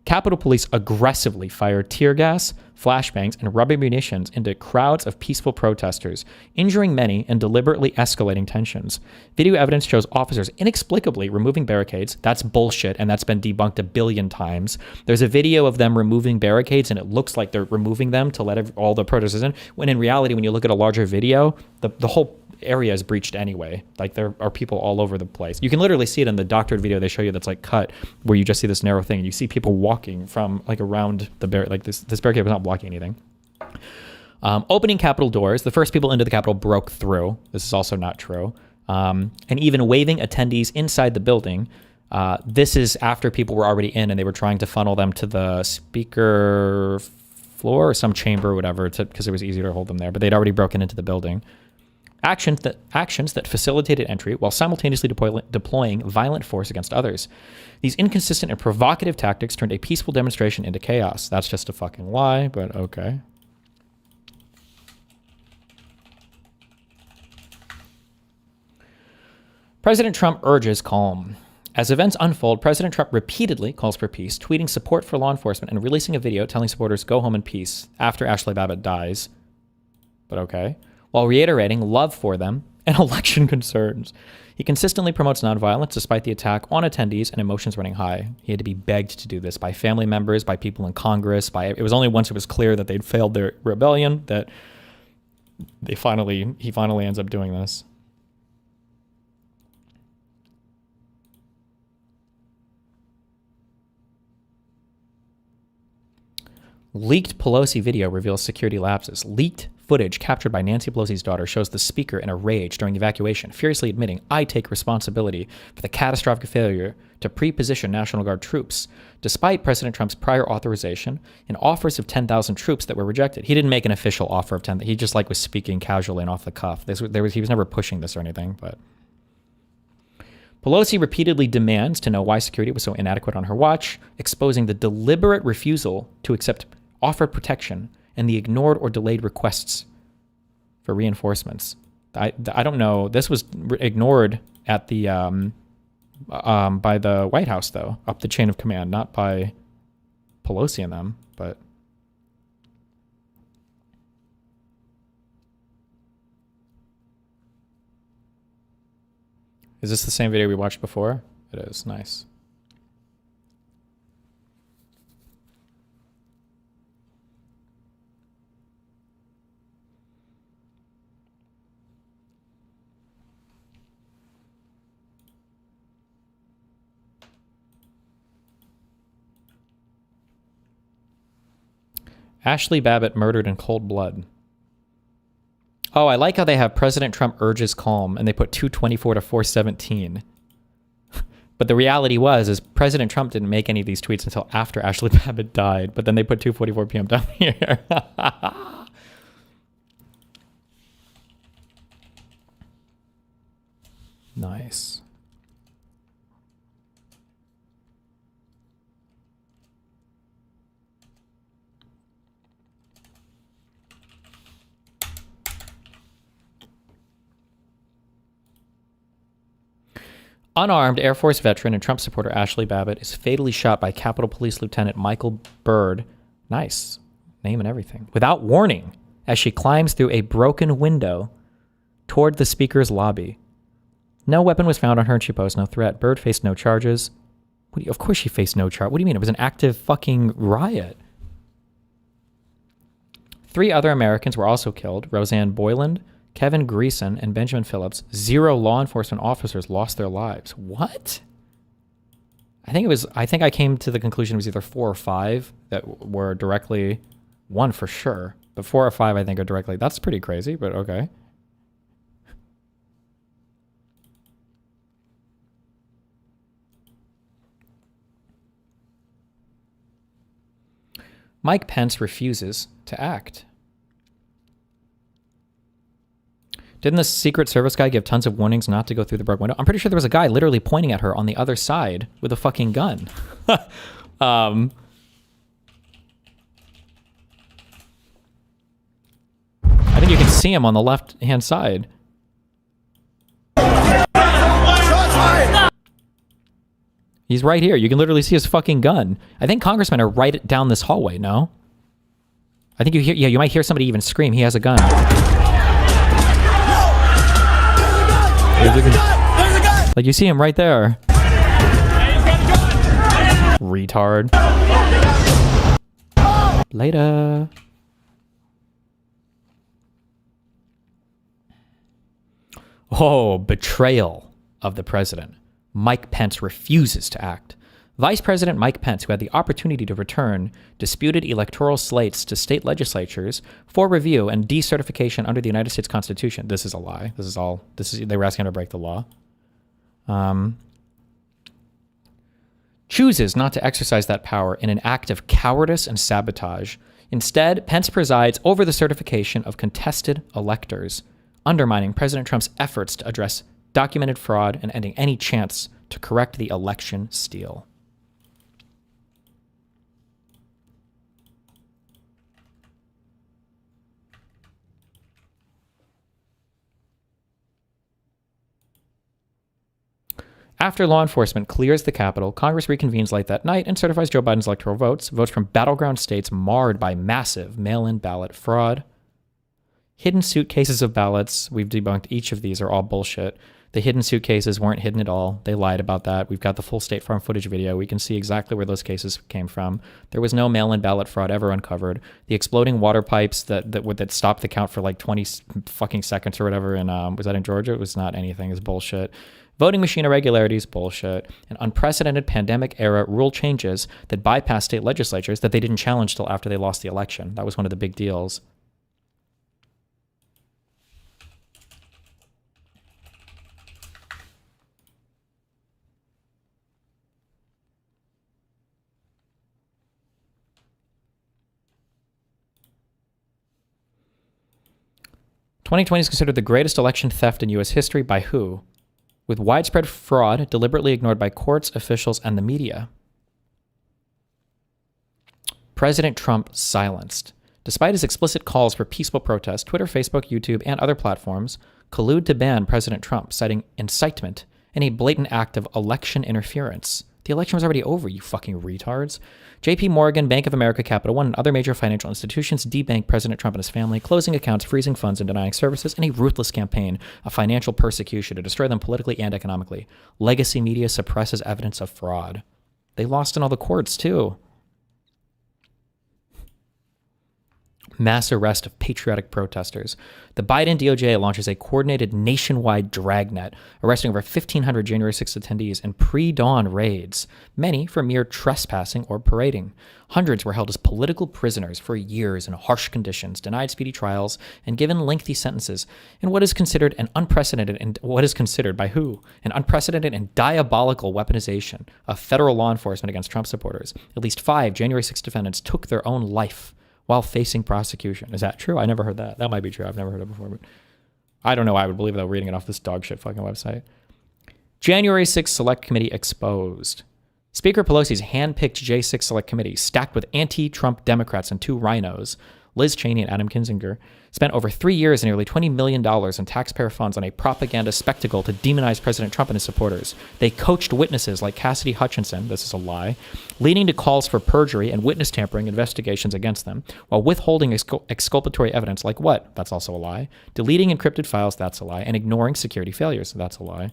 Capitol Police aggressively fire tear gas, flashbangs, and rubber munitions into crowds of peaceful protesters, injuring many and deliberately escalating tensions. Video evidence shows officers inexplicably removing barricades. That's bullshit, and that's been debunked a billion times. There's a video of them removing barricades, and it looks like they're removing them to let all the protesters in, when in reality, when you look at a larger video, the whole area is breached anyway. Like, there are people all over the place. You can literally see it in the doctored video they show you that's like cut, where you just see this narrow thing and you see people walking from like around the barricade. Like this barricade was not blocking anything. Opening Capitol doors, the first people into the Capitol broke through. This is also not true. And even waving attendees inside the building. This is after people were already in and they were trying to funnel them to the speaker floor or some chamber or whatever, because it was easier to hold them there, but they'd already broken into the building. Actions that facilitated entry while simultaneously deploying violent force against others. These inconsistent and provocative tactics turned a peaceful demonstration into chaos. That's just a fucking lie, but okay. President Trump urges calm. As events unfold, President Trump repeatedly calls for peace, tweeting support for law enforcement and releasing a video telling supporters go home in peace after Ashley Babbitt dies. But okay. While reiterating love for them and election concerns. He consistently promotes nonviolence despite the attack on attendees and emotions running high. He had to be begged to do this by family members, by people in Congress. It was only once it was clear that they'd failed their rebellion that he finally ends up doing this. Leaked Pelosi video reveals security lapses. Leaked footage captured by Nancy Pelosi's daughter shows the speaker in a rage during evacuation, furiously admitting, "I take responsibility for the catastrophic failure to pre-position National Guard troops, despite President Trump's prior authorization and offers of 10,000 troops that were rejected." He didn't make an official offer of 10,000. He just was speaking casually and off the cuff. He was never pushing this or anything, but... Pelosi repeatedly demands to know why security was so inadequate on her watch, exposing the deliberate refusal to accept offered protection and the ignored or delayed requests for reinforcements. I don't know. This was ignored at the by the White House, though, up the chain of command, not by Pelosi and them, but... Is this the same video we watched before? It is. Nice. Ashley Babbitt murdered in cold blood. Oh, I like how they have President Trump urges calm, and they put 224 to 417. But the reality is President Trump didn't make any of these tweets until after Ashley Babbitt died, but then they put 2:44 p.m. down here. Nice. Unarmed Air Force veteran and Trump supporter Ashley Babbitt is fatally shot by Capitol Police Lieutenant Michael Byrd. Nice. Name and everything. Without warning, as she climbs through a broken window toward the speaker's lobby. No weapon was found on her and she posed no threat. Byrd faced no charges. Of course she faced no charge. What do you mean? It was an active fucking riot. 3 other Americans were also killed. Roseanne Boyland, Kevin Greason, and Benjamin Phillips. 0 law enforcement officers lost their lives. What? I think I came to the conclusion it was either 4 or 5 that were directly, 1 for sure, but 4 or 5 I think are directly. That's pretty crazy, but okay. Mike Pence refuses to act. Didn't the Secret Service guy give tons of warnings not to go through the broken window? I'm pretty sure there was a guy literally pointing at her on the other side with a fucking gun. I think you can see him on the left-hand side. He's right here. You can literally see his fucking gun. I think congressmen are right down this hallway, no? I think you might hear somebody even scream, he has a gun. Like, you see him right there. Retard. Later. Oh, betrayal of the president. Mike Pence refuses to act. Vice President Mike Pence, who had the opportunity to return disputed electoral slates to state legislatures for review and decertification under the United States Constitution. This is a lie. They were asking him to break the law. Chooses not to exercise that power in an act of cowardice and sabotage. Instead, Pence presides over the certification of contested electors, undermining President Trump's efforts to address documented fraud and ending any chance to correct the election steal. After law enforcement clears the Capitol, Congress reconvenes late that night and certifies Joe Biden's electoral votes from battleground states marred by massive mail-in ballot fraud. Hidden suitcases of ballots, we've debunked each of these, are all bullshit. The hidden suitcases weren't hidden at all. They lied about that. We've got the full State Farm footage video. We can see exactly where those cases came from. There was no mail-in ballot fraud ever uncovered. The exploding water pipes that stopped the count for like 20 fucking seconds or whatever, and was that in Georgia? It was not anything. It's bullshit. Voting machine irregularities, bullshit. And unprecedented pandemic-era rule changes that bypassed state legislatures that they didn't challenge till after they lost the election. That was one of the big deals. "2020 is considered the greatest election theft in U.S. history by who? With widespread fraud deliberately ignored by courts, officials, and the media." President Trump silenced. Despite his explicit calls for peaceful protest, Twitter, Facebook, YouTube, and other platforms collude to ban President Trump, citing incitement and a blatant act of election interference. The election was already over, you fucking retards. JP Morgan, Bank of America, Capital One, and other major financial institutions debanked President Trump and his family, closing accounts, freezing funds, and denying services in a ruthless campaign of financial persecution to destroy them politically and economically. Legacy media suppresses evidence of fraud. They lost in all the courts, too. Mass arrest of patriotic protesters. The Biden DOJ launches a coordinated nationwide dragnet, arresting over 1,500 January 6th attendees in pre-dawn raids, many for mere trespassing or parading. Hundreds were held as political prisoners for years in harsh conditions, denied speedy trials, and given lengthy sentences in what is considered an unprecedented and what is considered by who? An unprecedented and diabolical weaponization of federal law enforcement against Trump supporters. At least 5 January 6th defendants took their own life while facing prosecution. Is that true? I never heard that. That might be true. I've never heard it before, but I don't know why I would believe it though, reading it off this dog shit fucking website. January 6th Select Committee exposed. Speaker Pelosi's hand-picked J6 Select Committee, stacked with anti-Trump Democrats and 2 rhinos, Liz Cheney and Adam Kinzinger, spent over 3 years and nearly $20 million in taxpayer funds on a propaganda spectacle to demonize President Trump and his supporters. They coached witnesses like Cassidy Hutchinson, this is a lie, leading to calls for perjury and witness tampering investigations against them, while withholding exculpatory evidence like what? That's also a lie. Deleting encrypted files, that's a lie. And ignoring security failures, that's a lie.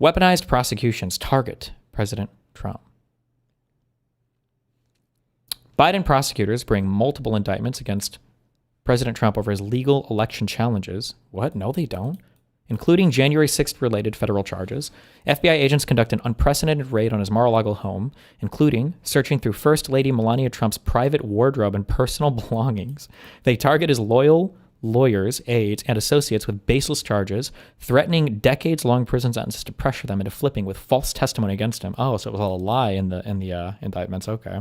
Weaponized prosecutions target President Trump. Biden prosecutors bring multiple indictments against President Trump over his legal election challenges. What? No, they don't. Including January 6th related federal charges. FBI agents conduct an unprecedented raid on his Mar-a-Lago home, including searching through First Lady Melania Trump's private wardrobe and personal belongings. They target his loyal lawyers, aides, and associates with baseless charges, threatening decades-long prison sentences to pressure them into flipping with false testimony against him. Oh, so it was all a lie in the indictments. Okay.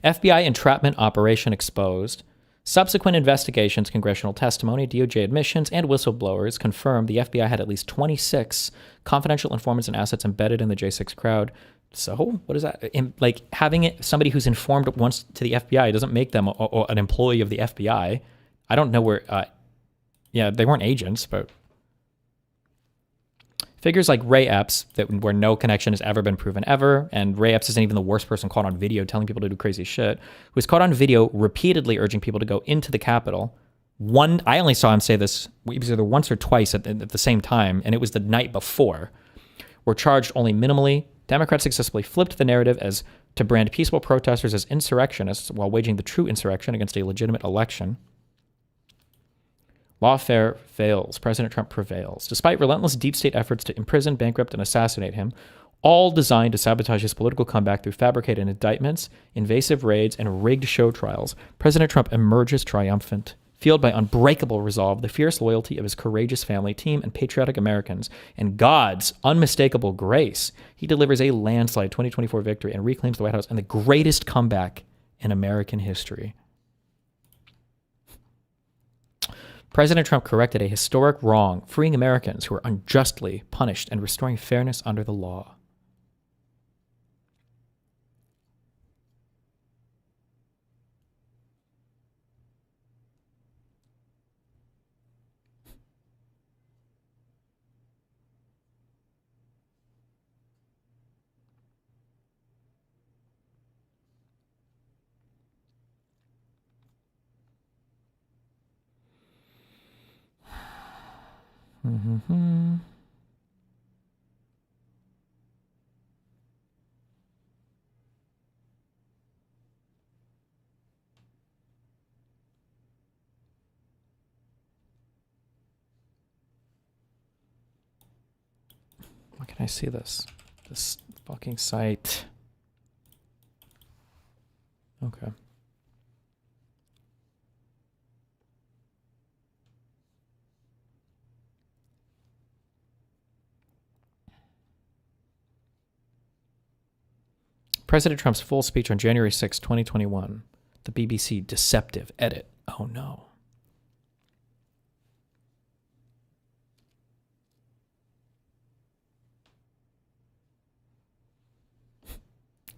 FBI entrapment operation exposed. Subsequent investigations, congressional testimony, DOJ admissions, and whistleblowers confirmed the FBI had at least 26 confidential informants and assets embedded in the J6 crowd. So what is that? Like having somebody who's informed once to the FBI doesn't make them an employee of the FBI. I don't know where. Yeah, they weren't agents, but figures like Ray Epps, where no connection has ever been proven ever, and Ray Epps isn't even the worst person caught on video telling people to do crazy shit, who was caught on video repeatedly urging people to go into the Capitol. I only saw him say this either once or twice at the same time, and it was the night before. Were charged only minimally. Democrats successfully flipped the narrative as to brand peaceful protesters as insurrectionists while waging the true insurrection against a legitimate election. Lawfare fails. President Trump prevails. Despite relentless deep state efforts to imprison, bankrupt, and assassinate him, all designed to sabotage his political comeback through fabricated indictments, invasive raids, and rigged show trials, President Trump emerges triumphant. Fueled by unbreakable resolve, the fierce loyalty of his courageous family, team, and patriotic Americans, and God's unmistakable grace, he delivers a landslide 2024 victory and reclaims the White House in the greatest comeback in American history. President Trump corrected a historic wrong, freeing Americans who were unjustly punished and restoring fairness under the law. Mm-hmm. Why can I see this? This fucking site. Okay. President Trump's full speech on January 6, 2021. The BBC deceptive edit. Oh no.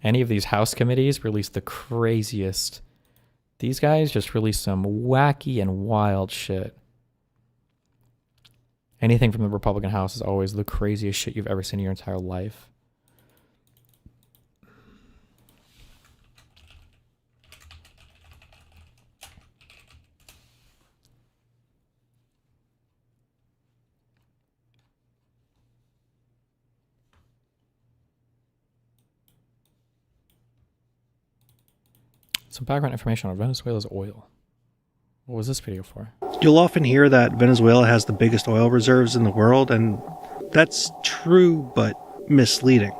Any of these House committees release the craziest. These guys just release some wacky and wild shit. Anything from the Republican House is always the craziest shit you've ever seen in your entire life. Some background information on Venezuela's oil. What was this video for? You'll often hear that Venezuela has the biggest oil reserves in the world, and that's true but misleading.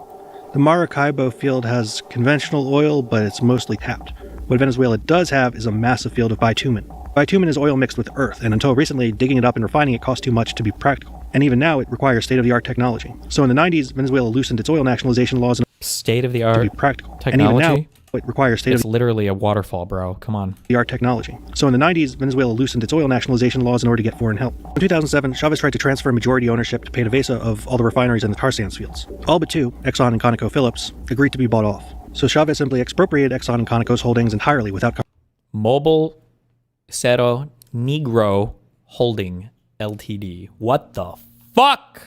The Maracaibo field has conventional oil, but it's mostly tapped. What Venezuela does have is a massive field of bitumen. Bitumen is oil mixed with earth, and until recently, digging it up and refining it cost too much to be practical. And even now, it requires state-of-the-art technology. So in the 90s, Venezuela loosened its oil nationalization laws state-of-the-art to be practical. Technology? And even now, it requires It's literally a waterfall, bro. Come on. the art technology. So in the 90s, Venezuela loosened its oil nationalization laws in order to get foreign help. In 2007, Chavez tried to transfer majority ownership to PDVSA of all the refineries in the tar sands fields. All but two, Exxon and ConocoPhillips, agreed to be bought off. So Chavez simply expropriated Exxon and Conoco's holdings entirely without Mobile Cerro Negro Holding Ltd. What the fuck?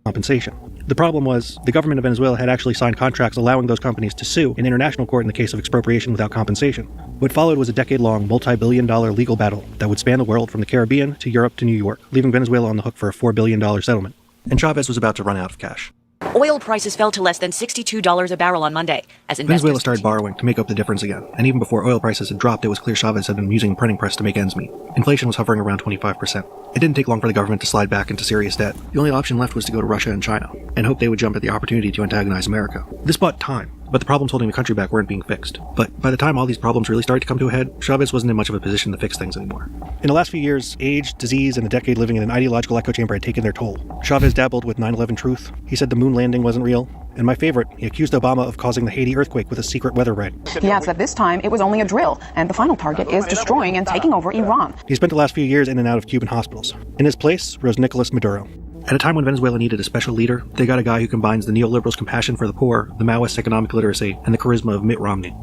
compensation. The problem was, the government of Venezuela had actually signed contracts allowing those companies to sue in international court in the case of expropriation without compensation. What followed was a decade-long, multi-billion-dollar legal battle that would span the world from the Caribbean to Europe to New York, leaving Venezuela on the hook for a $4 billion settlement. And Chavez was about to run out of cash. Oil prices fell to less than $62 a barrel on Monday as investors Venezuela started borrowing to make up the difference again, and even before oil prices had dropped, it was clear Chavez had been using the printing press to make ends meet. Inflation was hovering around 25%. It didn't take long for the government to slide back into serious debt. The only option left was to go to Russia and China, and hope they would jump at the opportunity to antagonize America. This bought time, but the problems holding the country back weren't being fixed. But by the time all these problems really started to come to a head, Chavez wasn't in much of a position to fix things anymore. In the last few years, age, disease, and a decade living in an ideological echo chamber had taken their toll. Chavez dabbled with 9/11 truth. He said the moon landing wasn't real. And my favorite, he accused Obama of causing the Haiti earthquake with a secret weather raid. He adds that this time it was only a drill, and the final target is destroying and taking over Iran. He spent the last few years in and out of Cuban hospitals. In his place rose Nicholas Maduro. At a time when Venezuela needed a special leader, they got a guy who combines the neoliberals' compassion for the poor, the Maoist economic literacy, and the charisma of Mitt Romney.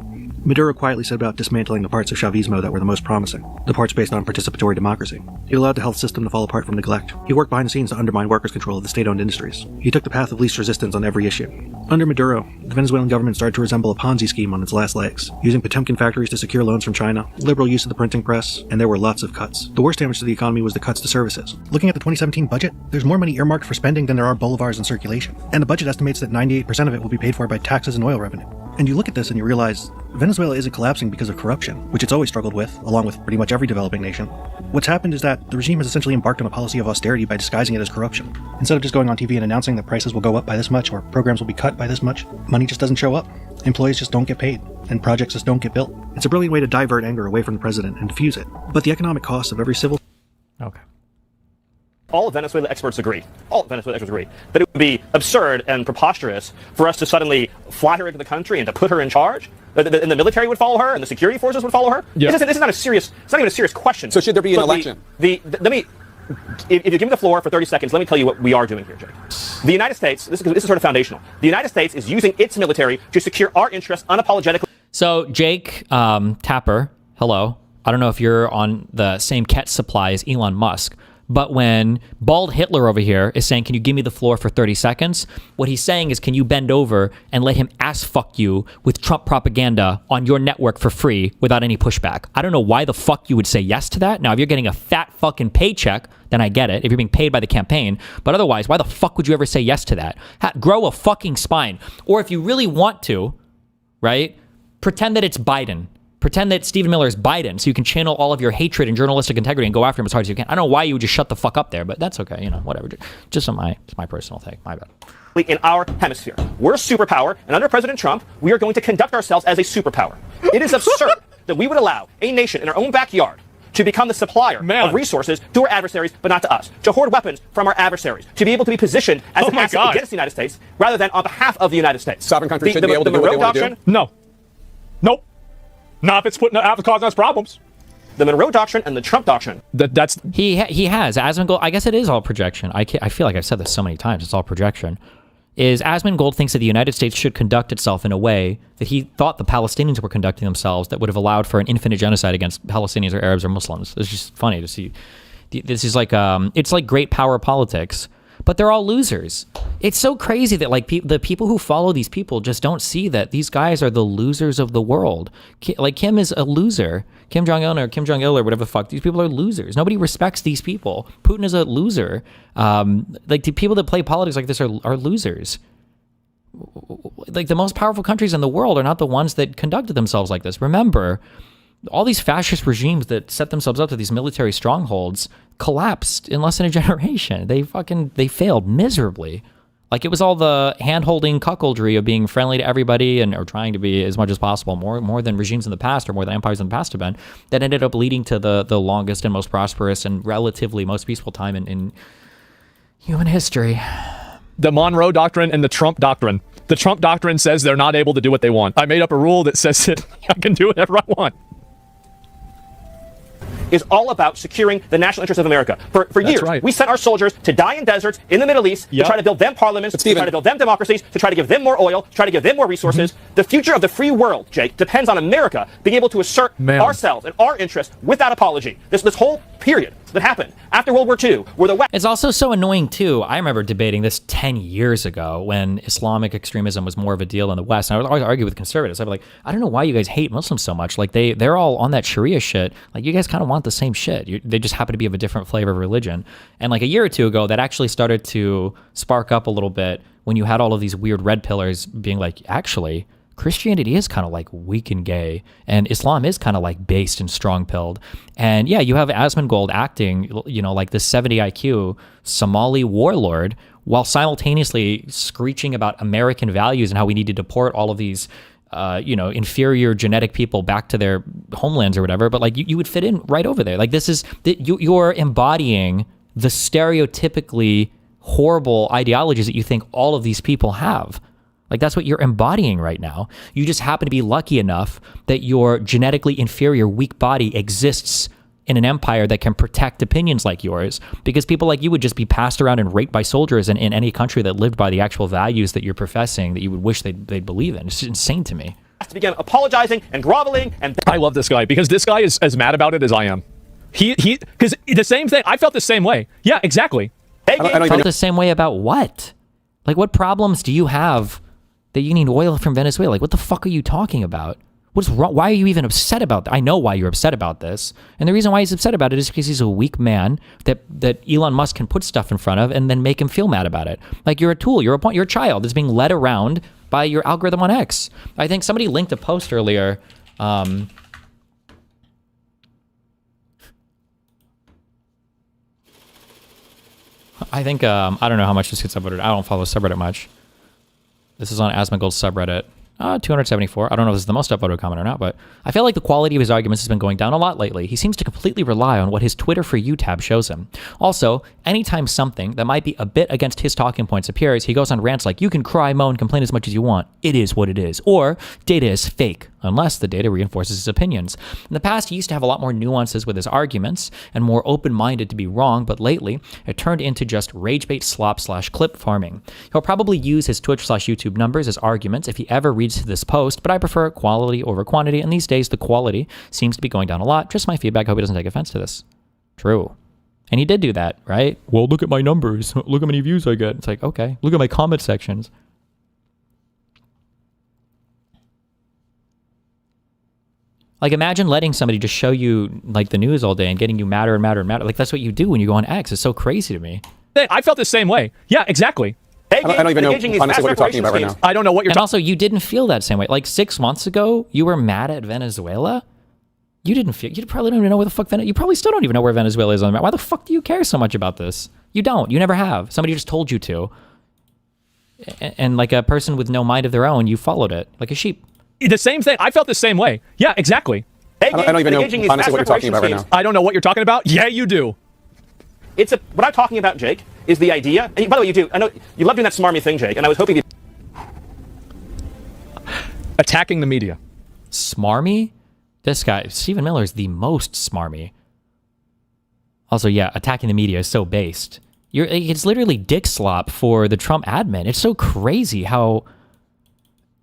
Maduro quietly set about dismantling the parts of Chavismo that were the most promising, the parts based on participatory democracy. He allowed the health system to fall apart from neglect. He worked behind the scenes to undermine workers' control of the state-owned industries. He took the path of least resistance on every issue. Under Maduro, the Venezuelan government started to resemble a Ponzi scheme on its last legs, using Potemkin factories to secure loans from China, liberal use of the printing press, and there were lots of cuts. The worst damage to the economy was the cuts to services. Looking at the 2017 budget, there's more money earmarked for spending than there are bolivars in circulation, and the budget estimates that 98% of it will be paid for by taxes and oil revenue. And you look at this and you realize Venezuela isn't collapsing because of corruption, which it's always struggled with, along with pretty much every developing nation. What's happened is that the regime has essentially embarked on a policy of austerity by disguising it as corruption. Instead of just going on TV and announcing that prices will go up by this much or programs will be cut by this much, money just doesn't show up. Employees just don't get paid, and projects just don't get built. It's a brilliant way to divert anger away from the president and diffuse it. But the economic cost of every civil... Okay. All Venezuela experts agree, that it would be absurd and preposterous for us to suddenly fly her into the country and to put her in charge. And the military would follow her, and the security forces would follow her. Yeah. This is not a serious. It's not even a serious question. So should there be an election? Let me. If you give me the floor for 30 seconds, let me tell you what we are doing here, Jake. The United States. This is sort of foundational. The United States is using its military to secure our interests unapologetically. So Jake Tapper, hello. I don't know if you're on the same cat supply as Elon Musk. But when bald Hitler over here is saying, can you give me the floor for 30 seconds? What he's saying is, can you bend over and let him ass fuck you with Trump propaganda on your network for free without any pushback? I don't know why the fuck you would say yes to that. Now, if you're getting a fat fucking paycheck, then I get it. If you're being paid by the campaign. But otherwise, why the fuck would you ever say yes to that? Grow a fucking spine. Or if you really want to, right, pretend that it's Biden. Pretend that Stephen Miller is Biden so you can channel all of your hatred and journalistic integrity and go after him as hard as you can. I don't know why you would just shut the fuck up there, but that's okay. You know, whatever. Just my personal take. My bad. In our hemisphere. We're a superpower, and under President Trump, we are going to conduct ourselves as a superpower. It is absurd that we would allow a nation in our own backyard to become the supplier of resources to our adversaries, but not to us. To hoard weapons from our adversaries. To be able to be positioned as an asset against the United States, rather than on behalf of the United States. Sovereign countries shouldn't be able to do what they want to do? No. Nope. Not if it's causing us problems. The Monroe Doctrine and the Trump Doctrine. That's he has Asmongold. I guess it is all projection. I feel like I've said this so many times. It's all projection. Is Asmongold thinks that the United States should conduct itself in a way that he thought the Palestinians were conducting themselves, that would have allowed for an infinite genocide against Palestinians or Arabs or Muslims. It's just funny to see. This is like it's like great power politics. But they're all losers. It's so crazy that like the people who follow these people just don't see that these guys are the losers of the world. Like Kim is a loser. Kim Jong-un or Kim Jong-il or whatever the fuck. These people are losers. Nobody respects these people. Putin is a loser. Like the people that play politics like this are losers. Like the most powerful countries in the world are not the ones that conducted themselves like this. Remember, all these fascist regimes that set themselves up to these military strongholds collapsed in less than a generation. They failed miserably. Like it was all the hand-holding cuckoldry of being friendly to everybody or trying to be as much as possible, more than regimes in the past or more than empires in the past have been, that ended up leading to the longest and most prosperous and relatively most peaceful time in human history. The Monroe Doctrine and the Trump Doctrine. The Trump Doctrine says they're not able to do what they want. I made up a rule that says that I can do whatever I want. Is all about securing the national interest of America. For years, we sent our soldiers to die in deserts in the Middle East to try to build them parliaments, to try to build them democracies, to try to give them more oil, to try to give them more resources. The future of the free world, Jake, depends on America being able to assert ourselves and our interests without apology. This whole period that happened after World War II, where the West... It's also so annoying, too. I remember debating this 10 years ago when Islamic extremism was more of a deal in the West. And I would always argue with conservatives. I'd be like, I don't know why you guys hate Muslims so much. Like, they're all on that Sharia shit. Like, you guys kind of want the same shit. They just happen to be of a different flavor of religion. And like a year or two ago, that actually started to spark up a little bit when you had all of these weird red pillars being like, actually, Christianity is kind of like weak and gay, and Islam is kind of like based and strong-pilled. And yeah, you have Asmongold acting, like this 70 IQ Somali warlord while simultaneously screeching about American values and how we need to deport all of these, inferior genetic people back to their homelands or whatever. But like you would fit in right over there. Like this is, you're embodying the stereotypically horrible ideologies that you think all of these people have. Like that's what you're embodying right now. You just happen to be lucky enough that your genetically inferior, weak body exists in an empire that can protect opinions like yours, because people like you would just be passed around and raped by soldiers in any country that lived by the actual values that you're professing that you would wish they'd believe in. It's insane to me. To begin apologizing and groveling and... I love this guy because this guy is as mad about it as I am. Because the same thing, I felt the same way. Yeah, exactly. I felt the same way about what? Like what problems do you have that you need oil from Venezuela? Like, what the fuck are you talking about? What's wrong? Why are you even upset about that? I know why you're upset about this. And the reason why he's upset about it is because he's a weak man that Elon Musk can put stuff in front of and then make him feel mad about it. Like you're a tool, you're a child that's being led around by your algorithm on X. I think somebody linked a post earlier. I think, I don't know how much this gets upvoted. I don't follow subreddit much. This is on Asmongold's subreddit. 274. I don't know if this is the most upvoted comment or not, but I feel like the quality of his arguments has been going down a lot lately. He seems to completely rely on what his Twitter For You tab shows him. Also, anytime something that might be a bit against his talking points appears, he goes on rants like, you can cry, moan, complain as much as you want. It is what it is. Or, data is fake, unless the data reinforces his opinions. In the past, he used to have a lot more nuances with his arguments and more open-minded to be wrong, but lately, it turned into just rage bait slop / clip farming. He'll probably use his Twitch / YouTube numbers as arguments if he ever reads this post, but I prefer quality over quantity, and these days the quality seems to be going down a lot. Just my feedback. Hope he doesn't take offense to this. True. And he did do that, right? Well, look at my numbers. Look how many views I get. It's like, okay. Look at my comment sections. Like, imagine letting somebody just show you, like, the news all day and getting you madder and madder and madder. Like, that's what you do when you go on X. It's so crazy to me. I felt the same way. Yeah, exactly. I don't even know honestly what you're talking about right now. I don't know what you're talking about. And also, you didn't feel that same way. Like 6 months ago, you were mad at Venezuela. You didn't feel. You probably don't even know where the fuck Venezuela. You probably still don't even know where Venezuela is on the map. Why the fuck do you care so much about this? You don't. You never have. Somebody just told you to. And like a person with no mind of their own, you followed it like a sheep. The same thing. I felt the same way. Yeah, exactly. I don't even know honestly what you're talking about right now. I don't know what you're talking about. Yeah, you do. What I'm talking about, Jake, is the idea. And by the way, you do. I know you love doing that smarmy thing, Jake. And I was hoping attacking the media. Smarmy? This guy, Stephen Miller, is the most smarmy. Also, yeah, attacking the media is so based. It's literally dick slop for the Trump admin. It's so crazy how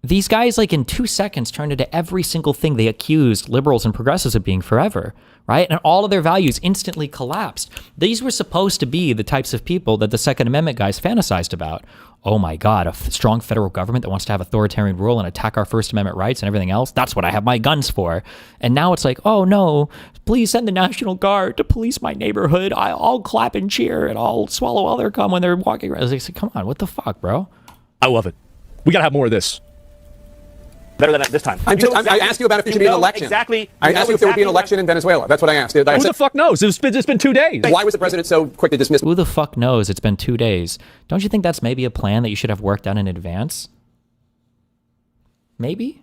these guys, like, in 2 seconds turned into every single thing they accused liberals and progressives of being forever, right? And all of their values instantly collapsed. These were supposed to be the types of people that the Second Amendment guys fantasized about. Oh my God, a strong federal government that wants to have authoritarian rule and attack our First Amendment rights and everything else. That's what I have my guns for. And now it's like, oh no, please send the National Guard to police my neighborhood. I'll clap and cheer and I'll swallow all their cum when they're walking around. It's like, come on, what the fuck, bro? I love it. We gotta have more of this. Better than this time. I asked you about if there should be an election. Exactly. I asked you if there would be an election in Venezuela. That's what I asked. Who the fuck knows? It's been 2 days. Why was the president so quick to dismiss? Who the fuck knows? It's been 2 days. Don't you think that's maybe a plan that you should have worked out in advance? Maybe?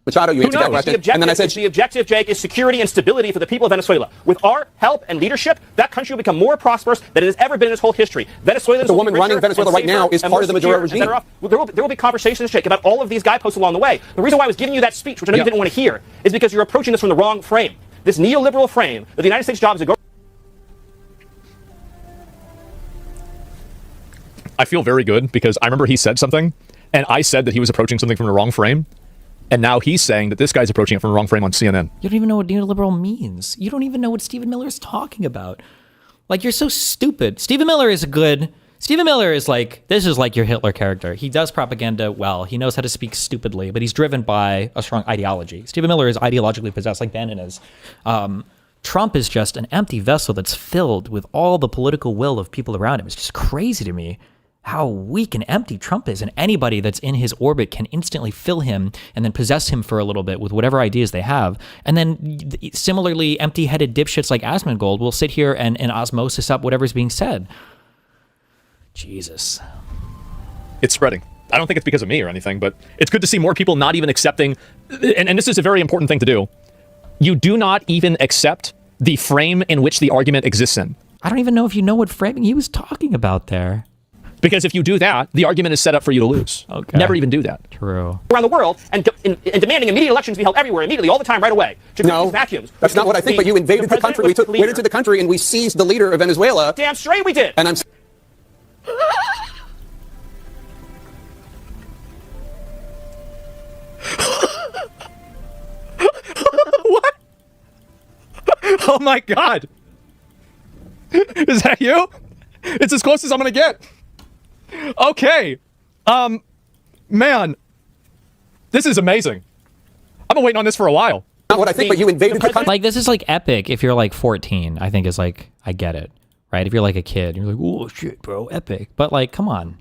Machado, you answered that question. And then I said, the objective, Jake, is security and stability for the people of Venezuela. With our help and leadership, that country will become more prosperous than it has ever been in its whole history. Venezuelans the woman running Venezuela right now is part of the Maduro regime. There will be conversations, Jake, about all of these guideposts along the way. The reason why I was giving you that speech, which I know you didn't want to hear, is because you're approaching this from the wrong frame. This neoliberal frame that the United States' job is to go. I feel very good because I remember he said something, and I said that he was approaching something from the wrong frame. And now he's saying that this guy's approaching it from the wrong frame on CNN. You don't even know what neoliberal means. You don't even know what Stephen Miller is talking about. Like, you're so stupid. Stephen Miller is like, this is like your Hitler character. He does propaganda well. He knows how to speak stupidly, but he's driven by a strong ideology. Stephen Miller is ideologically possessed, like Bannon is. Trump is just an empty vessel that's filled with all the political will of people around him. It's just crazy to me how weak and empty Trump is, and anybody that's in his orbit can instantly fill him and then possess him for a little bit with whatever ideas they have. And then similarly, empty-headed dipshits like Assmolgold will sit here and osmosis up whatever's being said. Jesus. It's spreading. I don't think it's because of me or anything, but it's good to see more people not even accepting, and this is a very important thing to do. You do not even accept the frame in which the argument exists in. I don't even know if you know what framing he was talking about there. Because if you do that, the argument is set up for you to lose. Okay. Never even do that. True. Around the world and demanding immediate elections be held everywhere, immediately, all the time, right away. No, vacuums. That's not what I think, but you invaded the country. We went into the country and we seized the leader of Venezuela. Damn straight we did. And I'm... What? Oh my God. Is that you? It's as close as I'm gonna get. Okay. Man. This is amazing. I've been waiting on this for a while. Not what I think, but you invaded the country. Like, this is like epic if you're like 14, I think is like, I get it. Right? If you're like a kid, you're like, oh shit, bro, epic. But like, come on.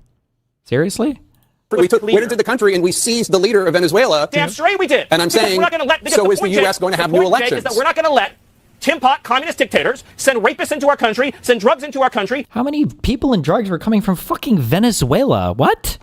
Seriously? We went into the country and we seized the leader of Venezuela. Damn straight we did. And I'm saying, so is the U.S. going to have new elections? Is that we're not going to let Tim Pot communist dictators send rapists into our country, send drugs into our country. How many people and drugs were coming from fucking Venezuela? What?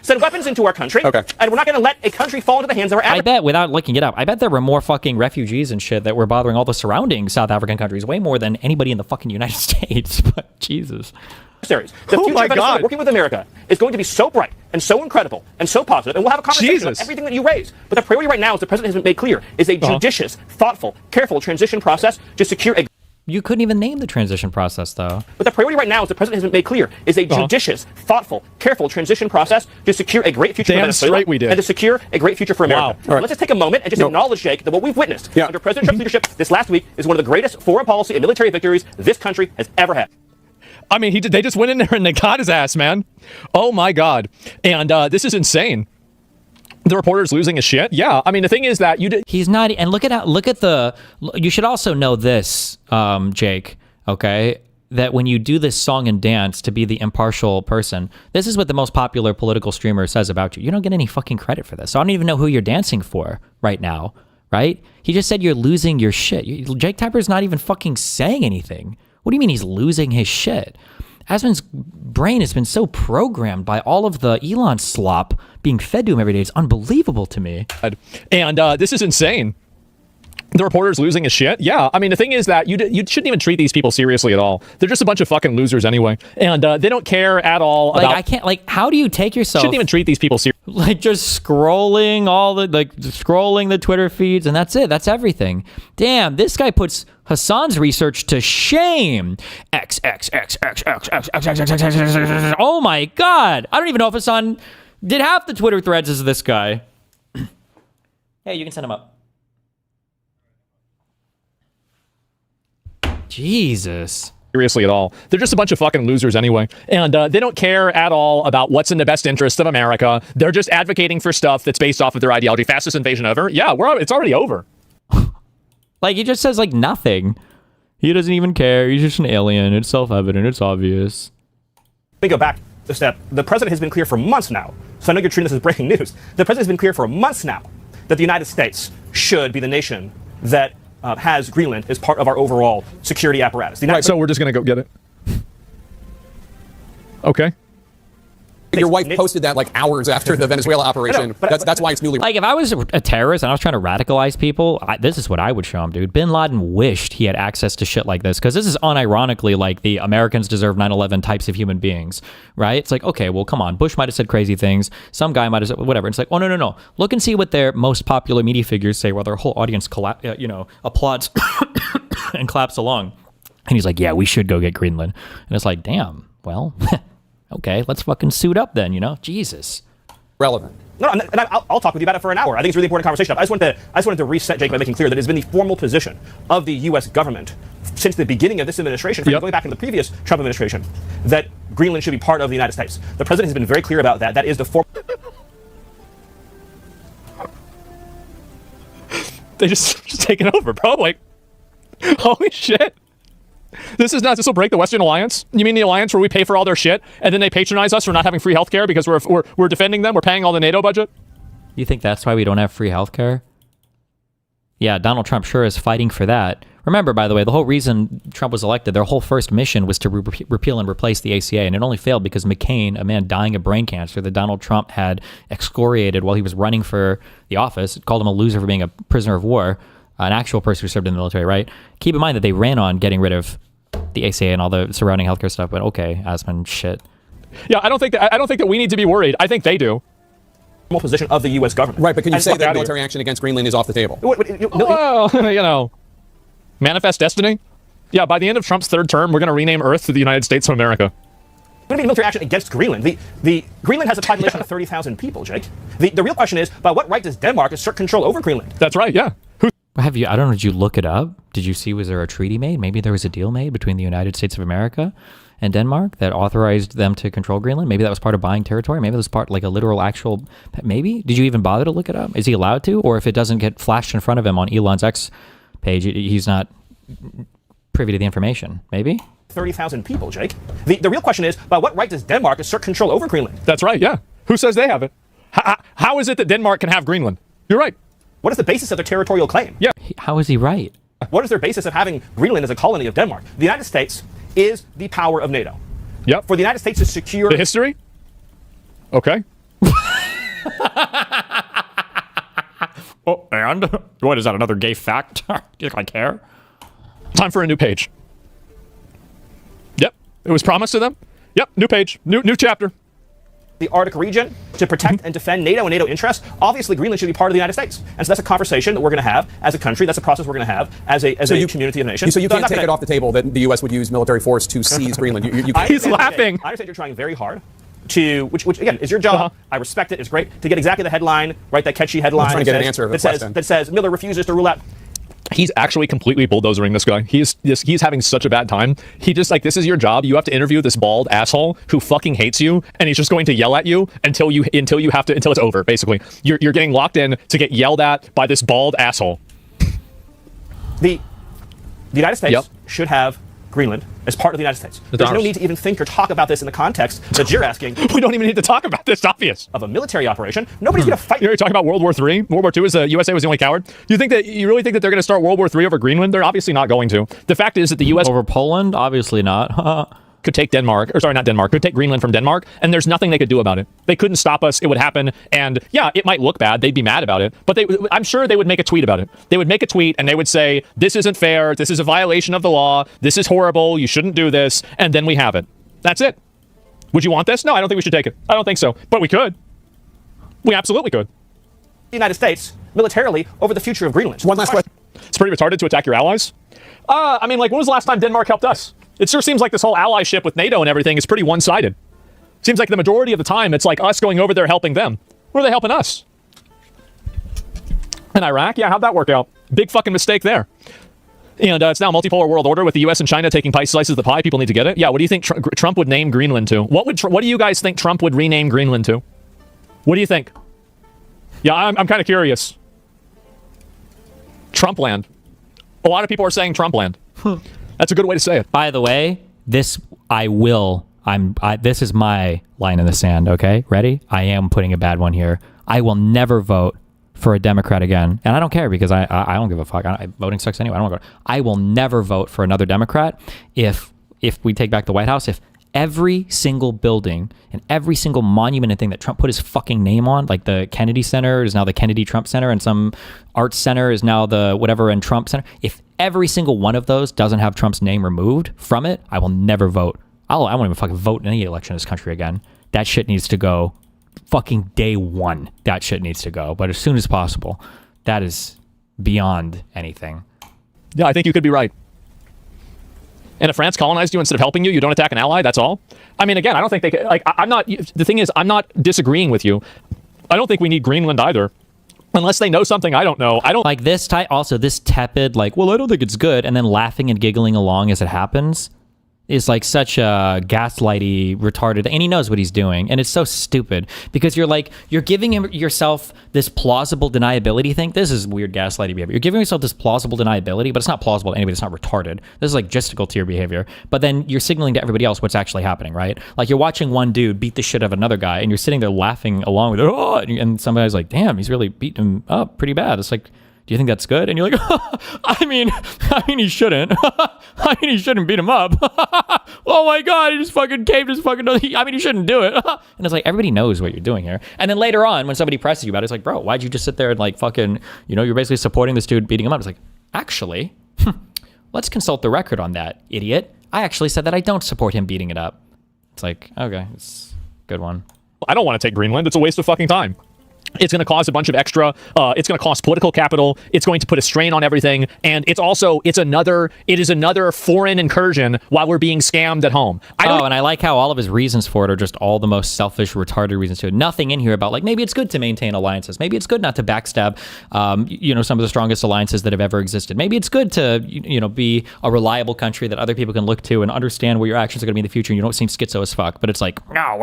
send weapons into our country, and we're not going to let a country fall into the hands of our I bet, without looking it up, I bet there were more fucking refugees and shit that were bothering all the surrounding South African countries, way more than anybody in the fucking United States. But Jesus. The future of Venezuela working with America is going to be so bright and so incredible and so positive, and we'll have a conversation about everything that you raise. But the priority right now, as the president has made clear, is a judicious, thoughtful, careful transition process to secure a... You couldn't even name the transition process, though. But the priority right now, as the president has made clear, is a judicious, thoughtful, careful transition process to secure a great future for Venezuela and to secure a great future for America. Let's just take a moment and just acknowledge, Jake, that what we've witnessed under President Trump's leadership this last week is one of the greatest foreign policy and military victories this country has ever had. I mean, they just went in there and they got his ass, man. Oh my God. And this is insane. The reporter's losing his shit. Yeah, I mean, the thing is that he's not. And look at the. You should also know this, Jake. Okay, that when you do this song and dance to be the impartial person, this is what the most popular political streamer says about you. You don't get any fucking credit for this. So I don't even know who you're dancing for right now. Right? He just said you're losing your shit. Jake Tapper's not even fucking saying anything. What do you mean he's losing his shit? Asman's brain has been so programmed by all of the Elon slop being fed to him every day. It's unbelievable to me. And this is insane. The reporter's losing his shit. Yeah, I mean, the thing is that you shouldn't even treat these people seriously at all. They're just a bunch of fucking losers anyway. And they don't care at all about... I can't, how do you take yourself... Shouldn't even treat these people seriously. Like, just scrolling scrolling the Twitter feeds, and that's it. That's everything. Damn, this guy puts Hasan's research to shame. Oh my God. I don't even know if Hasan did half the Twitter threads as this guy. Hey, you can send him up. Jesus. Seriously at all. They're just a bunch of fucking losers anyway. And they don't care at all about what's in the best interest of America. They're just advocating for stuff that's based off of their ideology. Fastest invasion ever? Yeah, it's already over. Like, he just says, nothing. He doesn't even care. He's just an alien. It's self-evident. It's obvious. Let me go back a step. The president has been clear for months now. So I know you're treating this as breaking news. The president has been clear for months now that the United States should be the nation that has Greenland as part of our overall security apparatus. Right, so we're just going to go get it. Okay. Your wife posted that hours after the Venezuela operation. That's why it's newly... If I was a terrorist and I was trying to radicalize people, this is what I would show him, dude. Bin Laden wished he had access to shit like this, because this is unironically the Americans deserve 9/11 types of human beings, right? It's like, okay, well, come on. Bush might have said crazy things. Some guy might have said whatever. It's like, oh, no. Look and see what their most popular media figures say while their whole audience applauds and claps along. And he's like, yeah, we should go get Greenland. And it's like, damn, well... Okay, let's fucking suit up then, Jesus. Relevant. No, and I'll talk with you about it for an hour. I think it's a really important conversation. I just wanted to reset, Jake, by making clear that it's been the formal position of the U.S. government since the beginning of this administration, going back into the previous Trump administration, that Greenland should be part of the United States. The president has been very clear about that. That is the They just taking over, bro. Holy shit. This will break the Western alliance? You mean the alliance where we pay for all their shit and then they patronize us for not having free healthcare because we're defending them? We're paying all the NATO budget? You think that's why we don't have free healthcare? Yeah, Donald Trump sure is fighting for that. Remember, by the way, the whole reason Trump was elected, their whole first mission was to repeal and replace the ACA, and it only failed because McCain, a man dying of brain cancer that Donald Trump had excoriated while he was running for the office, called him a loser for being a prisoner of war, an actual person who served in the military, right? Keep in mind that they ran on getting rid of the ACA and all the surrounding healthcare stuff, but okay, Asman, shit. Yeah, I don't think that we need to be worried. I think they do. Position of the U.S. government. Right, but can you say that military action against Greenland is off the table? Well, manifest destiny. Yeah, by the end of Trump's third term, we're going to rename Earth to the United States of America. Going to be military action against Greenland. The Greenland has a population of 30,000 people, Jake. The real question is, by what right does Denmark assert control over Greenland? That's right, yeah. I don't know, did you look it up? Did you see, was there a treaty made? Maybe there was a deal made between the United States of America and Denmark that authorized them to control Greenland? Maybe that was part of buying territory. Maybe it was part, a literal actual, maybe? Did you even bother to look it up? Is he allowed to? Or if it doesn't get flashed in front of him on Elon's X page, he's not privy to the information? Maybe? 30,000 people, Jake. The real question is, by what right does Denmark assert control over Greenland? That's right, yeah. Who says they have it? How is it that Denmark can have Greenland? You're right. What is the basis of their territorial claim? Yeah. How is he right? What is their basis of having Greenland as a colony of Denmark? The United States is the power of NATO. Yep. For the United States to secure... The history? Okay. Oh, and? What is that, another gay fact? Do you think I care? Time for a new page. Yep, it was promised to them. Yep, new page, new chapter. The Arctic region to protect and defend NATO and NATO interests, obviously Greenland should be part of the United States. And so that's a conversation that we're going to have as a country. That's a process we're going to have as a community of nations. So you can't take it off the table that the U.S. would use military force to seize Greenland. He's laughing. I understand you're trying very hard to, which again is your job. I respect it. It's great to get exactly the headline, right? That catchy headline. I'm trying to get an answer that says Miller refuses to rule out. He's actually completely bulldozering this guy. He's having such a bad time. He just like, this is your job. You have to interview this bald asshole who fucking hates you, and he's just going to yell at you until it's over. Basically, you're getting locked in to get yelled at by this bald asshole. The United States should have Greenland as part of the United States. There's no need to even think or talk about this in the context that you're asking. We don't even need to talk about this, obvious. Of a military operation. Nobody's going to fight. You're talking about World War III? World War II is the USA was the only coward? You really think that they're going to start World War III over Greenland? They're obviously not going to. The fact is that the US... Over Poland? Obviously not. Could take Denmark, or sorry, not Denmark, could take Greenland from Denmark, and there's nothing they could do about it. They couldn't stop us. It would happen, and yeah, it might look bad. They'd be mad about it, but I'm sure they would make a tweet about it. They would make a tweet, and they would say, this isn't fair, this is a violation of the law, this is horrible, you shouldn't do this, and then we have it. That's it. Would you want this? No, I don't think we should take it. I don't think so, but we could. We absolutely could. The United States, militarily, over the future of Greenland. One last question. It's pretty retarded to attack your allies. I mean, like, when was the last time Denmark helped us? It sure seems like this whole allyship with NATO and everything is pretty one-sided. Seems like the majority of the time it's like us going over there helping them. Where are they helping us? In Iraq? Yeah, how'd that work out? Big fucking mistake there. And it's now a multipolar world order with the US and China taking slices of the pie. People need to get it. Yeah, what do you think Trump would name Greenland to? What do you guys think Trump would rename Greenland to? What do you think? Yeah, I'm kind of curious. Trumpland. A lot of people are saying Trumpland. That's a good way to say it. By the way, this is my line in the sand, okay? Ready? I am putting a bad one here. I will never vote for a Democrat again. And I don't care because I don't give a fuck. Voting sucks anyway. I don't want to go. I will never vote for another Democrat if we take back the White House, if every single building and every single monument and thing that Trump put his fucking name on, like the Kennedy Center is now the Kennedy Trump Center, and some arts center is now the whatever and Trump Center. If every single one of those doesn't have Trump's name removed from it, I will never vote. I won't even fucking vote in any election in this country again. That shit needs to go. Fucking day one, that shit needs to go. But as soon as possible. That is beyond anything. Yeah, I think you could be right. And if France colonized you instead of helping you, you don't attack an ally, that's all? I mean, again, I don't think they could, like, the thing is, I'm not disagreeing with you. I don't think we need Greenland either. Unless they know something I don't know. I don't like this type. Also, this tepid, like, well, I don't think it's good, and then laughing and giggling along as it happens is like such a gaslighty, retarded, and he knows what he's doing, and it's so stupid because you're giving yourself this plausible deniability thing. This is weird gaslighty behavior. You're giving yourself this plausible deniability, but it's not plausible to anybody. It's not retarded. This is like gesticle tier behavior. But then you're signaling to everybody else what's actually happening, right? Like you're watching one dude beat the shit out of another guy, and you're sitting there laughing along with it. Oh, and somebody's like, "Damn, he's really beating him up pretty bad." It's like, do you think that's good? And you're like, I mean, he shouldn't. I mean, he shouldn't beat him up. Oh my God, he just fucking caved his fucking nose. I mean, he shouldn't do it. And it's like, everybody knows what you're doing here. And then later on, when somebody presses you about it, it's like, bro, why'd you just sit there and like fucking, you're basically supporting this dude beating him up. It's like, actually, let's consult the record on that, idiot. I actually said that I don't support him beating it up. It's like, okay, it's a good one. I don't want to take Greenland. It's a waste of fucking time. It's going to cause a bunch of extra, it's going to cost political capital, it's going to put a strain on everything, and it is another foreign incursion while we're being scammed at home. And I like how all of his reasons for it are just all the most selfish, retarded reasons to it. Nothing in here about, like, maybe it's good to maintain alliances. Maybe it's good not to backstab, some of the strongest alliances that have ever existed. Maybe it's good to, be a reliable country that other people can look to and understand where your actions are going to be in the future, and you don't seem schizo as fuck. But it's like, no,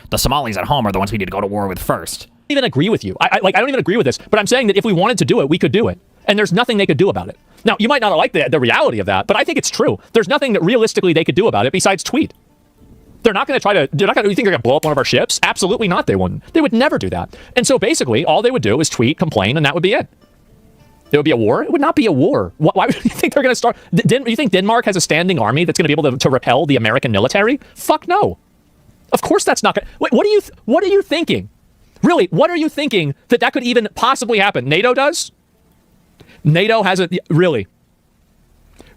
the Somalis at home are the ones we need to go to war with first. I don't even agree with you. I don't even agree with this, but I'm saying that if we wanted to do it, we could do it. And there's nothing they could do about it. Now, you might not like the reality of that, but I think it's true. There's nothing that realistically they could do about it besides tweet. They're not going to you think they're going to blow up one of our ships? Absolutely not, they wouldn't. They would never do that. And so basically, all they would do is tweet, complain, and that would be it. There would be a war? It would not be a war. Why would you think they're going to start? You think Denmark has a standing army that's going to be able to repel the American military? Fuck no. Of course that's not going to... Wait, what are you thinking? Really, what are you thinking that could even possibly happen? NATO does? NATO hasn't... Really.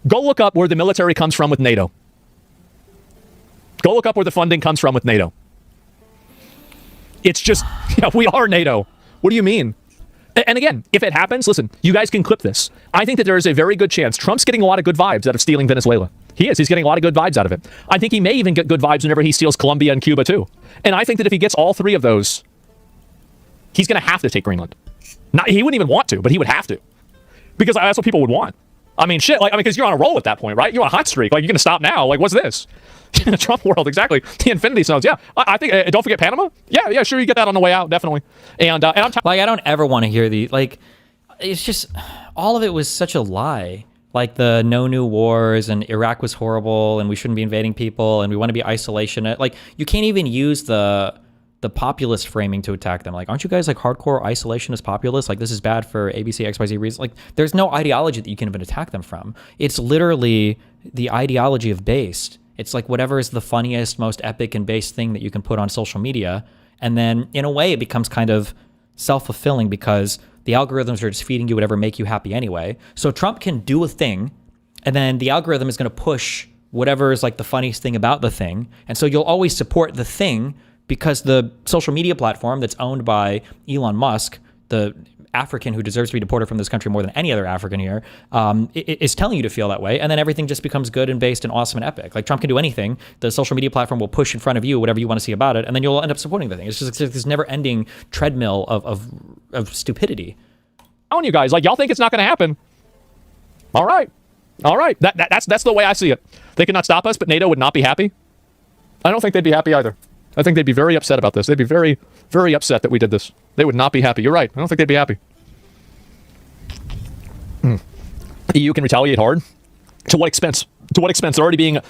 Go look up where the military comes from with NATO. Go look up where the funding comes from with NATO. It's just... Yeah, we are NATO. What do you mean? And again, if it happens, listen, you guys can clip this. I think that there is a very good chance Trump's getting a lot of good vibes out of stealing Venezuela. He is. He's getting a lot of good vibes out of it. I think he may even get good vibes whenever he steals Colombia and Cuba, too. And I think that if he gets all three of those, he's going to have to take Greenland. He wouldn't even want to, but he would have to. Because that's what people would want. I mean, shit, because you're on a roll at that point, right? You're on a hot streak. You're going to stop now. What's this? In the Trump world, exactly. The Infinity Stones, yeah. I think, don't forget Panama. Yeah, sure, you get that on the way out, definitely. And I'm I don't ever want to hear it's just, all of it was such a lie. The no new wars and Iraq was horrible and we shouldn't be invading people and we want to be isolationist. You can't even use the populist framing to attack them. Aren't you guys hardcore isolationist populists? this is bad for ABC, XYZ reasons. There's no ideology that you can even attack them from. It's literally the ideology of based. It's whatever is the funniest, most epic and based thing that you can put on social media. And then in a way it becomes kind of self-fulfilling because the algorithms are just feeding you whatever make you happy anyway. So Trump can do a thing and then the algorithm is going to push whatever is the funniest thing about the thing. And so you'll always support the thing because the social media platform that's owned by Elon Musk, the African who deserves to be deported from this country more than any other African here, is telling you to feel that way. And then everything just becomes good and based and awesome and epic. Trump can do anything. The social media platform will push in front of you whatever you want to see about it. And then you'll end up supporting the thing. It's just this never ending treadmill of stupidity. I'm telling you guys, y'all think it's not going to happen. All right. That's the way I see it. They cannot stop us, but NATO would not be happy. I don't think they'd be happy either. I think they'd be very upset about this. They'd be very, very upset that we did this. They would not be happy. You're right. I don't think they'd be happy. EU can retaliate hard. To what expense? To what expense? They're already being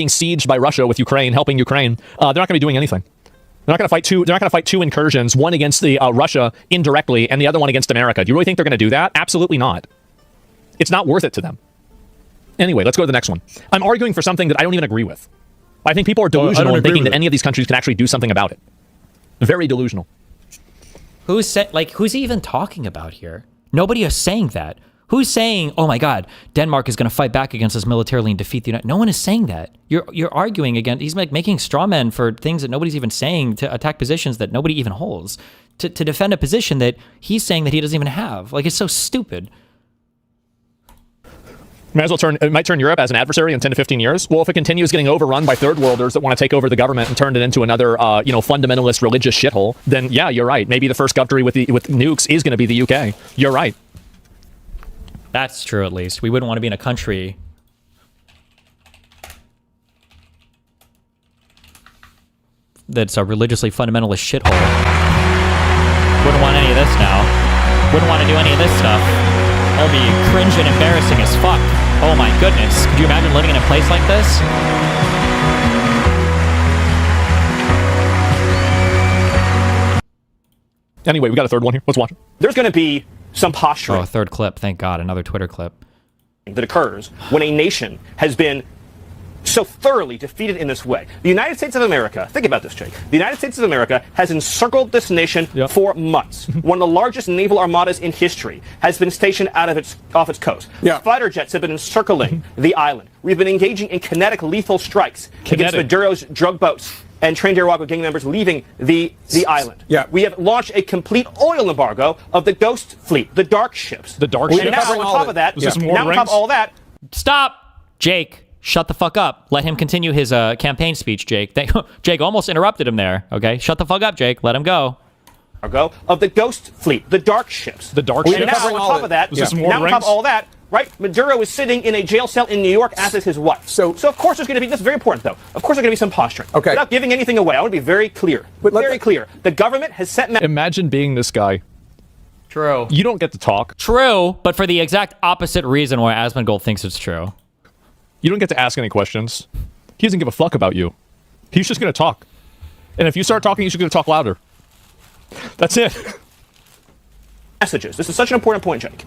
sieged by Russia with Ukraine, helping Ukraine. They're not going to be doing anything. They're not going to fight two. They're not going to fight two incursions, one against the Russia indirectly, and the other one against America. Do you really think they're going to do that? Absolutely not. It's not worth it to them. Anyway, let's go to the next one. I'm arguing for something that I don't even agree with. I think people are delusional in thinking that any of these countries can actually do something about it. Very delusional. Who's he even talking about here? Nobody is saying that. Who's saying, oh my God, Denmark is going to fight back against us militarily and defeat the United? No one is saying that. You're arguing against, he's making straw men for things that nobody's even saying, to attack positions that nobody even holds, to defend a position that he's saying that he doesn't even have. It's so stupid. It might turn Europe as an adversary in 10 to 15 years. Well, if it continues getting overrun by third worlders that want to take over the government and turn it into another, fundamentalist religious shithole, then yeah, you're right. Maybe the first country with nukes is going to be the UK. You're right. That's true, at least. We wouldn't want to be in a country that's a religiously fundamentalist shithole. Wouldn't want any of this now. Wouldn't want to do any of this stuff. That would be cringe and embarrassing as fuck. Oh my goodness. Could you imagine living in a place like this? Anyway, we got a third one here. Let's watch it. There's going to be some posturing. Oh, a third clip. Thank God. Another Twitter clip. That occurs when a nation has been so thoroughly defeated in this way. The United States of America, think about this, Jake. The United States of America has encircled this nation for months. One of the largest naval armadas in history has been stationed off its coast. Fighter jets have been encircling the island. We've been engaging in kinetic lethal strikes against Maduro's drug boats and trained Arawago gang members leaving the island. We have launched a complete oil embargo of the ghost fleet, the dark ships. The dark ships. And now on top of that, now on top of all that, stop, Jake. Shut the fuck up. Let him continue his campaign speech, Jake. Jake almost interrupted him there. Okay, shut the fuck up, Jake. Let him go. Of the ghost fleet, the dark ships. The dark ships. And now on top of that, Maduro is sitting in a jail cell in New York, as is his wife. So of course there's going to be, this is very important though, of course there's going to be some posturing. Okay. Without giving anything away, I want to be very clear. Very clear. The government has set... Imagine being this guy. True. You don't get to talk. True, but for the exact opposite reason why Assmolgold thinks it's true. You don't get to ask any questions. He doesn't give a fuck about you. He's just going to talk. And if you start talking, he's just going to talk louder. That's it. Messages. This is such an important point, Jake.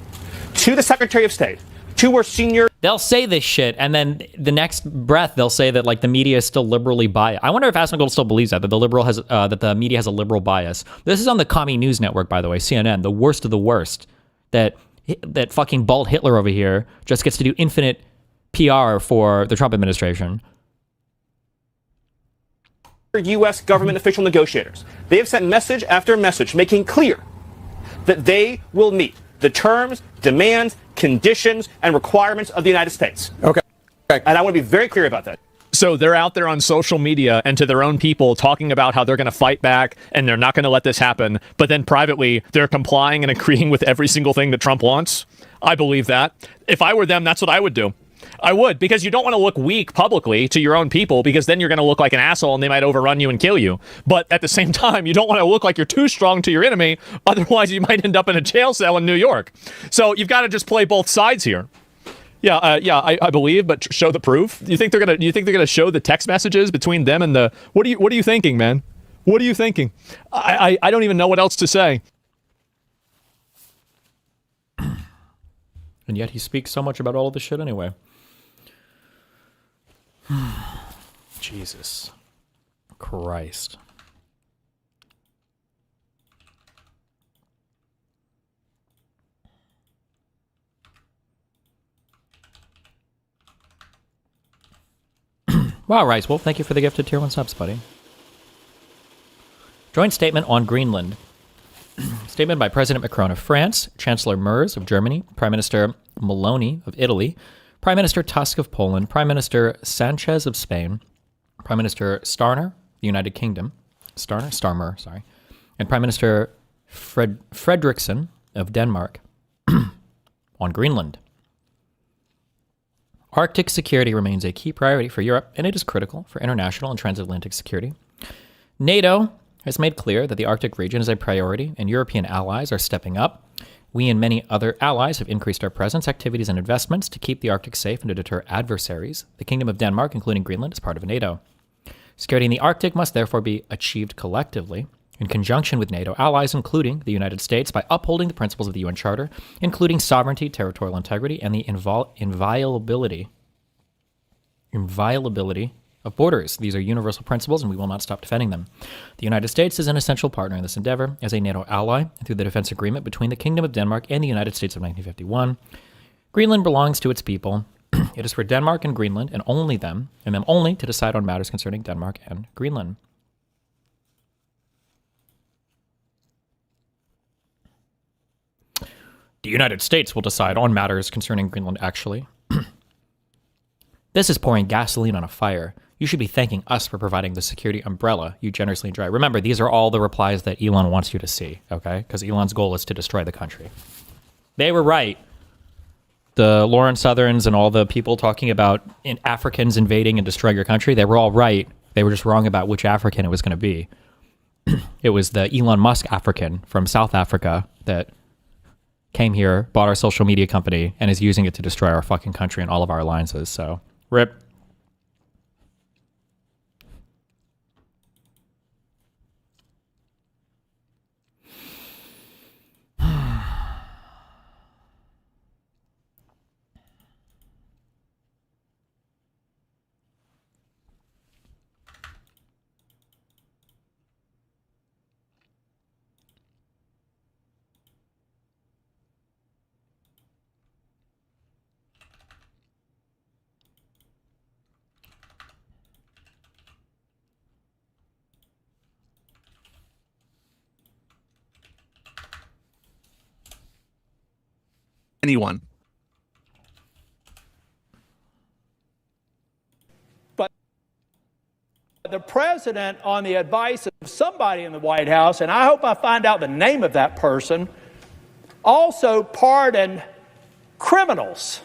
To the Secretary of State, two more senior. They'll say this shit, and then the next breath they'll say that like the media is still liberally biased. I wonder if Assmolgold still believes that the media has a liberal bias. This is on the Commie News Network, by the way, CNN, the worst of the worst. That fucking bald Hitler over here just gets to do infinite PR for the Trump administration. U.S. government official negotiators. They have sent message after message making clear that they will meet the terms, demands, conditions, and requirements of the United States. Okay. And I want to be very clear about that. So they're out there on social media and to their own people talking about how they're going to fight back and they're not going to let this happen. But then privately, they're complying and agreeing with every single thing that Trump wants. I believe that. If I were them, that's what I would do. I would, because you don't want to look weak publicly to your own people, because then you're going to look like an asshole and they might overrun you and kill you. But at the same time, you don't want to look like you're too strong to your enemy. Otherwise, you might end up in a jail cell in New York. So you've got to just play both sides here. Yeah, I believe, but show the proof. You think they're gonna show the text messages between them and the? What are you thinking, man? What are you thinking? I don't even know what else to say. And yet he speaks so much about all of this shit anyway. Jesus Christ. Wow, Rice Wolf, thank you for the gifted tier 1 subs, buddy. Joint statement on Greenland. Statement by President Macron of France, Chancellor Merz of Germany, Prime Minister Meloni of Italy, Prime Minister Tusk of Poland, Prime Minister Sanchez of Spain, Prime Minister Starmer, the United Kingdom, Starmer, sorry, and Prime Minister Fredriksson of Denmark on Greenland. Arctic security remains a key priority for Europe, and it is critical for international and transatlantic security. NATO has made clear that the Arctic region is a priority, and European allies are stepping up. We and many other allies have increased our presence, activities, and investments to keep the Arctic safe and to deter adversaries. The Kingdom of Denmark, including Greenland, is part of NATO. Security in the Arctic must therefore be achieved collectively, in conjunction with NATO allies, including the United States, by upholding the principles of the UN Charter, including sovereignty, territorial integrity, and the inviolability of borders. These are universal principles, and we will not stop defending them. The United States is an essential partner in this endeavor as a NATO ally, and through the defense agreement between the Kingdom of Denmark and the United States of 1951. Greenland belongs to its people. It is for Denmark and Greenland, and only them, and them only, to decide on matters concerning Denmark and Greenland. The United States will decide on matters concerning Greenland, actually. This is pouring gasoline on a fire. You should be thanking us for providing the security umbrella you generously enjoy. Remember, these are all the replies that Elon wants you to see, okay? Because Elon's goal is to destroy the country. They were right. The Lawrence Southerns and all the people talking about Africans invading and destroying your country, they were all right. They were just wrong about which African it was going to be. It was the Elon Musk African from South Africa that came here, bought our social media company, and is using it to destroy our fucking country and all of our alliances. So, rip. Anyone. But the president, on the advice of somebody in the White House, and I hope I find out the name of that person, also pardoned criminals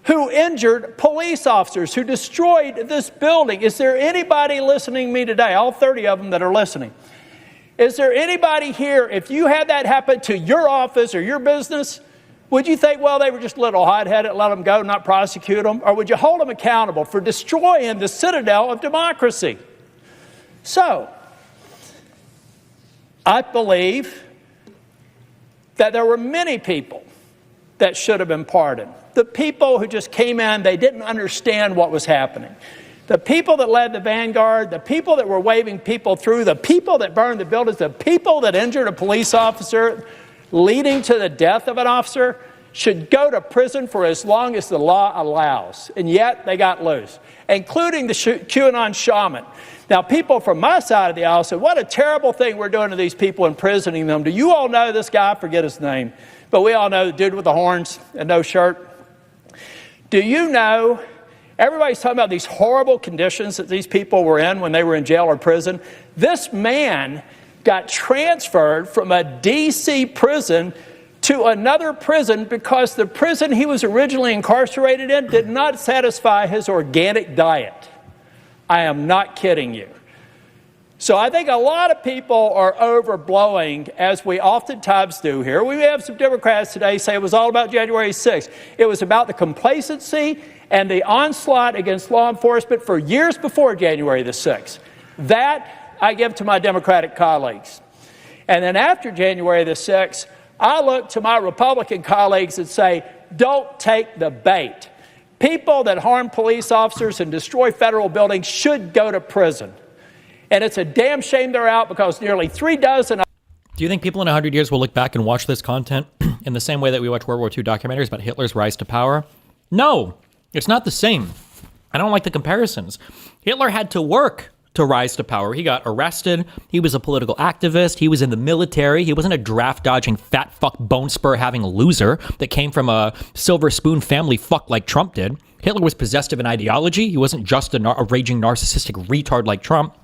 who injured police officers, who destroyed this building. Is there anybody listening to me today, all 30 of them that are listening? Is there anybody here, if you had that happen to your office or your business, would you think, well, they were just a little hot-headed, let them go, not prosecute them? Or would you hold them accountable for destroying the citadel of democracy? So, I believe that there were many people that should have been pardoned. The people who just came in, they didn't understand what was happening. The people that led the vanguard, the people that were waving people through, the people that burned the buildings, the people that injured a police officer, leading to the death of an officer, should go to prison for as long as the law allows. And yet they got loose, including the QAnon shaman. Now, people from my side of the aisle said, what a terrible thing we're doing to these people, imprisoning them. Do you all know this guy? I forget his name. But we all know the dude with the horns and no shirt. Do you know, everybody's talking about these horrible conditions that these people were in when they were in jail or prison. This man got transferred from a D.C. prison to another prison because the prison he was originally incarcerated in did not satisfy his organic diet. I am not kidding you. So I think a lot of people are overblowing, as we oftentimes do here. We have some Democrats today say it was all about January 6th. It was about the complacency and the onslaught against law enforcement for years before January the 6th. That I give to my Democratic colleagues. And then after January the 6th, I look to my Republican colleagues and say, don't take the bait. People that harm police officers and destroy federal buildings should go to prison. And it's a damn shame they're out because nearly 3 dozen... Do you think people in 100 years will look back and watch this content in the same way that we watch World War II documentaries about Hitler's rise to power? No, it's not the same. I don't like the comparisons. Hitler had to work to rise to power. He got arrested. He was a political activist. He was in the military. He wasn't a draft-dodging, fat fuck, bone spur-having loser that came from a silver spoon family fuck like Trump did. Hitler was possessed of an ideology. He wasn't just a raging narcissistic retard like Trump.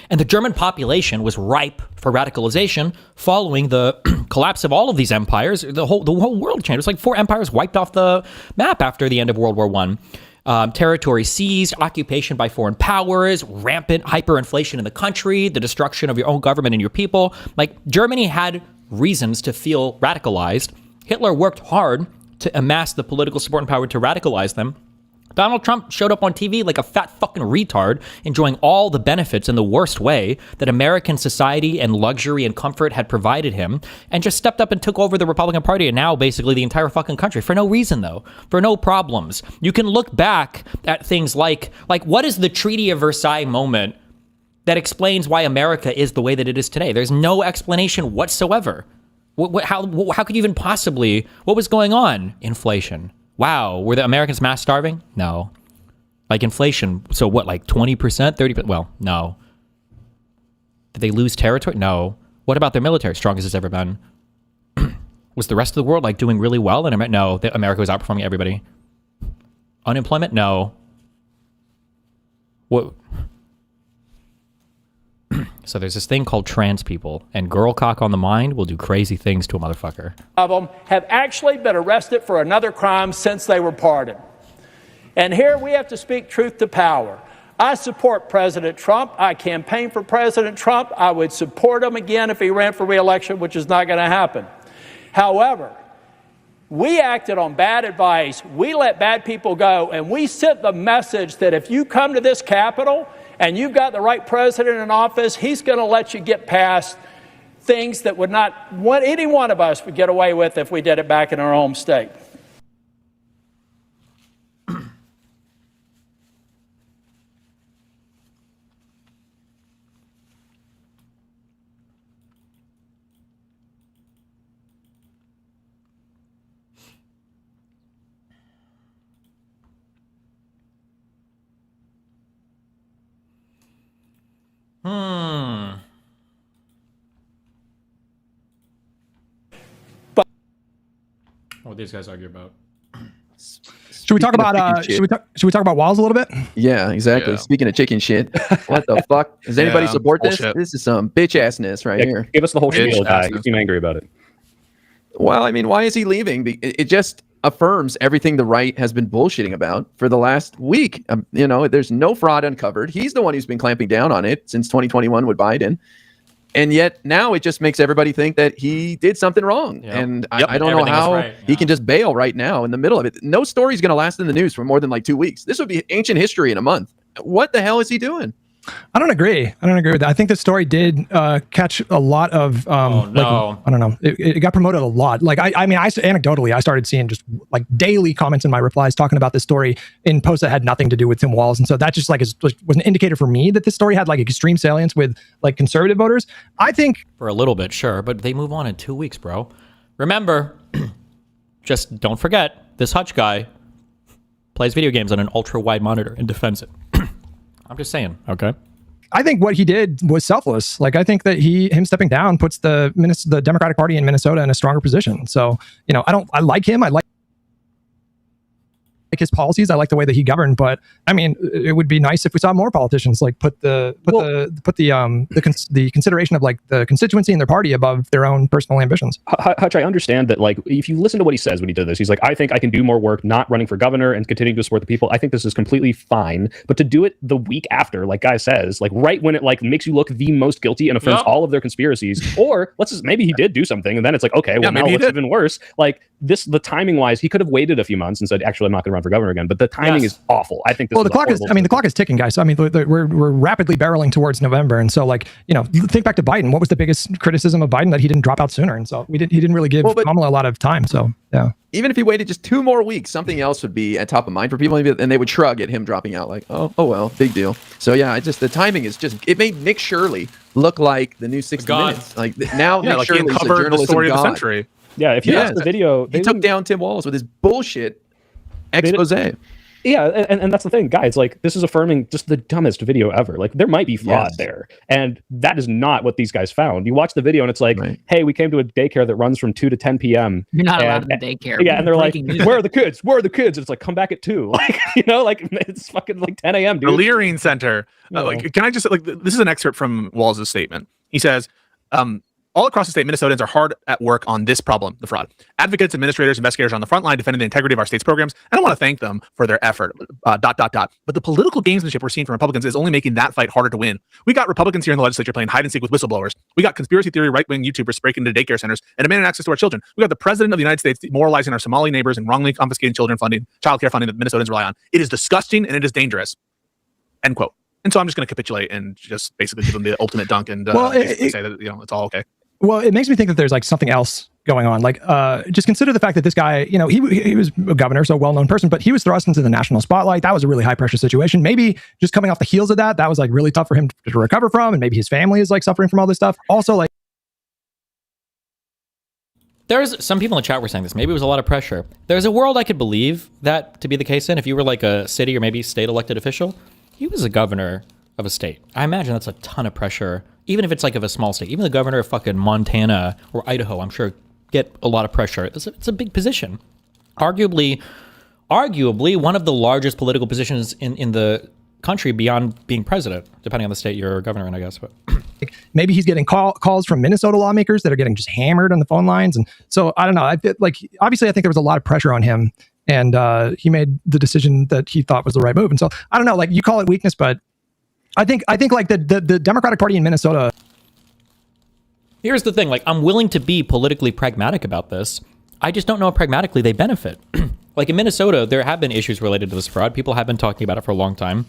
And the German population was ripe for radicalization following the collapse of all of these empires. The whole world changed. It was like 4 empires wiped off the map after the end of World War I. Territory seized, occupation by foreign powers, rampant hyperinflation in the country, the destruction of your own government and your people. Like, Germany had reasons to feel radicalized. Hitler worked hard to amass the political support and power to radicalize them. Donald Trump showed up on TV like a fat fucking retard, enjoying all the benefits in the worst way that American society and luxury and comfort had provided him, and just stepped up and took over the Republican Party and now basically the entire fucking country for no reason, though, for no problems. You can look back at things like what is the Treaty of Versailles moment that explains why America is the way that it is today? There's no explanation whatsoever. How could you even possibly, what was going on? Inflation. Wow, were the Americans mass starving? No. Like inflation, so what, like 20%, 30%? Well, no. Did they lose territory? No. What about their military? Strongest it's ever been. Was the rest of the world like doing really well? And no, America was outperforming everybody. Unemployment? No. What? So there's this thing called trans people, and girl cock on the mind will do crazy things to a motherfucker. Of them have actually been arrested for another crime since they were pardoned. And here we have to speak truth to power. I support President Trump. I campaign for President Trump. I would support him again if he ran for re-election, which is not going to happen. However, we acted on bad advice. We let bad people go, and we sent the message that if you come to this Capitol and you've got the right president in office, he's going to let you get past things that would not any one of us would get away with if we did it back in our home state. What these guys argue about? Should we talk about should we talk about Walz a little bit? Yeah, exactly. Yeah. Speaking of chicken shit, what the fuck? Does anybody support this? This is some bitch assness right here. Give us the whole spiel, guy. You seem angry about it. Well, I mean, why is he leaving? It just affirms everything the right has been bullshitting about for the last week. You know, there's no fraud uncovered. He's the one who's been clamping down on it since 2021 with Biden. And yet now it just makes everybody think that he did something wrong. Yep. And I don't know how he can just bail right now in the middle of it. No story's going to last in the news for more than like 2 weeks. This would be ancient history in a month. What the hell is he doing? I don't agree. I don't agree with that. I think the story did catch a lot of. Like, I don't know. It got promoted a lot. Like I mean, anecdotally, I started seeing just like daily comments in my replies talking about this story in posts that had nothing to do with Tim Walz, and so that just like was an indicator for me that this story had like extreme salience with like conservative voters. I think for a little bit, sure, but they move on in 2 weeks, bro. Remember, just don't forget this Hutch guy plays video games on an ultra wide monitor and defends it. I'm just saying, okay? I think what he did was selfless. Like, I think that him stepping down puts the Democratic Party in Minnesota in a stronger position. So, you know, I like him. I like his policies. I like the way that he governed, but I mean, it would be nice if we saw more politicians like put the consideration of like the constituency and their party above their own personal ambitions. Hutch, I understand that, like, if you listen to what he says when he did this, he's like, I think I can do more work not running for governor and continuing to support the people. I think this is completely fine. But to do it the week after, like Guy says, like right when it like makes you look the most guilty and affirms all of their conspiracies, or maybe he did do something and then it's like, okay, well, now it's even worse. Like the timing wise, he could have waited a few months and said, actually, I'm not going to run for governor again. But the timing is awful. I think this the clock is, I mean, the clock is ticking, guys. So I mean, we're rapidly barreling towards November. And so, like, you know, think back to Biden. What was the biggest criticism of Biden? That he didn't drop out sooner. And so he didn't really give Kamala a lot of time. So yeah. Even if he waited just 2 more weeks, something else would be at top of mind for people, and they would shrug at him dropping out, like, oh well, big deal. So yeah, the timing is just, it made Nick Shirley look like the new 60 Minutes. Like now, Nick like Shirley's he uncovered a journalism the story god. of the century. Yeah, if you watch the video, he took down Tim Walz with his bullshit expose. Yeah, and that's the thing, guys. Like, this is affirming just the dumbest video ever. Like, there might be fraud there, and that is not what these guys found. You watch the video, and it's like, hey, we came to a daycare that runs from 2 to 10 p.m. You're not allowed in daycare. Yeah, and they're like, where are the kids? Where are the kids? And it's like, come back at 2. Like, you know, like it's fucking like 10 a.m. dude. The Leering Center. Like, can I just like this is an excerpt from Walz's statement. He says, all across the state, Minnesotans are hard at work on this problem, the fraud. Advocates, administrators, investigators on the front line defending the integrity of our state's programs. And I want to thank them for their effort, ... But the political gamesmanship we're seeing from Republicans is only making that fight harder to win. We got Republicans here in the legislature playing hide and seek with whistleblowers. We got conspiracy theory right-wing YouTubers breaking into daycare centers and demanding access to our children. We got the president of the United States demoralizing our Somali neighbors and wrongly confiscating child care funding that Minnesotans rely on. It is disgusting and it is dangerous. End quote. And so I'm just going to capitulate and just basically give them the ultimate dunk and say that, you know, it's all okay. Well, it makes me think that there's like something else going on. Like, just consider the fact that this guy, you know, he was a governor, so a well-known person, but he was thrust into the national spotlight. That was a really high-pressure situation. Maybe just coming off the heels of that was like really tough for him to recover from, and maybe his family is like suffering from all this stuff. Also, like, there's some people in the chat were saying this. Maybe it was a lot of pressure. There's a world I could believe that to be the case in. If you were like a city or maybe state elected official, he was a governor of a state. I imagine that's a ton of pressure. Even if it's like of a small state, even the governor of fucking Montana or Idaho, I'm sure get a lot of pressure. It's a big position. Arguably one of the largest political positions in the country beyond being president, depending on the state you're governor in, I guess. But maybe he's getting calls from Minnesota lawmakers that are getting just hammered on the phone lines. And so I don't know. Obviously I think there was a lot of pressure on him, and he made the decision that he thought was the right move. And so I don't know, like, you call it weakness, but I think like the Democratic Party in Minnesota. Here's the thing, like, I'm willing to be politically pragmatic about this. I just don't know how pragmatically they benefit. Like in Minnesota, there have been issues related to this fraud. People have been talking about it for a long time.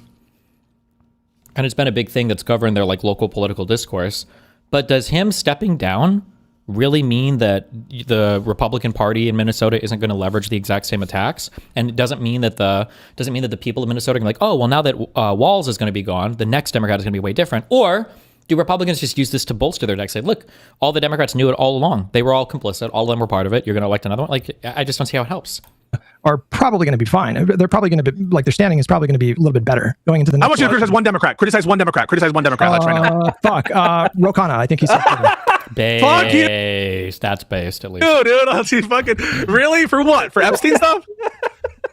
And it's been a big thing that's governed their like local political discourse. But does him stepping down really mean that the Republican Party in Minnesota isn't going to leverage the exact same attacks? And it doesn't mean that the people of Minnesota are like, oh, well, now that Walz is going to be gone, the next Democrat is going to be way different. Or do Republicans just use this to bolster their deck? Say, look, all the Democrats knew it all along. They were all complicit. All of them were part of it. You're going to elect another one. Like, I just don't see how it helps. Are probably going to be fine. They're probably going to be like, their standing is probably going to be a little bit better going into the next. I want you to criticize one Democrat. Criticize one Democrat. Criticize one Democrat. Let's right now. Fuck. Rokana. I think he's. Based. That's based at least. Dude, I'll see fucking really for what? For Epstein stuff?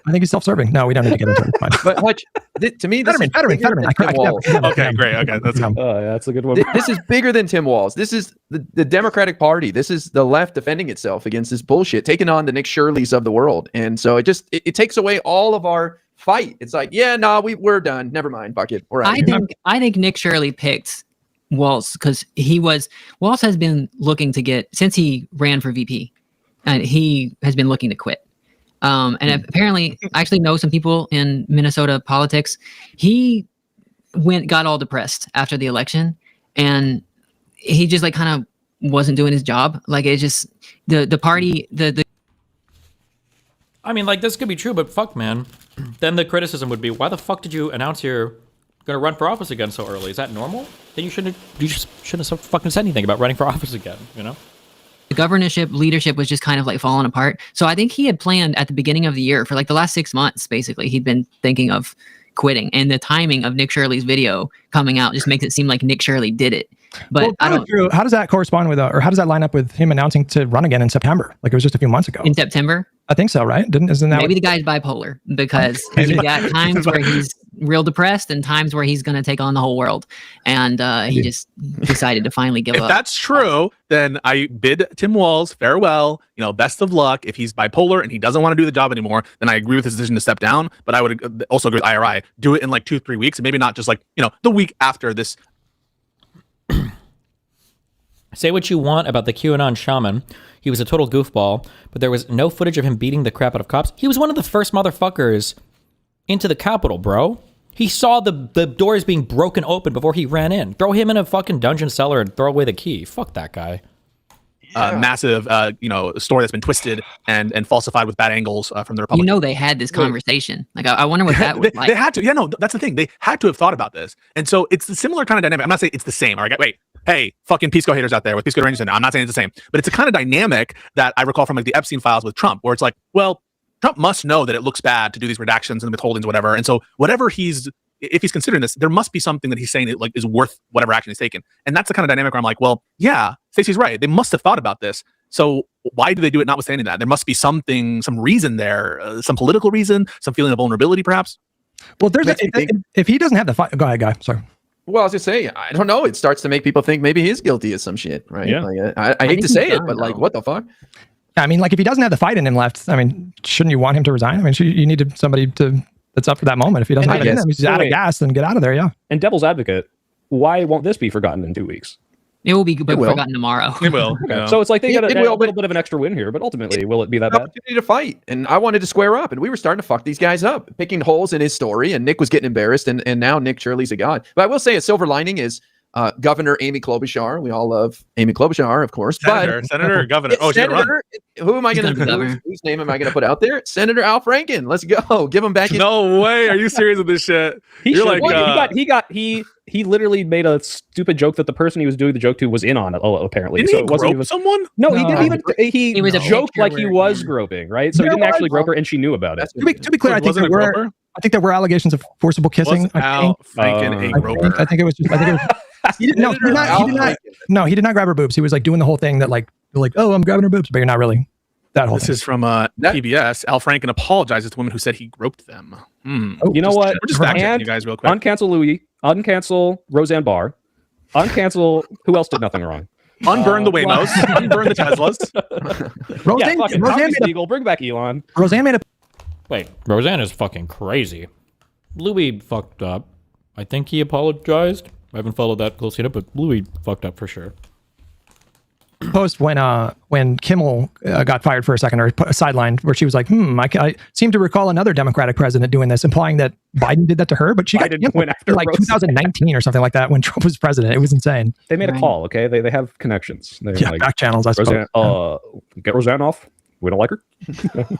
I think he's self-serving. No, we don't need to get into it. But Hutch, to me, this Fetterman. Okay, great. Okay, that's that's a good one. This is bigger than Tim Walz. This is the Democratic Party. This is the left defending itself against this bullshit, taking on the Nick Shirleys of the world. And so it takes away all of our fight. It's like, yeah, no, we're done. Never mind. Fuck it. We're out. I think Nick Shirley picked Walz because Walz has been looking to get, since he ran for VP, and he has been looking to quit. And apparently, I actually know some people in Minnesota politics. He got all depressed after the election, and he just like kind of wasn't doing his job. Like it just the party the. I mean, like this could be true, but fuck, man. Then the criticism would be, why the fuck did you announce you're gonna run for office again so early? Is that normal? Then you just shouldn't have fucking said anything about running for office again. You know. The governorship leadership was just kind of like falling apart. So I think he had planned at the beginning of the year for like the last 6 months, basically, he'd been thinking of quitting. And the timing of Nick Shirley's video coming out just makes it seem like Nick Shirley did it. But I don't. How does that correspond with, or how does that line up with him announcing to run again in September? Like it was just a few months ago. In September? I think so, right? Isn't that maybe the guy's bipolar because he's got times where he's real depressed and times where he's going to take on the whole world. And he just decided to finally give up. If that's true, then I bid Tim Walz farewell. You know, best of luck. If he's bipolar and he doesn't want to do the job anymore, then I agree with his decision to step down. But I would also agree with IRI. Do it in like 2-3 weeks and maybe not just like, you know, the week after this. Say what you want about the QAnon shaman. He was a total goofball, but there was no footage of him beating the crap out of cops. He was one of the first motherfuckers into the Capitol, bro. He saw the doors being broken open before he ran in. Throw him in a fucking dungeon cellar and throw away the key. Fuck that guy. Massive, you know, story that's been twisted and falsified with bad angles from the Republicans. You know, they had this conversation. Like, I wonder what that was like. They had to. Yeah, no, that's the thing. They had to have thought about this. And so it's the similar kind of dynamic. I'm not saying it's the same. All right, wait. Hey, fucking Peace Corps haters out there with Peace Corps Rangers. I'm not saying it's the same, but it's a kind of dynamic that I recall from like the Epstein files with Trump, where it's like, well, Trump must know that it looks bad to do these redactions and withholdings, whatever. And so whatever if he's considering this, there must be something that he's saying that like is worth whatever action he's taken. And that's the kind of dynamic where I'm like, well, yeah, Stacey's right. They must have thought about this. So why do they do it notwithstanding that? There must be something, some reason there, some political reason, some feeling of vulnerability, perhaps. Well, if he doesn't have the fight, go ahead, guy. Sorry. Well, I was just saying, I don't know. It starts to make people think maybe he's guilty of some shit, right? Yeah. Like, I hate to say it, but like, what the fuck? I mean, like, if he doesn't have the fight in him left, I mean, shouldn't you want him to resign? I mean, you need somebody that's up for that moment. If he doesn't have it in him, he's out of gas, then get out of there, yeah. And devil's advocate, why won't this be forgotten in 2 weeks? It will be forgotten tomorrow. It will. Okay. So it's like they got a little bit of an extra win here, but ultimately, will it be that bad? Opportunity to fight, and I wanted to square up, and we were starting to fuck these guys up, picking holes in his story, and Nick was getting embarrassed, and now Nick Shirley's a god. But I will say a silver lining is Governor Amy Klobuchar. We all love Amy Klobuchar, of course. Senator or governor? Oh, Senator. Who am I going to? Whose name am I going to put out there? Senator Al Franken. Let's go. Give him back. No way. Are you serious with this shit? You're like, he literally made a stupid joke that the person he was doing the joke to was in on. Apparently, didn't he grope someone? No, he didn't even. He was joked like he was groping, right? So he didn't actually grope her, and she knew about it. To be clear, I think there were allegations of forcible kissing. Al Franken a groper? I think it was just. He did not grab her boobs. He was like doing the whole thing that like, oh, I'm grabbing her boobs, but you're not really. That whole This is from PBS. Al Franken apologizes to women who said he groped them. You know what? We're just fact-checking you guys real quick. Uncancel Louis. Uncancel Roseanne Barr. Uncancel who else did nothing wrong? Unburn the Waymos. Unburn the Teslas. Roseanne Spiegel. Bring back Elon. Roseanne made a. Wait, Roseanne is fucking crazy. Louis fucked up. I think he apologized. I haven't followed that closely enough, but Louis fucked up for sure. Post when Kimmel got fired for a second or sidelined, where she was like, I seem to recall another Democratic president doing this, implying that Biden did that to her, but she went after like 2019 or something like that when Trump was president. It was insane. They made a call, okay? They have connections. They're like, back channels, I suppose. Get Roseanne off. We don't like her.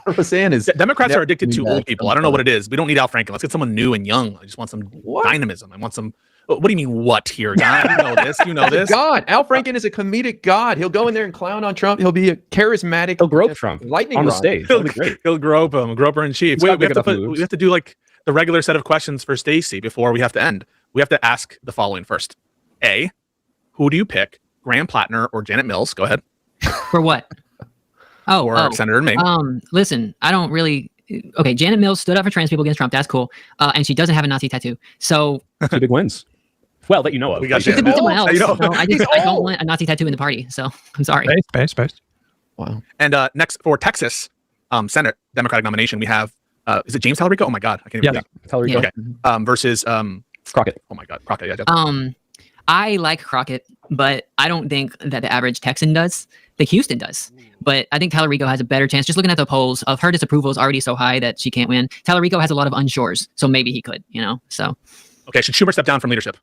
Roseanne is. Democrats are addicted to old people. I don't know what it is. We don't need Al Franken. Let's get someone new and young. I just want some dynamism. I want some. What do you mean, what here, God? You know this. You know this. God. Al Franken is a comedic god. He'll go in there and clown on Trump. He'll be a charismatic. He'll grope Trump lightning on the rod. stage. He'll grope him. Groper in chief. We have to do like the regular set of questions for Stacey before we have to end. We have to ask the following first. A, who do you pick? Graham Plattner or Janet Mills? Go ahead. For what? Or Senator May. Listen, I don't really. Okay, Janet Mills stood up for trans people against Trump. That's cool. And she doesn't have a Nazi tattoo. So 2 big wins. Well, that you know of. We got Janet Mills. I don't want a Nazi tattoo in the party. So I'm sorry. Space. Wow. And next for Texas Senate Democratic nomination, we have is it James Talarico? Oh my God, I can't even. Talarico. Okay. Versus Crockett. Oh my God, Crockett. Yeah. I like Crockett, but I don't think that the average Texan does. I think Houston does. But I think Talarico has a better chance. Just looking at the polls, of her disapproval is already so high that she can't win. Talarico has a lot of unshores, so maybe he could, So Okay, should Schumer step down from leadership?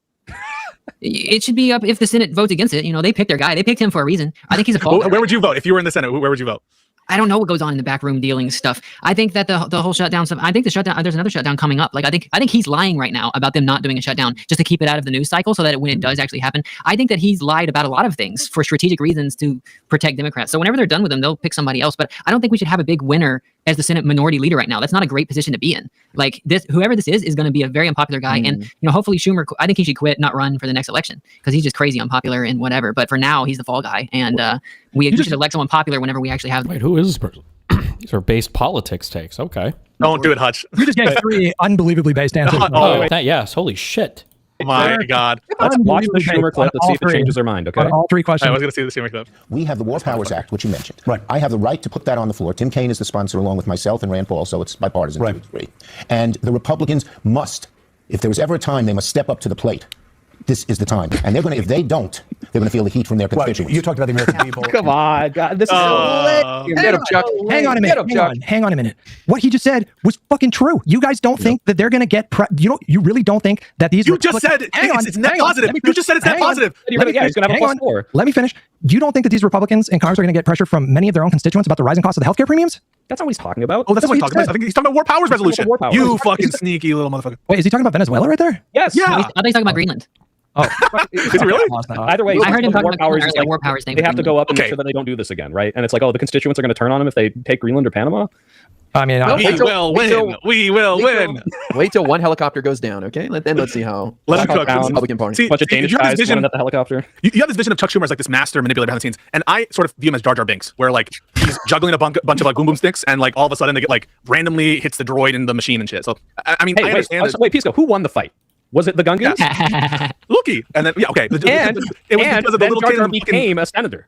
It should be up if the Senate votes against it. You know, they picked their guy. They picked him for a reason. I think he's a fall guy. Where would you vote if you were in the Senate? Where would you vote? I don't know what goes on in the backroom dealing stuff. I think that the whole shutdown stuff. I think the shutdown. There's another shutdown coming up. Like I think he's lying right now about them not doing a shutdown just to keep it out of the news cycle, so that when it does actually happen, I think that he's lied about a lot of things for strategic reasons to protect Democrats. So whenever they're done with him, they'll pick somebody else. But I don't think we should have a big winner as the Senate minority leader right now. That's not a great position to be in. Like this, whoever this is going to be a very unpopular guy. And hopefully Schumer. I think he should quit, not run for the next election because he's just crazy unpopular and whatever. But for now, he's the fall guy, and we should elect someone popular whenever we actually have. Wait, who is this person? These are based politics takes. Okay. Don't do it, Hutch. You just gave 3 unbelievably based answers. Yes. Holy shit. My God. Let's watch the Schumer clip. Let's see if it changes their mind, okay? All 3 questions. I was going to see the Schumer clip. We have the War Powers Act, which you mentioned. Right. I have the right to put that on the floor. Tim Kaine is the sponsor along with myself and Rand Paul, so it's bipartisan to a degree. And the Republicans must, if there was ever a time they must step up to the plate, this is the time. And they're going to, if they don't, they're going to feel the heat from their constituents. You talked about the American people. Come on, God, this is Hang on a minute. Hang on a minute. What he just said was fucking true. You guys don't think that they're going to get you really don't think that these You just said it's net positive. You just said it's net positive. He's going to have a +4. Let me finish. You don't think that these Republicans in Congress are going to get pressure from many of their own constituents about the rising cost of the healthcare premiums? That's not what he's talking about. Oh, that's what he's talking about. I think he's talking about War Powers resolution. You fucking sneaky little motherfucker. Wait, is he talking about Venezuela right there? Yes. Yeah. I thought he was talking about Greenland. Oh, is he really? Either way, I heard him talking about Powers is like, War Powers thing. They have to go up and make sure that they don't do this again, right? And it's like, oh, the constituents are going to turn on him if they take Greenland or Panama. I mean, we will win. We will win. Wait till one helicopter goes down, okay? Let's see how. Let him cook. Republican Party. See, bunch of Danish guys running at the helicopter. You have this vision of Chuck Schumer as like this master manipulator behind the scenes, and I sort of view him as Jar Jar Binks, where like he's juggling a bunch of like boom boom sticks, and like all of a sudden they get like randomly hits the droid in the machine and shit. So I mean, I understand. Wait, Pisco, who won the fight? Was it the Gungans? Looky, and then it was and because of the little Jar kid Jar who became a senator.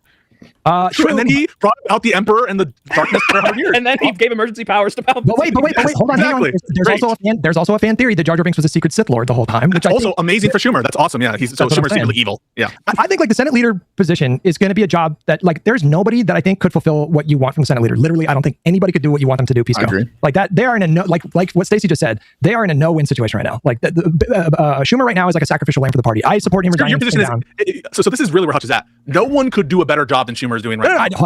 True. And then he brought out the Emperor and the darkness for 100 years. And then he gave emergency powers to Palpatine. But wait, hold on. Exactly. There's also a fan theory that Jar Jar Binks was a secret Sith Lord the whole time. Which also amazing for Schumer. That's awesome. Yeah, Schumer's secretly evil. Yeah. I think like the Senate leader position is going to be a job that like there's nobody that I think could fulfill what you want from the Senate leader. Literally, I don't think anybody could do what you want them to do. Pisco. Like that, they are in a no, like what Stacey just said. They are in a no-win situation right now. Like Schumer right now is like a sacrificial lamb for the party. I support him resigning. Your position is so this is really where Hutch is at. No one could do a better job than Schumer is doing right now.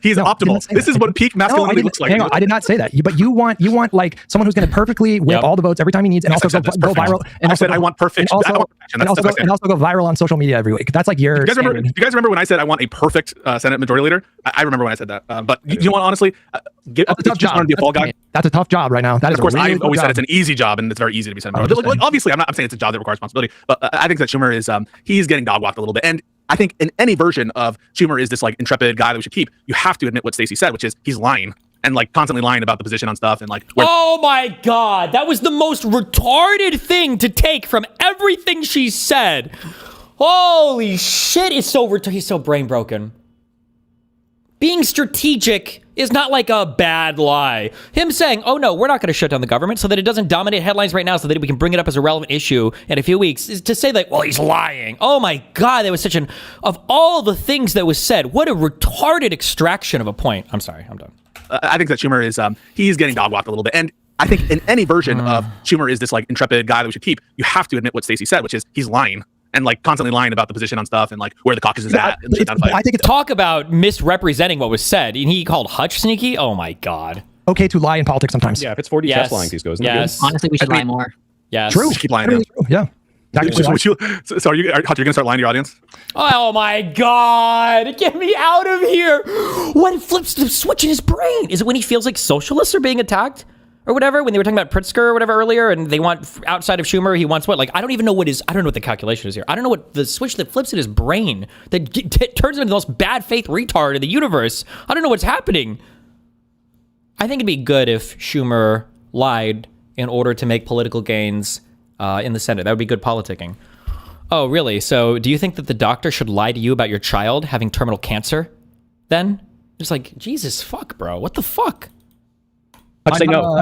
He's optimal. This is what peak masculinity looks like. Hang on, I did not say that. But you want like someone who's going to perfectly whip all the votes every time he needs, and also go viral. And I said I want perfect. And also go viral on social media every week. That's like your. Do you guys remember when I said I want a perfect Senate majority leader? I remember when I said that. But you know what? Honestly, that's a tough job. Be a fall guy. That's a tough job right now. That is, of course, I've always said it's an easy job, and it's very easy to be Senate majority. Like, obviously, I'm saying it's a job that requires responsibility, but I think that Schumer is he's getting dog walked a little bit, and I think in any version of Schumer is this like intrepid guy that we should keep, you have to admit what Stacey said, which is he's lying and like constantly lying about the position on stuff and like. Oh my God, that was the most retarded thing to take from everything she said. Holy shit, he's so brain broken. Being strategic is not like a bad lie. Him saying, oh no, we're not going to shut down the government so that it doesn't dominate headlines right now so that we can bring it up as a relevant issue in a few weeks, is to say like, well, he's lying. Oh my God, that was such of all the things that was said, what a retarded extraction of a point. I'm sorry, I'm done. I think that Schumer is, he's getting dog walked a little bit. And I think in any version of Schumer is this like intrepid guy that we should keep, you have to admit what Stacey said, which is he's lying. And like constantly lying about the position on stuff and like where the caucus is at. I think talk about misrepresenting what was said. And he called Hutch sneaky. Oh my God. Okay to lie in politics sometimes. Yeah, if it's 40 chess lying, these goes. Yes. Honestly, we should lie more. Yes. True. Keep lying. Yeah. So are you going to start lying to your audience? Oh my God. Get me out of here. When flips the switch in his brain? Is it when he feels like socialists are being attacked? Or whatever, when they were talking about Pritzker or whatever earlier, and they want, outside of Schumer, he wants what? Like, I don't even know what the calculation is here. I don't know what the switch that flips in his brain that turns him into the most bad faith retard in the universe. I don't know what's happening. I think it'd be good if Schumer lied in order to make political gains in the Senate. That would be good politicking. Oh, really? So do you think that the doctor should lie to you about your child having terminal cancer then? Just like, Jesus, fuck, bro. What the fuck? I'd say no.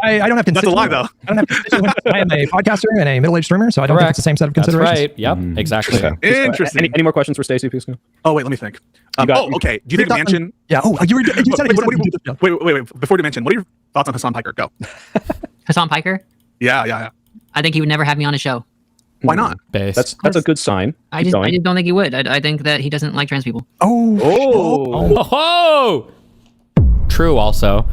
I don't have constituents. That's a lie, though. I don't have constituents. I am a podcaster and a middle-aged streamer, so I don't think it's the same set of considerations. That's right. Yep. Exactly. Interesting. Any more questions for Stacey, Pisco? Oh, wait, let me think. Okay. Do you think Manchin? Yeah. Oh, you said it. Wait. Before you mention, what are your thoughts on Hasan Piker? Go. Hasan Piker? Yeah. I think he would never have me on a show. Why not? That's a good sign. I just don't think he would. I think that he doesn't like trans people. Oh. True. Also,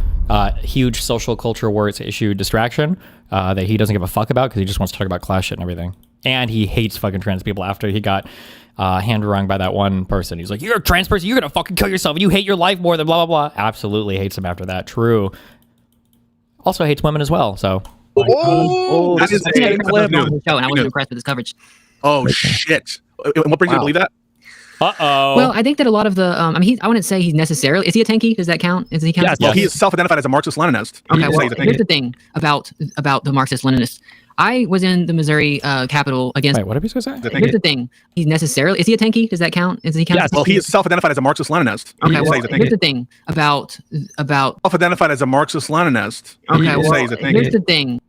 huge social culture wars issue distraction that he doesn't give a fuck about because he just wants to talk about class shit and everything. And he hates fucking trans people after he got hand wrung by that one person. He's like, "You're a trans person. You're gonna fucking kill yourself. And you hate your life more than blah blah blah." Absolutely hates him after that. True. Also hates women as well. So. That is a clip. Show, and I wasn't impressed with his coverage. Oh shit! And what brings you to believe that? Well, I think that a lot of the, I wouldn't say he's necessarily. Is he a tanky? Does that count? Is he count? Yes. Well, he is self-identified as a Marxist-Leninist. Okay. Well, here's the thing about the Marxist-Leninists. I was in the Missouri Capitol against. Wait, what did you say? Here's the thing. He's necessarily. Is he a tanky? Does that count? Is he count? Yes. Well, he is self-identified as a Marxist-Leninist. Okay. Well, here's the thing about self-identified as a Marxist-Leninist. Okay. Well, here's the thing.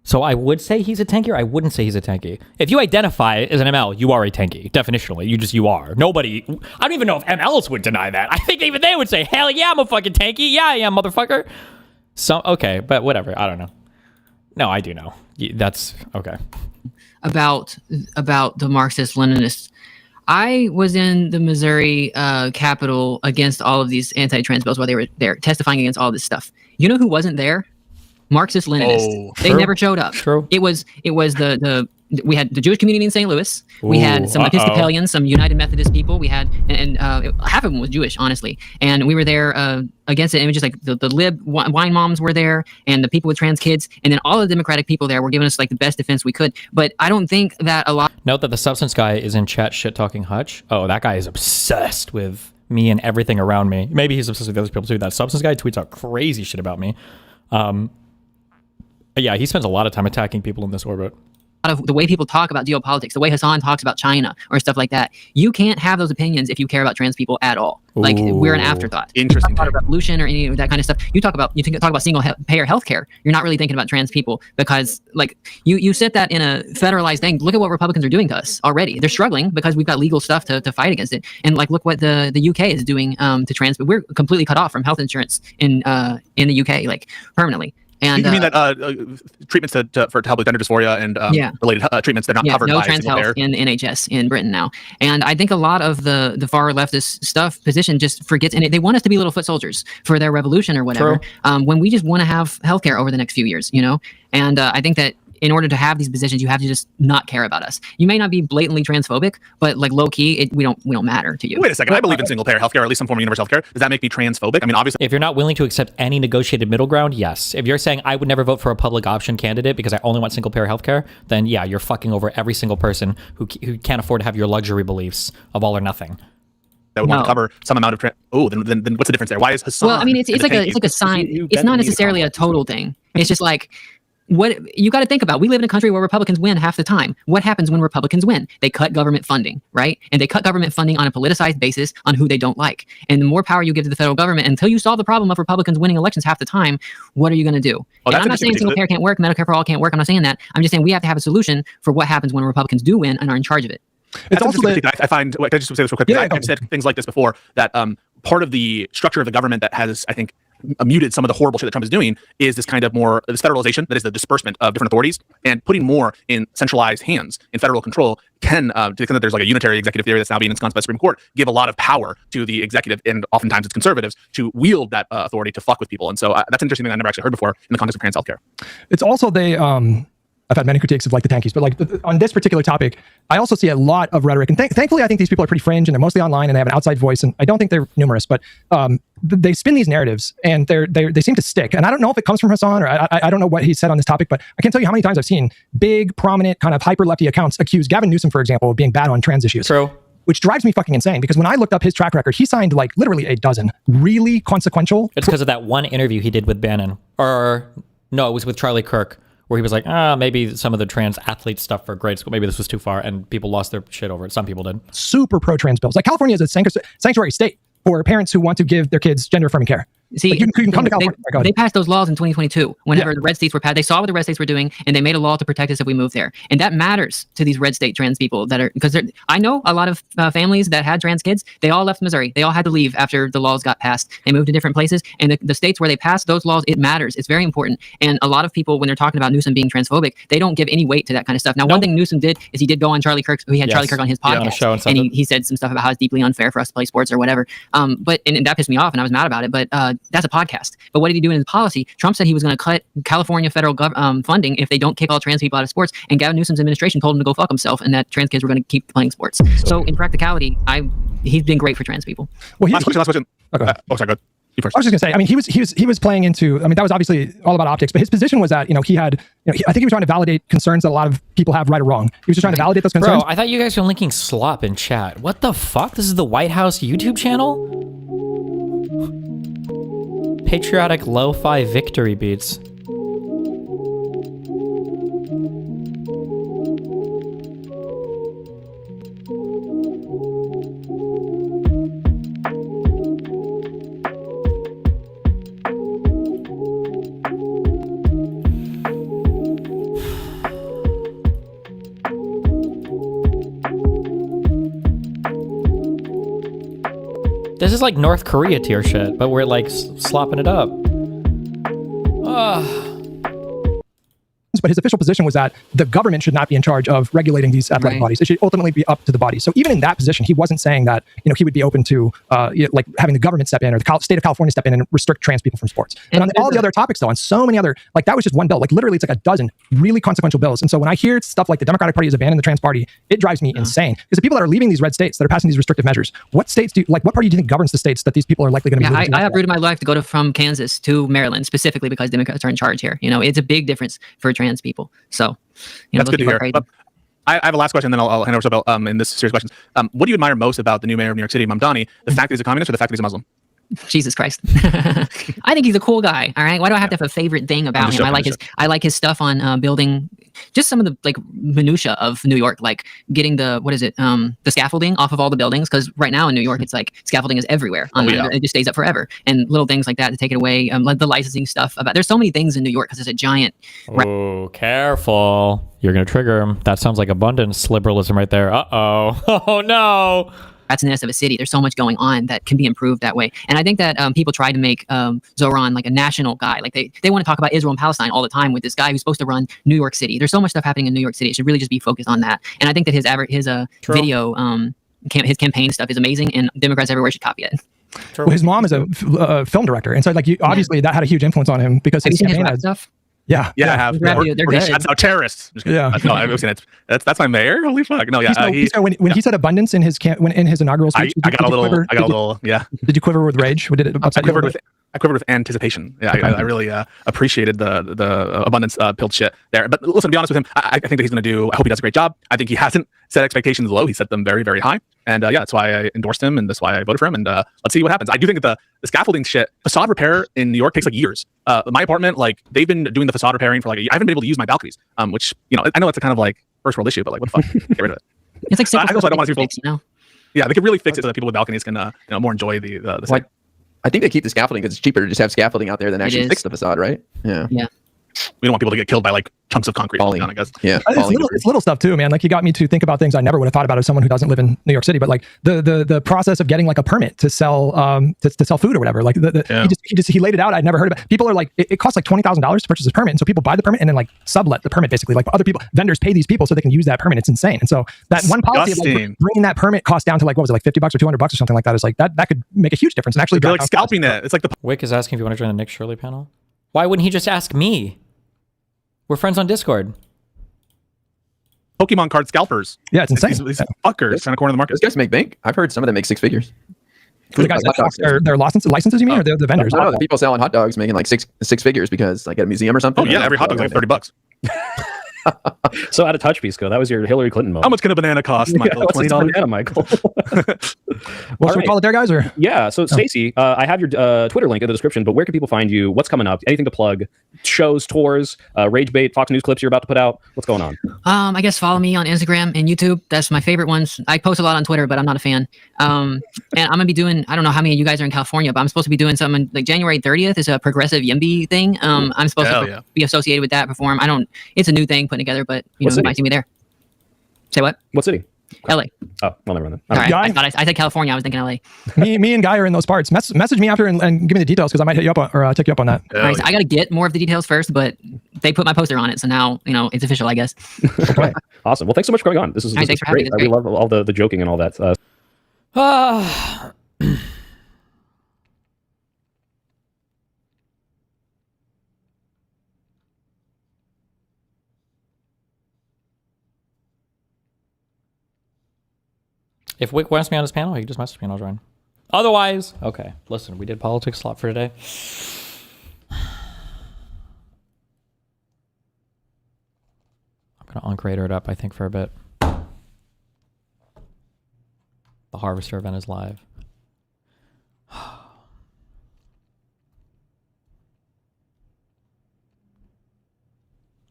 So I would say he's a tanky, or I wouldn't say he's a tanky. If you identify as an ML, you are a tanky. Definitionally, you are. Nobody. I don't even know if MLs would deny that. I think even they would say, "Hell yeah, I'm a fucking tanky. Yeah, I am, motherfucker." So okay, but whatever. I don't know. No, I do know. That's okay. About the Marxist-Leninists. I was in the Missouri Capitol against all of these anti-trans bills while they were there testifying against all this stuff. You know who wasn't there? Marxist-Leninists. They never showed up. True. It was we had the Jewish community in St. Louis. We had some Episcopalians, some United Methodist people. We had and half of them was Jewish, honestly. And we were there against it. And it was just like the lib wine moms were there, and the people with trans kids, and then all the Democratic people there were giving us like the best defense we could. But I don't think that a lot. Note that the substance guy is in chat shit talking Hutch. Oh, that guy is obsessed with me and everything around me. Maybe he's obsessed with other people too. That substance guy tweets out crazy shit about me. Yeah, he spends a lot of time attacking people in this orbit. Of the way people talk about geopolitics, the way Hasan talks about China or stuff like that, you can't have those opinions if you care about trans people at all. Like we're an afterthought. Interesting. Talk about revolution or any of that kind of stuff. You talk about single payer healthcare. You're not really thinking about trans people because like you set that in a federalized thing. Look at what Republicans are doing to us already. They're struggling because we've got legal stuff to fight against it. And like look what the UK is doing to trans. But we're completely cut off from health insurance in the UK, like permanently. And you mean that treatments to help with gender dysphoria and related treatments that are not covered by trans health in the NHS in Britain now. And I think a lot of the far leftist stuff position just forgets, and they want us to be little foot soldiers for their revolution or whatever. When we just want to have healthcare over the next few years, you know. And I think that in order to have these positions, you have to just not care about us. You may not be blatantly transphobic, but like low key, we don't matter to you. Wait a second. I believe in single payer healthcare, or at least some form of universal healthcare. Does that make me transphobic? I mean, obviously, if you're not willing to accept any negotiated middle ground, yes. If you're saying I would never vote for a public option candidate because I only want single payer healthcare, then yeah, you're fucking over every single person who can't afford to have your luxury beliefs of all or nothing. That would want to cover some amount of then what's the difference there? Why is Hasan? Well, I mean, it's like a sign. It's not necessarily a total thing. It's just like. What you got to think about, we live in a country where Republicans win half the time. What happens when Republicans win? They cut government funding, right? And they cut government funding on a politicized basis on who they don't like. And the more power you give to the federal government, until you solve the problem of Republicans winning elections half the time, what are you going to do? And I'm not saying single payer can't work, Medicare for all can't work. I'm not saying that. I'm just saying we have to have a solution for what happens when Republicans do win and are in charge of it. It's also I find, I just say this real quick, I've said things like this before, that part of the structure of the government that has, I think, muted some of the horrible shit that Trump is doing is this kind of more this federalization, that is the disbursement of different authorities, and putting more in centralized hands in federal control can, to the extent that there's like a unitary executive theory that's now being ensconced by the Supreme Court, give a lot of power to the executive, and oftentimes it's conservatives, to wield that authority to fuck with people. And so that's an interesting thing I never actually heard before in the context of trans healthcare. It's also I've had many critiques of like the tankies, but like on this particular topic, I also see a lot of rhetoric. And thankfully, I think these people are pretty fringe and they're mostly online and they have an outside voice. And I don't think they're numerous, but they spin these narratives and they seem to stick. And I don't know if it comes from Hasan, or I don't know what he said on this topic, but I can't tell you how many times I've seen big, prominent, kind of hyper lefty accounts accuse Gavin Newsom, for example, of being bad on trans issues. True. Which drives me fucking insane, because when I looked up his track record, he signed like literally a dozen really consequential. It's because of that one interview he did with Bannon, or no, it was with Charlie Kirk, where he was like, maybe some of the trans athlete stuff for grade school, maybe this was too far, and people lost their shit over it. Some people did. Super pro-trans bills. Like California is a sanctuary state for parents who want to give their kids gender-affirming care. See, like you can come to California. They passed those laws in 2022. Whenever the red states were passed, they saw what the red states were doing, and they made a law to protect us if we move there. And that matters to these red state trans people that are because I know a lot of families that had trans kids. They all left Missouri. They all had to leave after the laws got passed. They moved to different places, and the states where they passed those laws, it matters. It's very important. And a lot of people, when they're talking about Newsom being transphobic, they don't give any weight to that kind of stuff. Now, one thing Newsom did is he did go on Charlie Kirk's. He had Charlie Kirk on his podcast, and he said some stuff about how it's deeply unfair for us to play sports or whatever. But that pissed me off, and I was mad about it. But that's a podcast. But what did he do in his policy? Trump said he was going to cut California federal funding if they don't kick all trans people out of sports. And Gavin Newsom's administration told him to go fuck himself, and that trans kids were going to keep playing sports. So in practicality, he's been great for trans people. Well, last question. Sorry, go ahead. You first. I was just gonna say, I mean, he was playing into. I mean, that was obviously all about optics, but his position was that he had. I think he was trying to validate concerns that a lot of people have, right or wrong. He was just trying to validate those concerns. Bro, I thought you guys were linking slop in chat. What the fuck? This is the White House YouTube channel? Patriotic lo-fi victory beats. This is like North Korea tier shit, but we're like slopping it up. But his official position was that the government should not be in charge of regulating these athletic bodies. It should ultimately be up to the body. So even in that position, he wasn't saying that he would be open to like having the government step in or the state of California step in and restrict trans people from sports. And on all the other topics, though, on so many other, like that was just one bill. Like literally, it's like a dozen really consequential bills. And so when I hear stuff like the Democratic Party has abandoned the trans party, it drives me insane. Because the people that are leaving these red states that are passing these restrictive measures, what states what party do you think governs the states that these people are likely going to be? Yeah, I uprooted my life to go from Kansas to Maryland specifically because Democrats are in charge here. It's a big difference for trans people. So, that's good to hear. But I have a last question, then I'll hand over to Bill in this series of questions. What do you admire most about the new mayor of New York City, Mamdani? The fact that he's a communist or the fact that he's a Muslim? Jesus Christ. I think he's a cool guy. All right. Why do I have to have a favorite thing about him? I like his stuff on building just some of the like minutia of New York, like getting the scaffolding off of all the buildings. Cause right now in New York, it's like scaffolding is everywhere. It just stays up forever. And little things like that to take it away. Like the licensing stuff there's so many things in New York because it's a giant. Oh, careful. You're going to trigger him. That sounds like abundance liberalism right there. Uh-oh. Oh no. Ratness of a city. There's so much going on that can be improved that way. And I think that people try to make Zoran like a national guy. Like they want to talk about Israel and Palestine all the time with this guy who's supposed to run New York City. There's so much stuff happening in New York City. It should really just be focused on that. And I think that his video, his campaign stuff is amazing, and Democrats everywhere should copy it. Well, his mom is a film director, and so like obviously that had a huge influence on him because his campaign had stuff. Yeah, I have. That's how terrorists. Yeah, no, I've seen it. That's my mayor. Holy fuck! No, yeah. When he said abundance in his inaugural speech, I got a little. Yeah. Did you quiver with rage? Did it upset you? I quivered with anticipation. Yeah, I really appreciated the abundance pilled shit there. But listen, to be honest with him, I think that he's going to do. I hope he does a great job. I think he hasn't set expectations low. He set them very, very high. And that's why I endorsed him, and that's why I voted for him. And let's see what happens. I do think that the scaffolding shit, facade repair in New York takes like years. My apartment, like they've been doing the facade repairing for like I haven't been able to use my balconies, which I know it's a kind of like first world issue, but like what the fuck, get rid of it. It's like I don't want to see people. Yeah, they could really fix it so that people with balconies can more enjoy the site. I think they keep the scaffolding because it's cheaper to just have scaffolding out there than actually fix the facade, right? Yeah. We don't want people to get killed by like chunks of concrete falling down, I guess. Yeah. It's little stuff too, man. Like he got me to think about things I never would have thought about as someone who doesn't live in New York City. But like the process of getting like a permit to sell to sell food or whatever. Like he laid it out. I'd never heard of it. People are like, it costs like $20,000 to purchase this permit, and so people buy the permit and then like sublet the permit basically. Like other people, vendors pay these people so they can use that permit. It's insane. And so that one policy of like bringing that permit cost down to like what was it, like $50 or $200 or something like that is like that could make a huge difference and actually they're like scalping it. It's like the Wick is asking if you want to join the Nick Shirley panel. Why wouldn't he just ask me? We're friends on Discord. Pokemon card scalpers. Yeah, it's insane. These fuckers trying to corner the market. Those guys make bank. I've heard some of them make six figures. The guys their licenses, you mean, or the vendors? No, the people selling hot dogs making like six figures because like at a museum or something. Oh yeah, every hot dog's like $30. So out of touch, Pisco. That was your Hillary Clinton moment. How much can a banana cost, Michael? What's a $20? banana, Michael? What should we call it there, guys? Or yeah. So Stacey, I have your Twitter link in the description. But where can people find you? What's coming up? Anything to plug? Shows, tours, rage bait, Fox News clips you're about to put out. What's going on? I guess follow me on Instagram and YouTube. That's my favorite ones. I post a lot on Twitter, but I'm not a fan. And I'm gonna be doing. I don't know how many of you guys are in California, but I'm supposed to be doing something like January 30th is a progressive YIMBY thing. I'm supposed to be associated with that. Perform. I don't. It's a new thing putting together, but you might see me there. Say what? What city? LA. Oh, well, never mind. All right. I said California. I was thinking LA. me and Guy are in those parts. Message me after and give me the details because I might hit you up on, or take you up on that. All right, so I got to get more of the details first, but they put my poster on it, so now it's official, I guess. Awesome. Well, thanks so much for coming on. This is thanks for having me. We love all the joking and all that. If Wick wants me on his panel, he can just message me and I'll join. Otherwise, okay. Listen, we did politics slot for today. I'm gonna uncrater it up, I think, for a bit. The Harvester event is live.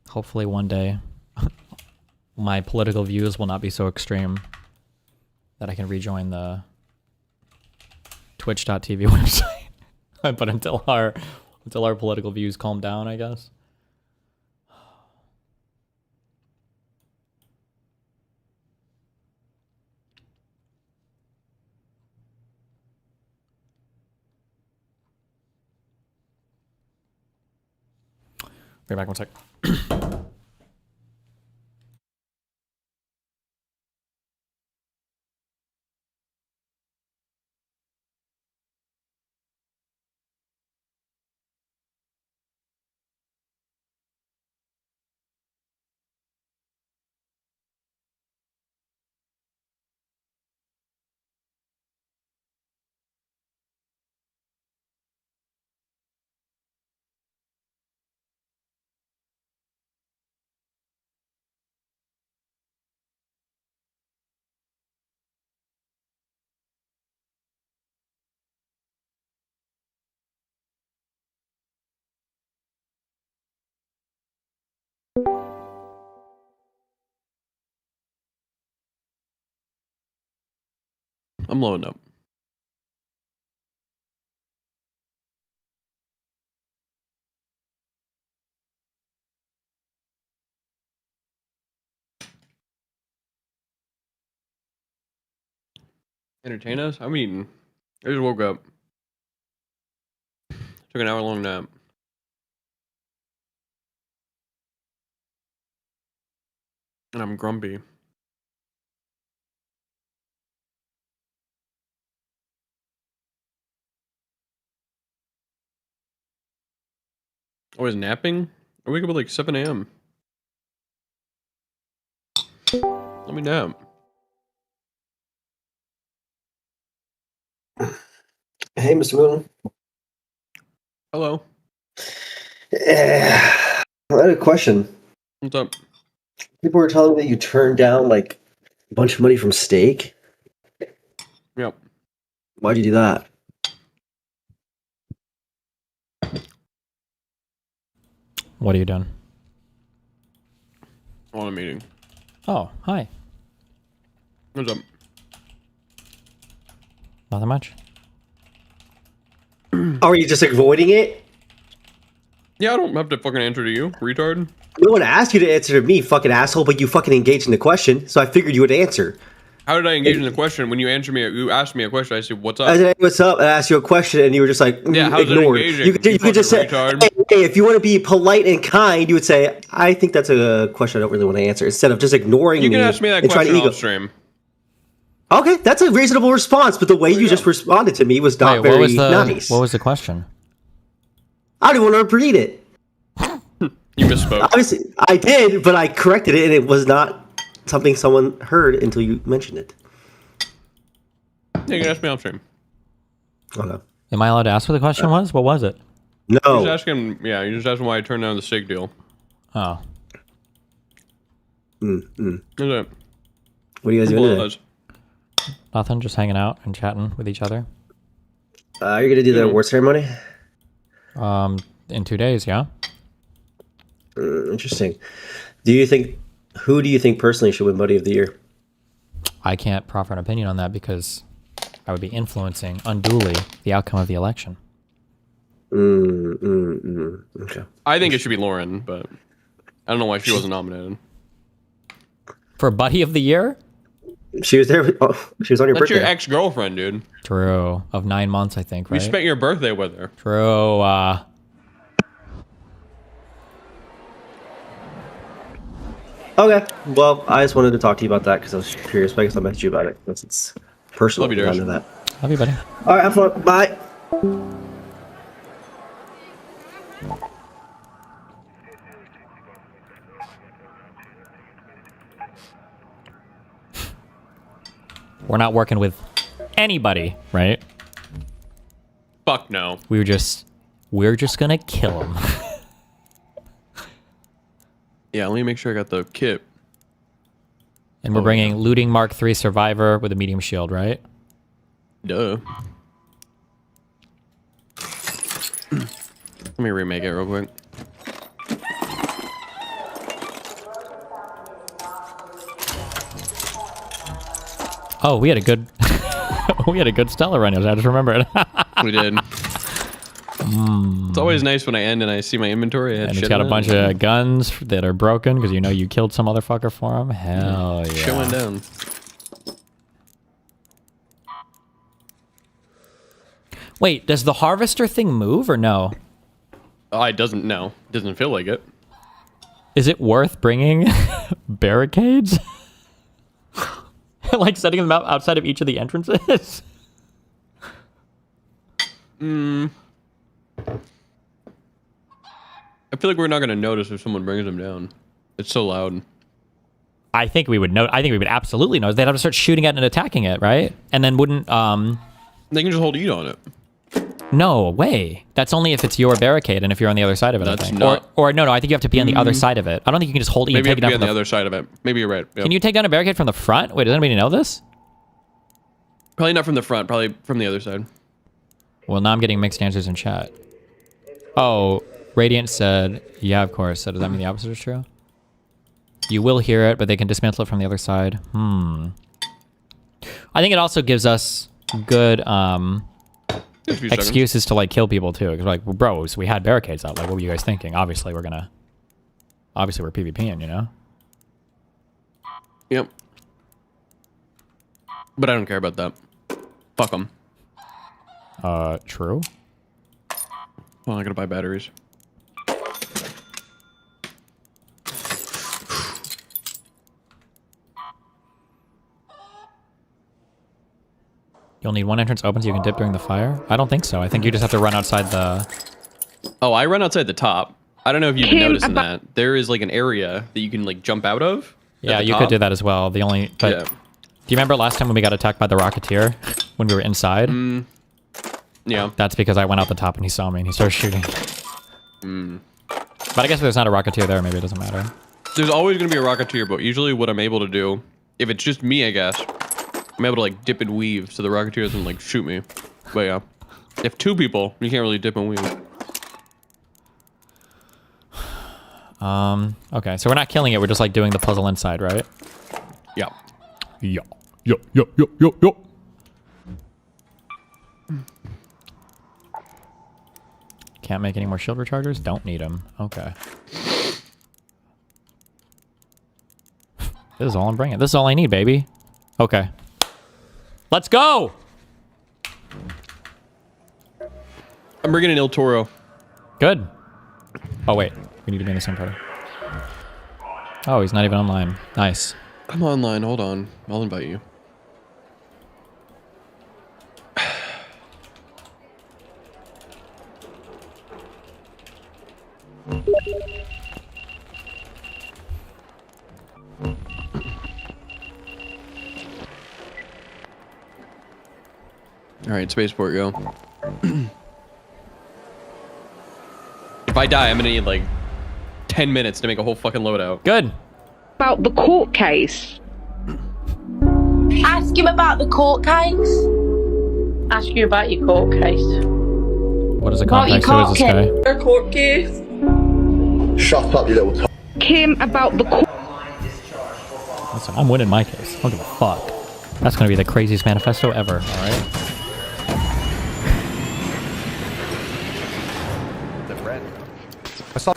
Hopefully one day my political views will not be so extreme that I can rejoin the twitch.tv website. But until our political views calm down, I guess. Be back one sec. I'm loading up. Entertain us? I'm eating. I just woke up. Took an hour-long nap. And I'm grumpy. I was napping? I wake up at like 7 a.m. Let me nap. Hey, Mr. Moon. Hello. I had a question. What's up? People were telling me that you turned down like a bunch of money from steak. Yep. Why'd you do that? What are you doing? On a meeting. Oh, hi. What's up? Nothing much. Are you just avoiding it? Yeah, I don't have to fucking answer to you, retard. No one asked you to answer to me, fucking asshole, but you fucking engaged in the question, so I figured you would answer. How did I engage in the question? When you answer me, you asked me a question. I said, "What's up?" I said, "What's up?" And I asked you a question, and you were just like, "Yeah, how's ignored." it engaging? You could just say, hey, if you want to be polite and kind, you would say, "I think that's a question I don't really want to answer," instead of just ignoring me. You can ask me that and trying question to off stream. Okay, that's a reasonable response, but the way you just responded to me was not very nice. What was the question? I don't want to repeat it. You misspoke. Obviously, I did, but I corrected it, and it was not something someone heard until you mentioned it. Yeah, you can ask me off stream. Okay. Am I allowed to ask what the question was? What was it? No. You just ask him, yeah, you just ask him why I turned down the steak deal. Oh. What are you guys doing today? Nothing, just hanging out and chatting with each other. Are you gonna do the award ceremony? In 2 days, yeah. Interesting. Who do you think personally should win Buddy of the Year? I can't proffer an opinion on that because I would be influencing unduly the outcome of the election. Okay. I think it should be Lauren, but I don't know why she wasn't nominated. For Buddy of the Year? She was there. She was on your That's birthday. your ex-girlfriend, dude. True. Of 9 months, I think, right? We spent your birthday with her. True. Okay. Well, I just wanted to talk to you about that because I was curious. But I guess I'll message you about it because it's personal. Love you, Darius. That. Love you, buddy. All right. Have fun. Bye. We're not working with anybody, right? Fuck no. We're just gonna kill him. Yeah, let me make sure I got the kit. And we're bringing Looting Mark III Survivor with a medium shield, right? Duh. Let me remake it real quick. Oh, we had a good we had a good Stella run. I just remembered. We did. It's always nice when I end and I see my inventory. And it's got a bunch of guns that are broken because you know you killed some motherfucker for him. Hell yeah. Shit went down. Wait, does the harvester thing move or no? Oh, it doesn't. No, it doesn't feel like it. Is it worth bringing barricades? Like setting them out outside of each of the entrances? I feel like we're not going to notice if someone brings them down. It's so loud. I think we would know. I think we would absolutely know. They'd have to start shooting at it and attacking it, right? And then wouldn't They can just hold E on it. No way. That's only if it's your barricade and if you're on the other side of it. That's I think. not- Or no, I think you have to be on the other side of it. I don't think you can just hold E and Maybe you take have it to down be from on the other side of it. Maybe you're right. Yep. Can you take down a barricade from the front? Wait, does anybody know this? Probably not from the front. Probably from the other side. Well, now I'm getting mixed answers in chat. Oh, Radiant said, yeah, of course. So does that mean the opposite is true? You will hear it, but they can dismantle it from the other side. I think it also gives us good excuses to like kill people too. Because like, bros, we had barricades out. Like, what were you guys thinking? Obviously, we're PvPing, you know? Yep. But I don't care about that. Fuck them. True. Well, I gotta buy batteries. You'll need one entrance open so you can dip during the fire? I don't think so. I think you just have to run outside the... Oh, I run outside the top. I don't know if you've been noticing that. There is like an area that you can like jump out of. Yeah, you could do that as well. The only... But Yeah. do you remember last time when we got attacked by the Rocketeer? When we were inside? Yeah. That's because I went out the top and he saw me and he started shooting. But I guess if there's not a Rocketeer there, maybe it doesn't matter. There's always gonna be a Rocketeer, but usually what I'm able to do, if it's just me, I guess, I'm able to like dip and weave so the Rocketeer doesn't like shoot me. But yeah, if two people, you can't really dip and weave. Okay, so we're not killing it. We're just like doing the puzzle inside, right? Yeah. Yeah. Yo. Can't make any more shield rechargers? Don't need them. Okay. This is all I'm bringing. This is all I need, baby. Okay. Let's go! I'm bringing in Il Toro. Good. Oh, wait. We need to be in the same party. Oh, he's not even online. Nice. I'm online. Hold on. I'll invite you. All right, spaceport, go. If I die, I'm gonna need like 10 minutes to make a whole fucking loadout. Good. About the court case. Ask him about the court case. Ask you about your court case. What is the context? Who is this guy? Your court case. Shut up, you little Kim about the court. Listen, I'm winning my case. I don't give a fuck. That's gonna be the craziest manifesto ever. All right. I saw.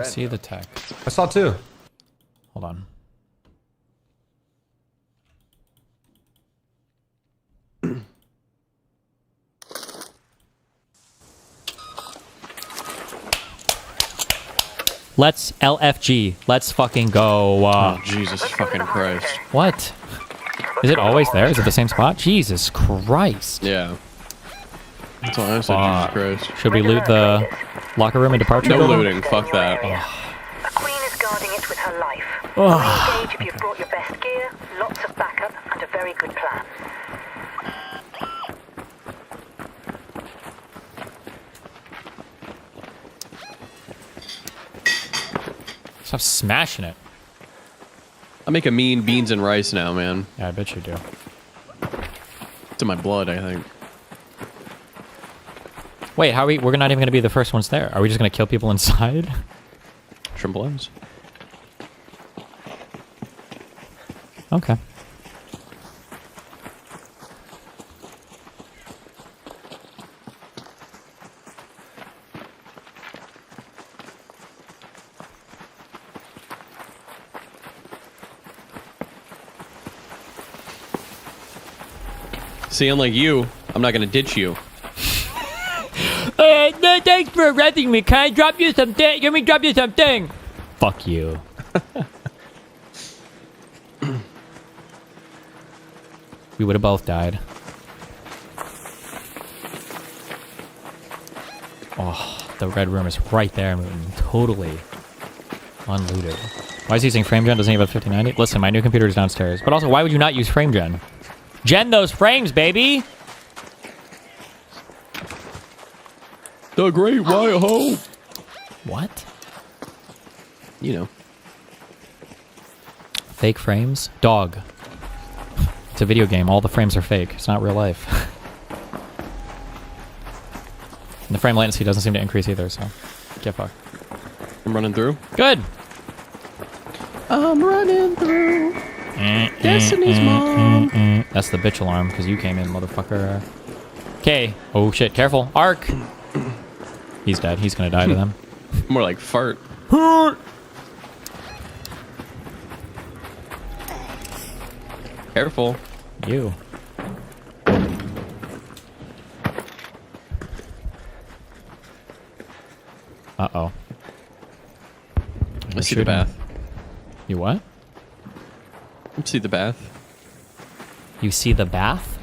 See the tech. I saw two. Hold on. Let's LFG. Let's fucking go. Oh, Jesus fucking Christ. What? Is it always there? Is it the same spot? Jesus Christ. Yeah. That's all I said, Jesus Christ. Should we loot the locker room and departure? No looting. Fuck that. Queen is guarding it with her life. Oh. Engage if you've brought your best gear, lots of backup, and a very good plan. Stop smashing it. I make a mean beans and rice now, man. Yeah, I bet you do. It's in my blood, I think. Wait, how are we? We're not even going to be the first ones there. Are we just going to kill people inside? Tremblows. Okay. See, unlike you, I'm not gonna ditch you. No, thanks for arresting me. Can I drop you something? Let me drop you something. Fuck you. We would have both died. Oh, the red room is right there, totally unlooted. Why is he using frame gen? Doesn't he have a 5090? Listen, my new computer is downstairs. But also, why would you not use frame gen? Gen those frames, baby! The Great White Hope! What? You know. Fake frames? Dog. It's a video game. All the frames are fake. It's not real life. And the frame latency doesn't seem to increase either, so get fucked. I'm running through. Good! I'm running through. Destiny's mom. That's the bitch alarm, because you came in, motherfucker. Okay. Oh shit, careful. Arc! He's dead. He's gonna die to them. More like fart. Careful. You. Uh-oh. I see the bath. You what? I see the bath. You see the bath?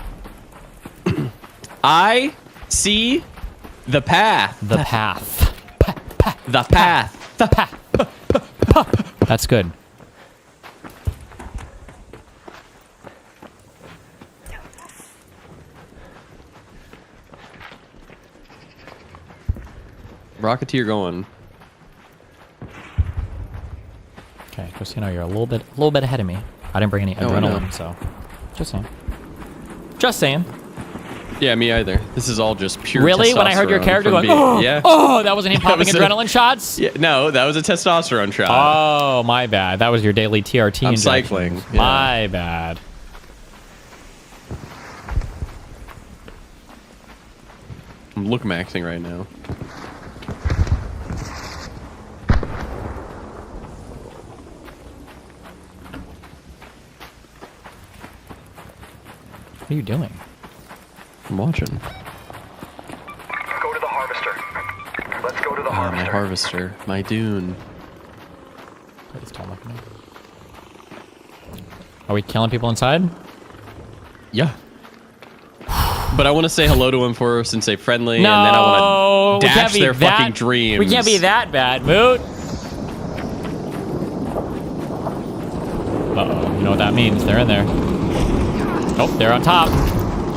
I see the path. The path. The path. The path. That's good. Rocketeer going. Okay, just you know, you're a little bit ahead of me. I didn't bring any adrenaline, so just saying. Just saying. Yeah, me either. This is all just pure. Really? When I heard your character going, yeah. Oh, that wasn't him popping adrenaline shots? Yeah, no, that was a testosterone shot. Oh, my bad. That was your daily TRT I'm injections. cycling. Yeah. My bad. I'm look maxing right now. What are you doing? I'm watching. Go to the harvester. Let's go to the harvester. My harvester. My dune. Are we killing people inside? Yeah. But I want to say hello to him first and say friendly, No, and then I want to we can't dash be their that- fucking dreams. We can't be that bad, Moot. Uh-oh, you know what that means. They're in there. Oh, they're on top.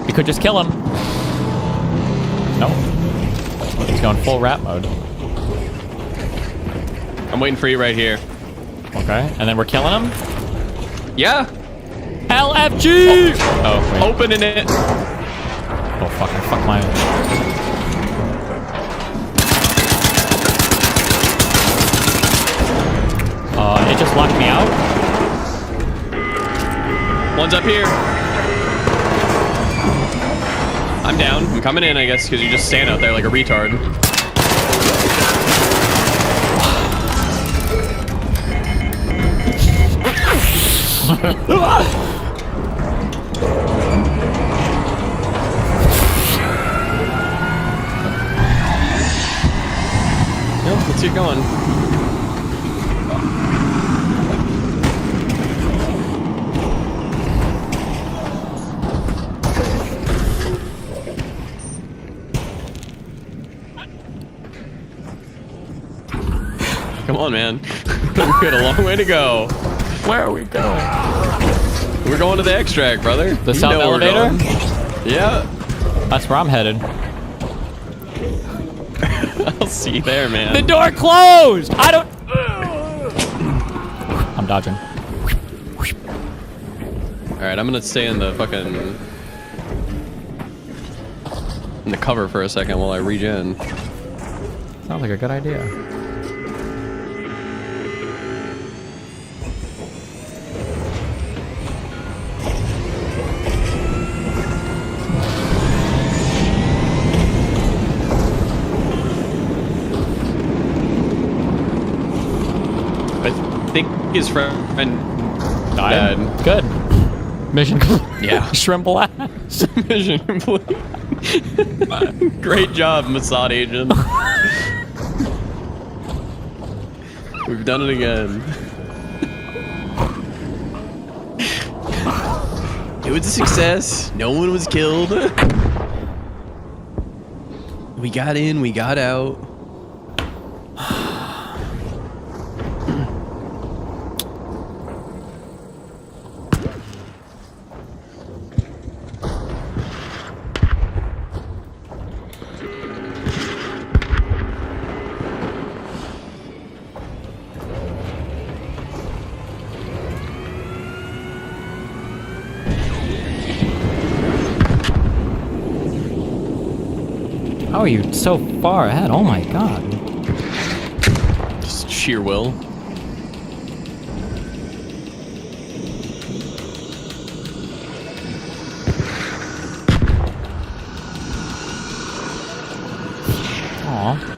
We could just kill him. No. He's going full rat mode. I'm waiting for you right here. Okay, and then we're killing him? Yeah. LFG! Oh, wait. Opening it. Oh, fuck, I fucked my... It just locked me out? One's up here. I'm down. I'm coming in, I guess, because you just stand out there like a retard. Yep, let's get going. Come on, man. We got a long way to go. Where are we going? We're going to the extract, brother. The south elevator? Yeah. That's where I'm headed. I'll see you there, man. The door closed! I don't... I'm dodging. Alright, I'm gonna stay in the fucking... in the cover for a second while I regen. Sounds like a good idea. I think his friend died. Good. Mission complete. Yeah. Shrimp ass. Mission complete. Great job, Mossad agent. We've done it again. It was a success. No one was killed. We got in, we got out. How are you so far ahead? Oh my god. Just sheer will. Aw.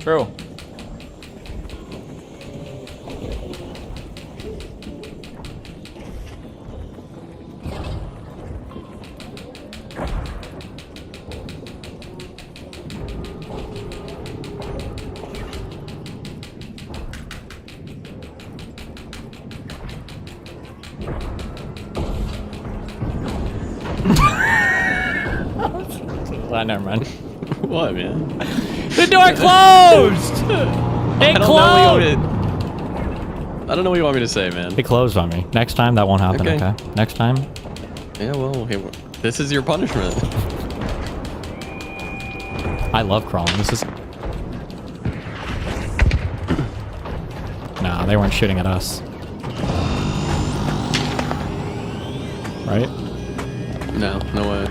True. Never mind. What, man? The door closed! It closed! I don't know what you want me to say, man. It closed on me. Next time, that won't happen, okay? Next time. Yeah, well, okay. Well, this is your punishment. I love crawling. This is... Nah, they weren't shooting at us. Right? No, no way.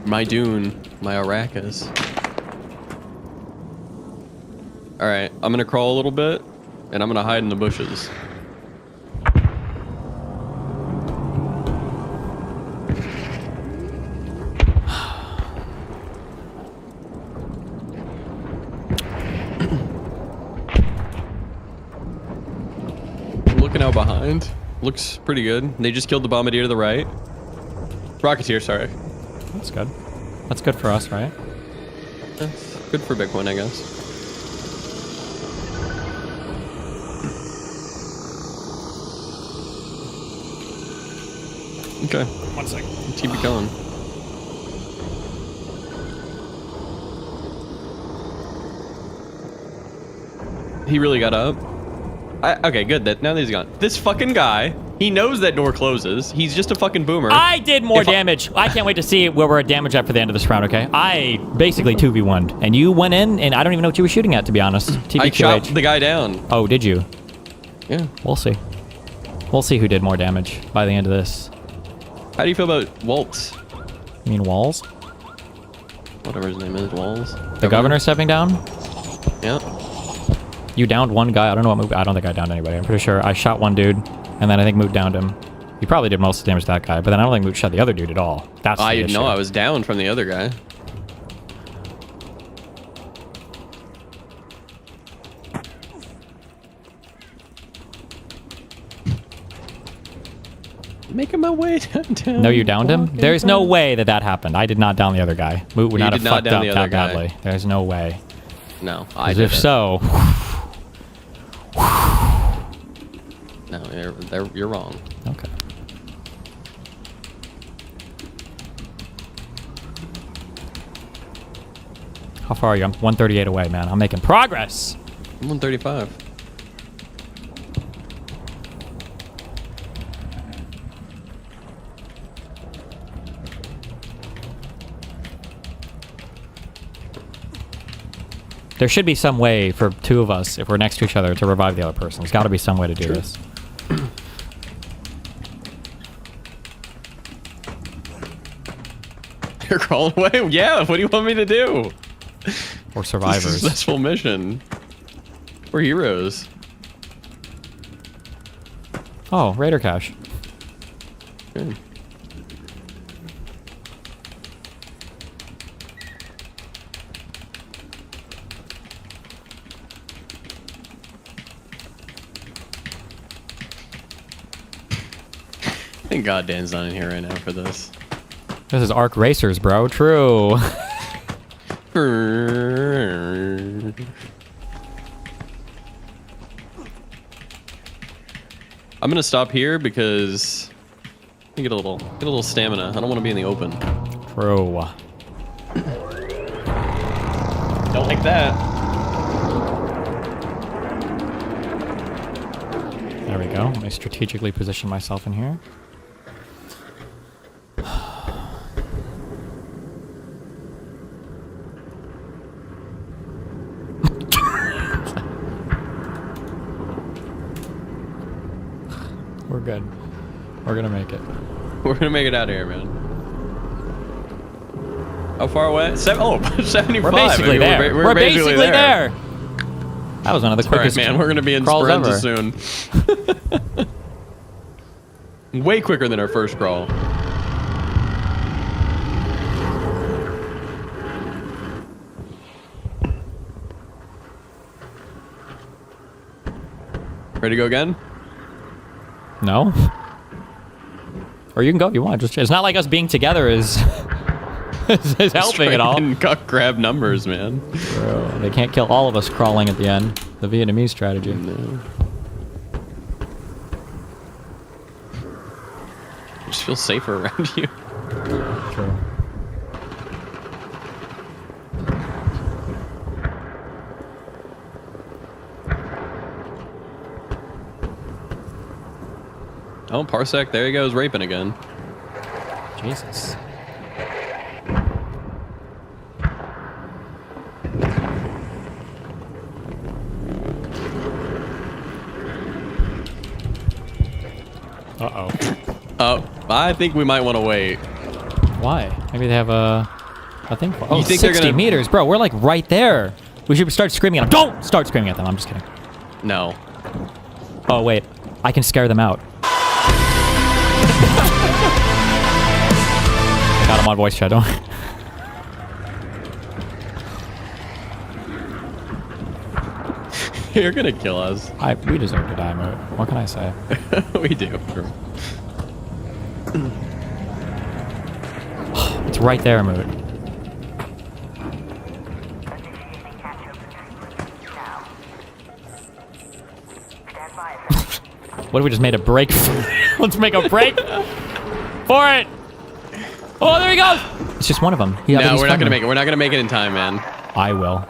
My dune, my Arrakis. Alright, I'm gonna crawl a little bit, and I'm gonna hide in the bushes. I'm looking out behind. Looks pretty good. They just killed the bombardier to the right. Rocketeer, sorry. That's good. That's good for us, right? That's good for Bitcoin, I guess. Okay. 1 second. Keep it going. He really got up. Okay, good. Now that he's gone. This fucking guy, he knows that door closes. He's just a fucking boomer. I did more damage. I can't wait to see where we're at damage at for the end of this round, okay? I basically 2v1'd, and you went in, and I don't even know what you were shooting at, to be honest. I shot the guy down. Oh, did you? Yeah. We'll see. We'll see who did more damage by the end of this. How do you feel about Walz? You mean Walz? Whatever his name is, Walz. The governor stepping down? Yeah. You downed one guy. I don't know what move. I don't think I downed anybody. I'm pretty sure I shot one dude, and then I think Moot downed him. You probably did most of the damage to that guy, but then I don't think Moot shot the other dude at all. That's the issue. No, I was down from the other guy. Making my way downtown. No, you downed him? There's no way that that happened. I did not down the other guy. Moot would not have fucked up that badly. There's no way. No, I did. If so... No, you're wrong. Okay. How far are you? I'm 138 away, man. I'm making progress. I'm 135. There should be some way for two of us, if we're next to each other, to revive the other person. There's got to be some way to do this. You're crawling away? Yeah, what do you want me to do? We're survivors. It's a successful mission. We're heroes. Oh, Raider cache. Good. Thank God Dan's not in here right now for this. This is Arc Racers, bro. True. I'm gonna stop here because I get a little stamina. I don't want to be in the open. True. Don't like that. There we go. Let me strategically position myself in here. We're good. We're gonna make it. We're gonna make it out of here, man. How far away? 75. We're basically there. We're basically there. That was one of the quickest. All right, man. We're gonna be in Speranza soon. Way quicker than our first crawl. Ready to go again? No. Or you can go if you want. Just it's not like us being together is is helping at all. Grab numbers, man. Bro, they can't kill all of us crawling at the end. The Vietnamese strategy. No. I just feel safer around you. True. Oh, Parsec, there he goes, raping again. Jesus. Uh-oh. Oh, I think we might want to wait. Why? Maybe they have a thing for. Oh, you think 60 they're gonna... meters, bro. We're like right there. We should start screaming at them. Don't start screaming at them. I'm just kidding. No. Oh wait, I can scare them out. I got him on voice chat. Don't. You're gonna kill us. We deserve to die, Moot. What can I say? We do. It's right there, Moot. What if we just made a break? Let's make a break for it. Oh, there he goes. It's just one of them. No, we're not gonna make it. We're not gonna make it in time, man. I will.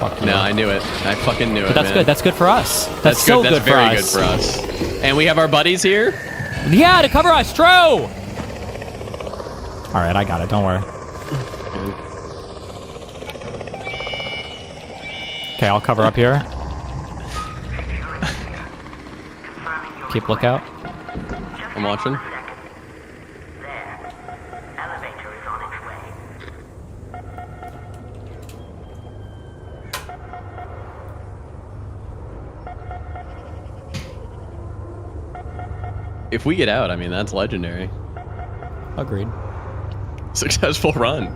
Fuck you. No, I knew it. I fucking knew it. But that's man. good. That's good for us. That's so good. good for very us. good for us. And we have our buddies here. Yeah, to cover us. True. All right, I got it. Don't worry. Okay, I'll cover up here. Keep lookout. I'm watching. If we get out, I mean, that's legendary. Agreed. Successful run.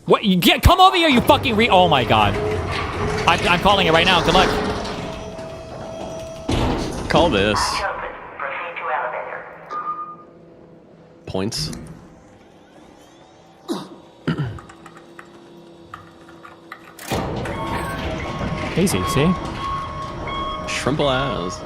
What? You get? Come over here, you fucking oh my god. I'm calling it right now. Good luck. Call this. Points. Easy, see? Shrimple ass.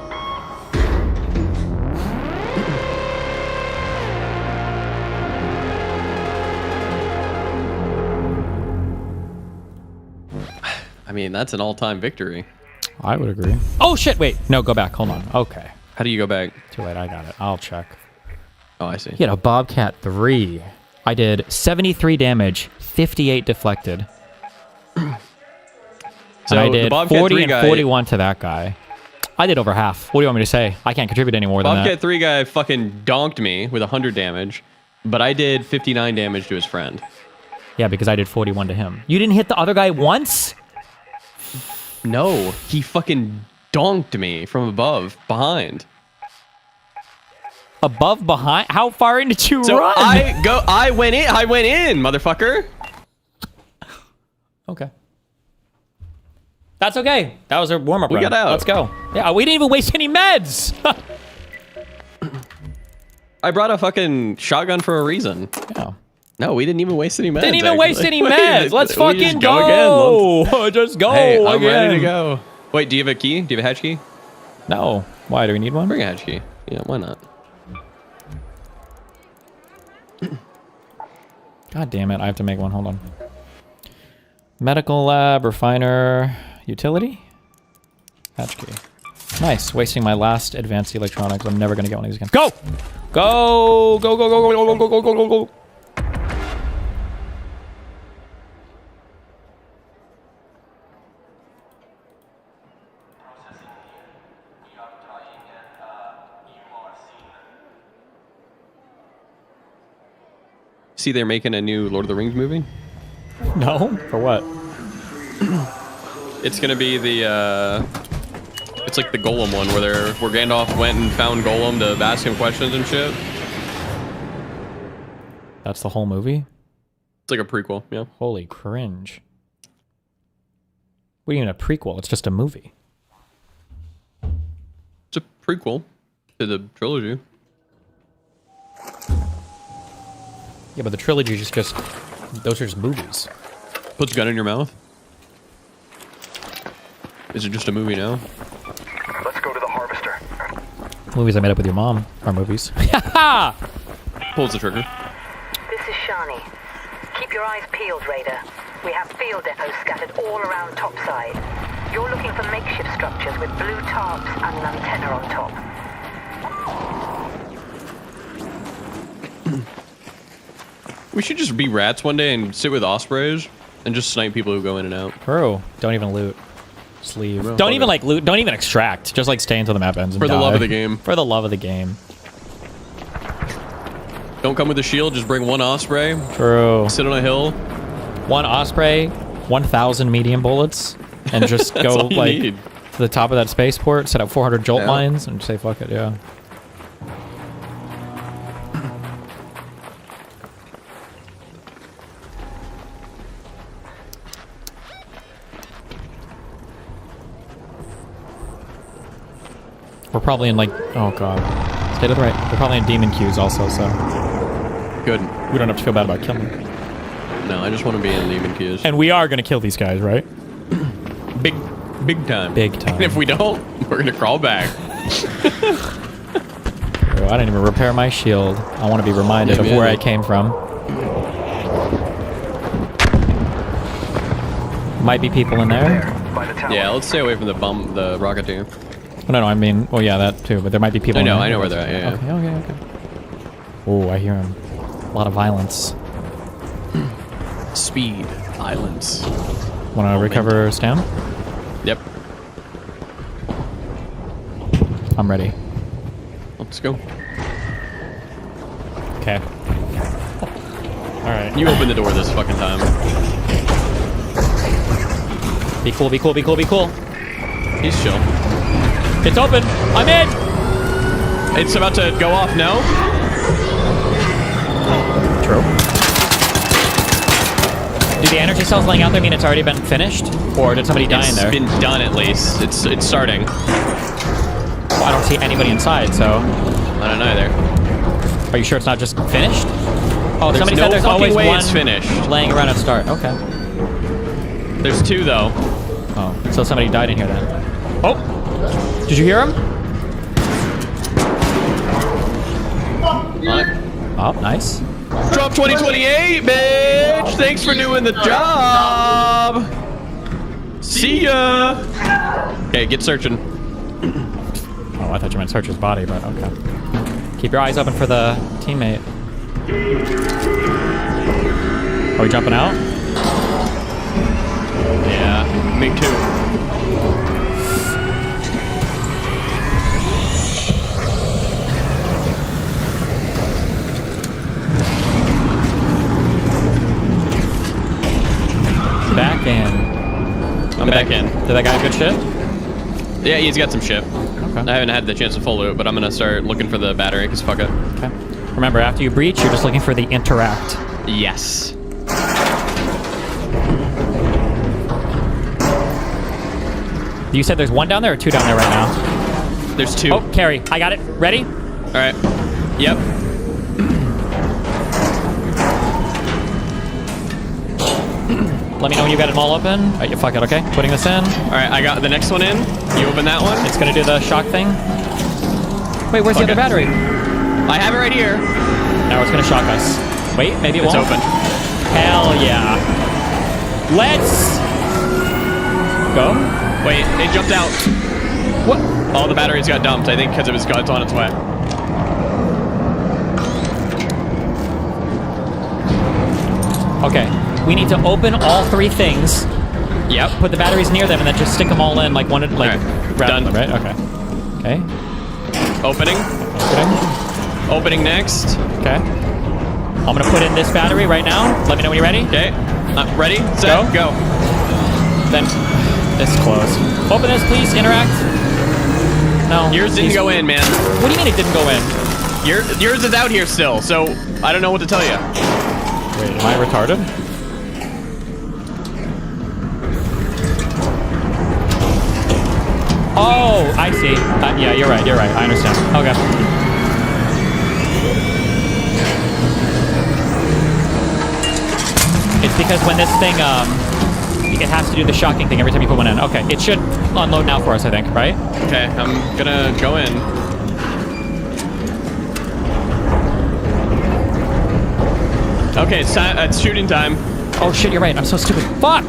I mean, that's an all-time victory. I would agree. Oh shit, wait. No, go back. Hold on. Okay. How do you go back? Too late, I got it. I'll check. Oh, I see. He had a Bobcat 3. I did 73 damage, 58 deflected. So and I did the Bobcat 40 3 and guy, 41 to that guy. I did over half. What do you want me to say? I can't contribute any more than that. Bobcat 3 guy fucking donked me with 100 damage, but I did 59 damage to his friend. Yeah, because I did 41 to him. You didn't hit the other guy once? No, he fucking donked me from above, behind. Above, behind? How far in did you So run? I went in, motherfucker. Okay. That's okay. That was a warm-up We round. got out. Let's go. Yeah, we didn't even waste any meds. I brought a fucking shotgun for a reason. Yeah. No, we didn't even waste any meds. Didn't even waste any actually. meds. Let's We fucking just go. again. Just go Hey, I'm again. ready to go. Wait, do you have a key? Do you have a hatch key? No. Why? Do we need one? Bring a hatch key. Yeah, why not? God damn it. I have to make one. Hold on. Medical lab, refiner, utility? Hatch key. Nice. Wasting my last advanced electronics. I'm never going to get one of these again. Go! Go! Go, go, go, go, go, go, go, go, go, go. See, they're making a new Lord of the Rings movie? No? For what? It's gonna be the, it's like the Golem one where Gandalf went and found Golem to ask him questions and shit. That's the whole movie? It's like a prequel, yeah. Holy cringe. What do you mean a prequel? It's just a movie. It's a prequel to the trilogy. Yeah, but the trilogy is just those are just movies. Puts a gun in your mouth? Is it just a movie now? Let's go to the harvester. Movies I made up with your mom are movies. Pulls the trigger. This is Shani. Keep your eyes peeled, Raider. We have field depots scattered all around topside. You're looking for makeshift structures with blue tarps and an antenna on top. We should just be rats one day and sit with ospreys and just snipe people who go in and out. Bro, don't even loot. Just leave. Bro, Don't even like loot. Don't even extract. Just like stay until the map ends. And For the die. love of the game. For the love of the game. Don't come with a shield, just bring one osprey. True. Sit on a hill. One osprey, 1,000 medium bullets, and just That's go all you like need. to the top of that spaceport, set up 400 jolt Yeah. mines, and say fuck it. Yeah. We're probably in like, oh god, stay to the right. We're probably in demon queues also, so good. We don't have to feel bad about killing them. No, I just want to be in demon queues. And we are gonna kill these guys, right? Big time. Big time. And if we don't, we're gonna crawl back. Oh, I didn't even repair my shield. I want to be reminded of where I came from. Might be people in there. Yeah, let's stay away from the rocketeer. Oh, no, I mean, well, yeah, that too. But there might be people. I know, in there. I know where they're at. Yeah. Okay. Oh, I hear him. A lot of violence. Speed, violence. Want to recover Stam? Yep. I'm ready. Let's go. Okay. All right. You open the door this fucking time. Be cool. Be cool. Be cool. Be cool. He's chill. It's open. I'm in. It's about to go off. No. True. Do the energy cells laying out there mean it's already been finished, or did somebody die in there? It's been done at least. It's starting. Well, I don't see anybody inside, so I don't know either. Are you sure it's not just finished? Oh, somebody said there's always way one it's finished. laying around at start. Okay. There's 2 though. Oh, so somebody died in here then. Oh, did you hear him? Oh, nice. Trump 2028, bitch! Thanks for doing the job! See ya! Okay, get searching. Oh, I thought you meant search his body, but okay. Keep your eyes open for the teammate. Are we jumping out? Yeah, me too. Back in. I'm back in. Did that guy have good shit? Yeah, he's got some shit. Okay. I haven't had the chance to full loot, but I'm gonna start looking for the battery, because fuck it. Okay. Remember, after you breach, you're just looking for the interact. Yes. You said there's 1 down there or 2 down there right now? There's 2. Oh, carry. I got it. Ready? All right. Yep. Let me know when you got it all open. Right, fuck it, okay? Putting this in. All right, I got the next one in. You open that one. It's gonna do the shock thing. Wait, where's the other battery? I have it right here. Now it's gonna shock us. Wait, maybe it won't. It's open. Hell yeah. Let's go. Wait, it jumped out. What? All the batteries got dumped, I think, because it's on its way. Okay, we need to open all 3 things. Yep. Put the batteries near them and then just stick them all in like one, like done. Them, right? Okay. Okay. Opening. Opening next. Okay. I'm gonna put in this battery right now. Let me know when you're ready. Okay. Ready? Set. Go. Then it's closed. Open this, please. Interact. No. Yours didn't go in, man. What do you mean it didn't go in? Yours is out here still, so I don't know what to tell you. Wait, am I retarded? Oh, I see. Yeah, you're right. I understand. Okay. It's because when this thing, it has to do the shocking thing every time you put one in. Okay, it should unload now for us, I think, right? Okay, I'm gonna go in. Okay, it's shooting time. Oh shit, you're right. I'm so stupid. Fuck!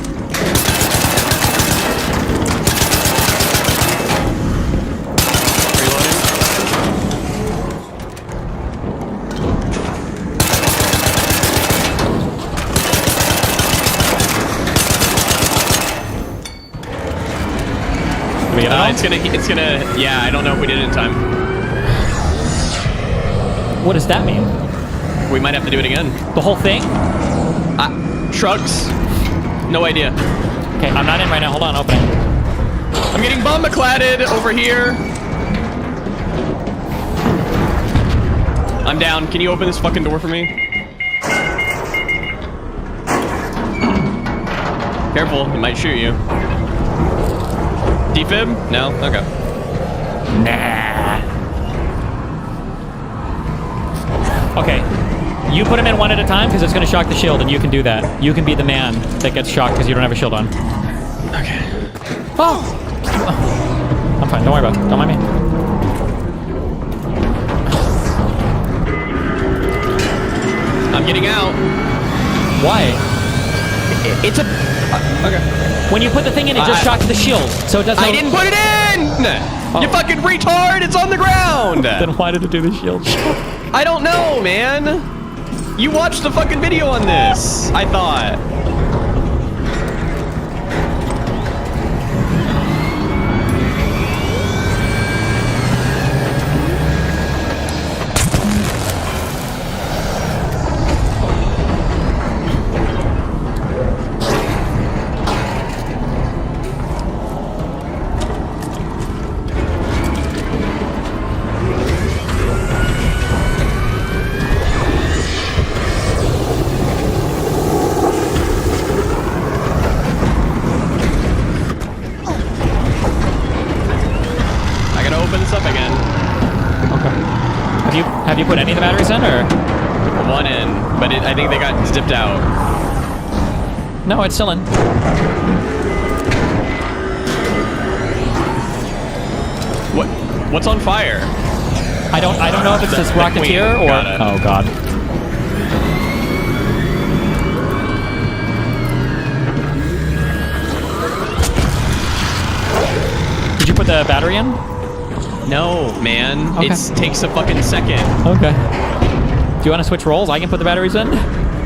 It's gonna, yeah, I don't know if we did it in time. What does that mean? We might have to do it again. The whole thing? Shrugs. No idea. Okay, I'm not in right now. Hold on, opening. I'm getting bomb-cladded over here. I'm down. Can you open this fucking door for me? Careful, it might shoot you. Defib? No? Okay. Nah. Okay. You put him in one at a time because it's going to shock the shield, and you can do that. You can be the man that gets shocked because you don't have a shield on. Okay. Oh! I'm fine. Don't worry about it. Don't mind me. I'm getting out. Why? It's a... okay. When you put the thing in, it just shocks the shield, so it doesn't... I didn't put it in! You fucking retard! It's on the ground! Then why did it do the shield? I don't know, man. You watched the fucking video on this, I thought. Have you put any of the batteries in, or? One in, but I think they got zipped out. No, it's still in. What's on fire? I don't know if it's this Rocketeer or... Oh, God. Did you put the battery in? No, man. Okay. It takes a fucking second. Okay. Do you want to switch roles? I can put the batteries in.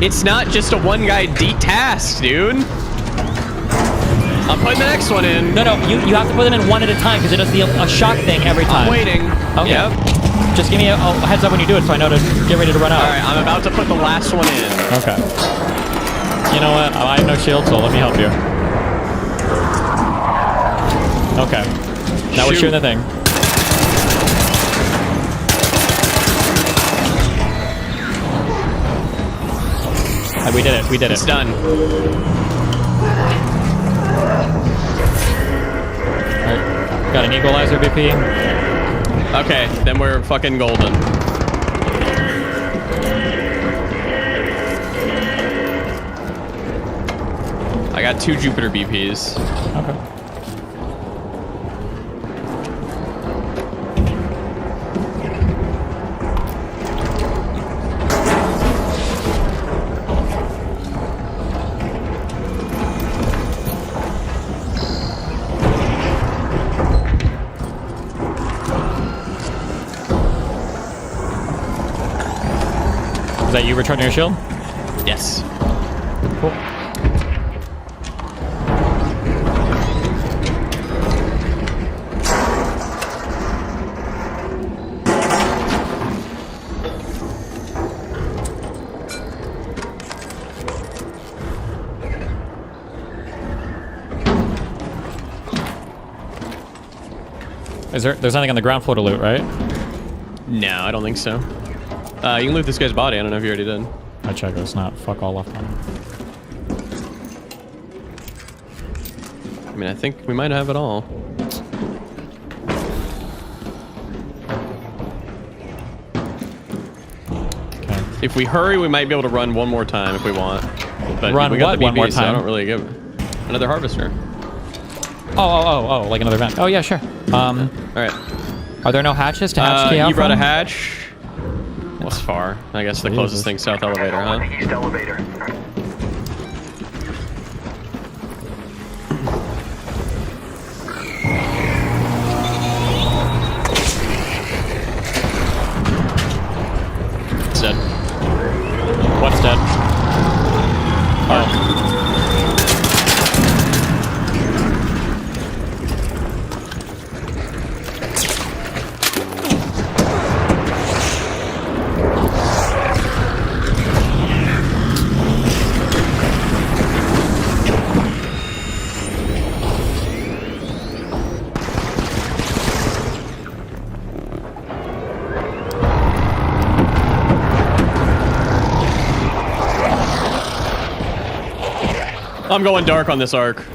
It's not just a one-guy task, dude. I'm putting the next one in. No, you have to put them in one at a time because it does a shock thing every time. I'm waiting. Okay. Yep. Just give me a heads up when you do it so I know to get ready to run out. All right, I'm about to put the last one in. Okay. You know what? I have no shield, so let me help you. Okay. Now we're shooting the thing. We did it. We did it. It's done. Alright. Got an equalizer BP. Okay, then we're fucking golden. I got 2 Jupiter BPs. Okay. Is that you returning your shield? Yes. Cool. There's nothing on the ground floor to loot, right? No, I don't think so. You can loot this guy's body. I don't know if you already did. I checked. It's not. Fuck all left on it. I mean, I think we might have it all. Okay. If we hurry, we might be able to run one more time if we want. But Run we got what the BBs, one more so I time? don't really give another harvester. Oh, like another vent. Oh yeah, sure. All right. Are there no hatches to hatch key out You brought a from? hatch. What's far? I guess the closest thing, south elevator, huh? East elevator. It's dead. What's dead? Oh. I'm going dark on this arc.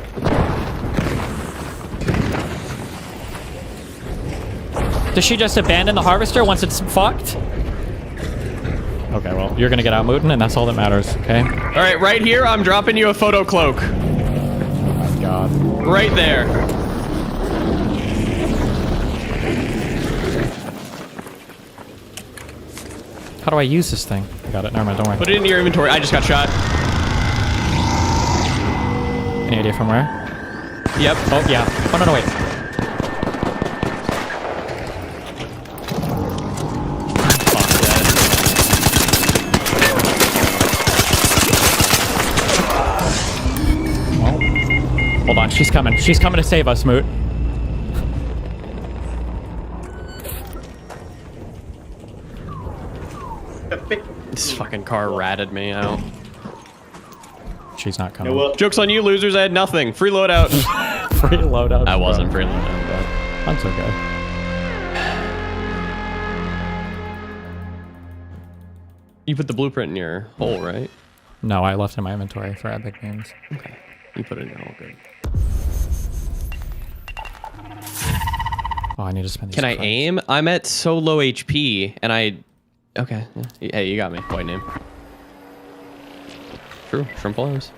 Does she just abandon the harvester once it's fucked? Okay, well, you're gonna get out Mouton, and that's all that matters, okay? All right, right here, I'm dropping you a photo cloak. Oh my god. Right there. How do I use this thing? I got it. Never mind. Don't worry. Put it into your inventory. I just got shot. Any idea from where? Yep. Oh, yeah. Oh, no, wait. Well, hold on. She's coming. She's coming to save us, Moot. This fucking car ratted me out. She's not coming. Joke's on you, losers. I had nothing. Free loadout. Free loadout. I wasn't free loadout, but that's okay. You put the blueprint in your hole, right? No, I left it in my inventory for epic games. Okay. You put it in your hole, good. Oh, I need to spend these Can I cards. aim? I'm at so low HP, and I... Okay. Hey, you got me. White name. True. Shrimp lives.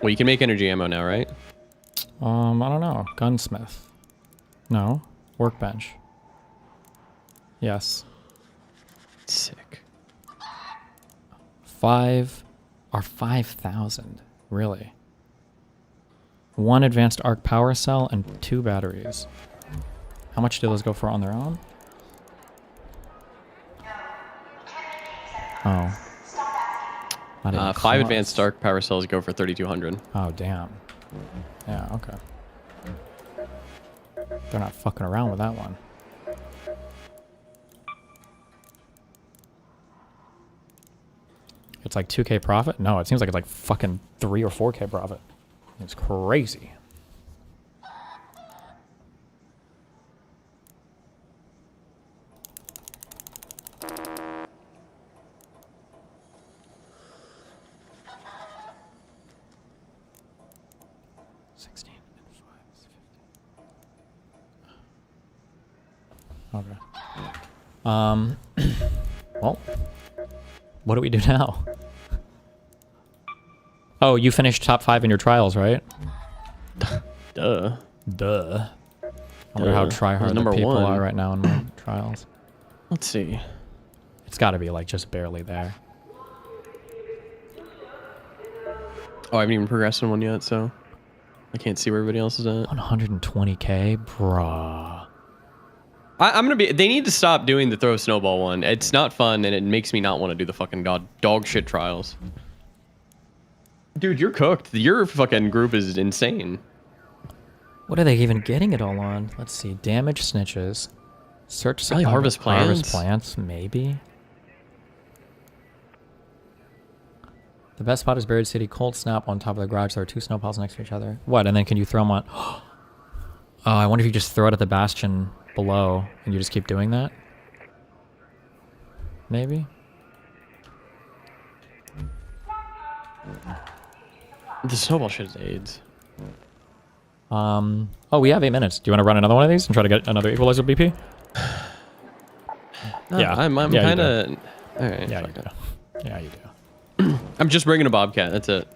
Well, you can make energy ammo now, right? I don't know. Gunsmith. No. Workbench. Yes. Sick. 5,000. Really? 1 advanced arc power cell and 2 batteries. How much do those go for on their own? Oh. Not even 5 close. advanced arc power cells go for 3,200. Oh, damn. Yeah, okay. They're not fucking around with that one. It's like 2K profit? No, it seems like it's like fucking 3 or 4K profit. It's crazy. Okay. Well, what do we do now? Oh, you finished top 5 in your trials, right? Duh. Duh. I wonder how tryhard the people are right now in my trials. Let's see. It's got to be like just barely there. Oh, I haven't even progressed in one yet, so I can't see where everybody else is at. 120K, bruh. I'm gonna be. They need to stop doing the throw snowball one. It's not fun, and it makes me not want to do the fucking dog shit trials. Dude, you're cooked. Your fucking group is insane. What are they even getting it all on? Let's see. Damage snitches. Search Probably harvest plants. Harvest plants, maybe. The best spot is Buried City. Cold snap on top of the garage. There are 2 snowballs next to each other. What? And then can you throw them on? Oh, I wonder if you just throw it at the bastion below and you just keep doing that. Maybe. The snowball shit is AIDS. Oh, we have 8 minutes. Do you want to run another one of these and try to get another equalizer BP? Yeah, I'm yeah, kind of. All right. Yeah, you do. Yeah, you do. I'm just bringing a bobcat. That's it.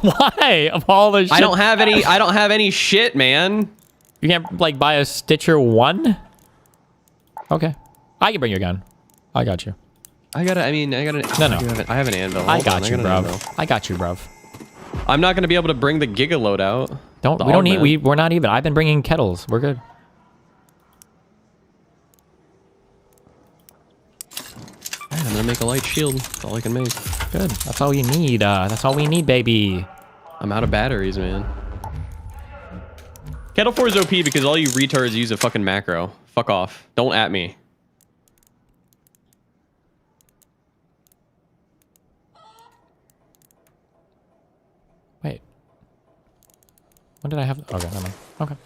Why? Of all the shit? I don't have any. I don't have any shit, man. You can't like buy a Stitcher 1? Okay, I can bring your gun. I got you. I gotta. I mean, I gotta. No. I have an anvil. I got you, bro. I got you, bro. I'm not gonna be able to bring the Giga load out. We don't need. We're not even. I've been bringing kettles. We're good. I'm gonna make a light shield. That's all I can make. Good. That's all you need. That's all we need, baby. I'm out of batteries, man. Kettle 4 is OP because all you retards use a fucking macro. Fuck off. Don't at me. Wait. When did I have... Okay, never mind. Okay.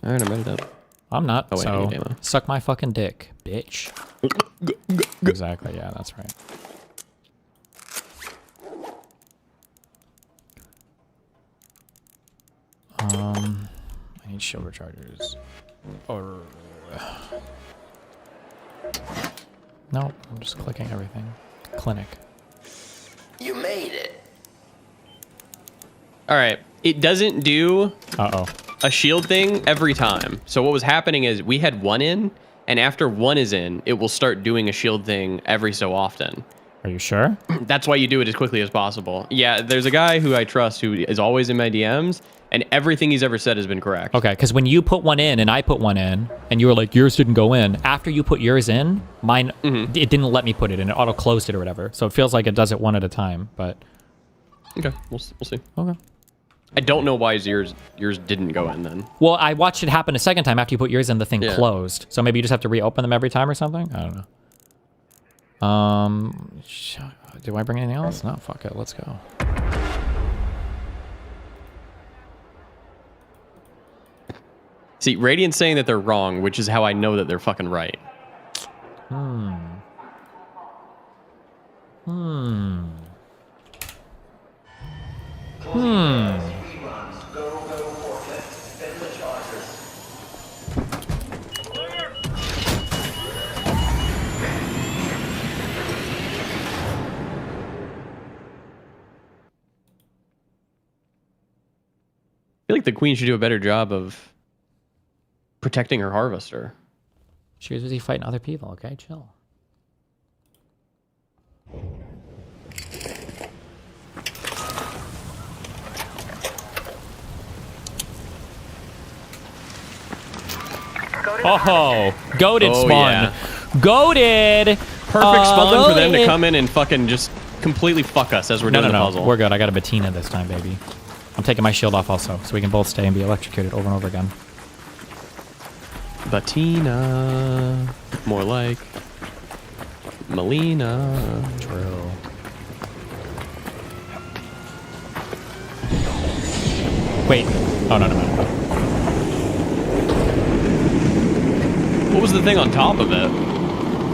Alright, I'm ready to... I'm not, oh, wait, so suck my fucking dick, bitch. Exactly, yeah, that's right. I need shield rechargers. Or... No, I'm just clicking everything. clinic. You made it. All right. It doesn't do a shield thing every time. So what was happening is we had one in, and after one is in, it will start doing a shield thing every so often. Are you sure? That's why you do it as quickly as possible. Yeah, there's a guy who I trust who is always in my DMs, and everything he's ever said has been correct. Okay, because when you put one in and I put one in, and you were like, yours didn't go in, after you put yours in, mine, it didn't let me put it in. It auto-closed it or whatever. So it feels like it does it one at a time, but... Okay, we'll see. Okay. I don't know why yours didn't go in then. Well, I watched it happen a second time after you put yours in, the thing closed. So maybe you just have to reopen them every time or something? I don't know. Do I bring anything else? No, fuck it. Let's go. See, Radiant's saying that they're wrong, which is how I know that they're fucking right. I feel like the queen should do a better job of protecting her harvester. She was busy fighting other people, okay? Chill. Oh, goated spawn. Yeah. Goated. Perfect spawn for them to come in and fucking just completely fuck us as we're doing the puzzle. We're good. I got a Bettina this time, baby. I'm taking my shield off also, so we can both stay and be electrocuted over and over again. Bettina. More like Melina. True. Wait. Oh, no. What was the thing on top of it?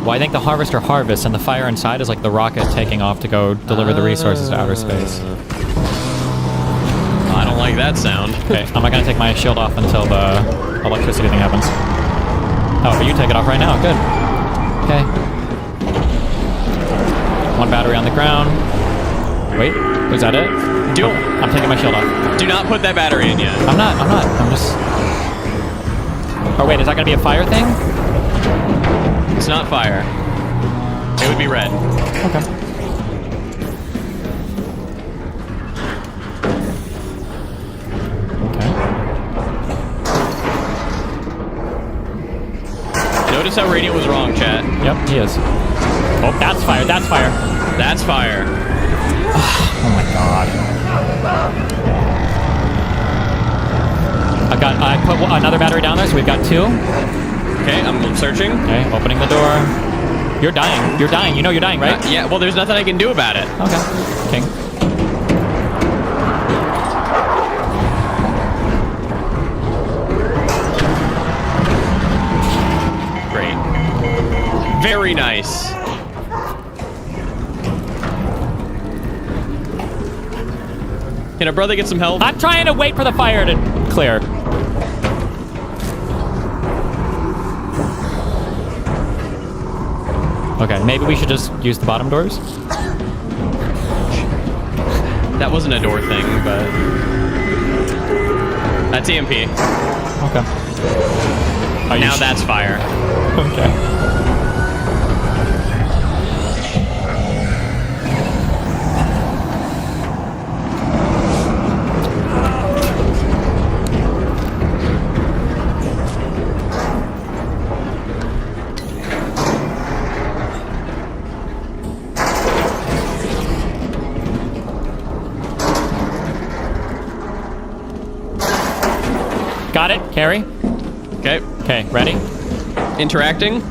Well, I think the harvester harvests, and the fire inside is like the rocket taking off to go deliver the resources to outer space. I don't like that sound. Okay, I'm not gonna take my shield off until the electricity thing happens. Oh, but you take it off right now. Good. Okay. One battery on the ground. Wait, was that it? I'm taking my shield off. Do not put that battery in yet. I'm not. I'm just... Oh, wait, is that gonna be a fire thing? It's not fire. It would be red. Okay. Notice how Radiant was wrong, chat. Yep, he is. Oh, that's fire. That's fire. That's fire. Oh my god. I put another battery down there, so we've got two. Okay, I'm searching. Okay, opening the door. You're dying. You're dying. You know you're dying, right? Yeah, well, there's nothing I can do about it. Okay. King. Great. Very nice. Can a brother get some help? I'm trying to wait for the fire to clear. Okay, maybe we should just use the bottom doors? That wasn't a door thing, but... That's EMP. Okay. Now that's fire. Okay. Got it. Carry. Okay. Okay, ready? Interacting.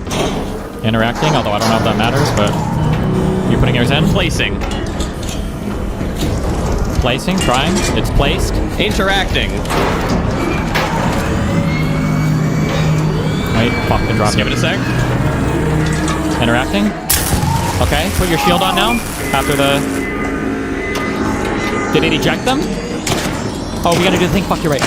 Interacting, although I don't know if that matters, but... You putting yours in? Placing. Placing, trying. It's placed. Interacting. Wait, fuck, it dropped. Give it a sec. Interacting. Okay, put your shield on now. After the... Did it eject them? Oh, we gotta do the thing. Fuck, you're right.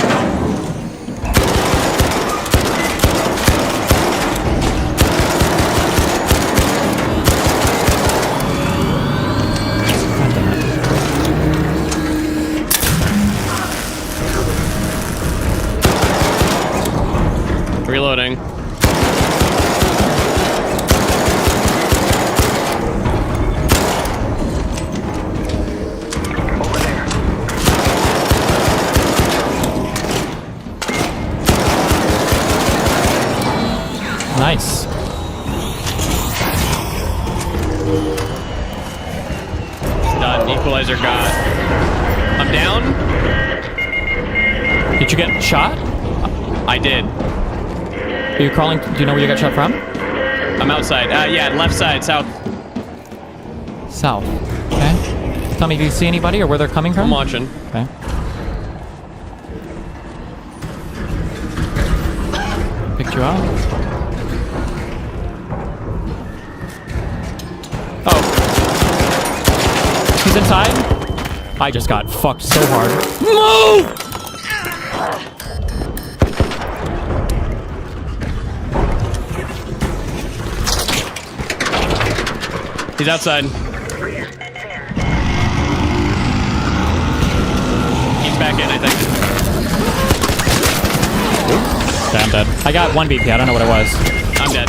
Done. Equalizer got. I'm down. Did you get shot? I did. Are you crawling? Do you know where you got shot from? I'm outside. Yeah, left side, south. South. Okay. Tell me, do you see anybody or where they're coming from? I'm watching. Okay. Picked you up. Oh. He's inside. I just got fucked so hard. Move! He's outside. He's back in, I think. Okay, I'm dead. I got 1 BP. I don't know what it was. I'm dead.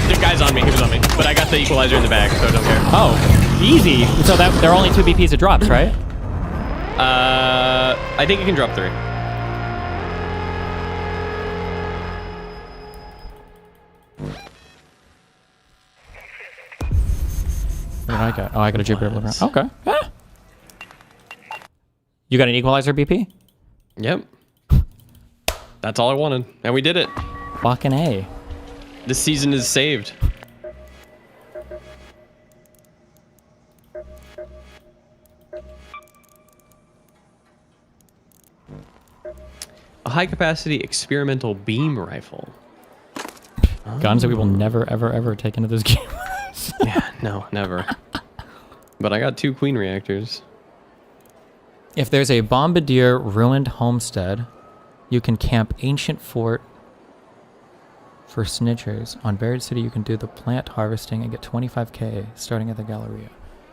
The guy's on me. He was on me. But I got the equalizer in the bag, so I don't care. Oh, easy. So that there are only 2 BPs it drops, right? I think you can drop 3. What did I get? Oh, I got a Jupiter Blueprint. Okay. Yeah. You got an equalizer BP? Yep. That's all I wanted. And we did it. Fucking A. This season is saved. A high-capacity experimental beam rifle. Guns that we will never, ever, ever take into this game. Yeah, no, never. But I got 2 queen reactors. If there's a bombardier ruined homestead, you can camp ancient fort for snitchers. On Buried City, you can do the plant harvesting and get 25k starting at the Galleria.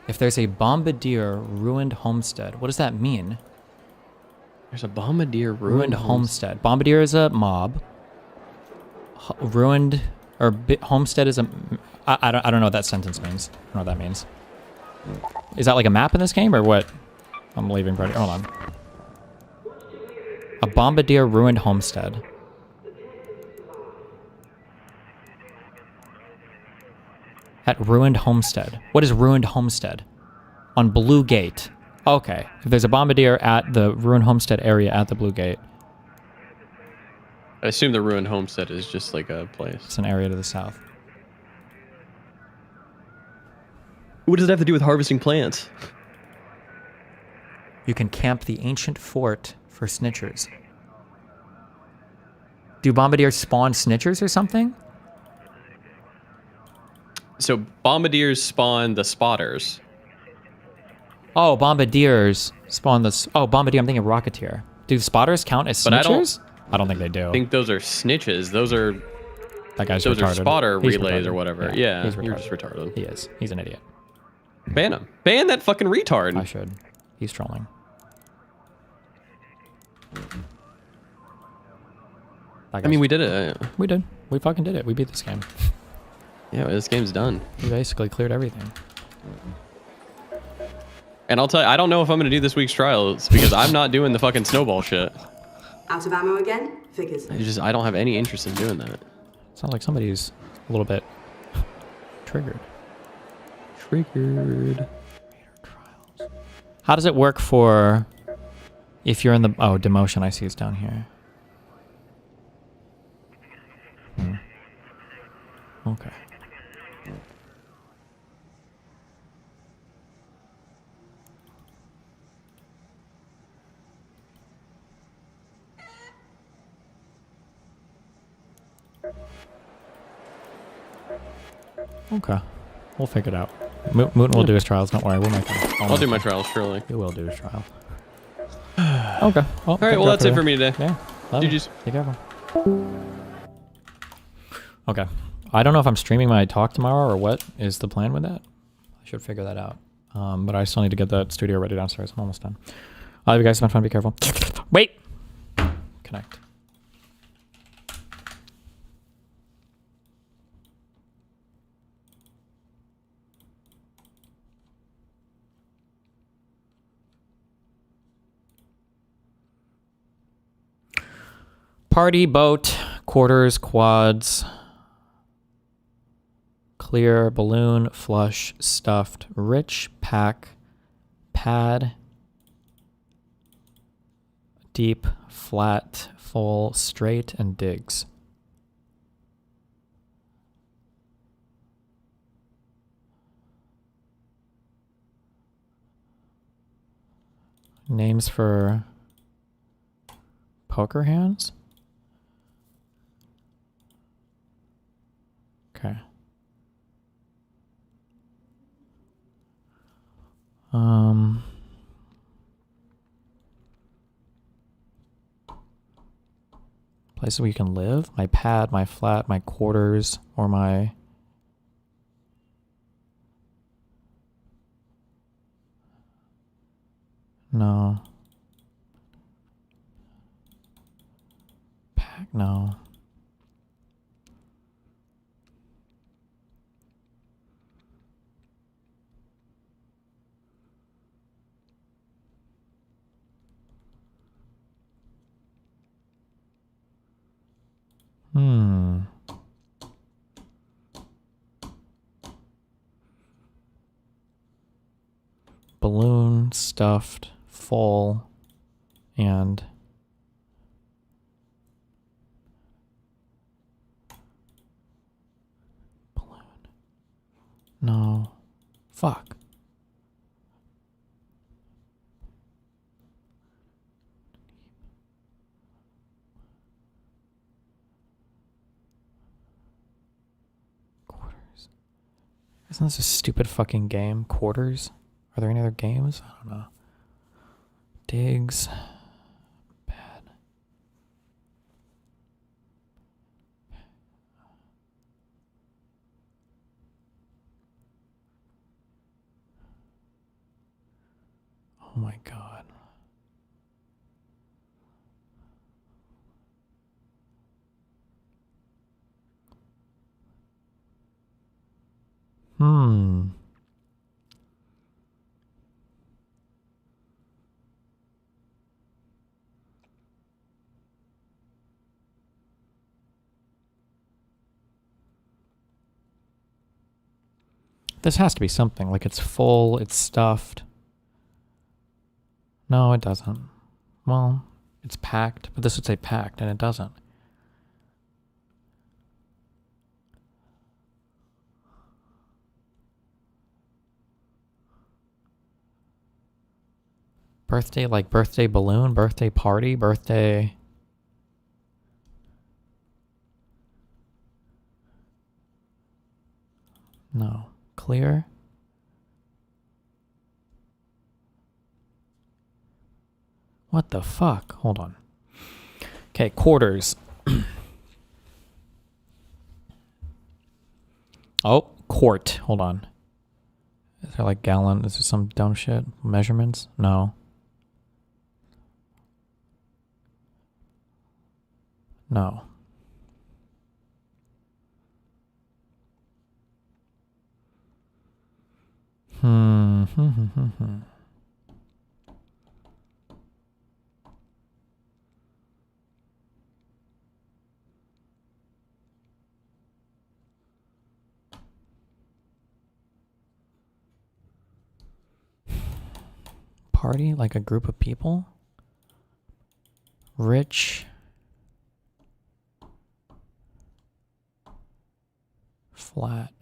If there's a bombardier ruined homestead, what does that mean? There's a bombardier ruined homestead. Bombardier is a mob. Ruined or homestead is a. I don't know what that sentence means. I don't know what that means. Is that like a map in this game or what? I'm leaving. Hold on. A bombardier ruined homestead. At ruined homestead. What is ruined homestead? On Blue Gate. Okay. If there's a bombardier at the ruined homestead area at the Blue Gate. I assume the ruined homestead is just like a place. It's an area to the south. What does it have to do with harvesting plants? You can camp the ancient fort for snitchers. Do bombardiers spawn snitchers or something? So bombardiers spawn the spotters. Oh, bombardiers spawn the... Oh, bombardier, I'm thinking rocketeer. Do spotters count as snitchers? I don't think they do. I think those are snitches. Those are... That guy's those retarded. Are spotter He's relays retarded. or whatever. Yeah, Yeah, you're just retarded. He is. He's an idiot. Ban him. Ban that fucking retard. I should. He's trolling. I mean, we did it. We did. We fucking did it. We beat this game. Yeah, this game's done. We basically cleared everything. And I'll tell you, I don't know if I'm going to do this week's trials because I'm not doing the fucking snowball shit. Out of ammo again? Figures. I don't have any interest in doing that. Sounds like somebody's a little bit triggered. Triggered. How does it work for if you're in the... Oh, demotion I see is down here. Okay. Okay. We'll figure it out. Mooton will do his trials. Don't worry. We'll make it. I'll do my trials, surely. He will do his trial. Okay. All right, well, that's it for me today. Yeah. GG's. Take care. Okay. I don't know if I'm streaming my talk tomorrow or what is the plan with that. I should figure that out. But I still need to get that studio ready downstairs. I'm almost done. You guys have fun. Be careful. Wait. Connect. Party, boat, quarters, quads. clear, balloon, flush, stuffed, rich, pack, pad, deep, flat, full, straight, and digs. Names for poker hands? Okay. Places where you can live? My pad, my flat, my quarters, or my... No. Pack, no. Balloon, stuffed, full, and balloon. No. Fuck. Isn't this a stupid fucking game? Quarters? Are there any other games? I don't know. Digs. Bad. Oh my god. This has to be something. Like, it's full, it's stuffed. No, it doesn't. Well, it's packed, but this would say packed, and it doesn't. Birthday, like birthday balloon, birthday party, birthday... No. Clear? What the fuck? Hold on. Okay, quarters. Oh, quart. Hold on. Is there like gallon? Is there some dumb shit? Measurements? No. No. Party, like a group of people? Rich. Flat.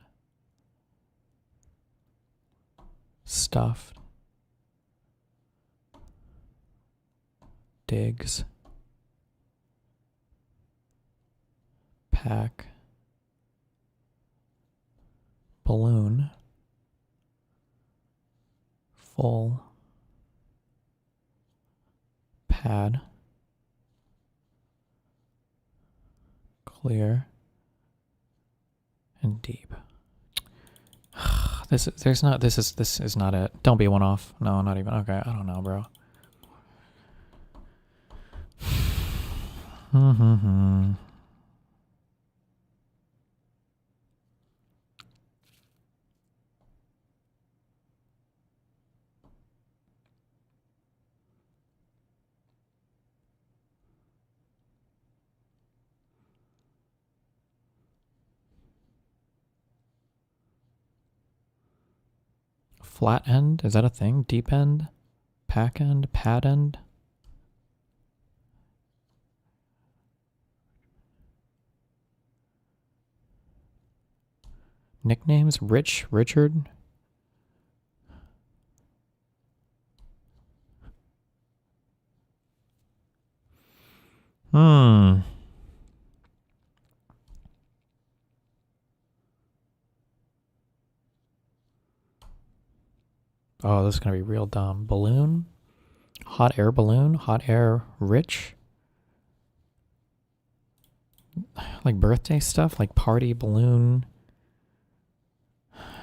Stuffed. Digs. Pack. Balloon. Full. Pad. Clear. And deep. This is not it. Don't be one off. No, not even. Okay, I don't know, bro. Flat end? Is that a thing? Deep end? Pack end? Pad end? Nicknames? Rich? Richard? Hmm. Oh, this is going to be real dumb. Balloon? Hot air balloon? Hot air rich? Like birthday stuff? Like party balloon?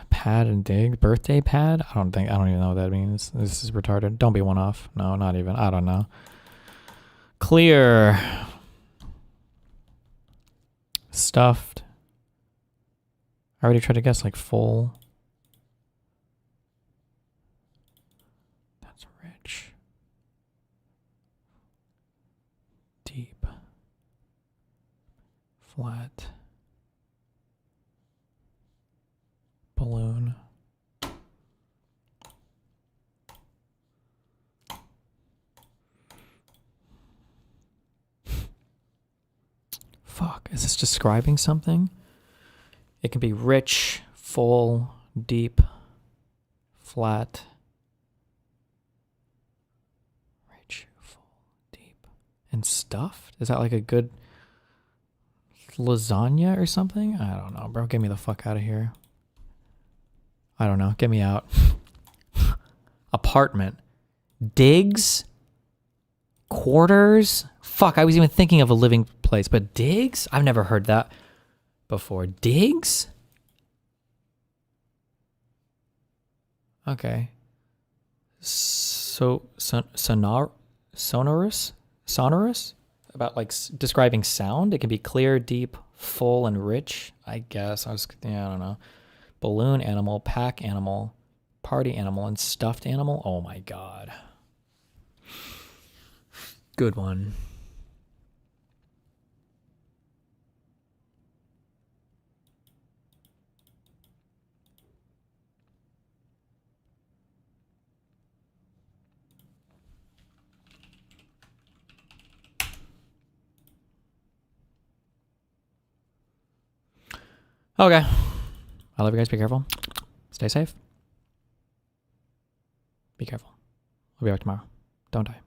Pad and dig? Birthday pad? I don't even know what that means. This is retarded. Don't be one off. No, not even. I don't know. Clear. Stuffed. I already tried to guess like full. That's rich. Deep. Flat. Balloon. Fuck, is this describing something? It can be rich, full, deep, flat. Rich, full, deep, and stuffed? Is that like a good lasagna or something? I don't know, bro. Get me the fuck out of here. I don't know. Get me out. Apartment. Digs? Quarters? Fuck, I was even thinking of a living place, but digs? I've never heard that before. Digs? Okay. So, sonorous? About like describing sound? It can be clear, deep, full, and rich, I guess. I don't know. Balloon animal, pack animal, party animal, and stuffed animal. Oh my god. Good one. Okay. I love you guys. Be careful. Stay safe. Be careful. We'll be back tomorrow. Don't die.